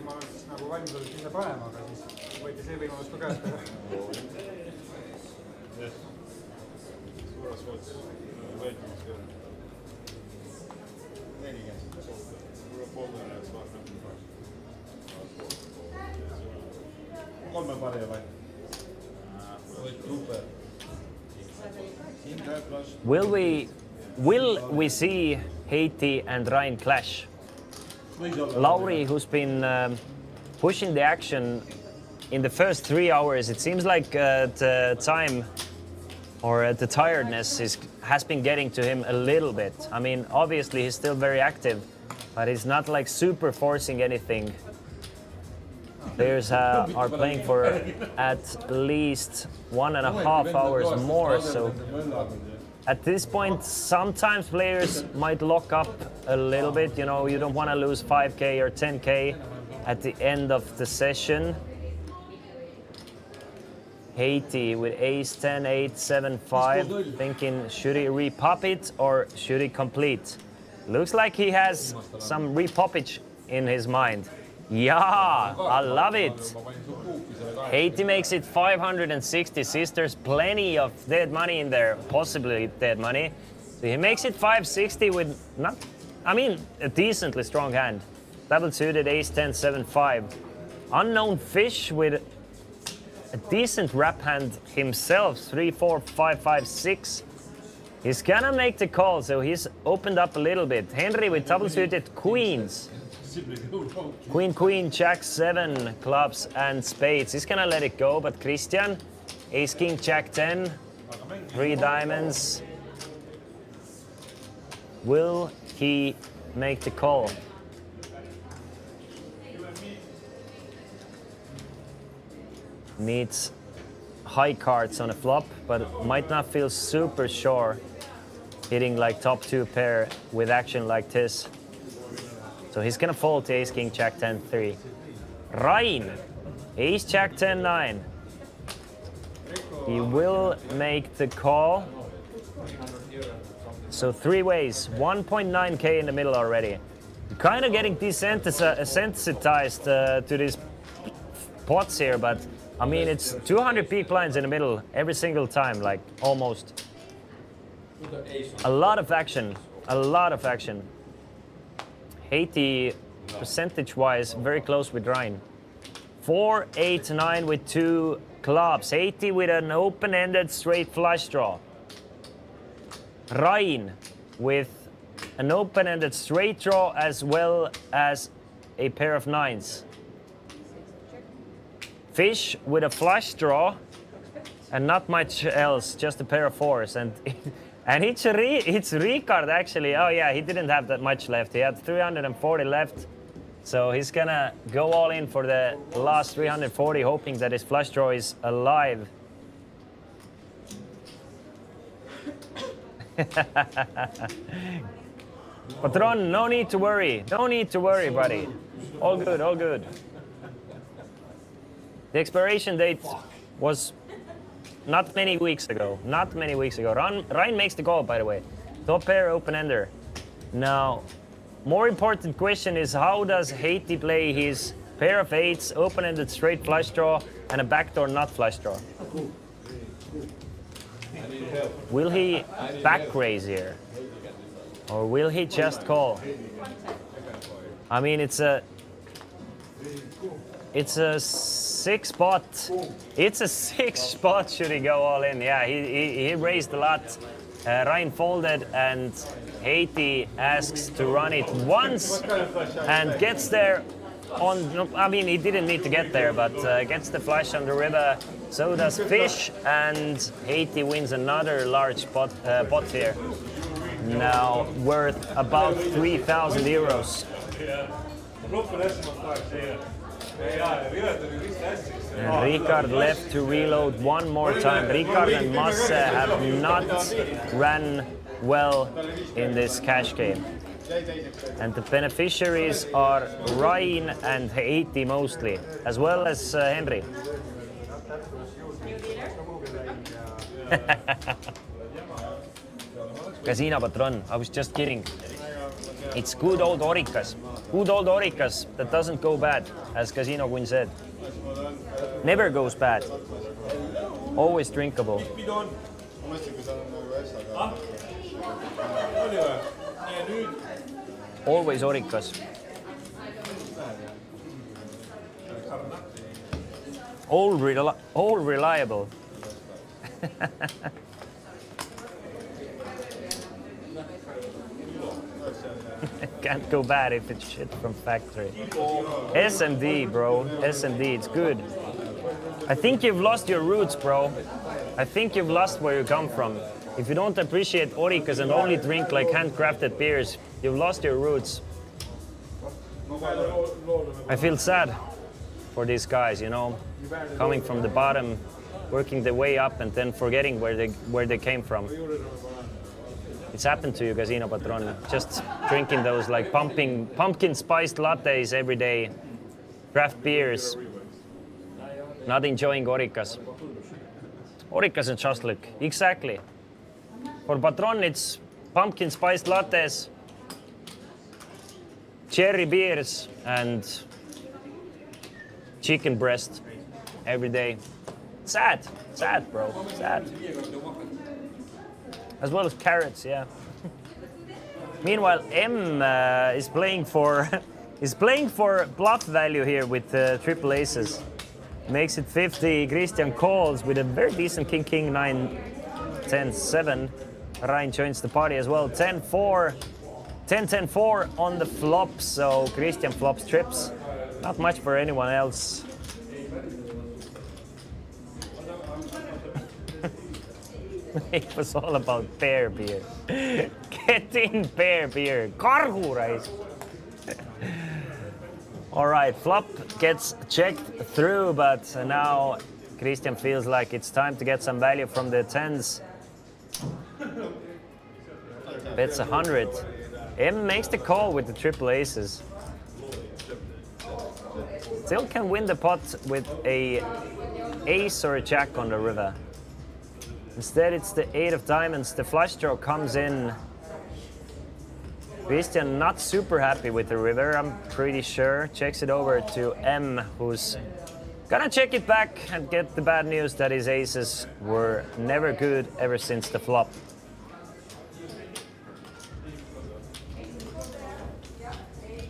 ma oleks nagu valmis olnud sinna panema, aga siis võeti see võimalus ka käest ära. Suures võttes väikemaks teha. 40. Suure poolele, et saaks kolme pari vai? Will we see Heiti and Ryan clash? Lauri, who's been pushing the action in the first 3 hours, it seems like the time or the tiredness has been getting to him a little bit. I mean, obviously he's still very active, but he's not like super forcing anything. Players are playing for at least 1.5 hours more, so at this point, sometimes players might lock up a little bit. You know, you don't want to lose 5K or 10K at the end of the session. Heiti with ace 10, 8, 7, 5, thinking should he repop it or should he complete? Looks like he has some repoppage in his mind. Yeah, I love it. Heiti makes it 560. There's plenty of dead money in there, possibly dead money. So he makes it 560 with a decently strong hand. Double suited ace 10, 7, 5. Unknown fish with a decent wrap hand himself, 3, 4, 5, 5, 6. He's gonna make the call, so he's opened up a little bit. Henry with double suited queens. Queen, queen, jack, 7 clubs and spades. He's gonna let it go, but Christian, ace, king, jack, 10, 3 diamonds. Will he make the call? Needs high cards on a flop, but might not feel super sure hitting like top 2 pair with action like this. So he's gonna fold to ace, king, jack, 10, 3. Ryan, ace, jack, 10, 9. He will make the call. So 3 ways, 1.9K in the middle already. Kind of getting desensitized to these pots here, but I mean, it's 200 big blinds in the middle every single time, like almost. A lot of action, a lot of action. Heiti, percentage-wise, very close with Ryan. 4, 8, 9 with 2 clubs. Heiti with an open-ended straight flush draw. Ryan with an open-ended straight draw as well as a pair of 9s. Fish with a flush draw and not much else, just a pair of 4s. And it's Ricard actually. Oh yeah, he didn't have that much left. He had 340 left. So he's gonna go all in for the last 340, hoping that his flush draw is alive. Patron, no need to worry. No need to worry, buddy. All good, all good. The expiration date was not many weeks ago. Not many weeks ago. Ryan makes the call, by the way. Top pair, open-ender. Now, more important question is how does Heiti play his pair of 8s, open-ended straight flush draw, and a backdoor nut flush draw? Will he back raise here? Or will he just call? I mean, it's a 6 spot. It's a 6 spot. Should he go all in? Yeah, he raised a lot. Ryan folded and Heiti asks to run it once and gets there on. I mean, he didn't need to get there, but gets the flush on the river. So does Fish, and Heiti wins another large pot here. Now worth about 3,000 euros. And Ricard left to reload one more time. Ricard and Masse have not ran well in this cash game. And the beneficiaries are Ryan and Heiti mostly, as well as Henry. Casino Patron, I was just kidding. It's good old Orikas. Good old Orikas that doesn't go bad, as Casino Queen said. Never goes bad. Always drinkable. Always Orikas. All reliable. Can't go bad if it's shit from factory. SMD, bro. SMD, it's good. I think you've lost your roots, bro. I think you've lost where you come from. If you don't appreciate Orikas and only drink like handcrafted beers, you've lost your roots. I feel sad for these guys, you know, coming from the bottom, working their way up, and then forgetting where they came from. It's happened to you, Casino Patron. Just drinking those like pumpkin spiced lattes every day, craft beers, not enjoying Orikas. Orikas and shashlik, exactly. For Patron, it's pumpkin spiced lattes, cherry beers, and chicken breast every day. Sad, bro, sad. As well as carrots, yeah. Meanwhile, M is playing for bluff value here with triple aces. Makes it 50. Christian calls with a very decent king 9 10 7. Ryan joins the party as well. 10-4, 10-10-4 on the flop. So Christian flops trips. Not much for anyone else. It was all about pear beer. Get in pear beer. Karhu rice. All right, flop gets checked through, but now Christian feels like it's time to get some value from the tens. Bets 100. M makes the call with the triple aces. Still can win the pot with a ace or a jack on the river. Instead, it's the 8 of diamonds. The flush draw comes in. Christian not super happy with the river, I'm pretty sure. Checks it over to M, who's gonna check it back and get the bad news that his aces were never good ever since the flop.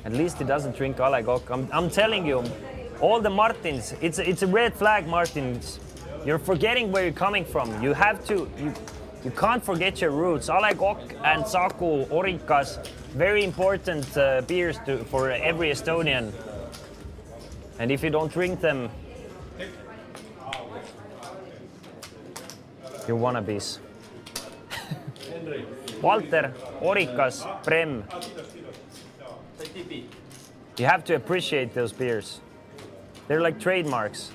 At least he doesn't drink Alagok. I'm telling you, all the Martins, it's a red flag, Martins. You're forgetting where you're coming from. You have to, you can't forget your roots. Alagok and Saku, Orikas, very important beers for every Estonian. And if you don't drink them, you're wannabes. Walter, Orikas, Prem. You have to appreciate those beers. They're like trademarks.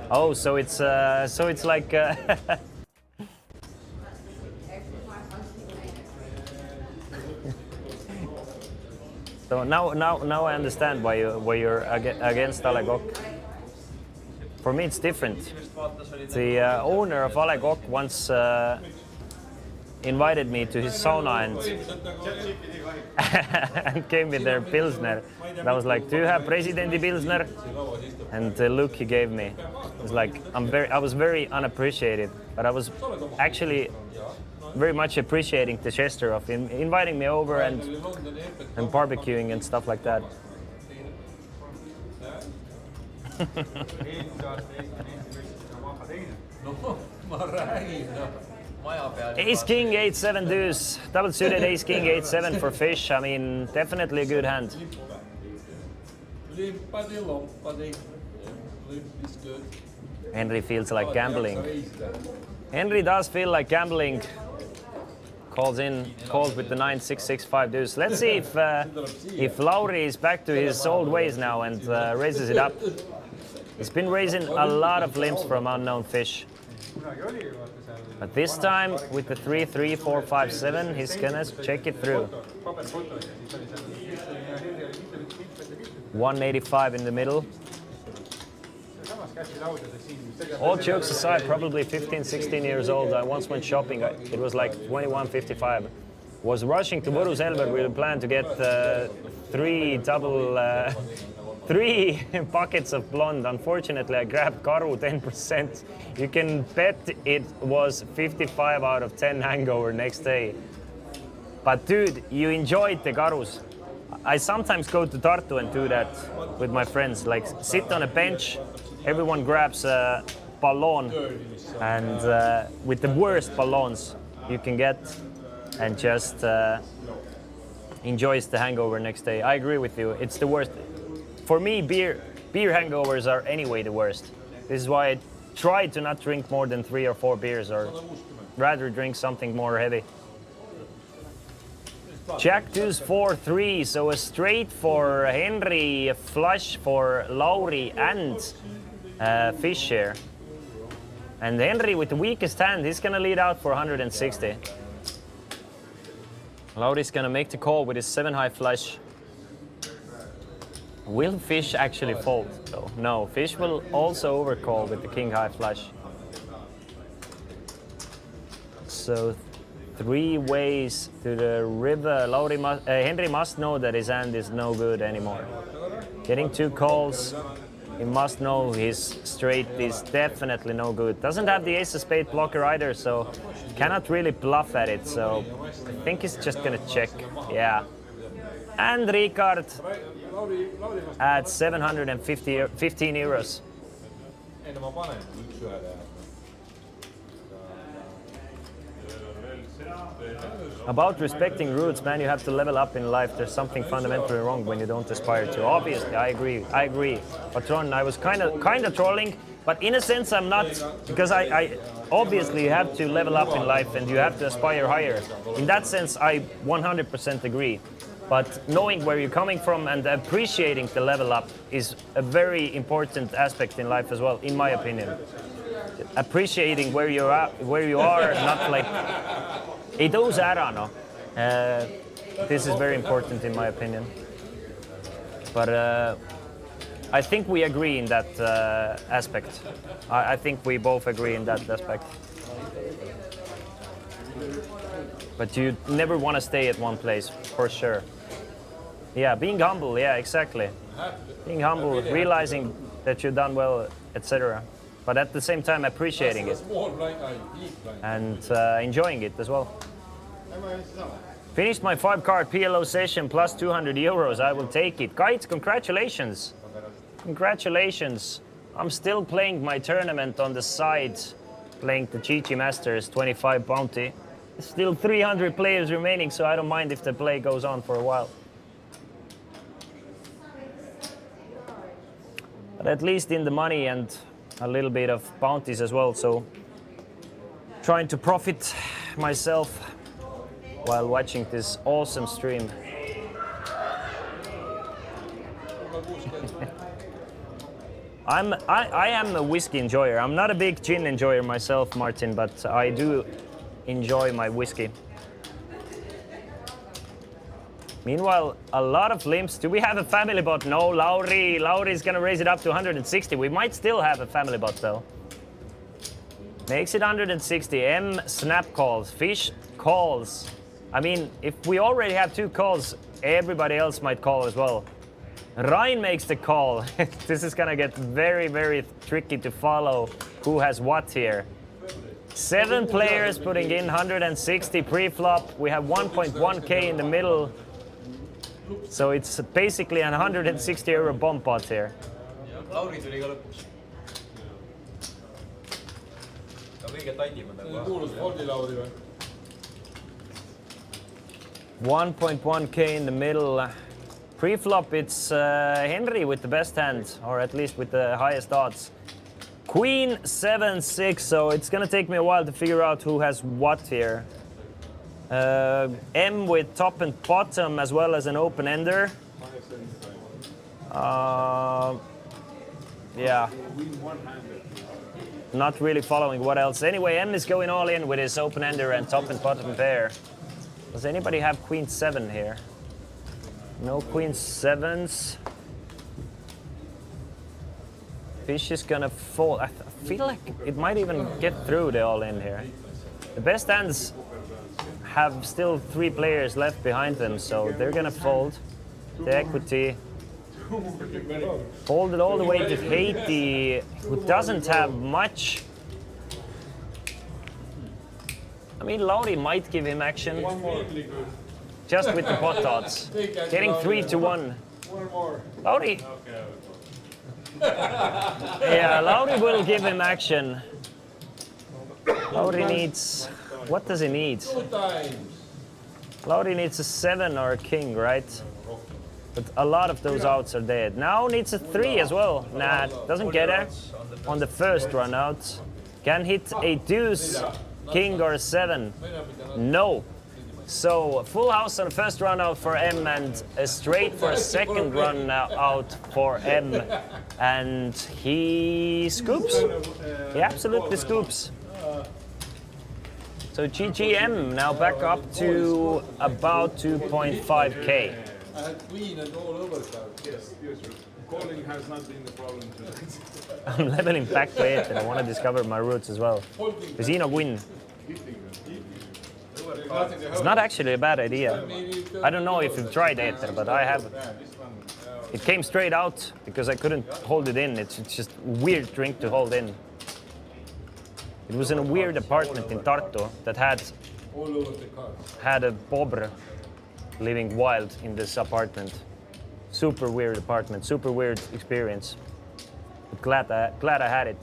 Oh, so it's like so now I understand why you're against Alagok. For me, it's different. The owner of Alagok once invited me to his sauna and came with their Pilsner. And I was like, "Do you have Presidenti Pilsner?" And the look he gave me was like, I was very unappreciated, but I was actually very much appreciating the gesture of inviting me over and barbecuing and stuff like that. Ace King 8-7 deuce, double suited Ace King 8-7 for fish. I mean, definitely a good hand. Henry feels like gambling. Henry does feel like gambling. Calls with the 9-6-6-5 deuce. Let's see if Lauri is back to his old ways now and raises it up. He's been raising a lot of limps from unknown fish. But this time with the 3-3-4-5-7, he's gonna check it through. 185 in the middle. samas käsilaudades siin, mis tegelikult All jokes aside, probably 15, 16 years old. I once went shopping. It was like 21.55. Was rushing to Võru Selver. We planned to get three buckets of blonde. Unfortunately, I grabbed Karu 10%. You can bet it was 55 out of 10 hangover next day. But dude, you enjoyed the Karus. I sometimes go to Tartu and do that with my friends. Like sit on a bench, everyone grabs a ballon, and with the worst ballons you can get, and just enjoys the hangover next day. I agree with you. It's the worst. For me, beer hangovers are anyway the worst. This is why I try to not drink more than 3 or 4 beers, or rather drink something more heavy. Jack deuce 4-3, so a straight for Henry, a flush for Lauri, and fish here. And Henry with the weakest hand, he's gonna lead out for 160. Lauri's gonna make the call with his 7-high flush. Will fish actually fold though? No, fish will also overcall with the king-high flush. So 3 ways to the river. Henry must know that his hand is no good anymore. Getting 2 calls, he must know his straight is definitely no good. Doesn't have the ace of spade blocker either, so cannot really bluff at it. So I think he's just gonna check. Yeah. And Ricard at 715 euros. ei no ma panen 1-1 About respecting roots, man, you have to level up in life. There's something fundamentally wrong when you don't aspire to. Obviously, I agree. But Ron, I was kind of trolling, but in a sense I'm not, because I obviously have to level up in life and you have to aspire higher. In that sense, I 100% agree. But knowing where you're coming from and appreciating the level up is a very important aspect in life as well, in my opinion. Appreciating where you are, not like ei tõuse ära, no. This is very important in my opinion. But I think we agree in that aspect. I think we both agree in that aspect. But you never want to stay at one place, for sure. Yeah, being humble, yeah, exactly. Being humble, realizing that you've done well, etc. But at the same time appreciating it and enjoying it as well. Finished my 5-card PLO session plus 200 euros. I will take it. Guys, congratulations. Congratulations. I'm still playing my tournament on the side, playing the GG Masters 25 bounty. Still 300 players remaining, so I don't mind if the play goes on for a while. But at least in the money and a little bit of bounties as well, so trying to profit myself while watching this awesome stream. I am a whiskey enjoyer. I'm not a big gin enjoyer myself, Martin, but I do enjoy my whiskey. Meanwhile, a lot of limps. Do we have a family bot? No, Lauri's gonna raise it up to 160. We might still have a family bot though. Makes it 160. M snap calls. Fish calls. I mean, if we already have 2 calls, everybody else might call as well. Ryan makes the call. This is gonna get very, very tricky to follow who has what here. 7 players putting in 160 pre-flop. We have 1.1k in the middle. So it's basically an 160 euro bomb pot here. Lauri tuli ka lõpuks. Ta kõige taidim on nagu. kuulus Fordi Lauri või? 1.1k in the middle. Pre-flop, it's Henry with the best hand, or at least with the highest odds. Queen 7-6, so it's gonna take me a while to figure out who has what here. M with top and bottom, as well as an open ender. Yeah. Not really following what else. Anyway, M is going all in with his open ender and top and bottom pair. Does anybody have Queen 7 here? No Queen 7s. Fish is gonna fall. I feel like it might even get through the all-in here. The best hands have still 3 players left behind them, so they're gonna fold the equity. Fold it all the way to Haiti, who doesn't have much. I mean, Lauri might give him action. Just with the pot odds. Getting 3-1. One more. Lauri. Yeah, Lauri will give him action. Lauri needs. What does he need? 2 times. Lauri needs a 7 or a king, right? But a lot of those outs are dead. Now needs a 3 as well. Nah, doesn't get it on the first run out. Can hit a deuce, king or a 7. No. So full house on the first run out for M and a straight for a second run out for M. And he scoops. He absolutely scoops. So GGM now back up to about 2.5k. I had queen and all over stuff. Yes, yes, sir. Calling has not been the problem tonight. I'm leveling back to 8 and I want to discover my roots as well. Casino win. It's not actually a bad idea. I don't know if you've tried Aether, but I have. It came straight out because I couldn't hold it in. It's just a weird drink to hold in. It was in a weird apartment in Tartu that had a bobber living wild in this apartment. Super weird apartment, super weird experience. But glad I had it.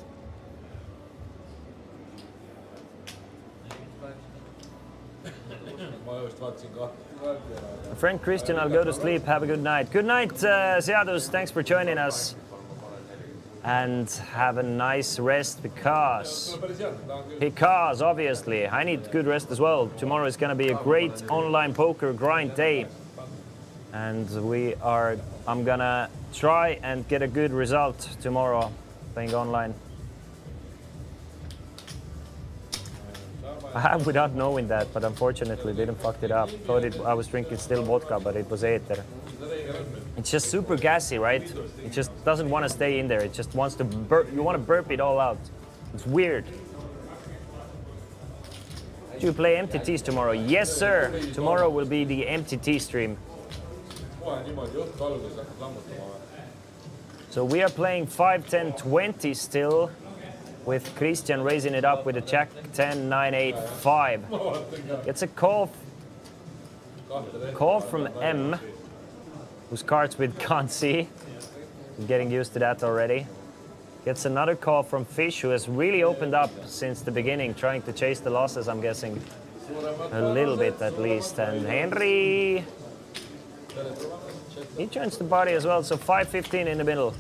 My friend Christian, I'll go to sleep. Have a good night. Good night, Seadus. Thanks for joining us. And have a nice rest because obviously I need good rest as well. Tomorrow is going to be a great online poker grind day. And I'm going to try and get a good result tomorrow playing online. I have without knowing that, but unfortunately didn't fuck it up. Thought I was drinking still vodka, but it was Aether. It's just super gassy, right? It just doesn't want to stay in there. It just wants to burp. You want to burp it all out. It's weird. Do you play MTTs tomorrow? Yes, sir. Tomorrow will be the MTT stream. So we are playing 5, 10, 20 still, with Christian raising it up with a Jack 10, 9, 8, 5. Gets a call from M, whose cards we can't see. He's getting used to that already. Gets another call from Fish, who has really opened up since the beginning, trying to chase the losses, I'm guessing. A little bit at least. And Henry, he joins the party as well, so 5-15 in the middle.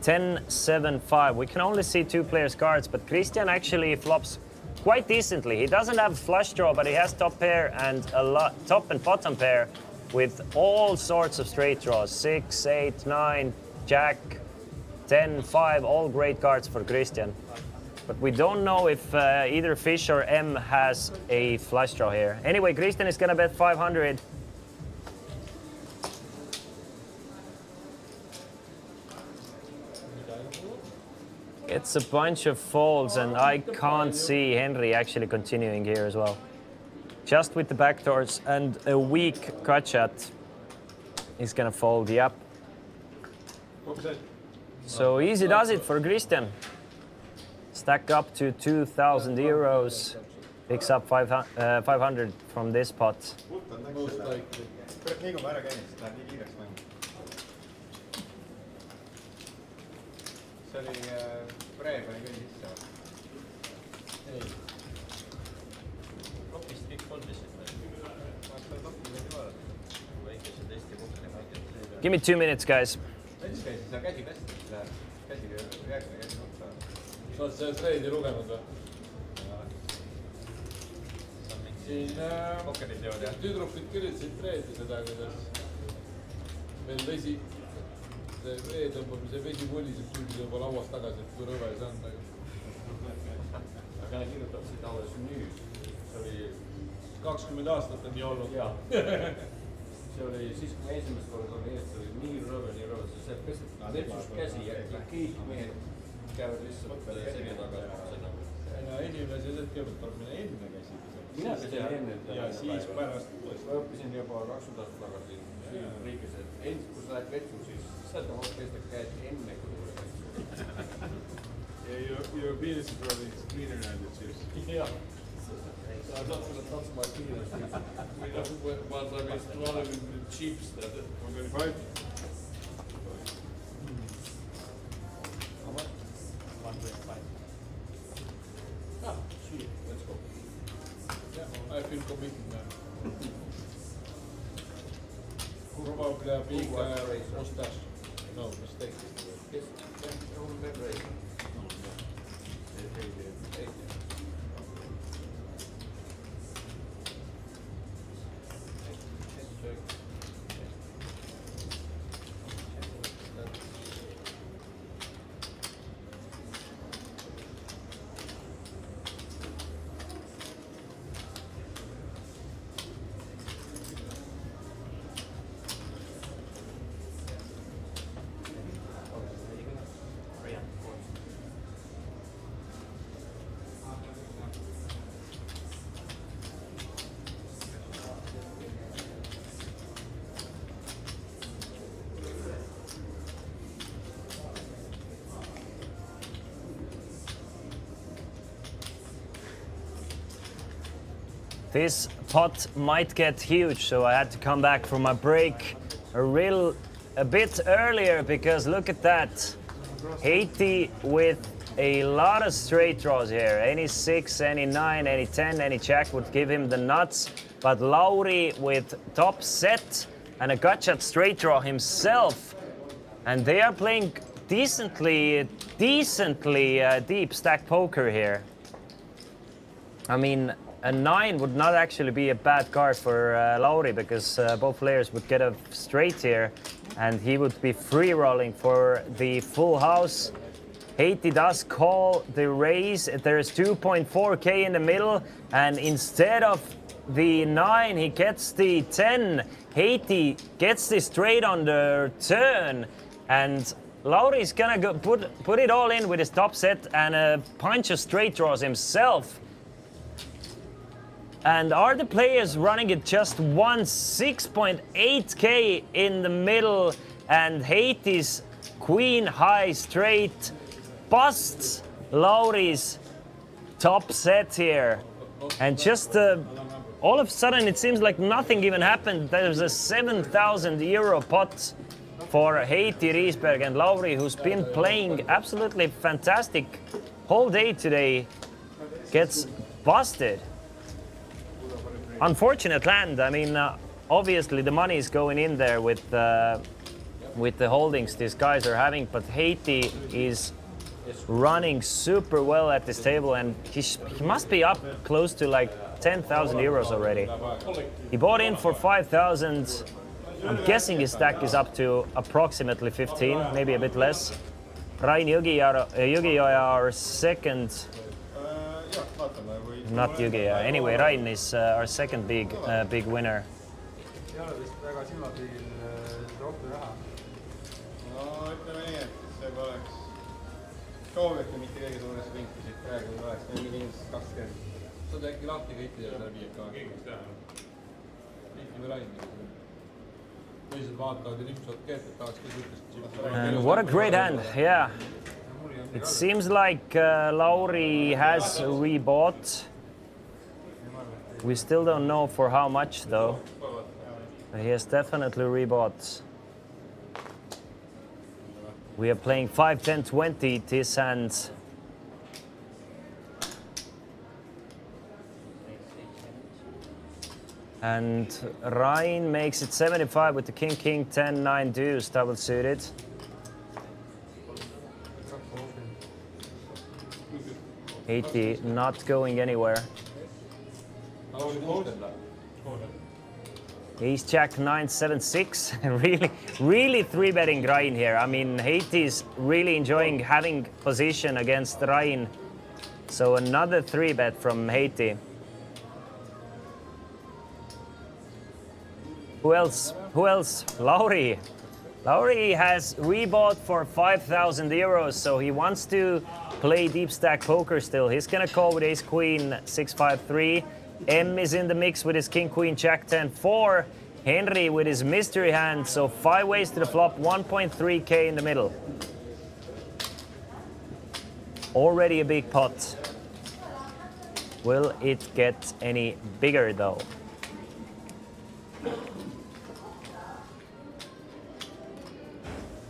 10-7-5. We can only see 2 players' cards, but Christian actually flops quite decently. He doesn't have flush draw, but he has top pair and a lot top and bottom pair with all sorts of straight draws. 6, 8, 9, Jack, 10, 5, all great cards for Christian. But we don't know if either Fish or M has a flush draw here. Anyway, Christian is gonna bet 500. It's a bunch of folds, and I can't see Henry actually continuing here as well. Just with the backdoors and a weak cut shot, he's gonna fold, yep. So easy does it for Christian. Stack up to 2,000 euros, picks up 500 from this pot. Most likely. liigume ära käinud, läheb nii kiireks mäng. See oli, Pre pani küll sisse. Ei. Kopist kõik polnud lihtsalt. Ma seda topi võin ju vaadata. Väikese testi kokku. Give me 2 minutes, guys. Näiteks käisid seal käsi kästi, siis läheb käsi järgmine käsi otsa. Sa oled seda treidi lugenud või? Siin tüdrukud kirjutasid treidi seda, kuidas meil vesi, see vee tõmbab, see vesi voliseb tüübi juba lauast tagasi, et kui rõve see on. Aga kirjutab seda alles nüüd. See oli 20 aastat on nii olnud. see oli siis, kui me esimest korda olime ees, see oli nii rõve, see peseb vetsus käsi ja kõik mehed käivad lihtsalt selja taga. Esimene asi, et kõigepealt tuleb minna enne käsi. Mina pesin enne. Ja siis pärast. Ma õppisin juba 20 aastat tagasi riigis, et kui sa lähed vetsu, siis seda ma pesta käed enne, kui tuleb vetsu. Yeah, your penis is probably cleaner than the chips. Yeah. So I'm not going to touch my penis. Once I was swallowing the chips that 125? How much? 125. Ah, sweet. Let's go. Yeah, I feel committed now. Probably a big mustache. No, mistake. Yes, yeah, This pot might get huge, so I had to come back from my break a bit earlier because look at that. Haiti with a lot of straight draws here. Any 6, any 9, any 10, any jack would give him the nuts. But Lauri with top set and a gutshot straight draw himself. And they are playing decently deep stack poker here. I mean, a 9 would not actually be a bad card for Lauri because both players would get a straight here and he would be free rolling for the full house. Haiti does call the raise. There's 2.4k in the middle and instead of the 9 he gets the 10. Haiti gets the straight on the turn and Lauri's gonna go put it all in with his top set and a bunch of straight draws himself. And are the players running it just 6.8k in the middle and Haiti's queen high straight busts Lauri's top set here. And just all of a sudden it seems like nothing even happened. There's a 7,000 euro pot for Haiti Riisberg and Lauri, who's been playing absolutely fantastic whole day today, gets busted. Unfortunate land. I mean, obviously the money is going in there with the holdings these guys are having, but Haiti is running super well at this table, and he must be up close to like 10,000 euros already. He bought in for 5,000. I'm guessing his stack is up to approximately 15, maybe a bit less. Rain Jõgioja, our second. Not Yugi. Anyway, Rain is our second big winner. ei ole vist väga silmapiiril rohkem raha. No ütleme nii, et see poleks sooviti mitte kõige suurest vinki siit praegu oleks mingi 20. saad äkki lahti kõikidele läbi, et ka lihtne Rain. Teised vaatavad ja nipsavad käed, et tahaks ka sihukest. And what a great hand, yeah. It seems like Lauri has rebought. We still don't know for how much though. But he has definitely rebought. We are playing 5, 10, 20 this hand. And Rain makes it 75 with the king, king, 10, 9 deuce double suited. Haiti not going anywhere. Ace Jack 9, 7, 6. really 3-betting Rain here. I mean, Haiti's really enjoying having position against Rain. So another 3-bet from Haiti. Who else? Who else? Lauri. Lauri has rebought for 5,000 euros, so he wants to play deep stack poker still. He's gonna call with ace queen 6-5-3. M is in the mix with his king queen jack 10-4. Henry with his mystery hand, so 5 ways to the flop, 1.3k in the middle. Already a big pot. Will it get any bigger though?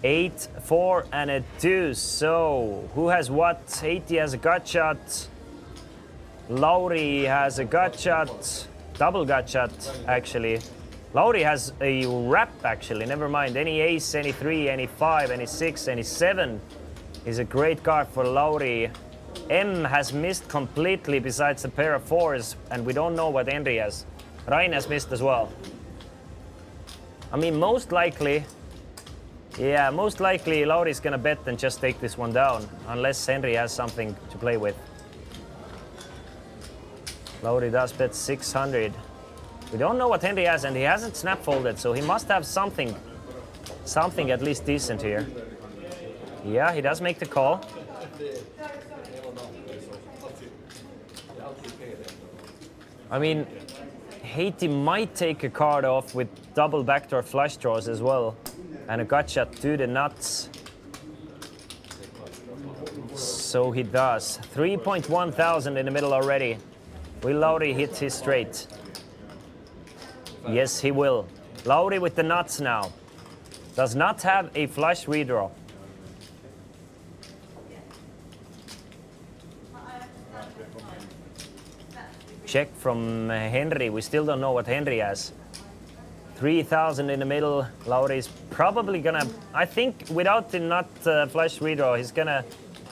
Eight, 4, and a 2. So who has what? 80 has a gut shot. Lauri has a gut shot. Double gut shot, actually. Lauri has a wrap, actually. Never mind. Any ace, any 3, any 5, any 6, any 7 is a great card for Lauri. M has missed completely besides a pair of 4s, and we don't know what Henry has. Ryan has missed as well. I mean, most likely Lauri's gonna bet and just take this one down, unless Henry has something to play with. Lauri does bet 600. We don't know what Henry has, and he hasn't snap folded, so he must have something at least decent here. Yeah, he does make the call. I mean, Haiti might take a card off with double backdoor flush draws as well, and a gut shot to the nuts. So he does. 3.1 thousand in the middle already. Will Lauri hit his straight? Yes, he will. Lauri with the nuts now. Does not have a flush redraw. Check from Henry. We still don't know what Henry has. 3,000 in the middle. Lauri's probably gonna, I think without the nut flush redraw, he's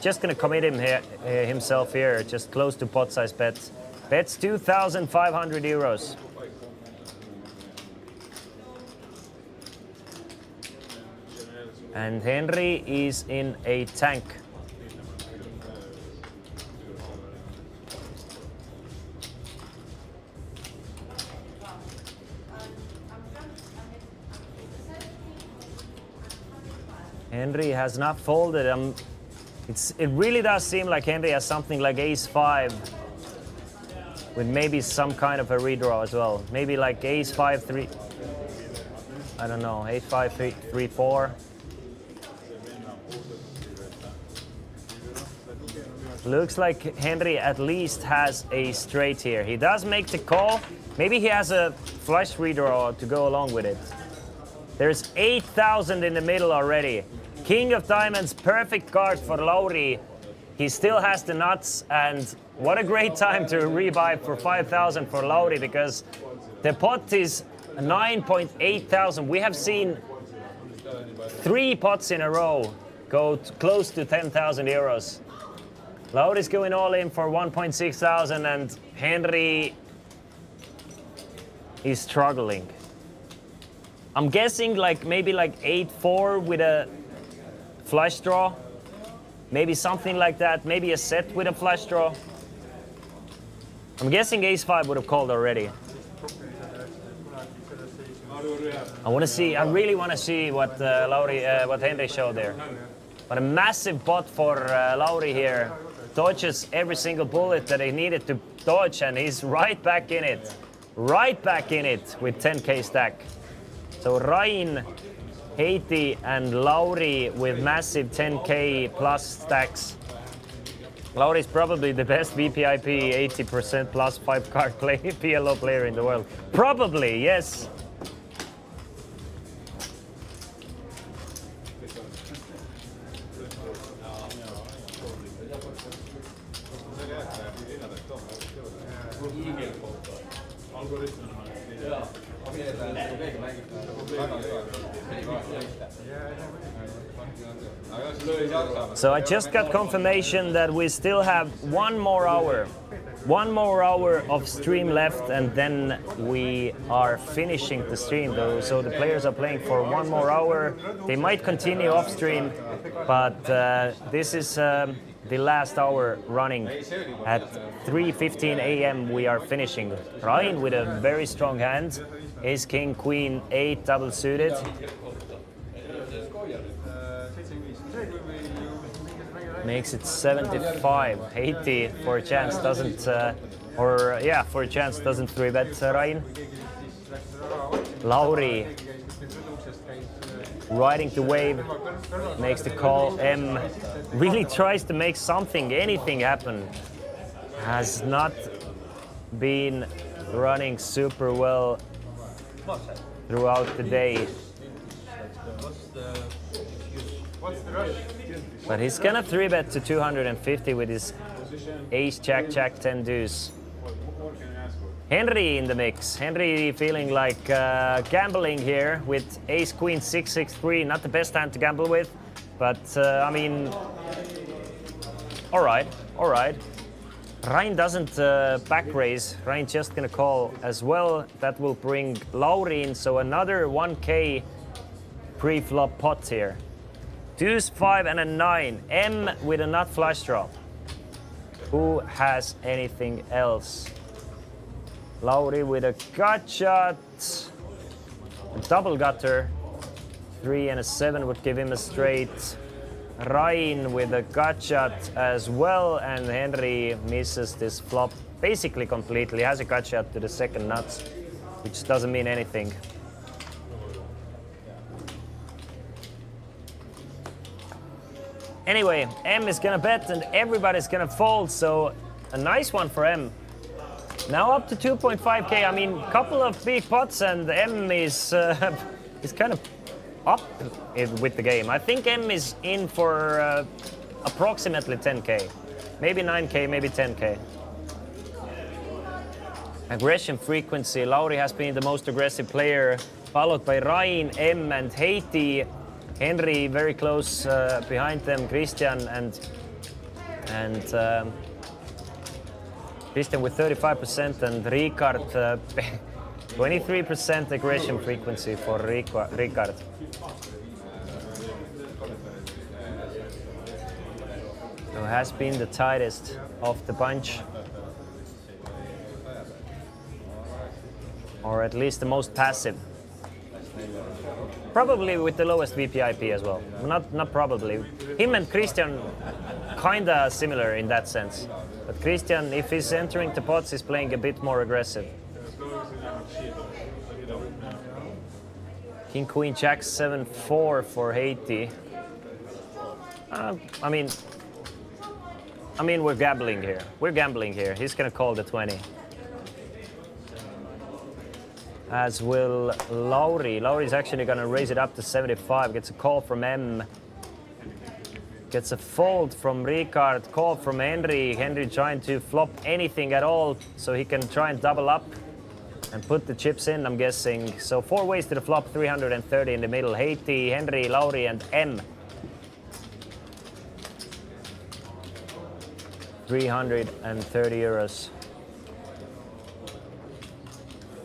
just gonna commit himself here, just close to pot size bets. Bets 2,500 euros. And Henry is in a tank. Henry has not folded. It really does seem like Henry has something like ace-5 with maybe some kind of a redraw as well. Maybe like ace-5, 3. I don't know, ace-5, 3, 4. Looks like Henry at least has a straight here. He does make the call. Maybe he has a flush redraw to go along with it. There's 8,000 in the middle already. King of diamonds, perfect card for Lauri. He still has the nuts, and what a great time to rebuy for 5,000 for Lauri, because the pot is 9.8 thousand. We have seen 3 pots in a row go close to 10,000 euros. Lauri's going all in for 1.6 thousand, and Henry is struggling. I'm guessing maybe 8-4 with a flush draw. Maybe something like that. Maybe a set with a flush draw. I'm guessing ace-5 would have called already. I really want to see what what Henry showed there. But a massive pot for Lauri here. Dodges every single bullet that he needed to dodge, and he's right back in it. Right back in it with 10k stack. So Ryan, Haiti, and Lauri with massive 10k plus stacks. Lauri's probably the best VPIP 80% plus 5 card PLO player in the world. Probably, yes. So I just got confirmation that we still have 1 more hour. 1 more hour of stream left, and then we are finishing the stream though. So the players are playing for 1 more hour. They might continue off stream, but this is the last hour running. At 3:15 a.m. we are finishing. Ryan with a very strong hand. Ace, king, queen, 8 double suited. 75. Makes it 75. 80 for a chance doesn't, for a chance doesn't 3-bet Ryan. Lauri riding the wave, makes the call. M really tries to make something, anything happen. Has not been running super well throughout the day. But he's gonna 3-bet to 250 with his ace, jack, jack, 10 deuce. Henry in the mix. Henry feeling like gambling here with ace, queen, 6, 6, 3. Not the best hand to gamble with, but I mean, all right. Ryan doesn't back raise. Ryan just gonna call as well. That will bring Lauri in, so another 1K pre-flop pot here. Deuce, 5, and a 9. M with a nut flush draw. Who has anything else? Lauri with a gut shot. A double gutter. 3 and a 7 would give him a straight. Ryan with a gut shot as well, and Henry misses this flop basically completely. Has a gut shot to the second nuts, which doesn't mean anything. Anyway, M is gonna bet and everybody's gonna fold, so a nice one for M. Now up to 2.5K. I mean, couple of big pots and M is kind of up with the game. I think M is in for approximately 10K. Maybe 9K, maybe 10K. Aggression frequency. Lauri has been the most aggressive player, followed by Ryan, M, and Haiti. Henry very close behind them. Christian and Christian with 35% and Ricard 23% aggression frequency for Ricard. Who has been the tightest of the bunch. Or at least the most passive. Probably with the lowest VPIP as well. Not probably. Him and Christian kinda similar in that sense. But Christian, if he's entering the pots, he's playing a bit more aggressive. King, queen, jack, 7-4 for Haiti. I mean, we're gambling here. We're gambling here. He's gonna call the 20. As will Lauri. Lauri's actually gonna raise it up to 75. Gets a call from M. Gets a fold from Ricard. Call from Henry. Henry trying to flop anything at all so he can try and double up and put the chips in, I'm guessing. So 4 ways to the flop, 330 in the middle. Haiti, Henry, Lauri, and M. 330 euros.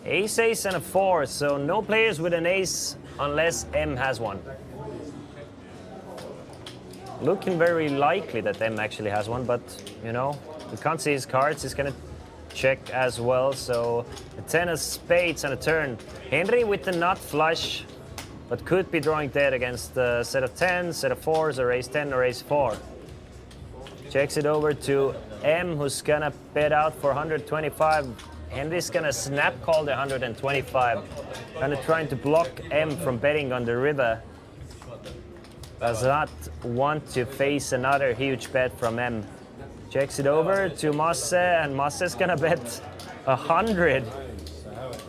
Ace, ace, and a 4, so no players with an ace unless M has one. Looking very likely that M actually has one, but you know, we can't see his cards. He's gonna check as well, so a 10 of spades and a turn. Henry with the nut flush, but could be drawing dead against a set of 10s, set of 4s, or ace 10 or ace 4. Checks it over to M, who's gonna bet out for 125. Henry's gonna snap call the 125. Kinda trying to block M from betting on the river. Does not want to face another huge bet from M. Checks it over to Masse, and Masse's gonna bet 100.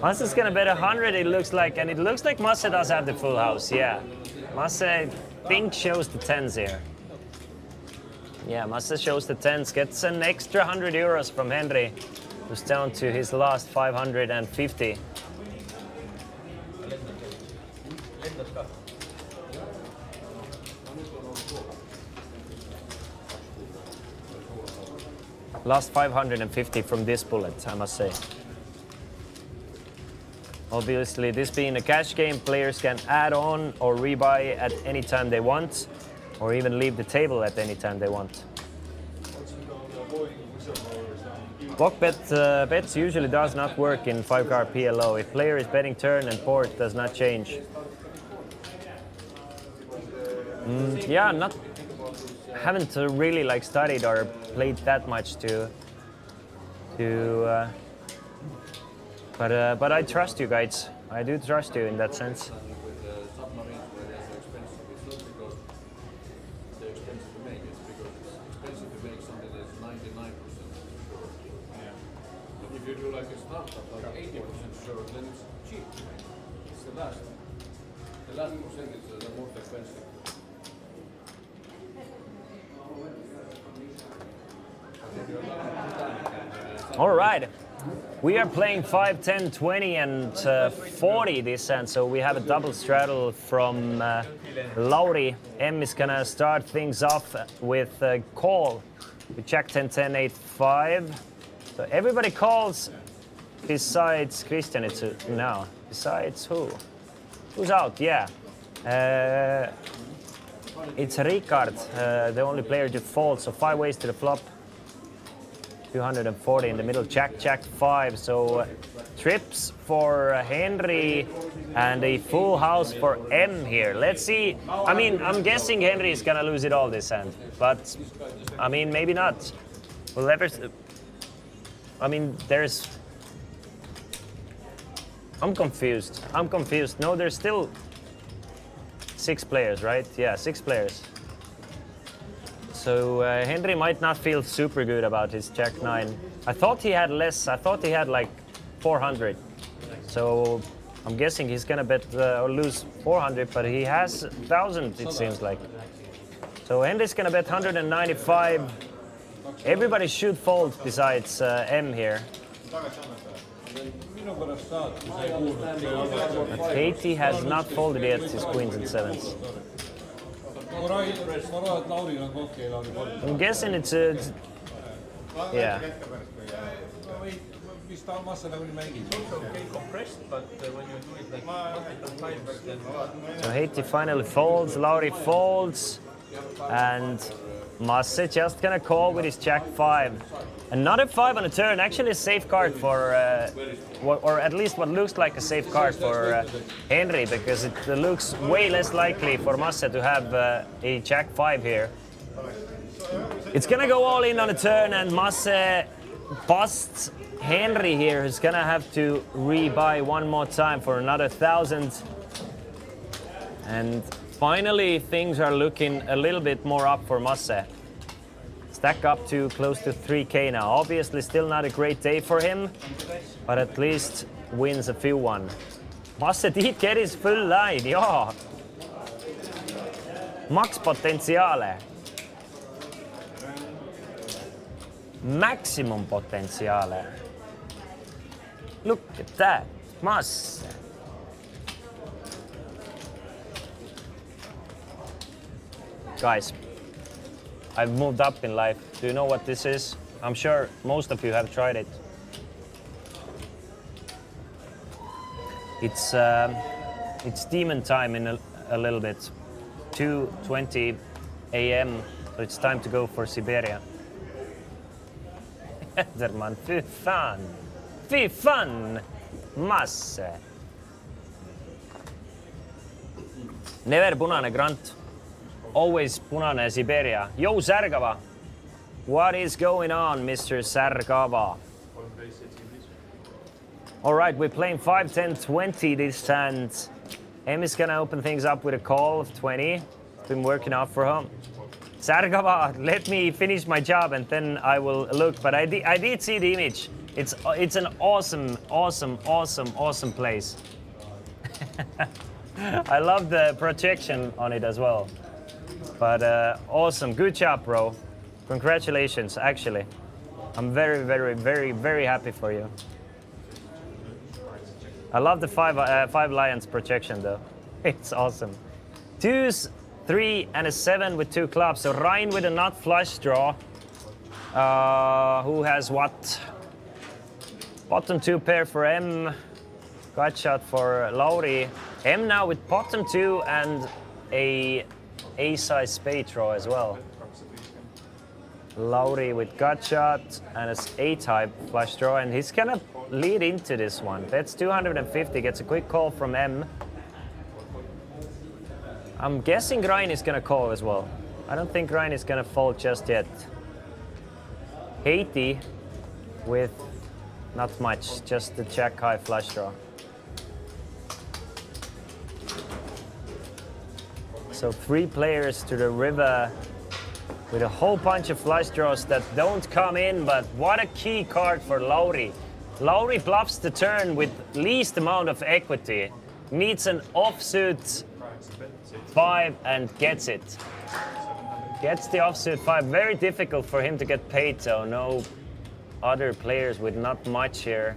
Masse's gonna bet 100, it looks like, and it looks like Masse does have the full house, yeah. Masse, I think, shows the 10s here. Yeah, Masse shows the 10s, gets an extra 100 euros from Henry, who's down to his last 550. Last 550 from this bullet, I must say. Obviously, this being a cash game, players can add on or rebuy at any time they want, or even leave the table at any time they want. Block bets usually does not work in 5-card PLO. If player is betting turn and board does not change. Yeah, haven't really like studied or played that much but I trust you guys. I do trust you in that sense. With the submarines where they're so expensive, it's not because they're expensive to make, it's because it's expensive to make something that's 99% sure. But if you do like a startup, like 80% sure, then it's cheap to make. It's the last percentage is the most expensive. All right. We are playing 5, 10, 20, and 40 this end, so we have a double straddle from Lauri. M is gonna start things off with a call. We check 10, 10, 8, 5. So everybody calls besides Christian. It's now. Besides who? Who's out? Yeah. It's Ricard, the only player to fold. So 5 ways to the flop. 240 in the middle, Jack, Jack 5. So trips for Henry and a full house for M here. Let's see. I mean, I'm guessing Henry is gonna lose it all this hand, but I mean, maybe not. Well, I mean, I'm confused. No, there's still 6 players, right? Yeah, 6 players. So Henry might not feel super good about his Jack 9. I thought he had less. I thought he had like 400. So I'm guessing he's gonna bet or lose 400, but he has 1,000 it seems like. So Henry's gonna bet 195. Everybody should fold besides M here. But Katie has not folded yet his queens and sevens. I'm guessing it's yeah. So Haiti finally folds, Lauri folds, and Masse just gonna call with his Jack 5. Another 5 on the turn, actually a safe card for, or at least what looks like a safe card for Henry, because it looks way less likely for Masse to have a Jack 5 here. It's gonna go all in on the turn, and Masse busts Henry here, who's gonna have to rebuy one more time for another 1,000. And finally, things are looking a little bit more up for Masse. Stack up to close to 3K now. Obviously still not a great day for him, but at least wins a few one. Masse did get his full line, ja. Max potentiale. Maximum potentiale. Look at that, Masse. Guys, I've moved up in life. Do you know what this is? I'm sure most of you have tried it. It's demon time in a little bit. 2:20 a.m. So it's time to go for Siberia. Ederman, fy fan! Fy fan! Masse! Never punane grant. Always punane Siberia. Yo, Särgava! What is going on, Mr. Särgava? All right, we're playing 5, 10, 20 this hand. M is gonna open things up with a call of 20. It's been working out for him. Särgava, let me finish my job and then I will look. But I did see the image. It's an awesome place. I love the projection on it as well. But awesome, good job, bro. Congratulations, actually. I'm very happy for you. I love the five lions projection though. It's awesome. 2s, 3, and a 7 with 2 clubs. So Ryan with a nut flush draw. Who has what? Bottom 2 pair for M. Gut shot for Lauri. M now with bottom 2 and a size spade draw as well. Lauri with gut shot and an A-type flush draw, and he's gonna lead into this one. Bets 250, gets a quick call from M. I'm guessing Ryan is gonna call as well. I don't think Ryan is gonna fold just yet. Haiti with not much, just the jack high flush draw. So 3 players to the river with a whole bunch of flush draws that don't come in, but what a key card for Lauri. Lauri bluffs the turn with least amount of equity, needs an offsuit 5 and gets it. Gets the offsuit 5, very difficult for him to get paid, so no other players with not much here.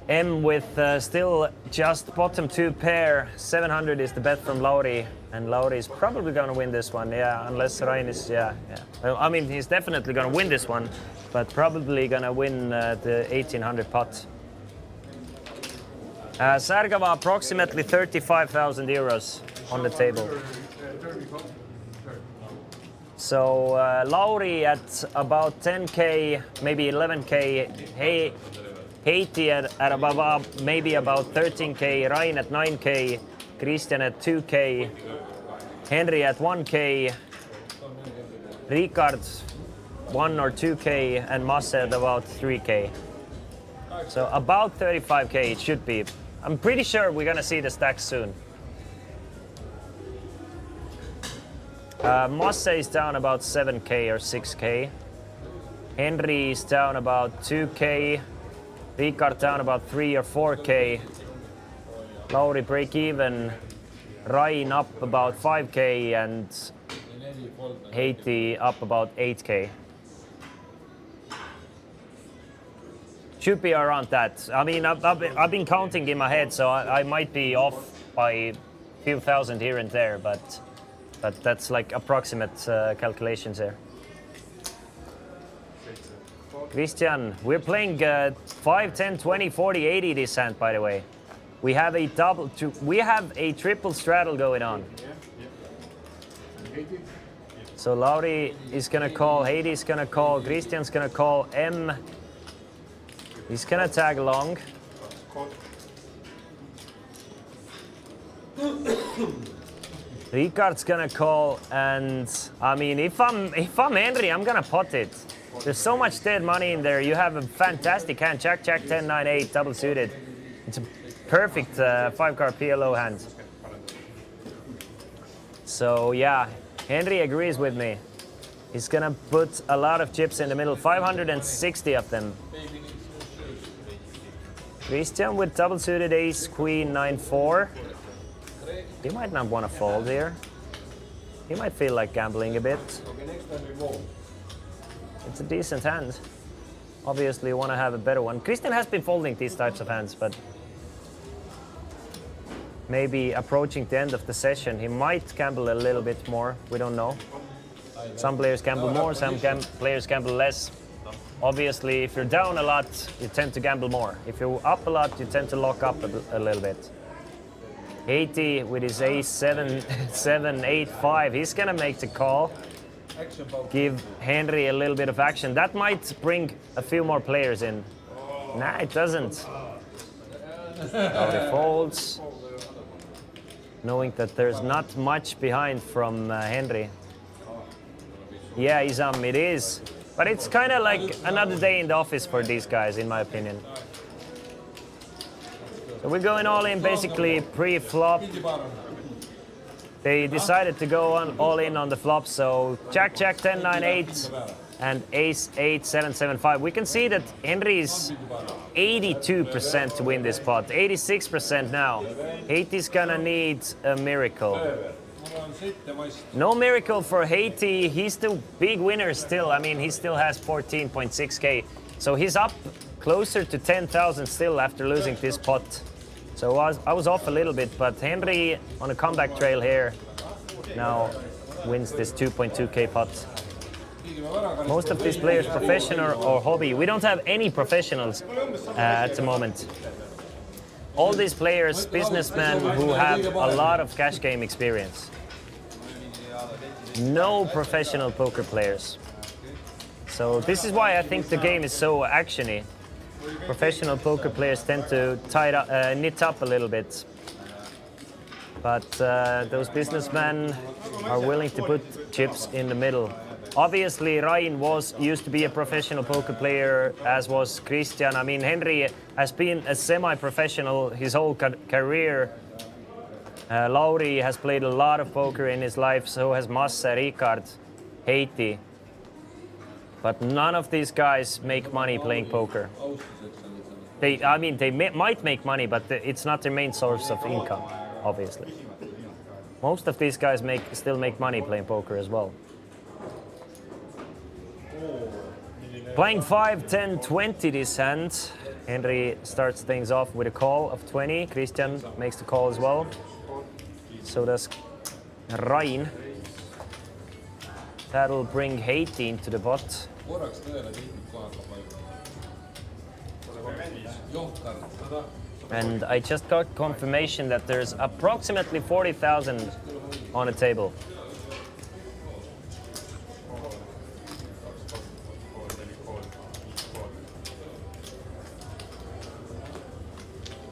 M with still just bottom 2 pair, 700 is the bet from Lauri, and Lauri is probably gonna win this one, yeah, unless Ryan is, yeah. Well, I mean, he's definitely gonna win this one, but probably gonna win the 1800 pot. Sargava approximately 35,000 euros on the table. So Lauri at about 10k, maybe 11k. Haiti at about maybe about 13k. Ryan at 9k. Christian at 2k. Henry at 1k. Ricard 1 or 2k, and Masse at about 3k. So about 35k it should be. I'm pretty sure we're gonna see the stacks soon. Masse is down about 7k or 6k. Henry is down about 2k. Ricard down about 3 or 4k. Lauri break even. Ryan up about 5k, and Haiti up about 8k. Should be around that. I mean, I've been counting in my head, so I might be off by a few thousand here and there, but that's like approximate calculations here. Christian, we're playing 5, 10, 20, 40, 80 this hand, by the way. We have a triple straddle going on. So Lauri is gonna call, Haiti is gonna call, Christian's gonna call, M. He's gonna tag along. Ricard's gonna call, and I mean, if I'm Henry, I'm gonna pot it. There's so much dead money in there. You have a fantastic hand, Jack, 10, 9, 8, double suited. It's a perfect 5-card PLO hand. So yeah, Henry agrees with me. He's gonna put a lot of chips in the middle, 560 of them. Christian with double suited ace, queen, 9-4. He might not want to fold here. He might feel like gambling a bit. It's a decent hand. Obviously you want to have a better one. Christian has been folding these types of hands, but maybe approaching the end of the session, he might gamble a little bit more. We don't know. Some players gamble more, some players gamble less. Obviously, if you're down a lot, you tend to gamble more. If you're up a lot, you tend to lock up a little bit. Haiti with his ace 7, 8, 5, he's gonna make the call. Give Henry a little bit of action. That might bring a few more players in. Nah, it doesn't. Lauri folds, knowing that there's not much behind from Henry. Yeah, Isam, it is. But it's kind of like another day in the office for these guys, in my opinion. So we're going all in basically pre-flop. They decided to go all in on the flop, so Jack, 10, 9, 8, and ace 8, 7, 7, 5. We can see that Henry is 82% to win this pot, 86% now. Haiti's gonna need a miracle. No miracle for Haiti. He's the big winner still. I mean, he still has 14.6k. So he's up closer to 10,000 still after losing this pot. So I was off a little bit, but Henry on a comeback trail here now wins this 2.2k pot. Most of these players professional or hobby. We don't have any professionals at the moment. All these players, businessmen who have a lot of cash game experience. No professional poker players. So this is why I think the game is so actiony. Professional poker players tend to knit up a little bit. But those businessmen are willing to put chips in the middle. Obviously, Rain used to be a professional poker player, as was Christian. I mean, Henry has been a semi-professional his whole career. Lauri has played a lot of poker in his life, so has Masse, Ricard, Heiti. But none of these guys make money playing poker. They might make money, but it's not their main source of income, obviously. Most of these guys still make money playing poker as well. Playing 5, 10, 20 this hand. Henry starts things off with a call of 20. Christian makes the call as well. So does Rain. That'll bring Heiti into the pot. And I just got confirmation that there's approximately 40,000 on the table.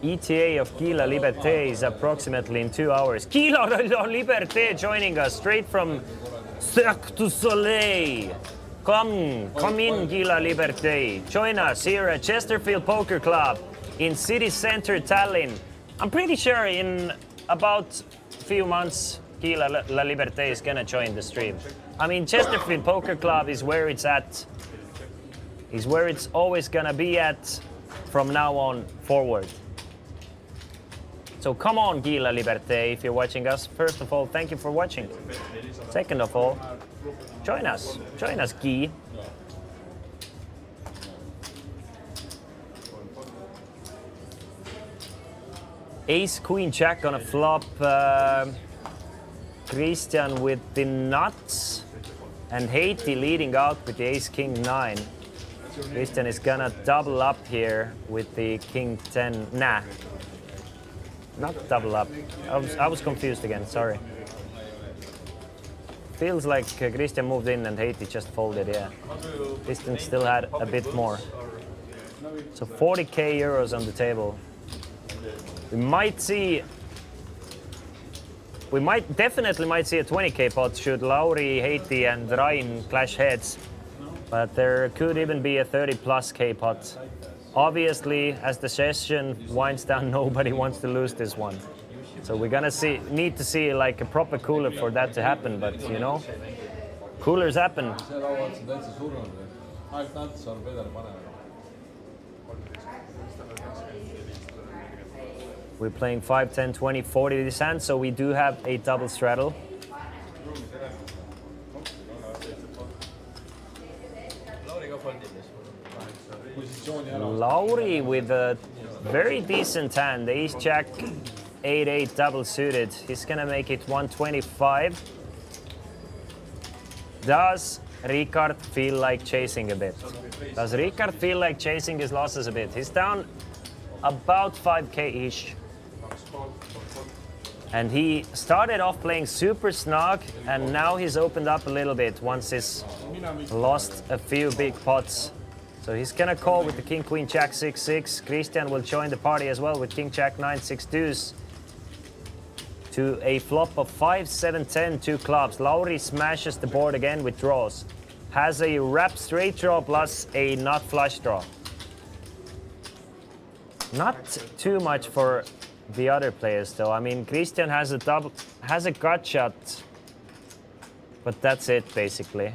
ETA of Gila Liberté is approximately in 2 hours. Gila Liberté joining us straight from Cirque du Soleil. Come in, Gila Liberté. Join us here at Chesterfield Poker Club in city center Tallinn. I'm pretty sure in about a few months, Gila La Liberté is gonna join the stream. I mean, Chesterfield Poker Club is where it's at. Is where it's always gonna be at from now on forward. So come on, Gila Liberté, if you're watching us. First of all, thank you for watching. Second of all, join us. Join us, Guy. Ace, Queen, Jack on a flop. Christian with the nuts. And Heiti leading out with the Ace, King, 9. Christian is gonna double up here with the King, 10. Nah. Not double up. I was confused again, sorry. Feels like Christian moved in and Heiti just folded, yeah. Christian still had a bit more. So 40k euros on the table. We definitely might see a 20k pot should Lauri, Heiti and Rain clash heads. But there could even be a 30 plus k pot. Obviously, as the session winds down, nobody wants to lose this one. So we're gonna need to see like a proper cooler for that to happen, but you know, coolers happen. We're playing 5, 10, 20, 40 this hand, so we do have a double straddle. Lauri with a very decent hand, Ace Jack, 8-8 double suited. He's gonna make it 125. Does Ricard feel like chasing a bit? Does Ricard feel like chasing his losses a bit? He's down about 5k-ish. And he started off playing super snug, and now he's opened up a little bit once he's lost a few big pots. So he's gonna call with the King, Queen, Jack, 6-6. Christian will join the party as well with King, Jack, 9, 6 deuce. To a flop of 5, 7, 10, 2 clubs. Lauri smashes the board again with draws. Has a wrap straight draw plus a nut flush draw. Not too much for the other players though. I mean, Christian has a gut shot, but that's it basically.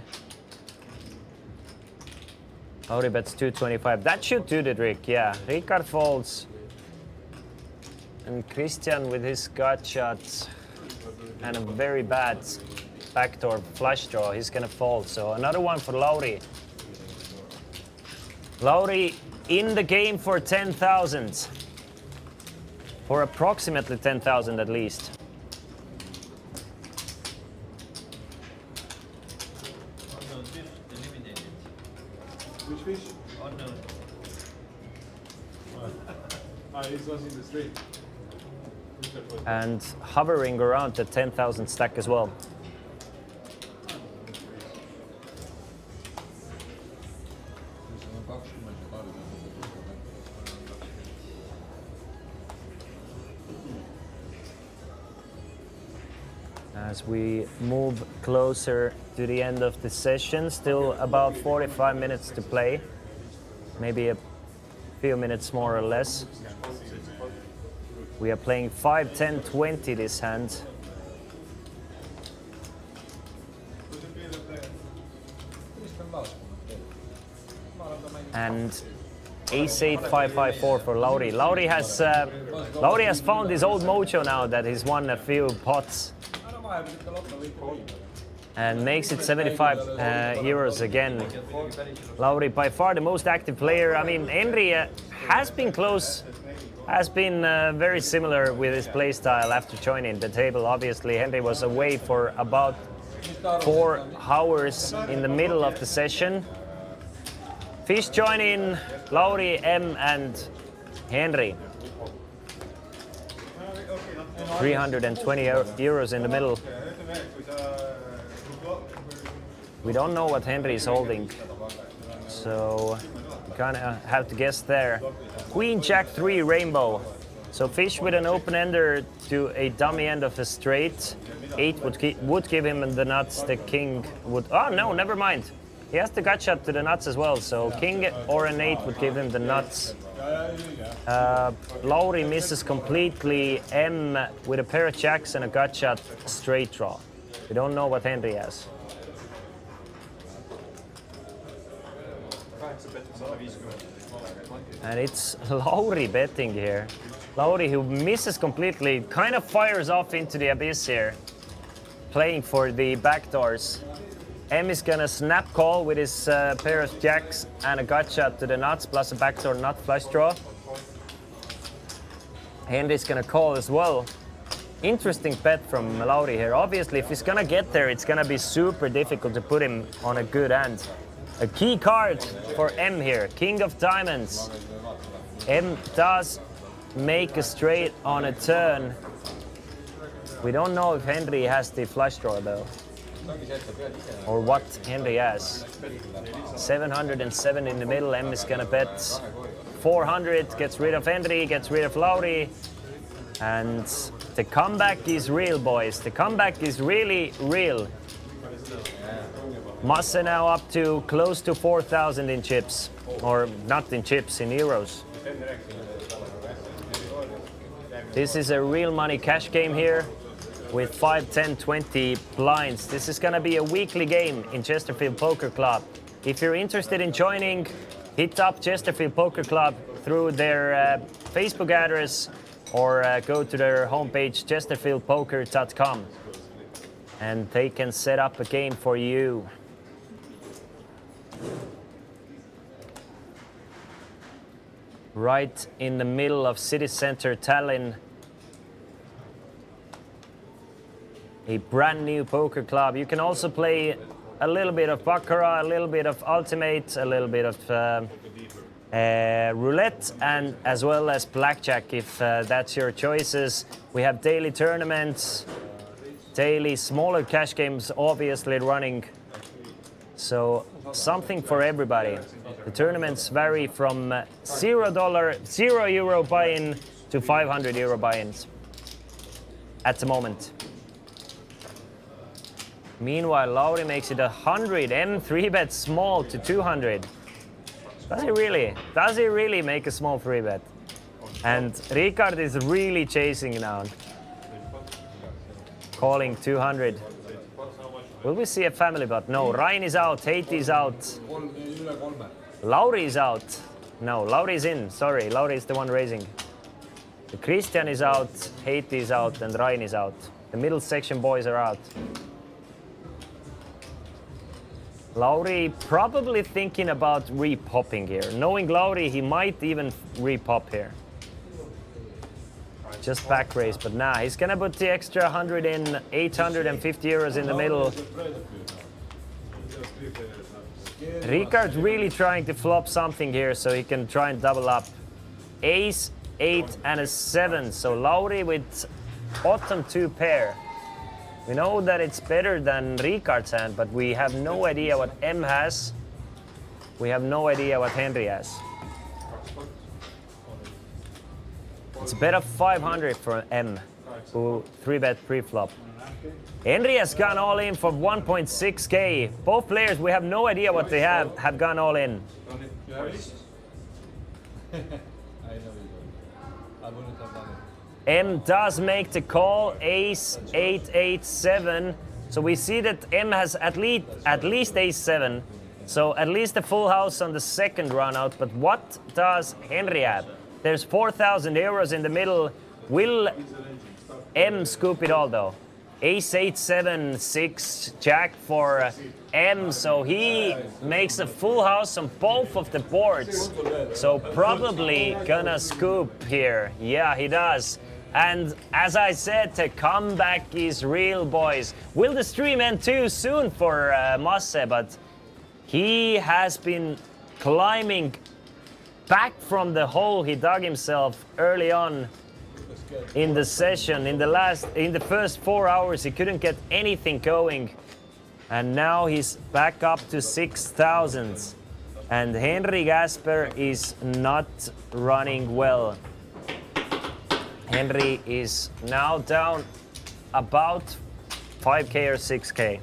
Lauri bets 225. That should do the trick, yeah. Ricard folds. And Christian with his gut shot and a very bad backdoor flush draw, he's gonna fold. So another one for Lauri. Lauri in the game for 10,000. For approximately 10,000 at least. Which fish? Unknown. It was in the street. And hovering around the 10,000 stack as well. as we move closer to the end of the session. Still about 45 minutes to play, maybe a few minutes more or less. We are playing 5, 10, 20 this hand. And ace-8, 5-5-4 for Lauri. Lauri has found his old mojo now that he's won a few pots. And makes it 75 euros again. Lauri, by far the most active player. I mean, Henry has been close, has been very similar with his play style after joining the table. Obviously, Henry was away for about 4 hours in the middle of the session. Fish joining Lauri, M, and Henry. 320 euros in the middle. We don't know what Henry is holding, so we kind of have to guess there. Queen, Jack 3, rainbow. So Fish with an open ender to a dummy end of a straight. 8 would give him the nuts. The king would. Oh no, never mind. He has the gut shot to the nuts as well, so king or an 8 would give him the nuts. Lauri misses completely. M with a pair of jacks and a gut shot, straight draw. We don't know what Henry has. And it's Lauri betting here. Lauri, who misses completely, kind of fires off into the abyss here, playing for the backdoors. M is gonna snap call with his pair of jacks and a gut shot to the nuts plus a backdoor nut flush draw. Henry's gonna call as well. Interesting bet from Lauri here. Obviously, if he's gonna get there, it's gonna be super difficult to put him on a good hand. A key card for M here, King of Diamonds. M does make a straight on a turn. We don't know if Henry has the flush draw though, or what Henry has. 707 in the middle. M is gonna bet 400, gets rid of Henry, gets rid of Lauri. And the comeback is real, boys. The comeback is really real. Masse now up to close to 4,000 in chips, or not in chips, in euros. This is a real money cash game here with 5, 10, 20 blinds. This is gonna be a weekly game in Chesterfield Poker Club. If you're interested in joining, hit up Chesterfield Poker Club through their Facebook address or go to their homepage chesterfieldpoker.com and they can set up a game for you. Right in the middle of city center Tallinn. A brand new poker club. You can also play a little bit of baccarat, a little bit of ultimate, a little bit of roulette, and as well as blackjack if that's your choices. We have daily tournaments, daily smaller cash games obviously running. So something for everybody. The tournaments vary from $0, €0 buy-in to 500 euro buy-ins at the moment. Meanwhile, Lauri makes it 100. M 3-bet small to 200. Does he really? Does he really make a small 3-bet? And Ricard is really chasing now. Calling 200. Will we see a family bet? No, Ryan is out, Heiti is out. Lauri is out. No, Lauri is in. Sorry, Lauri is the one raising. The Christian is out, Heiti is out, and Ryan is out. The middle section boys are out. Lauri probably thinking about re-popping here. Knowing Lauri, he might even re-pop here. Just back raise, but nah, he's gonna put the extra 100 in, 850 euros in the middle. Ricard's really trying to flop something here so he can try and double up. Ace, 8, and a 7. So Lauri with bottom 2 pair. We know that it's better than Ricard's hand, but we have no idea what M has. We have no idea what Henry has. It's a bet of 500 for M, who 3-bet pre-flop. Henry has gone all in for 1.6k. Both players, we have no idea what they have gone all in. Ronnie, you have it? I know you don't. I wouldn't have done it. M does make the call, ace 8-8-7. So we see that M has at least ace 7. So at least a full house on the second run out. But what does Henry have? There's 4,000 euros in the middle. Will M scoop it all though? Ace 8-7-6 jack for M, so he makes a full house on both of the boards. So probably gonna scoop here. Yeah, he does. And as I said, the comeback is real, boys. Will the stream end too soon for Masse? But he has been climbing back from the hole he dug himself early on in the session. In the first 4 hours, he couldn't get anything going. And now he's back up to 6,000. And Henry Gasper is not running well. Henry is now down about 5k or 6k.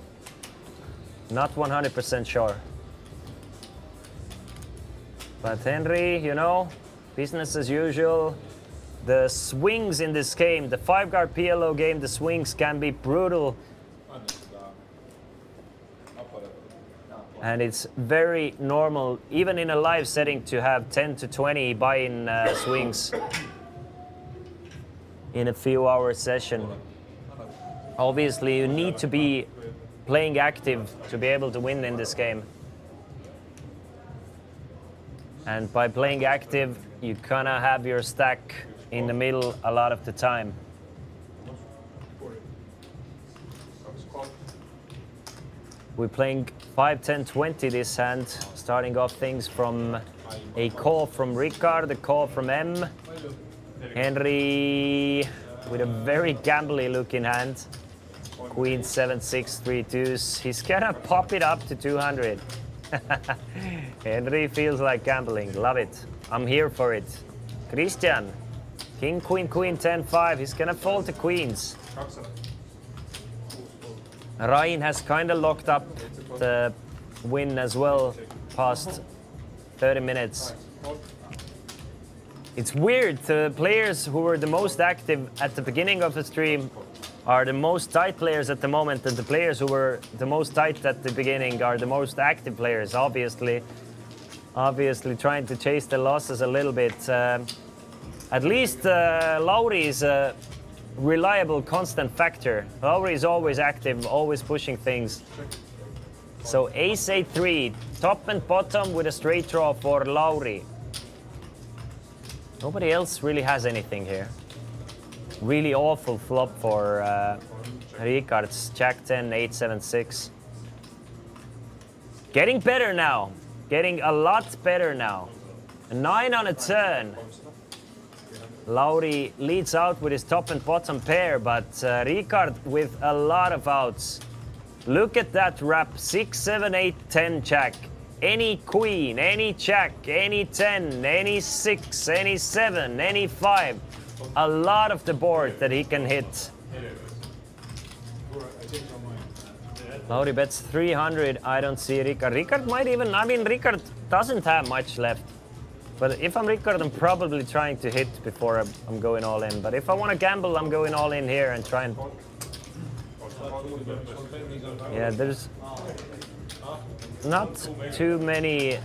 Not 100% sure. But Henry, you know, business as usual. The swings in this game, the 5-guard PLO game, the swings can be brutal. And it's very normal, even in a live setting, to have 10 to 20 buy-in swings in a few hour session. Obviously, you need to be playing active to be able to win in this game. And by playing active, you kinda have your stack in the middle a lot of the time. We're playing 5, 10, 20 this hand, starting off things from a call from Ricard, a call from M. Henry with a very gambly looking hand. Queen 7-6, 3 deuce. He's gonna pop it up to 200. Henry feels like gambling. Love it. I'm here for it. Christian. King, queen, queen, 10-5. He's gonna fold the queens. Ryan has kind of locked up the win as well past 30 minutes. It's weird. The players who were the most active at the beginning of the stream are the most tight players at the moment, and the players who were the most tight at the beginning are the most active players, obviously trying to chase the losses a little bit. At least Lauri is a reliable, constant factor. Lauri is always active, always pushing things. So ace 8-3, top and bottom with a straight draw for Lauri. Nobody else really has anything here. Really awful flop for Ricard's Jack 10, 8-7-6. Getting better now. Getting a lot better now. A 9 on a turn. Lauri leads out with his top and bottom pair, but Ricard with a lot of outs. Look at that wrap. 6, 7, 8, 10 jack. Any queen, any jack, any 10, any 6, any 7, any 5. A lot of the board that he can hit. Lauri bets 300. I don't see Ricard. Ricard might even, I mean, Ricard doesn't have much left. But if I'm Ricard, I'm probably trying to hit before I'm going all in. But if I want to gamble, I'm going all in here and try and... Yeah, there's not too many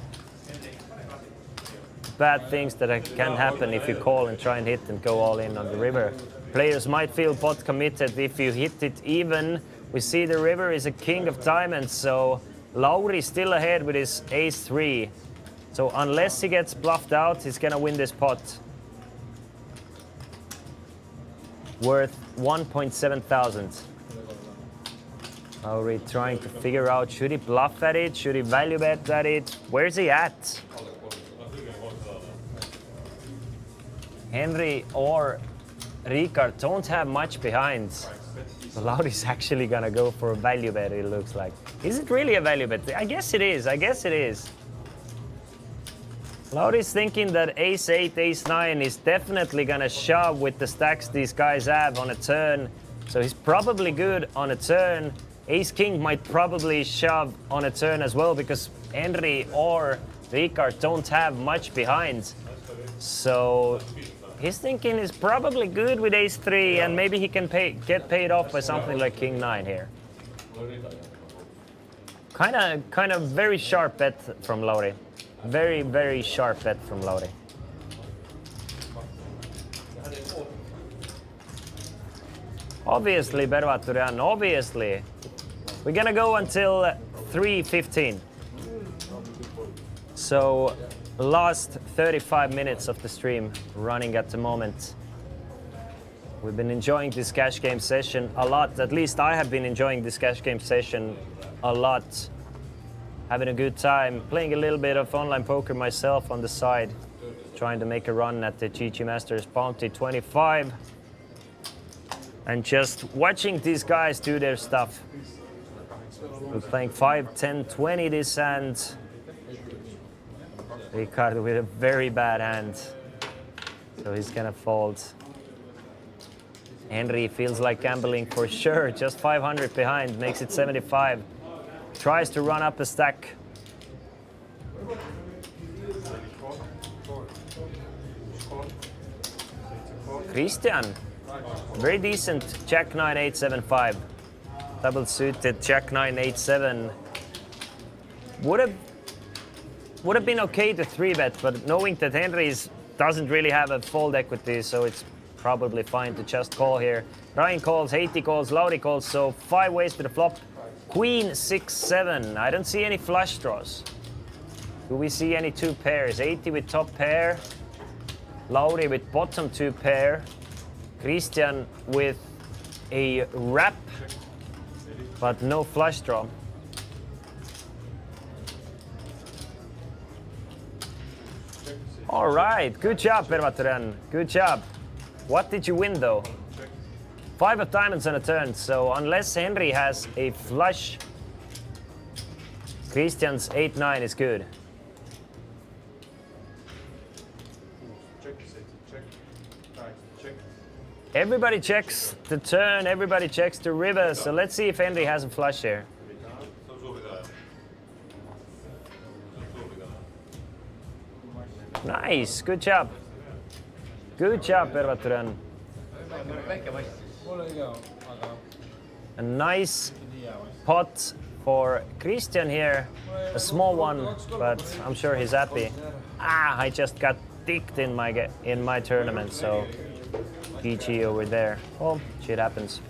bad things that can happen if you call and try and hit and go all in on the river. Players might feel pot committed if you hit it even. We see the river is a king of diamonds, so Lauri is still ahead with his ace-3. So unless he gets bluffed out, he's gonna win this pot. Worth 1.7 thousand. Lauri trying to figure out, should he bluff at it? Should he value bet at it? Where's he at? Henry or Ricard don't have much behind. So Lauri's actually gonna go for a value bet, it looks like. Is it really a value bet? I guess it is, I guess it is. Lauri's thinking that ace-8, ace-9 is definitely gonna shove with the stacks these guys have on a turn. So he's probably good on a turn. Ace-king might probably shove on a turn as well because Henry or Ricard don't have much behind. So his thinking is probably good with ace-3 and maybe he can get paid off by something like king-9 here. Kind of very sharp bet from Lauri. Very, very sharp bet from Lauri. Obviously, Bervaturian, obviously. We're gonna go until 3:15. So, last 35 minutes of the stream running at the moment. We've been enjoying this cash game session a lot. At least I have been enjoying this cash game session a lot. Having a good time, playing a little bit of online poker myself on the side. Trying to make a run at the GG Masters Bounty 25. And just watching these guys do their stuff. We're playing 5, 10, 20 this hand. Ricard with a very bad hand. So he's gonna fold. Henry feels like gambling for sure. Just 500 behind, makes it 75. Tries to run up a stack. Christian. Very decent Jack 9, 8, 7, 5. Double suited Jack 9, 8, 7. Would have been okay to 3-bet, but knowing that Henry's doesn't really have a fold equity, so it's probably fine to just call here. Ryan calls, Haiti calls, Lauri calls, so 5 ways to the flop. Queen 6, 7. I don't see any flush draws. Do we see any 2 pairs? 80 with top pair. Lauri with bottom 2 pair. Christian with a wrap, but no flush draw. All right, good job, Bervaturian. Good job. What did you win though? 5 of diamonds on a turn, so unless Henry has a flush, Christian's 8-9 is good. Everybody checks the turn, everybody checks the river, so let's see if Henry has a flush here. Nice, good job. Good job, Bervaturian. A nice pot for Christian here. A small one, but I'm sure he's happy. Ah, I just got dicked in my tournament, so GG over there. Well, shit happens.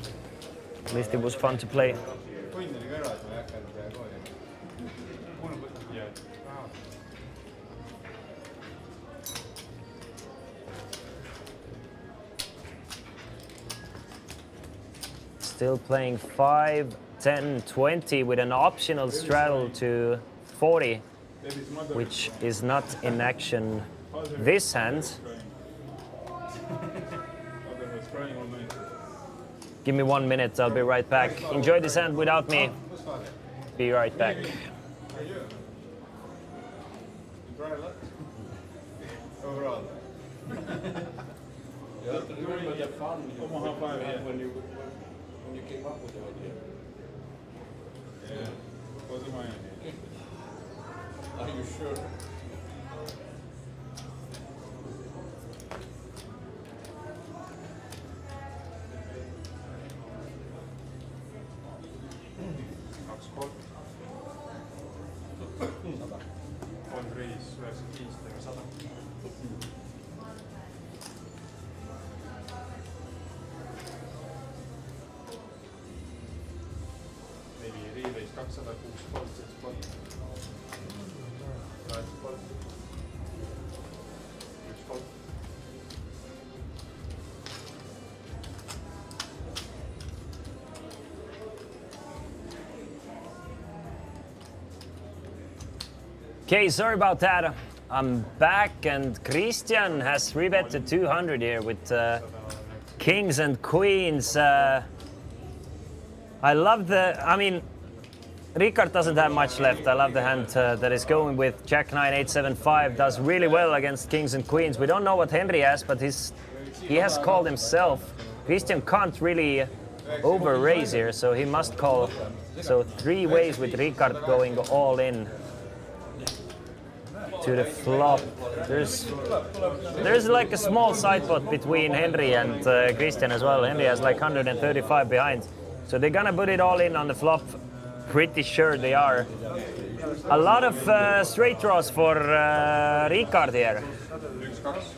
At least it was fun to play. Still playing 5, 10, 20 with an optional straddle to 40, which is not in action this hand. Give me 1 minute, I'll be right back. Enjoy this hand without me. Be right back. Overall. You have to remember the fun when you came up with the idea. Yeah, wasn't my idea. Are you sure? Okay, sorry about that. I'm back and Christian has 3-bet to 200 here with kings and queens. I mean, Ricard doesn't have much left. I love the hand that is going with Jack 9, 8, 7, 5. Does really well against kings and queens. We don't know what Henry has, but he has called himself. Christian can't really over raise here, so he must call. So 3 ways with Ricard going all in to the flop. There's like a small side pot between Henry and Christian as well. Henry has like 135 behind, so they're gonna put it all in on the flop. Pretty sure they are. A lot of straight draws for Ricard here.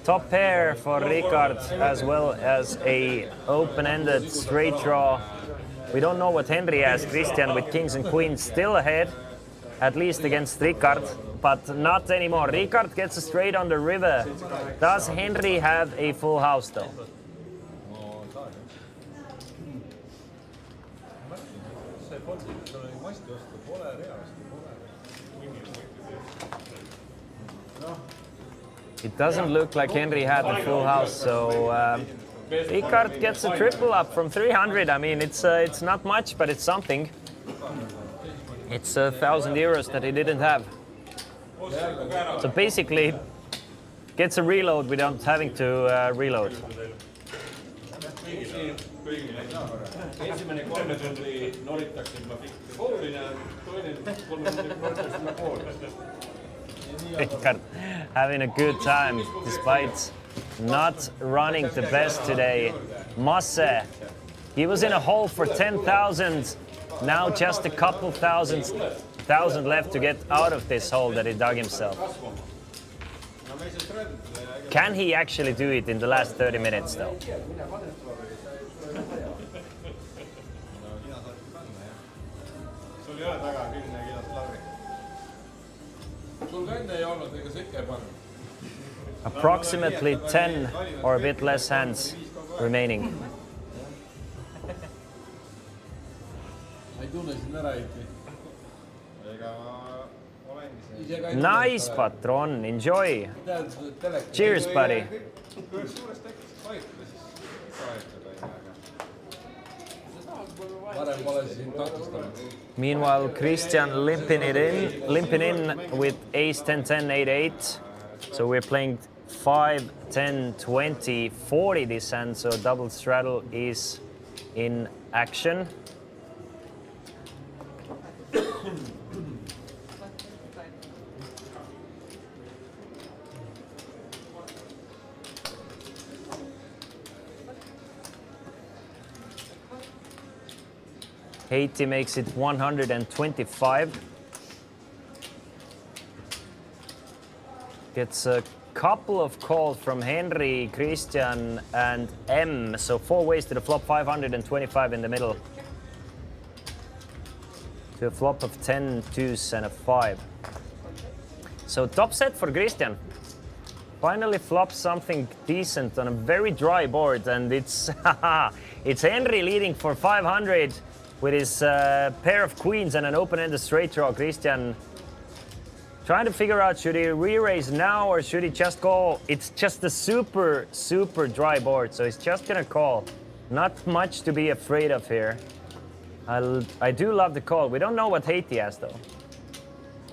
Top pair for Ricard, as well as a open-ended straight draw. We don't know what Henry has. Christian with kings and queens still ahead, at least against Ricard, but not anymore. Ricard gets a straight on the river. Does Henry have a full house though? It doesn't look like Henry had the full house, so Ricard gets a triple up from 300. I mean, it's not much, but it's something. It's 1,000 euros that he didn't have. So basically, gets a reload without having to reload. Ensimmäinen 3 tuntia noritaksin mä fiksin koulin ja toinen 3 tuntia noritaksin mä koulin. Ricard having a good time despite not running the best today. Masse, he was in a hole for 10,000. Now just a couple thousand left to get out of this hole that he dug himself. Can he actually do it in the last 30 minutes though? Approximately 10 or a bit less hands remaining. Nice, patron. Enjoy. Cheers, buddy. Meanwhile, Christian limping in with ace 10 10 8 8. So we're playing 5 10 20 40 this hand, so double straddle is in action. Haiti makes it 125. Gets a couple of calls from Henry, Christian, and M. So 4 ways to the flop, 525 in the middle. To a flop of 10 2s and a 5. So top set for Christian. Finally flops something decent on a very dry board, and it's it's Henry leading for 500 with his pair of queens and an open-ended straight draw. Christian trying to figure out, should he re-raise now or should he just call? It's just a super, super dry board, so he's just gonna call. Not much to be afraid of here. I do love the call. We don't know what Haiti has though.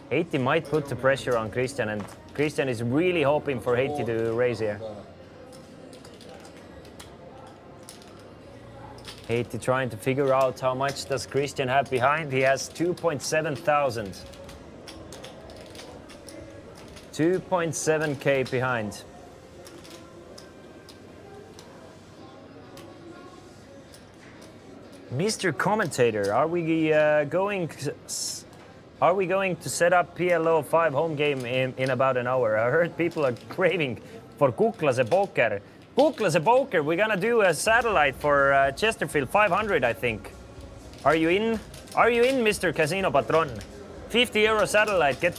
Haiti might put the pressure on Christian, and Christian is really hoping for Haiti to raise here. Haiti trying to figure out how much does Christian have behind. He has 2.7 thousand. 2.7k behind. Mr. Commentator, are we going to set up PLO5 home game in about an hour? I heard people are craving for Kuklase Poker. Kuklase Poker, we're gonna do a satellite for Chesterfield 500, I think. Are you in? Are you in, Mr. Casino Patron? 50 euro satellite, get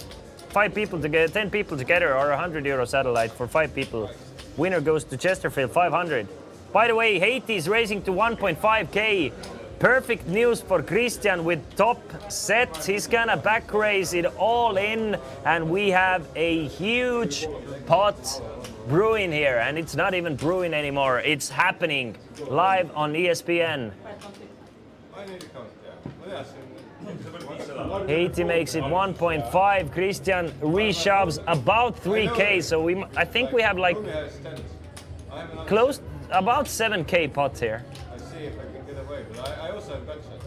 5 people together, 10 people together, or 100 euro satellite for 5 people. Winner goes to Chesterfield 500. By the way, Haiti is raising to 1.5k. Perfect news for Christian with top set. He's gonna back raise it all in, and we have a huge pot brewing here, and it's not even brewing anymore. It's happening live on ESPN. Haiti makes it 1.5. Christian reshoves about 3k, so I think we have like close about 7k pot here. way, but I also have gut shot.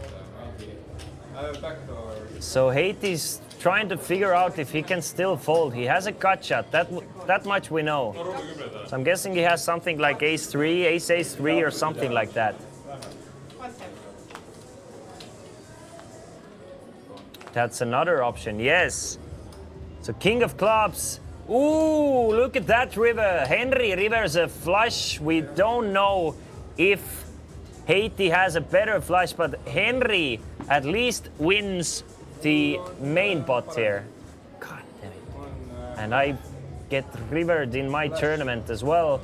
Maybe I have backdoor. So Haiti's trying to figure out if he can still fold. He has a gut shot, that much we know. So I'm guessing he has something like ace-3, ace-ace-3 or something like that. That's another option, yes. So king of clubs. Ooh, look at that river. Henry rivers a flush. We don't know if Haiti has a better flush, but Henry at least wins the main pot here. God damn it. And I get rivered in my tournament as well.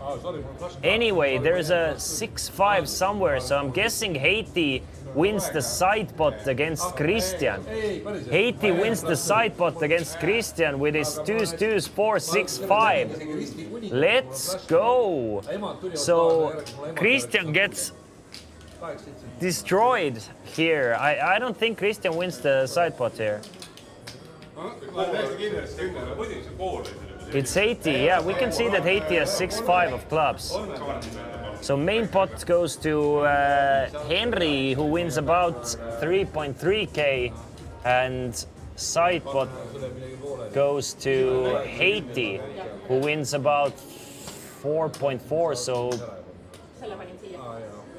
Anyway, there's a 6-5 somewhere, so I'm guessing Haiti wins the side pot against Christian. Haiti wins the side pot against Christian with his 2s, 4, 6, 5. Let's go. So Christian gets destroyed here. I don't think Christian wins the side pot here. It's Haiti, yeah, we can see that Haiti has 6-5 of clubs. So main pot goes to Henry, who wins about 3.3k, and side pot goes to Haiti, who wins about 4.4. So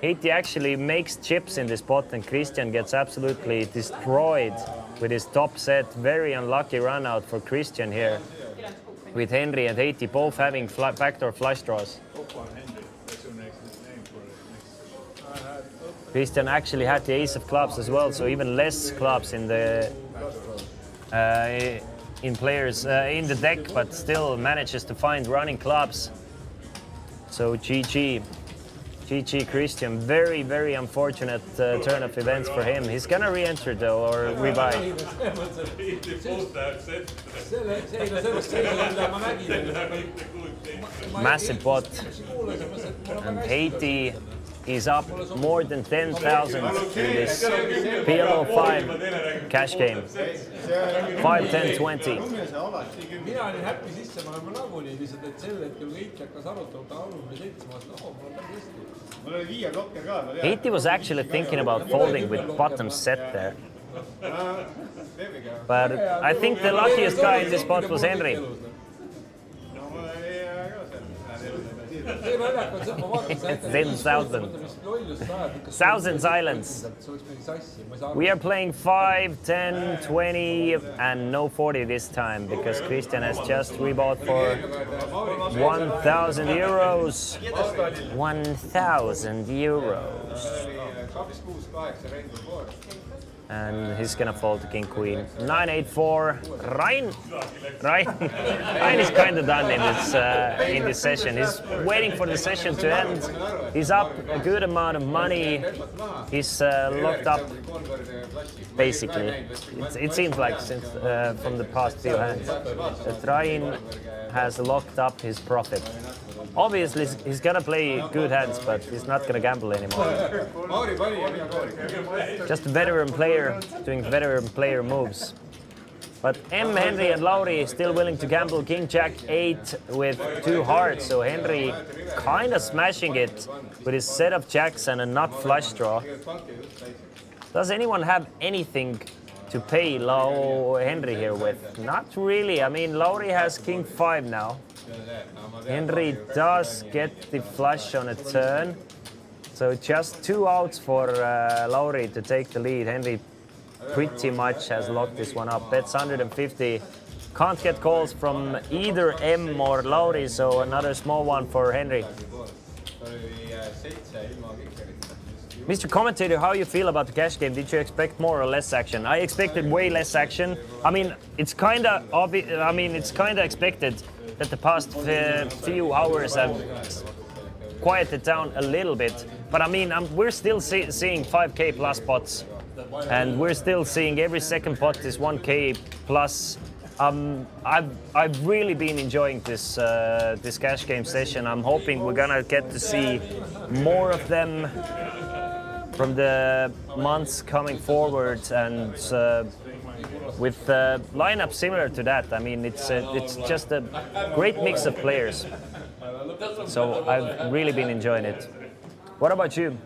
Haiti actually makes chips in this pot, and Christian gets absolutely destroyed with his top set. Very unlucky run out for Christian here, with Henry and Haiti both having backdoor flush draws. Christian actually had the ace of clubs as well, so even less clubs in the in the deck, but still manages to find running clubs. So GG Christian. Very, very unfortunate turn of events for him. He's gonna re-enter though, or revive. Massive pot. And Haiti is up more than 10,000 in this PLO5 cash game. 5, 10, 20. mina olin häppi sisse, ma olen nagunii lihtsalt, et sel hetkel kui Heiti hakkas arutama, ta arvab 7 aastat, mul on päris hästi. Haiti was actually thinking about folding with bottom set there. But I think the luckiest guy in this spot was Henry. see naljakas on see, et ma vaatan, sa näitad 10,000. lollust ajab ikka. Thousands Islands. see oleks mingi sassi, ma ei saa aru. We are playing 5, 10, 20, and no 40 this time because Christian has just rebought for 1,000 euros. 1,000 euros. And he's gonna fold to king queen. 9-8-4. Ryan is kind of done in this session. He's waiting for the session to end. He's up a good amount of money. He's locked up, basically. It seems like since from the past few hands that Ryan has locked up his profit. Obviously, he's gonna play good hands, but he's not gonna gamble anymore. Just a veteran player doing veteran player moves. But M, Henry, and Lauri still willing to gamble King Jack 8 with 2 hearts. So Henry kind of smashing it with his set of jacks and a nut flush draw. Does anyone have anything to pay Henry here with? Not really. I mean, Lauri has King 5 now. Henry does get the flush on a turn. So just 2 outs for Lauri to take the lead. Henry pretty much has locked this one up. Bets 150. Can't get calls from either M or Lauri, so another small one for Henry. Mr. Commentator, how you feel about the cash game? Did you expect more or less action? I expected way less action. I mean, it's kind of obvious. I mean, it's kind of expected that the past few hours have quieted down a little bit. But I mean, we're still seeing 5k plus pots, and we're still seeing every second pot is 1k plus. I've really been enjoying this this cash game session. I'm hoping we're gonna get to see more of them from the months coming forward, and with lineup similar to that. I mean, it's just a great mix of players. So I've really been enjoying it. What about you?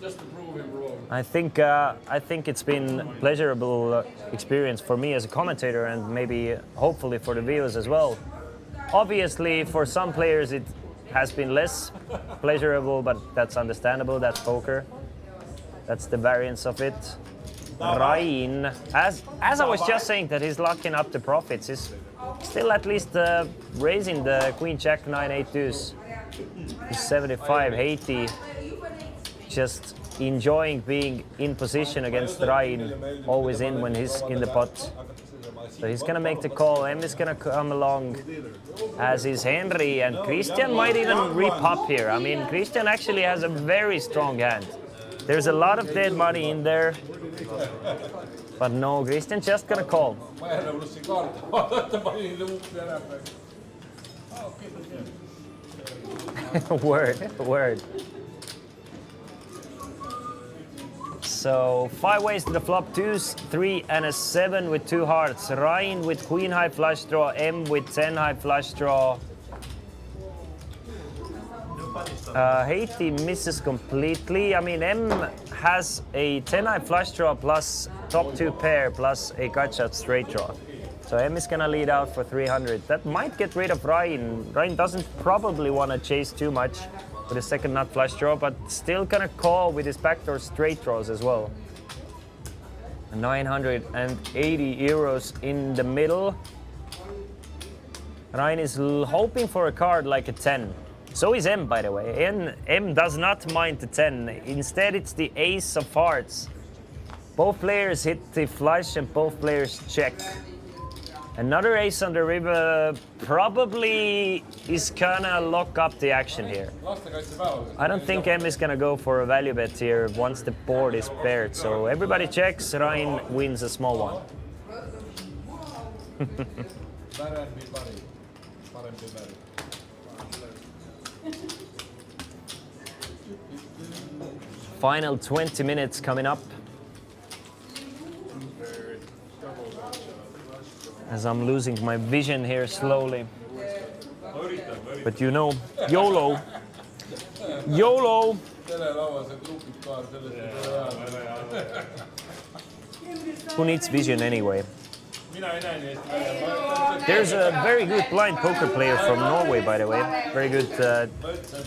Just to prove him wrong. I think it's been pleasurable experience for me as a commentator and maybe hopefully for the viewers as well. Obviously, for some players it has been less pleasurable, but that's understandable. That's poker. That's the variance of it. Rain, as I was just saying, that he's locking up the profits. He's still at least raising the Queen Jack 9 8 deuce. 75. Haiti just enjoying being in position against Rain, always in when he's in the pot. So he's gonna make the call. M is gonna come along, as is Henry, and Christian might even re-pop here. I mean, Christian actually has a very strong hand. There's a lot of dead money in there, but no, Christian just gonna call. ma ei ole siin kaarte vaadata, panin niile ukse ära. Word. So 5 ways to the flop, 2s, 3 and a 7 with 2 hearts. Ryan with queen high flush draw, M with 10 high flush draw. Haiti misses completely. I mean, M has a 10 high flush draw plus top 2 pair plus a gut shot straight draw. So M is gonna lead out for 300. That might get rid of Ryan. Ryan doesn't probably want to chase too much with a second nut flush draw, but still gonna call with his backdoor straight draws as well. 980 euros in the middle. Ryan is hoping for a card like a 10. So is M, by the way. M does not mind the 10. Instead, it's the ace of hearts. Both players hit the flush and both players check. Another ace on the river probably is gonna lock up the action here. I don't think M is gonna go for a value bet here once the board is paired. So everybody checks, Ryan wins a small one. Final 20 minutes coming up. As I'm losing my vision here slowly. But you know, YOLO. YOLO! Who needs vision anyway? There's a very good blind poker player from Norway, by the way. Very good.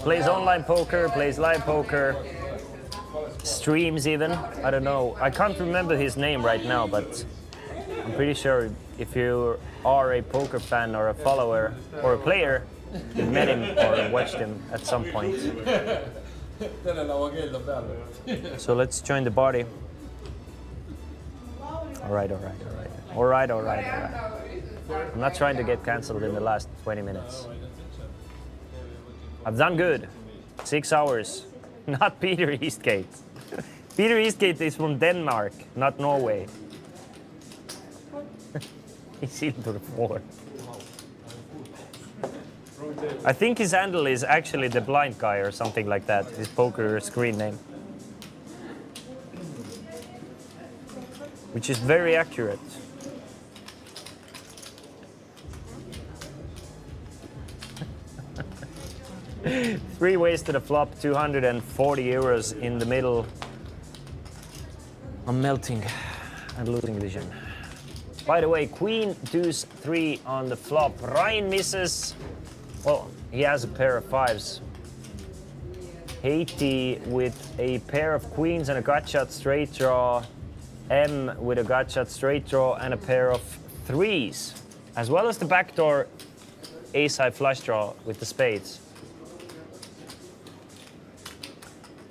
Plays online poker, plays live poker, streams even. I don't know. I can't remember his name right now, but I'm pretty sure if you are a poker fan or a follower or a player, you met him or watched him at some point. So let's join the party. All right. I'm not trying to get cancelled in the last 20 minutes. I've done good. 6 hours. Not Peter Eastgate. Peter Eastgate is from Denmark, not Norway. He's into the floor. I think his handle is actually the blind guy or something like that, his poker screen name. Which is very accurate. Three ways to the flop, 240 euros in the middle. I'm melting and losing vision. By the way, Queen deuce 3 on the flop. Ryan misses. Well, he has a pair of 5s. Haiti with a pair of queens and a gut shot straight draw. M with a gut shot straight draw and a pair of 3s. As well as the backdoor ace high flush draw with the spades.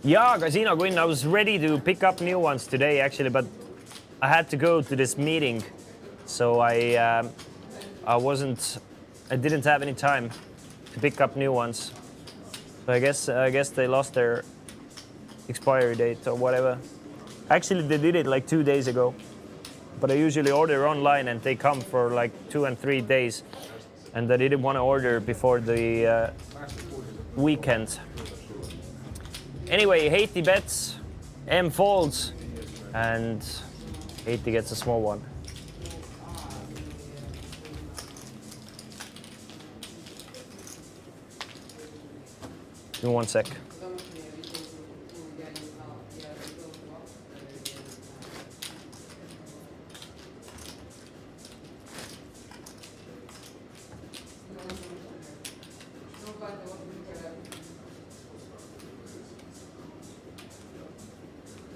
Yeah, Casino Queen, I was ready to pick up new ones today actually, but I had to go to this meeting. So I didn't have any time to pick up new ones. So I guess they lost their expiry date or whatever. Actually, they did it like 2 days ago. But I usually order online and they come for like 2 and 3 days. And I didn't want to order before the weekend. Anyway, Haiti bets, M folds, and Haiti gets a small one. Give me 1 sec.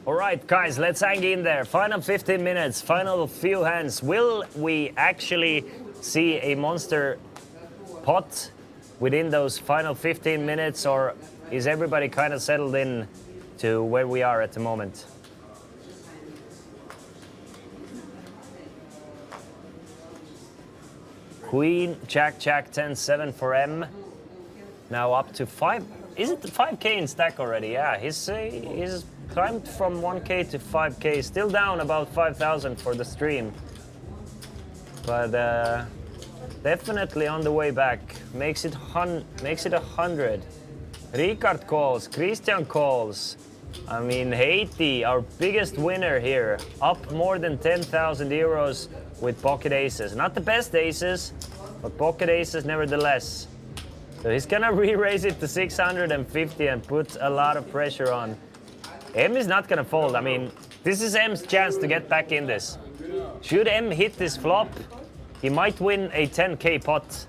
All right, guys, let's hang in there. Final 15 minutes, final few hands. Will we actually see a monster pot within those final 15 minutes, or is everybody kind of settled in to where we are at the moment? Queen, Jack, Jack, 10-7 for M. Now up to 5. Is it 5K in stack already? Yeah, he's climbed from 1K to 5K. Still down about 5,000 for the stream. But definitely on the way back. Makes it 100. Ricard calls, Christian calls. I mean, Haiti, our biggest winner here. Up more than 10,000 euros with pocket aces. Not the best aces, but pocket aces nevertheless. So he's gonna re-raise it to 650 and put a lot of pressure on. M is not gonna fold. I mean, this is M's chance to get back in this. Should M hit this flop, he might win a 10K pot.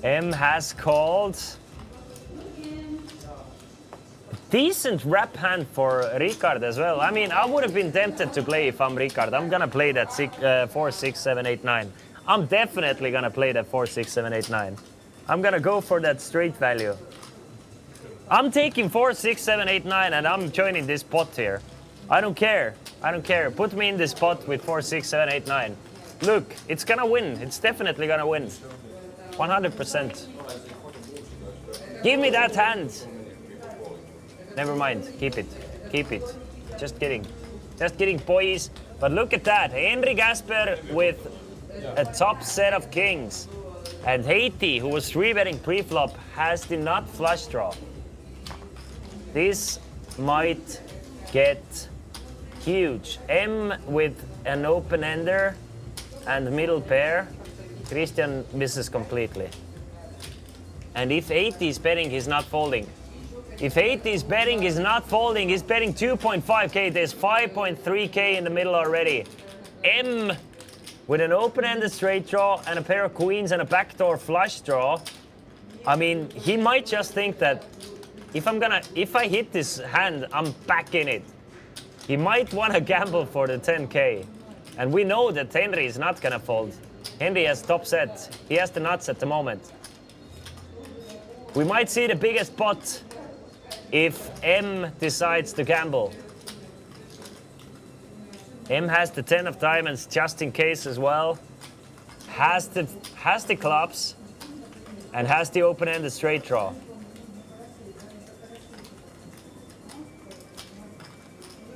M has called. Decent wrap hand for Ricard as well. I mean, I would have been tempted to play if I'm Ricard. I'm gonna play that 4, 6, 7, 8, 9. I'm definitely gonna play that 4, 6, 7, 8, 9. I'm gonna go for that straight value. I'm taking 4, 6, 7, 8, 9, and I'm joining this pot here. I don't care. I don't care. Put me in this pot with 4, 6, 7, 8, 9. Look, it's gonna win. It's definitely gonna win. 100%. Give me that hand. Never mind. Keep it. Keep it. Just kidding. Just kidding, boys. But look at that. Henry Gasper with a top set of kings. And Haiti, who was 3-betting pre-flop, has the nut flush draw. This might get huge. M with an open ender and middle pair. Christian misses completely. And if 80 is betting, he's not folding. If 80 is betting, he's not folding. He's betting 2.5K. There's 5.3K in the middle already. M with an open-ended straight draw and a pair of queens and a backdoor flush draw. I mean, he might just think that if I hit this hand, I'm back in it. He might want to gamble for the 10K. And we know that Henry is not gonna fold. Henry has top set. He has the nuts at the moment. We might see the biggest pot if M decides to gamble. M has the 10 of diamonds just in case as well. Has the clubs and has the open-ended straight draw.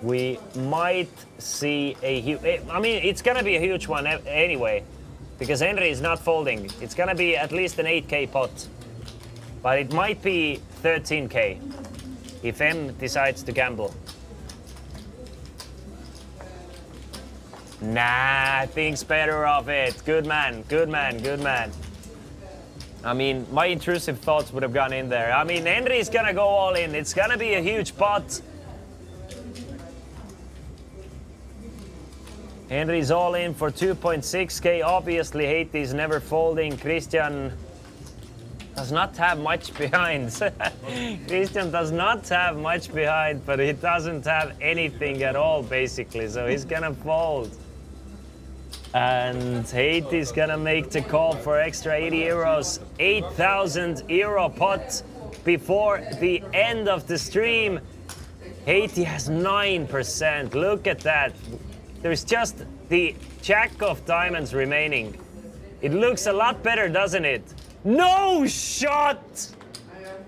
We might see a huge, I mean, it's gonna be a huge one anyway, because Henry is not folding. It's gonna be at least an 8K pot, but it might be 13K if M decides to gamble. Nah, thinks better of it. Good man, good man, good man. I mean, my intrusive thoughts would have gone in there. I mean, Henry is gonna go all in. It's gonna be a huge pot. Henry's all in for 2.6K. Obviously, Haiti is never folding. Christian does not have much behind. Christian does not have much behind, but he doesn't have anything at all, basically. So he's gonna fold. And Haiti's gonna make the call for extra 80 euros. 8,000 euro pot before the end of the stream. Haiti has 9%. Look at that. There's just the jack of diamonds remaining. It looks a lot better, doesn't it? No shot!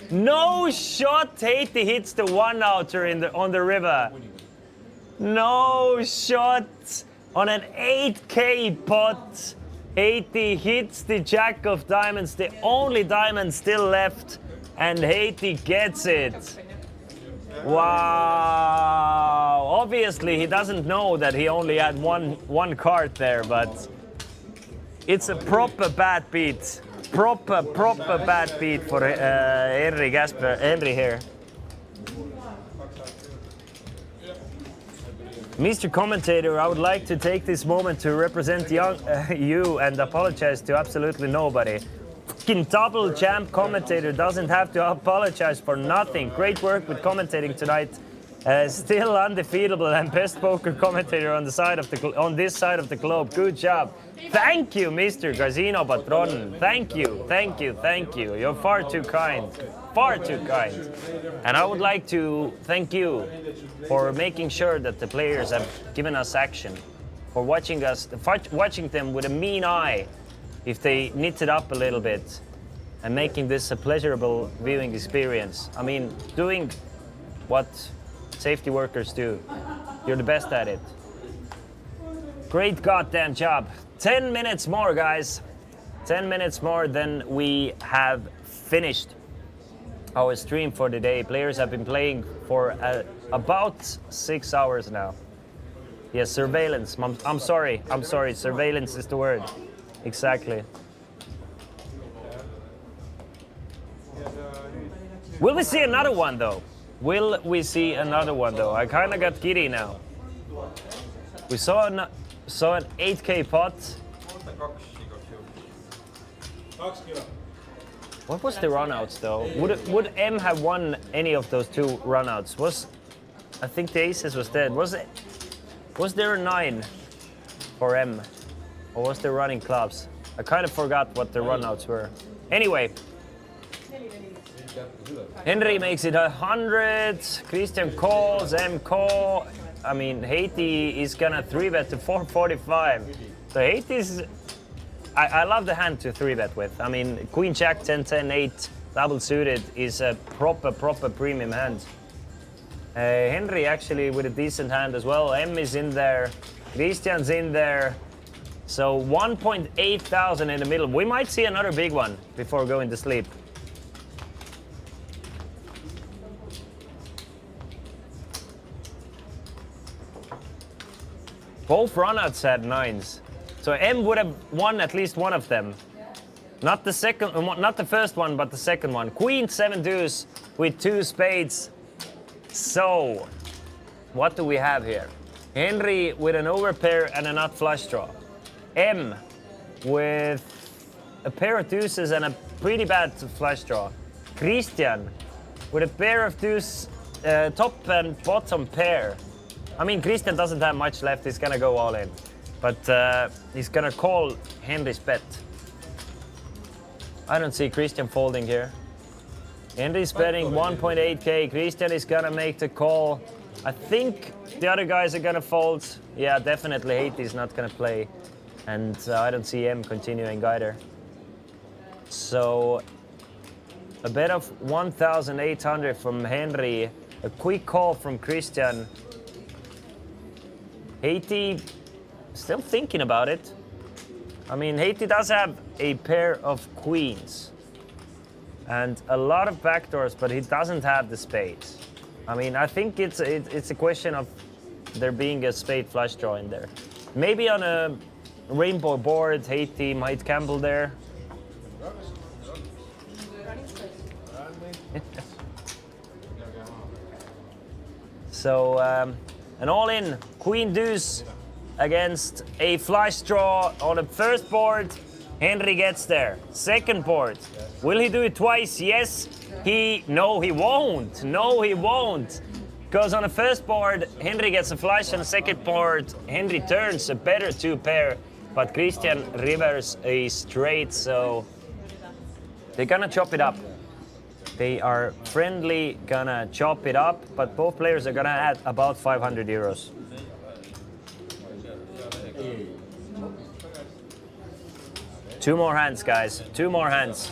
No shot! Haiti hits the one-outer on the river. No shot! On an 8K pot, Haiti hits the jack of diamonds, the only diamond still left, and Haiti gets it. Wow! Obviously, he doesn't know that he only had one card there, but it's a proper bad beat. Proper bad beat for Henry here. Mr. Commentator, I would like to take this moment to represent you and apologize to absolutely nobody. fucking double champ commentator doesn't have to apologize for nothing. Great work with commentating tonight. Still undefeatable and best poker commentator on this side of the globe. Good job. Thank you, Mr. Casino Patron. Thank you, thank you, thank you. You're far too kind. Far too kind. And I would like to thank you for making sure that the players have given us action, for watching them with a mean eye if they knit it up a little bit and making this a pleasurable viewing experience. I mean, doing what safety workers do. You're the best at it. Great goddamn job. 10 minutes more, guys. 10 minutes more, then we have finished our stream for the day. Players have been playing for about 6 hours now. Yes, surveillance. I'm sorry. Surveillance is the word. Exactly. Will we see another one, though? Will we see another one, though? I kind of got giddy now. We saw an 8K pot. What was the runouts, though? Would M have won any of those two runouts? I think the aces was dead. Was there a 9 for M? Or was there running clubs? I kind of forgot what the runouts were. Anyway. Henry makes it 100. Christian calls, M call. I mean, Haiti is gonna 3-bet to 445. So Haiti's... I love the hand to 3-bet with. I mean, Queen Jack 10, 10, 8 double suited is a proper premium hand. Henry actually with a decent hand as well. M is in there. Christian's in there. So 1.8 thousand in the middle. We might see another big one before going to sleep. Both runouts had 9s. So M would have won at least one of them. Not the first one, but the second one. Queen 7 deuce with 2 spades. So, what do we have here? Henry with an overpair and a nut flush draw. M with a pair of deuces and a pretty bad flush draw. Christian with a pair of deuce, top and bottom pair. I mean, Christian doesn't have much left. He's gonna go all in. But he's gonna call Henry's bet. I don't see Christian folding here. Henry's betting 1.8K. Christian is gonna make the call. I think the other guys are gonna fold. Yeah, definitely Haiti's not gonna play. And I don't see M continuing either. So a bet of 1,800 from Henry. A quick call from Christian. Haiti still thinking about it. I mean, Haiti does have a pair of queens and a lot of backdoors, but he doesn't have the spades. I mean, I think it's a question of there being a spade flush draw in there. Maybe on a rainbow board, Haiti might gamble there. So, an all-in queen deuce against a flush draw on the first board. Henry gets there. Second board. Will he do it twice? Yes. No, he won't. No, he won't. Because on the first board, Henry gets a flush. On the second board, Henry turns a better 2 pair. But Christian rivers a straight, so they're gonna chop it up. They are friendly, gonna chop it up, but both players are gonna add about 500 euros. Two more hands, guys. 2 more hands.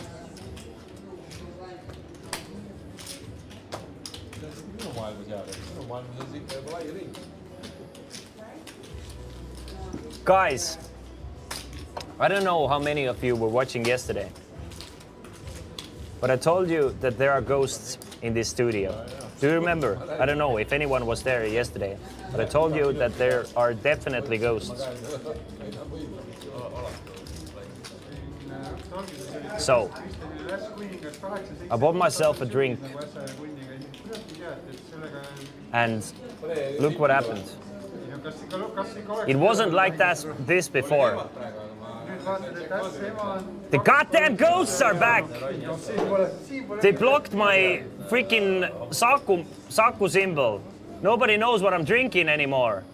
Guys, I don't know how many of you were watching yesterday, but I told you that there are ghosts in this studio. Do you remember? I don't know if anyone was there yesterday, but I told you that there are definitely ghosts. So, I bought myself a drink, and look what happened. It wasn't like this before. The goddamn ghosts are back! They blocked my freaking Saku symbol. Nobody knows what I'm drinking anymore.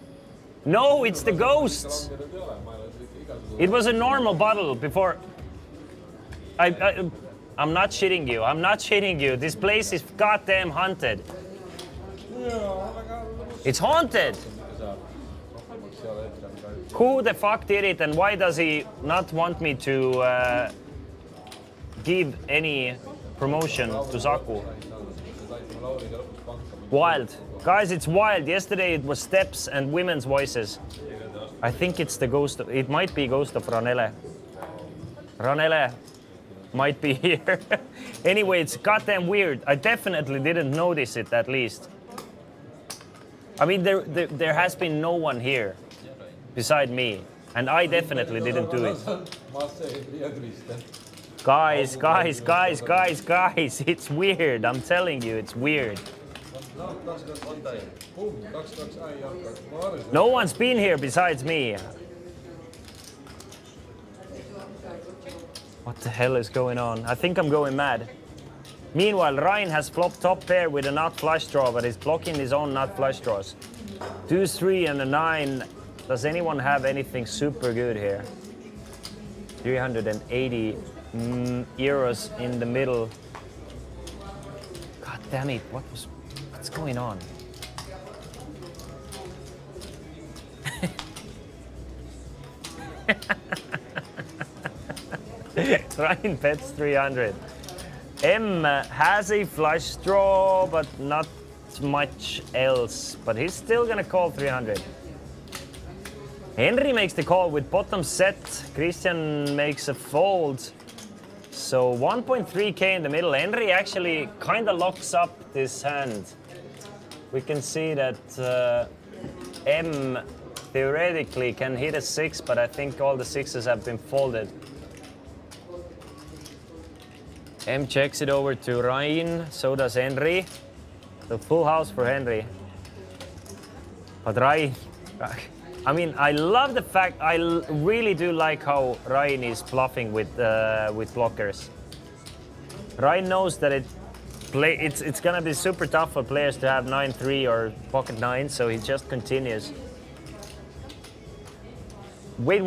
No, it's the ghosts. It was a normal bottle before. I'm not shitting you. I'm not shitting you. This place is goddamn haunted. It's haunted. Who the fuck did it, and why does he not want me to give any promotion to Saku? Wild. Guys, it's wild. Yesterday it was steps and women's voices. I think it's the ghost of, it might be ghost of Ranele. Ranele might be here. Anyway, it's goddamn weird. I definitely didn't notice it, at least. I mean, there has been no one here beside me, and I definitely didn't do it. Guys, it's weird. I'm telling you, it's weird. No one's been here besides me. What the hell is going on? I think I'm going mad. Meanwhile, Ryan has flopped top pair with a nut flush draw, but he's blocking his own nut flush draws. 2-3 and a 9. Does anyone have anything super good here? 380 euros in the middle. God damn it, what's going on? Ryan bets 300. M has a flush draw, but not much else. But he's still gonna call 300. Henry makes the call with bottom set. Christian makes a fold. So 1.3k in the middle. Henry actually kind of locks up this hand. We can see that M theoretically can hit a 6, but I think all the 6s have been folded. M checks it over to Ryan, so does Henry. The full house for Henry. But Ryan, I mean, I love the fact, I really do like how Ryan is bluffing with blockers. Ryan knows that it's gonna be super tough for players to have 9-3 or pocket 9, so he just continues. Wait.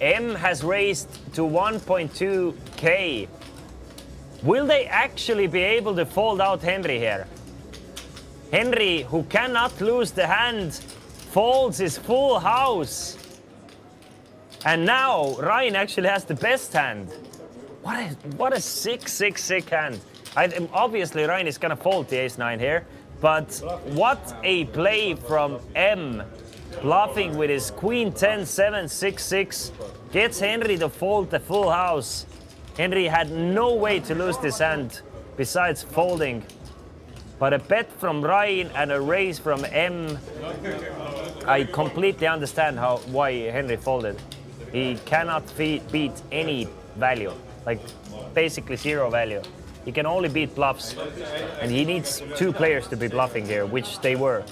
M has raised to 1.2k. Will they actually be able to fold out Henry here? Henry, who cannot lose the hand, folds his full house. And now Ryan actually has the best hand. What a sick hand. Obviously Ryan is gonna fold the ace-9 here, but what a play from M. Bluffing with his queen 10, 7, 6, 6. Gets Henry to fold the full house. Henry had no way to lose this hand besides folding. But a bet from Ryan and a raise from M. I completely understand why Henry folded. He cannot beat any value, like basically zero value. He can only beat bluffs, and he needs 2 players to be bluffing here, which they were.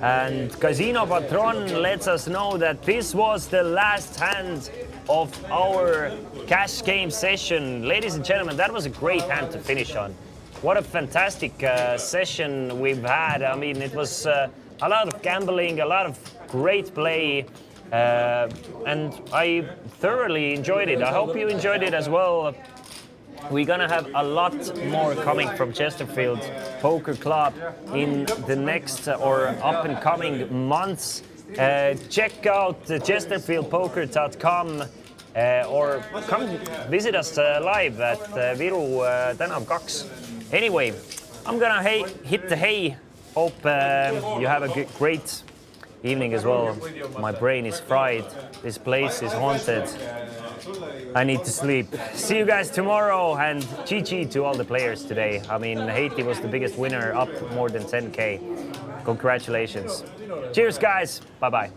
And Casino Patron lets us know that this was the last hand of our cash game session. Ladies and gentlemen, that was a great hand to finish on. What a fantastic session we've had. I mean, it was a lot of gambling, a lot of great play, and I thoroughly enjoyed it. I hope you enjoyed it as well. We're gonna have a lot more coming from Chesterfield Poker Club in the next or up and coming months. Check out chesterfieldpoker.com or come visit us live at Viru Tänav 2. Anyway, I'm gonna hit the hay. Hope you have a great evening as well. My brain is fried. This place is haunted. I need to sleep. See you guys tomorrow, and GG to all the players today. I mean, Haiti was the biggest winner, up more than 10k. Congratulations. Cheers, guys. Bye-bye.